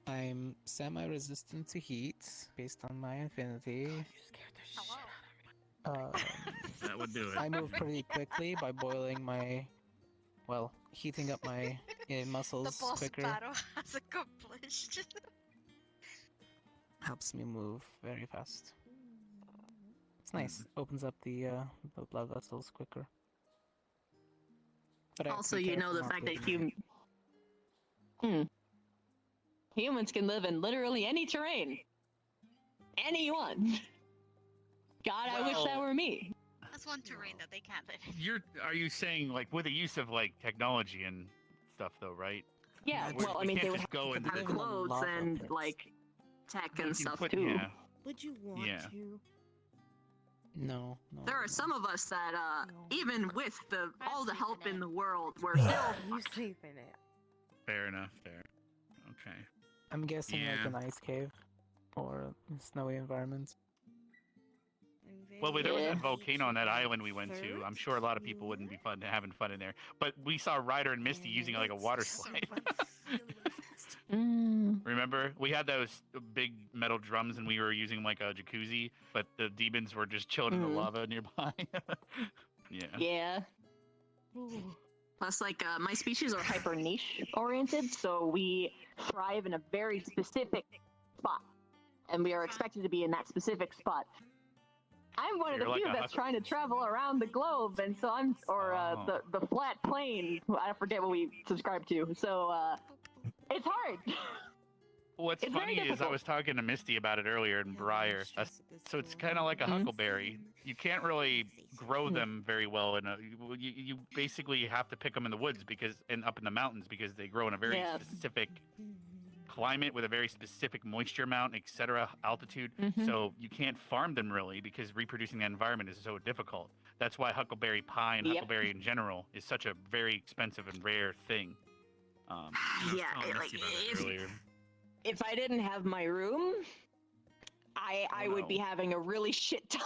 I'm semi-resistant to heat based on my affinity.
that would do it.
I move pretty quickly by boiling my, well, heating up my muscles
The boss
quicker.
battle has accomplished.
Helps me move very fast. It's nice. Opens up the blood vessels quicker. But I have to
Also,
be
you know
careful
the
not
fact
to-
that humans can live in literally any terrain. Anyone. God, I wish that
Well-
were me.
That's one terrain that they can't live in.
Are you saying like with the use of like technology and stuff though, right?
Yeah,
We-
well, I
we
mean,
can't
they would
just
have
go
to
into
have
the
clothes and like tech
You
and
can
stuff
put-
too.
yeah.
Would you want
Yeah.
to?
No.
There are some of us that, even with all the help in the world, we're still.
You sleep in it.
Fair enough. Fair. Okay.
I'm guessing like
Yeah.
an ice cave or a snowy environment.
Well, there was
Yeah.
that volcano on that island we went to. I'm sure a lot of people wouldn't be having fun in there. But we saw Ryder and Misty using like a water slide. Remember, we had those big metal drums and we were using like a jacuzzi, but the demons were just chilling in the lava nearby. Yeah.
Yeah. Plus, like, my species are hyper niche oriented, so we thrive in a very specific spot, and we are expected to be in that specific spot. I'm one of
You're
the
like
few
a
that's trying to travel around the globe, and so I'm, or the flat plane. I forget what we subscribe to. So it's hard.
What's
It's very
funny is I
difficult.
was talking to Misty about it earlier in Briar. So it's kind of like a huckleberry. You can't really grow them very well you basically have to pick them in the woods and up in the mountains because they grow in a very
Yeah.
specific climate with a very specific moisture amount, etc., altitude.
Mhm.
So you can't farm them really because reproducing the environment is so difficult. That's why huckleberry pie and
Yep.
huckleberry in general is such a very expensive and rare thing. I was
Yeah,
telling
like,
Misty about that earlier.
If I didn't have my room, I would be having a really shit time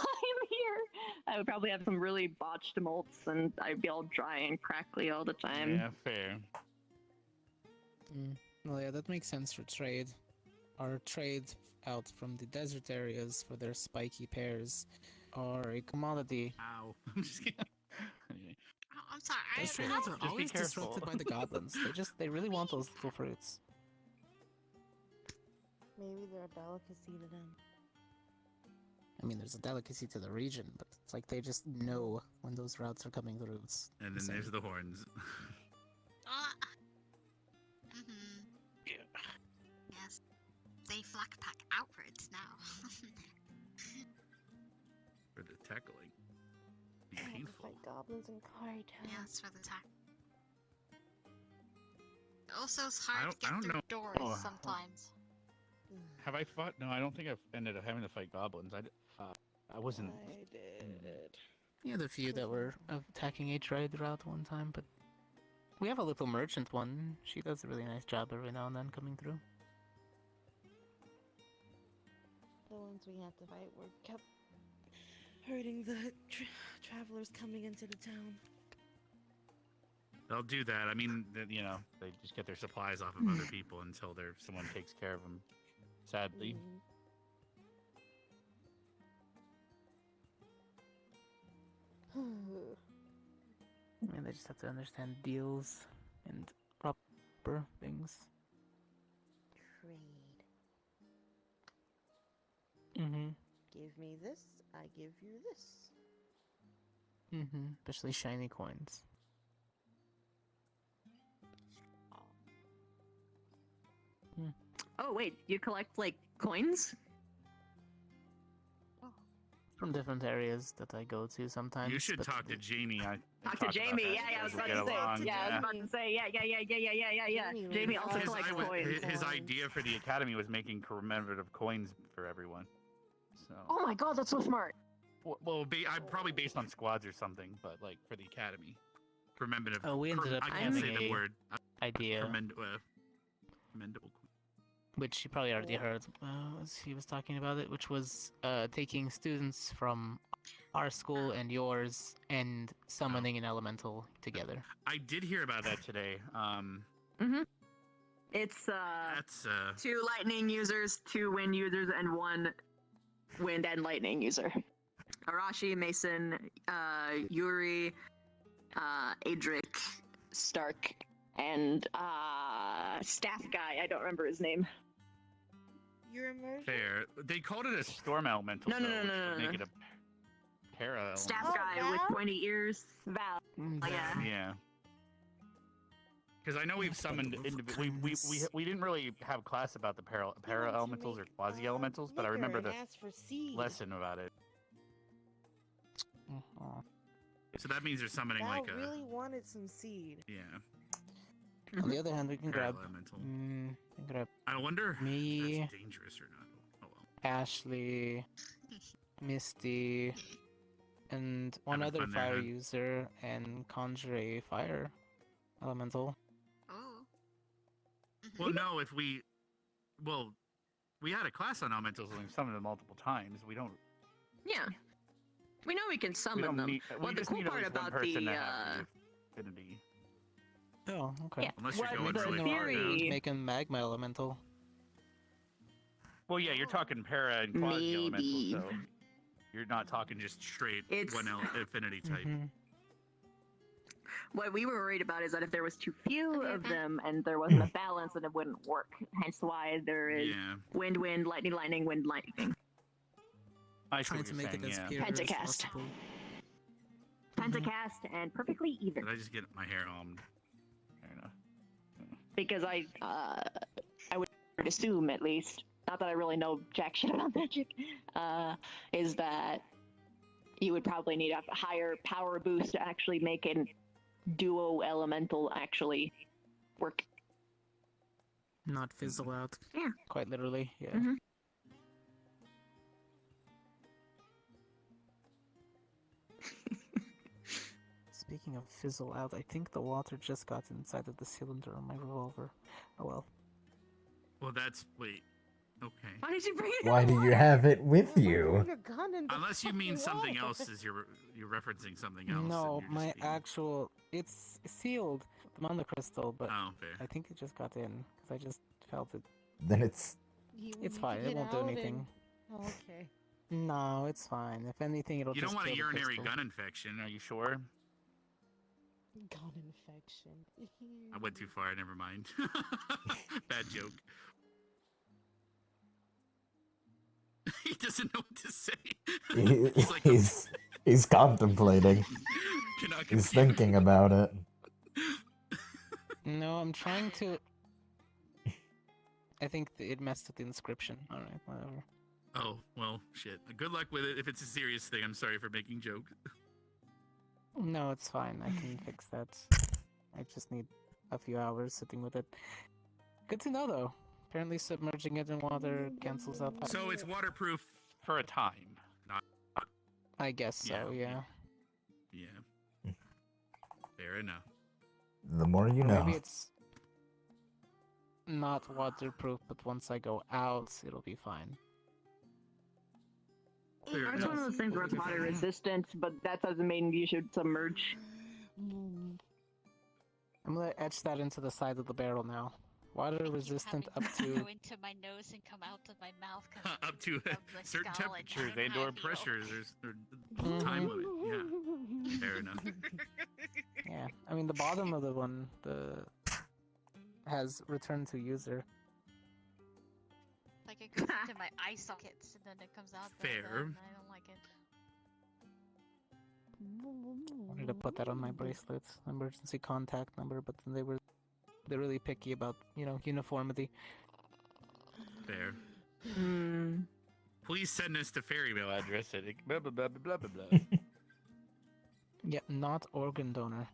here. I would probably have some really botched molts, and I'd be all dry and crackly all the time.
Yeah, fair.
Well, yeah, that makes sense for trade. Or trade out from the desert areas for their spiky pears, or a commodity.
Ow. I'm just kidding. Anyway.
Oh, I'm sorry.
Those
I
trades are
be
always
careful.
disrupted by the goblins. They really want those little fruits.
Maybe they're a delicacy to them.
I mean, there's a delicacy to the region, but it's like they just know when those routes are coming through. It's
And then
insane.
there's the horns.
Yeah. Yes. They flak pack outwards now.
For the tackling. Be
I have to
painful.
fight goblins in Kari Town.
Yeah, it's for the tack. Also, it's hard to
I
get
don't
through
know.
doors
Oh.
sometimes.
Have I fought? No, I don't think I've ended up having to fight goblins. I wasn't.
I did.
Yeah, the few that were attacking a trade route one time, but we have a little merchant one. She does a really nice job every now and then coming through.
The ones we had to fight were kept hurting the travelers coming into the town.
They'll do that. I mean, they just get their supplies off of other people until someone takes care of them. Sadly.
I mean, they just have to understand deals and proper things.
Trade.
Mm-hmm.
Give me this, I give you this.
Mm-hmm. Especially shiny coins.
Oh wait, you collect like coins?
From different areas that I go to sometimes.
You should
but
talk to Jamie.
Talk to Jamie. Yeah, I was about to say. Yeah, I was about to say. Yeah. Jamie also collects coins.
His idea for the academy was making commemorative coins for everyone. So.
Oh my god, that's so smart.
Well, I'm probably based on squads or something, but like for the academy, commemorative.
Oh, we ended up
I can't
having
say the
a
word.
idea.
Commendable.
which you probably already heard as he was talking about it, which was taking students from our school and yours and summoning an elemental together.
I did hear about that today.
It's
That's
2 lightning users, 2 wind users, and 1 wind and lightning user. Arashi, Mason, Yuri, Adric, Stark, and staff guy. I don't remember his name.
Your immersion?
fair. They called it a storm elemental.
No, no,
though,
no,
which
no,
would
no,
make
no.
it a para elemental.
Staff guy with pointy ears. Val. Yeah.
Yeah. Because I know we've summoned we didn't really have a class about the para elementals or quasi elementals, but I remember the lesson about it. So that means they're summoning
Val
like a
really wanted some seed.
yeah.
On the other hand, we can grab.
Elemental.
We can grab.
I wonder
me,
if that's dangerous or not. Oh well.
Ashley, Misty, and one
Having
other
fun there,
fire
huh?
user, and conjure a fire elemental.
Well, no, if we had a class on elementals and we've summoned them multiple times. We don't.
Yeah. We know we can
We
summon
don't
them.
need.
Well,
We
the
just
cool
need at
part
least one
about
person
the
to have the affinity.
Oh, okay.
Yeah,
Unless you're
what
going
the
really hard
theory-
down.
Make a magma elemental.
Well, yeah, you're talking para and quasi elementals, so you're not talking just straight one affinity type.
What we were worried about is that if there was too few of them and there wasn't a balance, then it wouldn't work. Hence why there is
Yeah.
wind, wind, lightning, lightning, wind, lightning.
I see
Trying
what
to
you're
make it
saying,
as
yeah.
pure as
Pentacast.
possible.
Pentacast and perfectly even.
Did I just get my hair on? Fair enough.
Because I would assume at least, not that I really know jack shit about magic, is that you would probably need a higher power boost to actually make a duo elemental actually work.
Not fizzle out.
Yeah.
Quite literally, yeah.
Mhm.
Speaking of fizzle out, I think the water just got inside of the cylinder on my revolver. Oh well.
Well, that's wait. Okay.
Why did you bring it?
Why do you have it with you?
Your gun in the
Unless you mean
fucking
something
water.
else, is you're referencing something else.
No,
and you're
my
just being-
actual it's sealed, the mana crystal, but
Oh, fair.
I think it just got in because I just felt it.
Then it's
You
It's
need
fine.
to
It
get
won't do
out
anything.
and- Oh, okay.
No, it's fine. If anything, it'll
You
just
don't want a
kill the
urinary
crystal.
gun infection, are you sure?
Gun infection.
I went too far. Never mind. Bad joke. He doesn't know what to say. He's like,
he's contemplating.
Cannot
He's
compute.
thinking about it.
No, I'm trying to. I think it messed with the inscription. All right, whatever.
Oh, well, shit. Good luck with it. If it's a serious thing, I'm sorry for making joke.
No, it's fine. I can fix that. I just need a few hours sitting with it. Good to know, though. Apparently, submerging it in water cancels out.
So it's waterproof for a time. Not.
I guess so. Yeah.
Yeah. Fair enough.
The more you know.
Maybe it's not waterproof, but once I go out, it'll be fine.
Fair
It's one of
enough.
those things where it's water resistant, but that doesn't mean you should submerge.
I'm gonna etch that into the side of the barrel now. Water resistant up
Go
to.
into my nose and come out of my mouth.
Up to certain
skull and
temperatures
I'm
and/or
ideal.
pressures. There's time limit. Yeah. Fair enough.
Yeah, I mean the bottom of the one has return to user.
Like it goes into my eye sockets and then it comes out. the other
Fair.
end, I don't like it.
I wanted to put that on my bracelet, emergency contact number, but then they're really picky about uniformity.
Fair.
Hmm.
Please send us to fairy mail address at blah blah blah blah blah blah.
Yeah, not organ donor.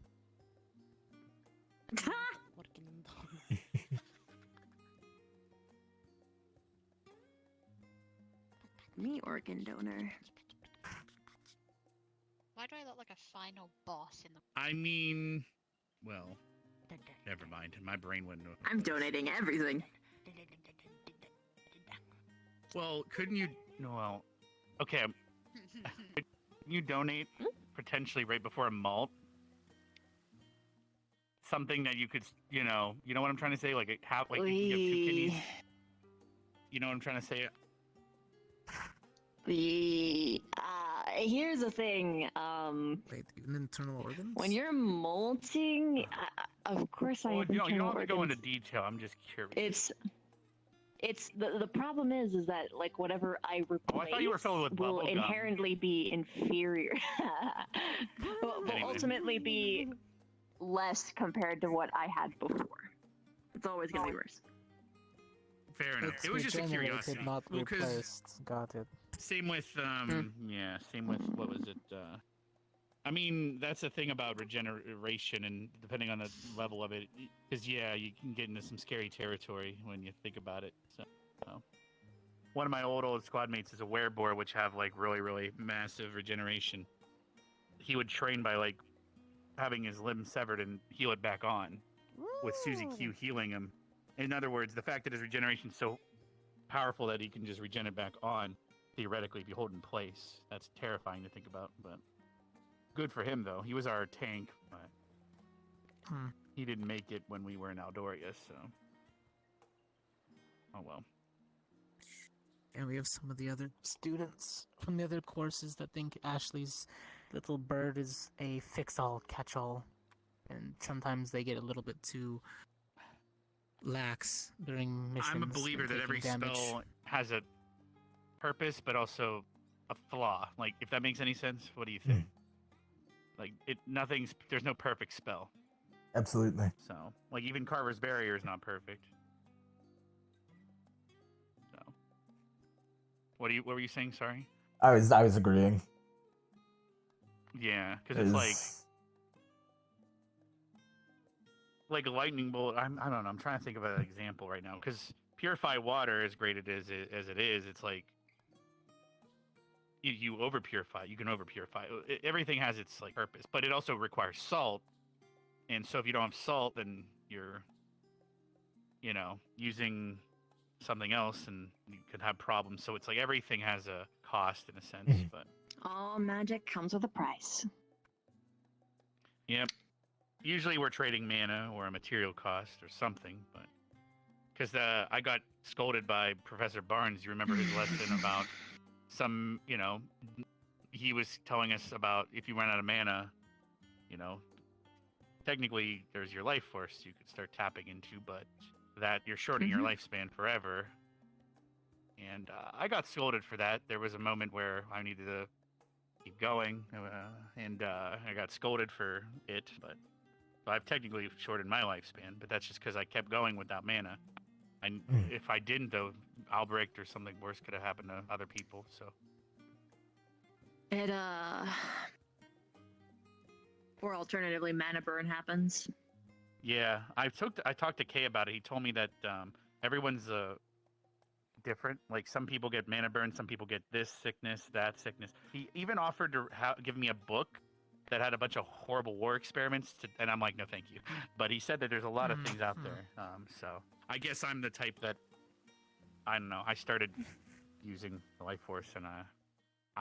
Me organ donor.
Why do I look like a final boss in the?
I mean, well, never mind. My brain wouldn't know.
I'm donating everything.
Well, couldn't you? No, well, okay. Could you donate potentially right before a malt? Something that you could, you know what I'm trying to say? Like, you have 2 kidneys. You know what I'm trying to say?
Here's the thing.
Wait, even internal organs?
When you're molting, of course I
Well,
have
you don't
internal
have to go into
organs.
detail. I'm just curious.
It's the problem is that like whatever I replace
I thought you were filled with
will
bubble gum.
inherently be inferior. will
Anyway.
ultimately be less compared to what I had before. It's always gonna be worse.
Fair enough.
It's
It was just a
regenerated,
curiosity.
not
Well, 'cause
replaced. Got it.
same with same with what was it? I mean, that's the thing about regeneration, and depending on the level of it, because you can get into some scary territory when you think about it. So, one of my old squad mates is a werebore, which have like really, really massive regeneration. He would train by like having his limb severed and heal it back on, with Susie Q healing him. In other words, the fact that his regeneration is so powerful that he can just regen it back on, theoretically, if you hold in place. That's terrifying to think about, but good for him, though. He was our tank, but he didn't make it when we were in Aldoria, so... Oh, well.
And we have some of the other students from the other courses that think Ashley's little bird is a fix-all, catch-all. And sometimes they get a little bit too lax during missions.
I'm a believer that
taking
every
damage.
spell has a purpose, but also a flaw. Like, if that makes any sense, what do you think? Like, there's no perfect spell.
Absolutely.
So, like, even Carver's Barrier is not perfect. So, what were you saying? Sorry.
I was agreeing.
Yeah, because it's like a lightning bolt. I don't know. I'm trying to think of an example right now, because purify water, as great as it is, it's like you over purify. You can over purify. Everything has its like purpose, but it also requires salt. And so if you don't have salt, then you're, using something else, and you could have problems. So it's like everything has a cost in a sense, but.
All magic comes with a price.
Yep. Usually we're trading mana or a material cost or something, but because I got scolded by Professor Barnes. You remember his lesson about some, he was telling us about if you run out of mana, technically there's your life force you could start tapping into, but that you're shortening your lifespan forever. And I got scolded for that. There was a moment where I needed to keep going, and I got scolded for it, but I've technically shortened my lifespan, but that's just because I kept going without mana. And if I didn't, though, Albrecht or something worse could have happened to other people, so.
It, or alternatively, mana burn happens.
Yeah, I talked to Kay about it. He told me that everyone's different. Like, some people get mana burn, some people get this sickness, that sickness. He even offered to give me a book that had a bunch of horrible war experiments, and I'm like, no, thank you. But he said that there's a lot of things out there. So I guess I'm the type that, I don't know. I started using the life force, and I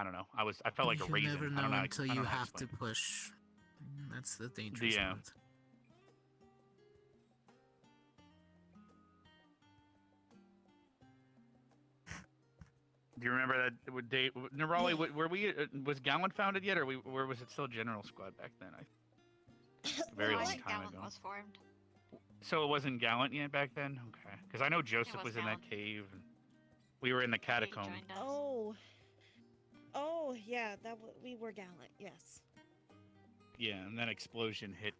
don't know. I felt like a raisin.
You never
I
know
don't know.
until
I don't
you
know how
have to
explain it.
push. That's the dangerous
Yeah.
part.
Do you remember that day? Nerali, were we? Was Gowan founded yet, or was it still General Squad back then? Very long time
Gallant
ago.
was formed.
So it wasn't Gallant yet back then? Okay. Because I know Joseph was in that cave, and we were in the catacomb.
Oh, yeah, we were Gallant, yes.
Yeah, and that explosion hit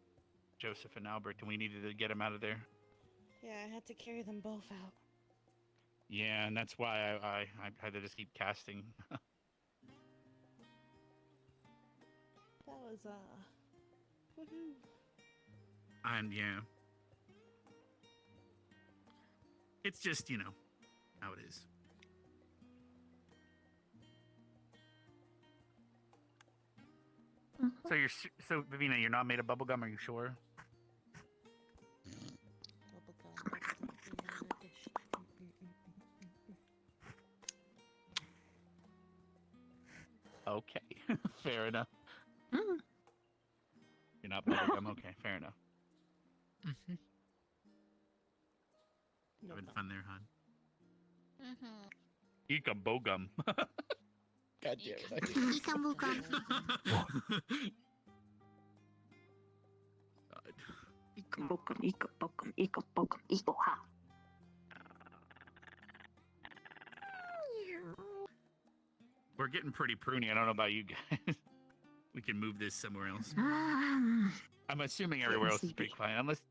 Joseph and Albert, and we needed to get him out of there.
Yeah, I had to carry them both out.
Yeah, and that's why I had to just keep casting.
That was, woohoo.
And yeah. It's just, how it is. So Vivina, you're not made of bubblegum, are you sure? Fair enough. You're not bubblegum. Okay, fair enough. Having fun there, hon. Ika bogum. God damn it.
Ika bogum.
Ika bogum, ika bogum, ika bogum, ika ha.
We're getting pretty pruny. I don't know about you guys. We can move this somewhere else. I'm assuming everywhere else is pretty quiet. Unless...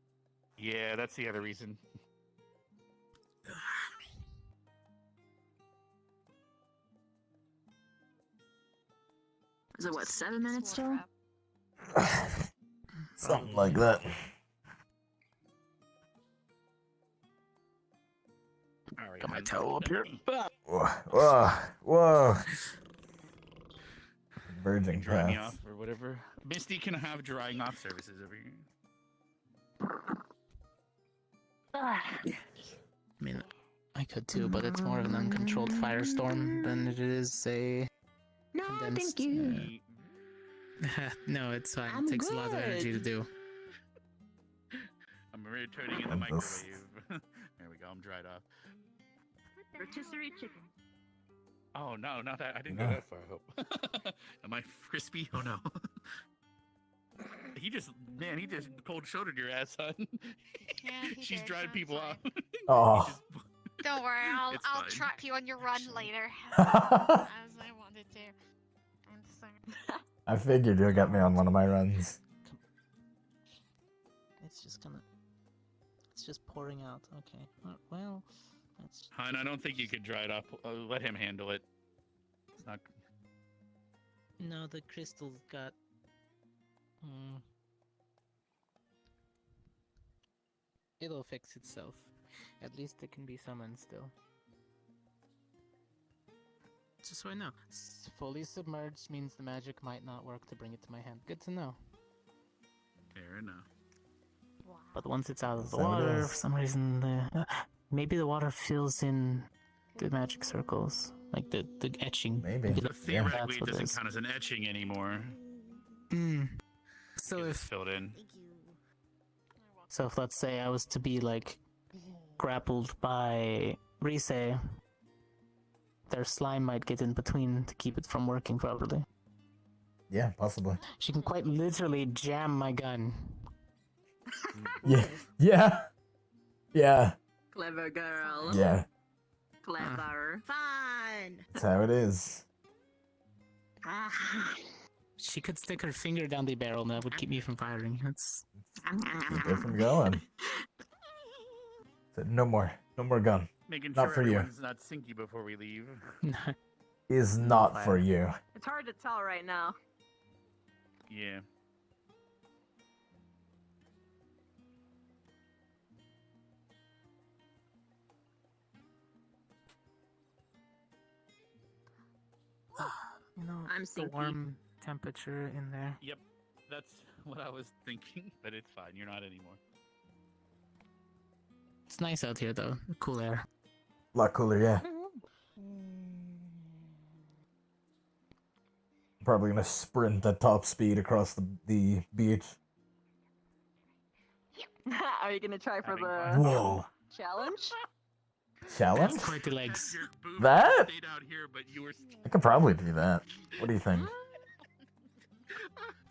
Yeah, that's the other reason.
Is it what, 7 minutes still?
Something like that.
Got my towel up here.
Whoa. Virgin
Dry me
paths.
off or whatever. Misty can have drying off services over here.
I mean, I could too, but it's more of an uncontrolled firestorm than it is a condensed.
Thank you.
No, it's fine. It takes a lot of energy to do.
I'm returning in the microwave. There we go. I'm dried off.
Rotisserie chicken.
Oh no, not that. I didn't go that far. I hope. Am I crispy? Oh no. He just cold shouldered your ass, son.
Yeah,
She's drying people off.
Oh.
Don't worry, I'll
fine.
trap you on your run later. As I wanted to. I'm sorry.
I figured you'll get me on one of my runs.
It's just pouring out. Okay. Well, that's.
Hun, I don't think you could dry it off. Let him handle it. It's not.
No, the crystal's got. It'll fix itself. At least it can be summoned still. Just so I know. Fully submerged means the magic might not work to bring it to my hand. Good to know.
Fair enough.
But once it's out of the water, for some reason, maybe the water fills in the magic circles, like the etching.
Maybe.
So theoretically, it doesn't
is.
count as an etching anymore.
So
It's
if
filled in.
So if, let's say, I was to be, like, grappled by Rise, their slime might get in between to keep it from working properly.
Yeah, possibly.
She can quite literally jam my gun.
Yeah.
Clever girl.
Yeah.
Clever. Fun.
That's how it is.
She could stick her finger down the barrel and that would keep me from firing. That's...
Keep it from going. Said, no more gun.
Making
Not
sure
for you.
everyone's not sinky before we leave.
Is not for you.
It's hard to tell right now.
Yeah.
You know,
I'm
the
sinky.
warm temperature in there.
Yep. That's what I was thinking, but it's fine. You're not anymore.
It's nice out here, though. Cool air.
A lot cooler, yeah. Probably gonna sprint at top speed across the beach.
Are you gonna try for the
Whoa.
challenge?
Challenge?
That's quite the legs.
That?
Stayed out here, but you were.
I could probably do that. What do you think?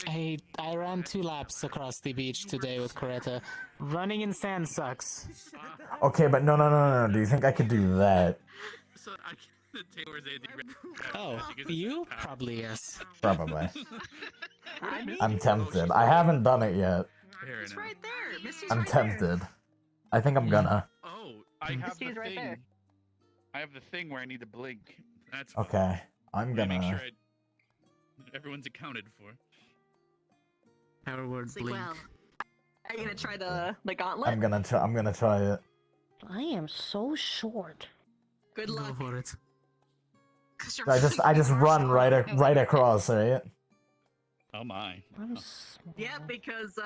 I ran 2 laps across the beach today with Coretta. Running in sand sucks.
Okay, but no. Do you think I could do that?
So Taylor's
Oh, you? Probably yes.
Probably. I'm tempted. I haven't done it yet.
It's right there. Misty's
I'm
right there.
tempted. I think I'm gonna.
Oh, I have the
Misty's right
thing.
there.
I have the thing where I need to blink. That's
Okay. I'm
Make sure
gonna.
everyone's accounted for.
Power word
See,
blink.
well, are you gonna try the gauntlet?
I'm gonna try it.
I am so short.
Good luck.
Go for it.
I just run right across, right?
Oh my.
I'm
Yeah, because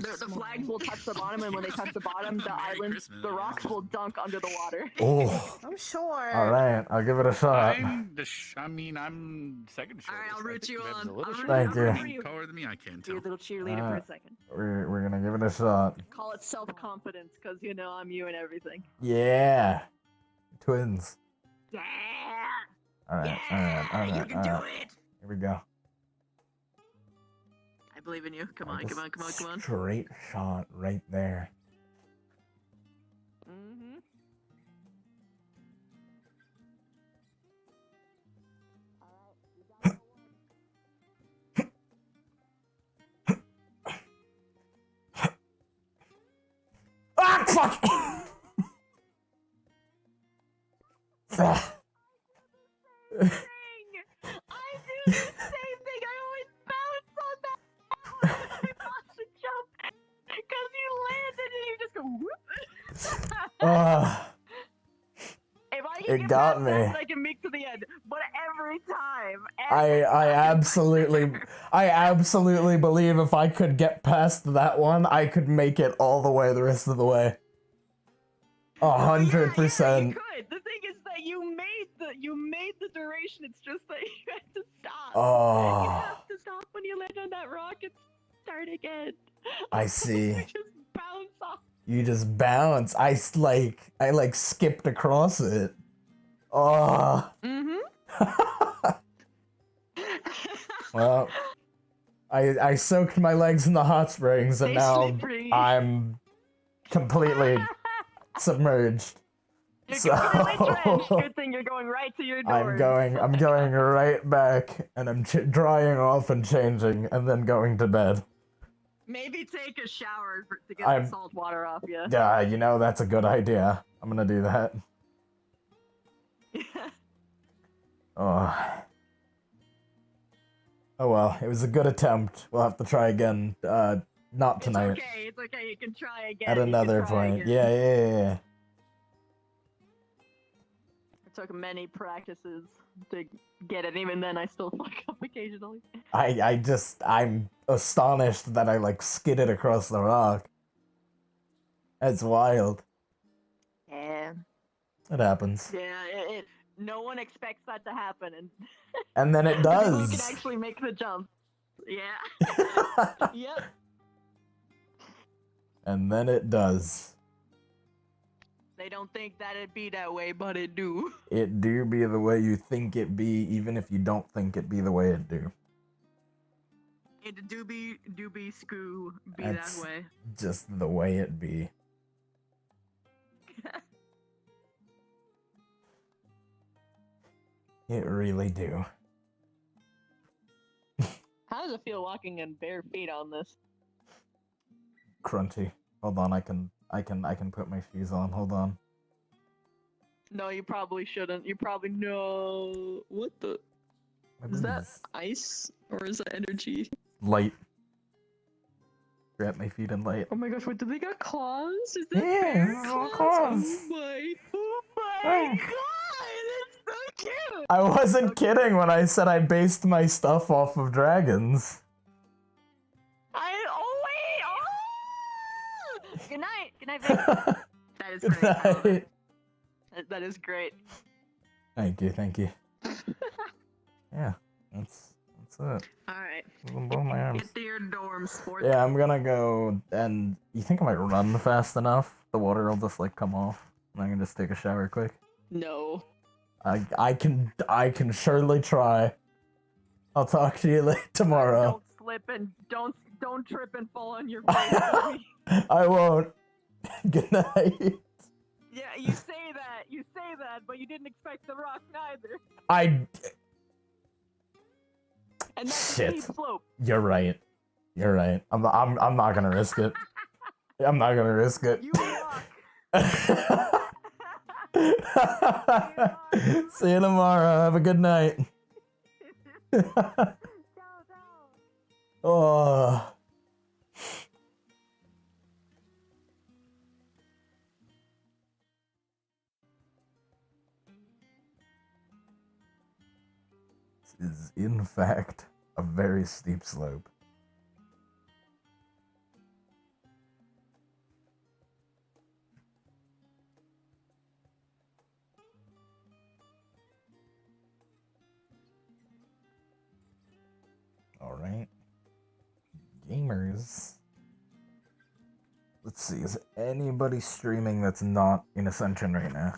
The flags will touch the bottom, and when they touch the bottom, the islands, the rocks will dunk under the water.
Oh.
I'm sure.
All right, I'll give it a shot.
I'm second shortest.
All right, I'll root you on.
Thank you.
Taller than me, I can't
Be a
tell.
little cheerleader for a second.
We're gonna give it a shot.
Call it self-confidence, because you know I'm you and everything.
Yeah. Twins.
Yeah.
All right.
You can do it.
Here we go.
I believe in you. Come on, come on, come on, come on.
Straight shot right there.
Mm-hmm.
Ah, fuck!
I do the same thing. I always bounce on that. I lost a jump because you landed and you just go whoop. If I can
It
get
got
past
me.
that, I can make to the end. But every time,
I absolutely believe if I could get past that one, I could make it all the way the rest of the way. 100%.
you could. The thing is that you made the duration. It's just that you had to stop.
Oh.
You have to stop when you land on that rock and start again.
I see.
You just bounce off.
You just bounce. I skipped across it. Oh.
Mm-hmm.
Well, I soaked my legs in the hot springs and
Stay
now
slippery.
I'm completely submerged.
You're
So
completely drenched. Good thing you're going right to your door.
I'm going right back and I'm drying off and changing and then going to bed.
Maybe take a shower to get
I'm-
the salt water off you.
Yeah, you know, that's a good idea. I'm gonna do that. Oh. Oh well, it was a good attempt. We'll have to try again. Not tonight.
It's okay. You can try again.
At
you can
another
try
point.
again.
Yeah.
It took many practices to get it. Even then, I still fuck up occasionally.
I'm astonished that I skidded across the rock. That's wild.
Yeah.
It happens.
Yeah. No one expects that to happen, and
And then it
the people who
does.
can actually make the jump. Yeah. Yep.
And then it does.
They don't think that it'd be that way, but it do.
It do be the way you think it be, even if you don't think it be the way it do.
It do be screw be
That's
that way.
just the way it be. It really do.
How does it feel walking in bare feet on this?
Crunchy. Hold on, I can put my shoes on. Hold on.
No, you probably shouldn't. You probably no. What the? Is that ice or is that energy?
Light. Wrap my feet in light.
Oh my gosh! What do they got claws? Is that
Yeah,
bear
little
claws?
claws.
Oh my god! It's so cute.
I wasn't kidding when I said I based my stuff off of dragons.
Oh wait! Oh! Good night. Good night, Vic. That is great. I love it. That is great.
Thank you. Yeah, that's it.
All right.
Blow my arms.
Get to your dorm, sport.
Yeah, I'm gonna go, and you think I might run fast enough? The water will just come off, and I can just take a shower quick.
No.
I can surely try. I'll talk to you tomorrow.
Don't slip and don't trip and fall on your face.
I won't. Good night.
Yeah, you say that, but you didn't expect the rock neither. And that's a
Shit.
steep slope.
You're right. I'm not gonna risk it. I'm not gonna risk it.
You rock.
See you tomorrow. Have a good night. Oh. This is, in fact, a very steep slope. Streamers. Let's see, is anybody streaming that's not in Ascension right now?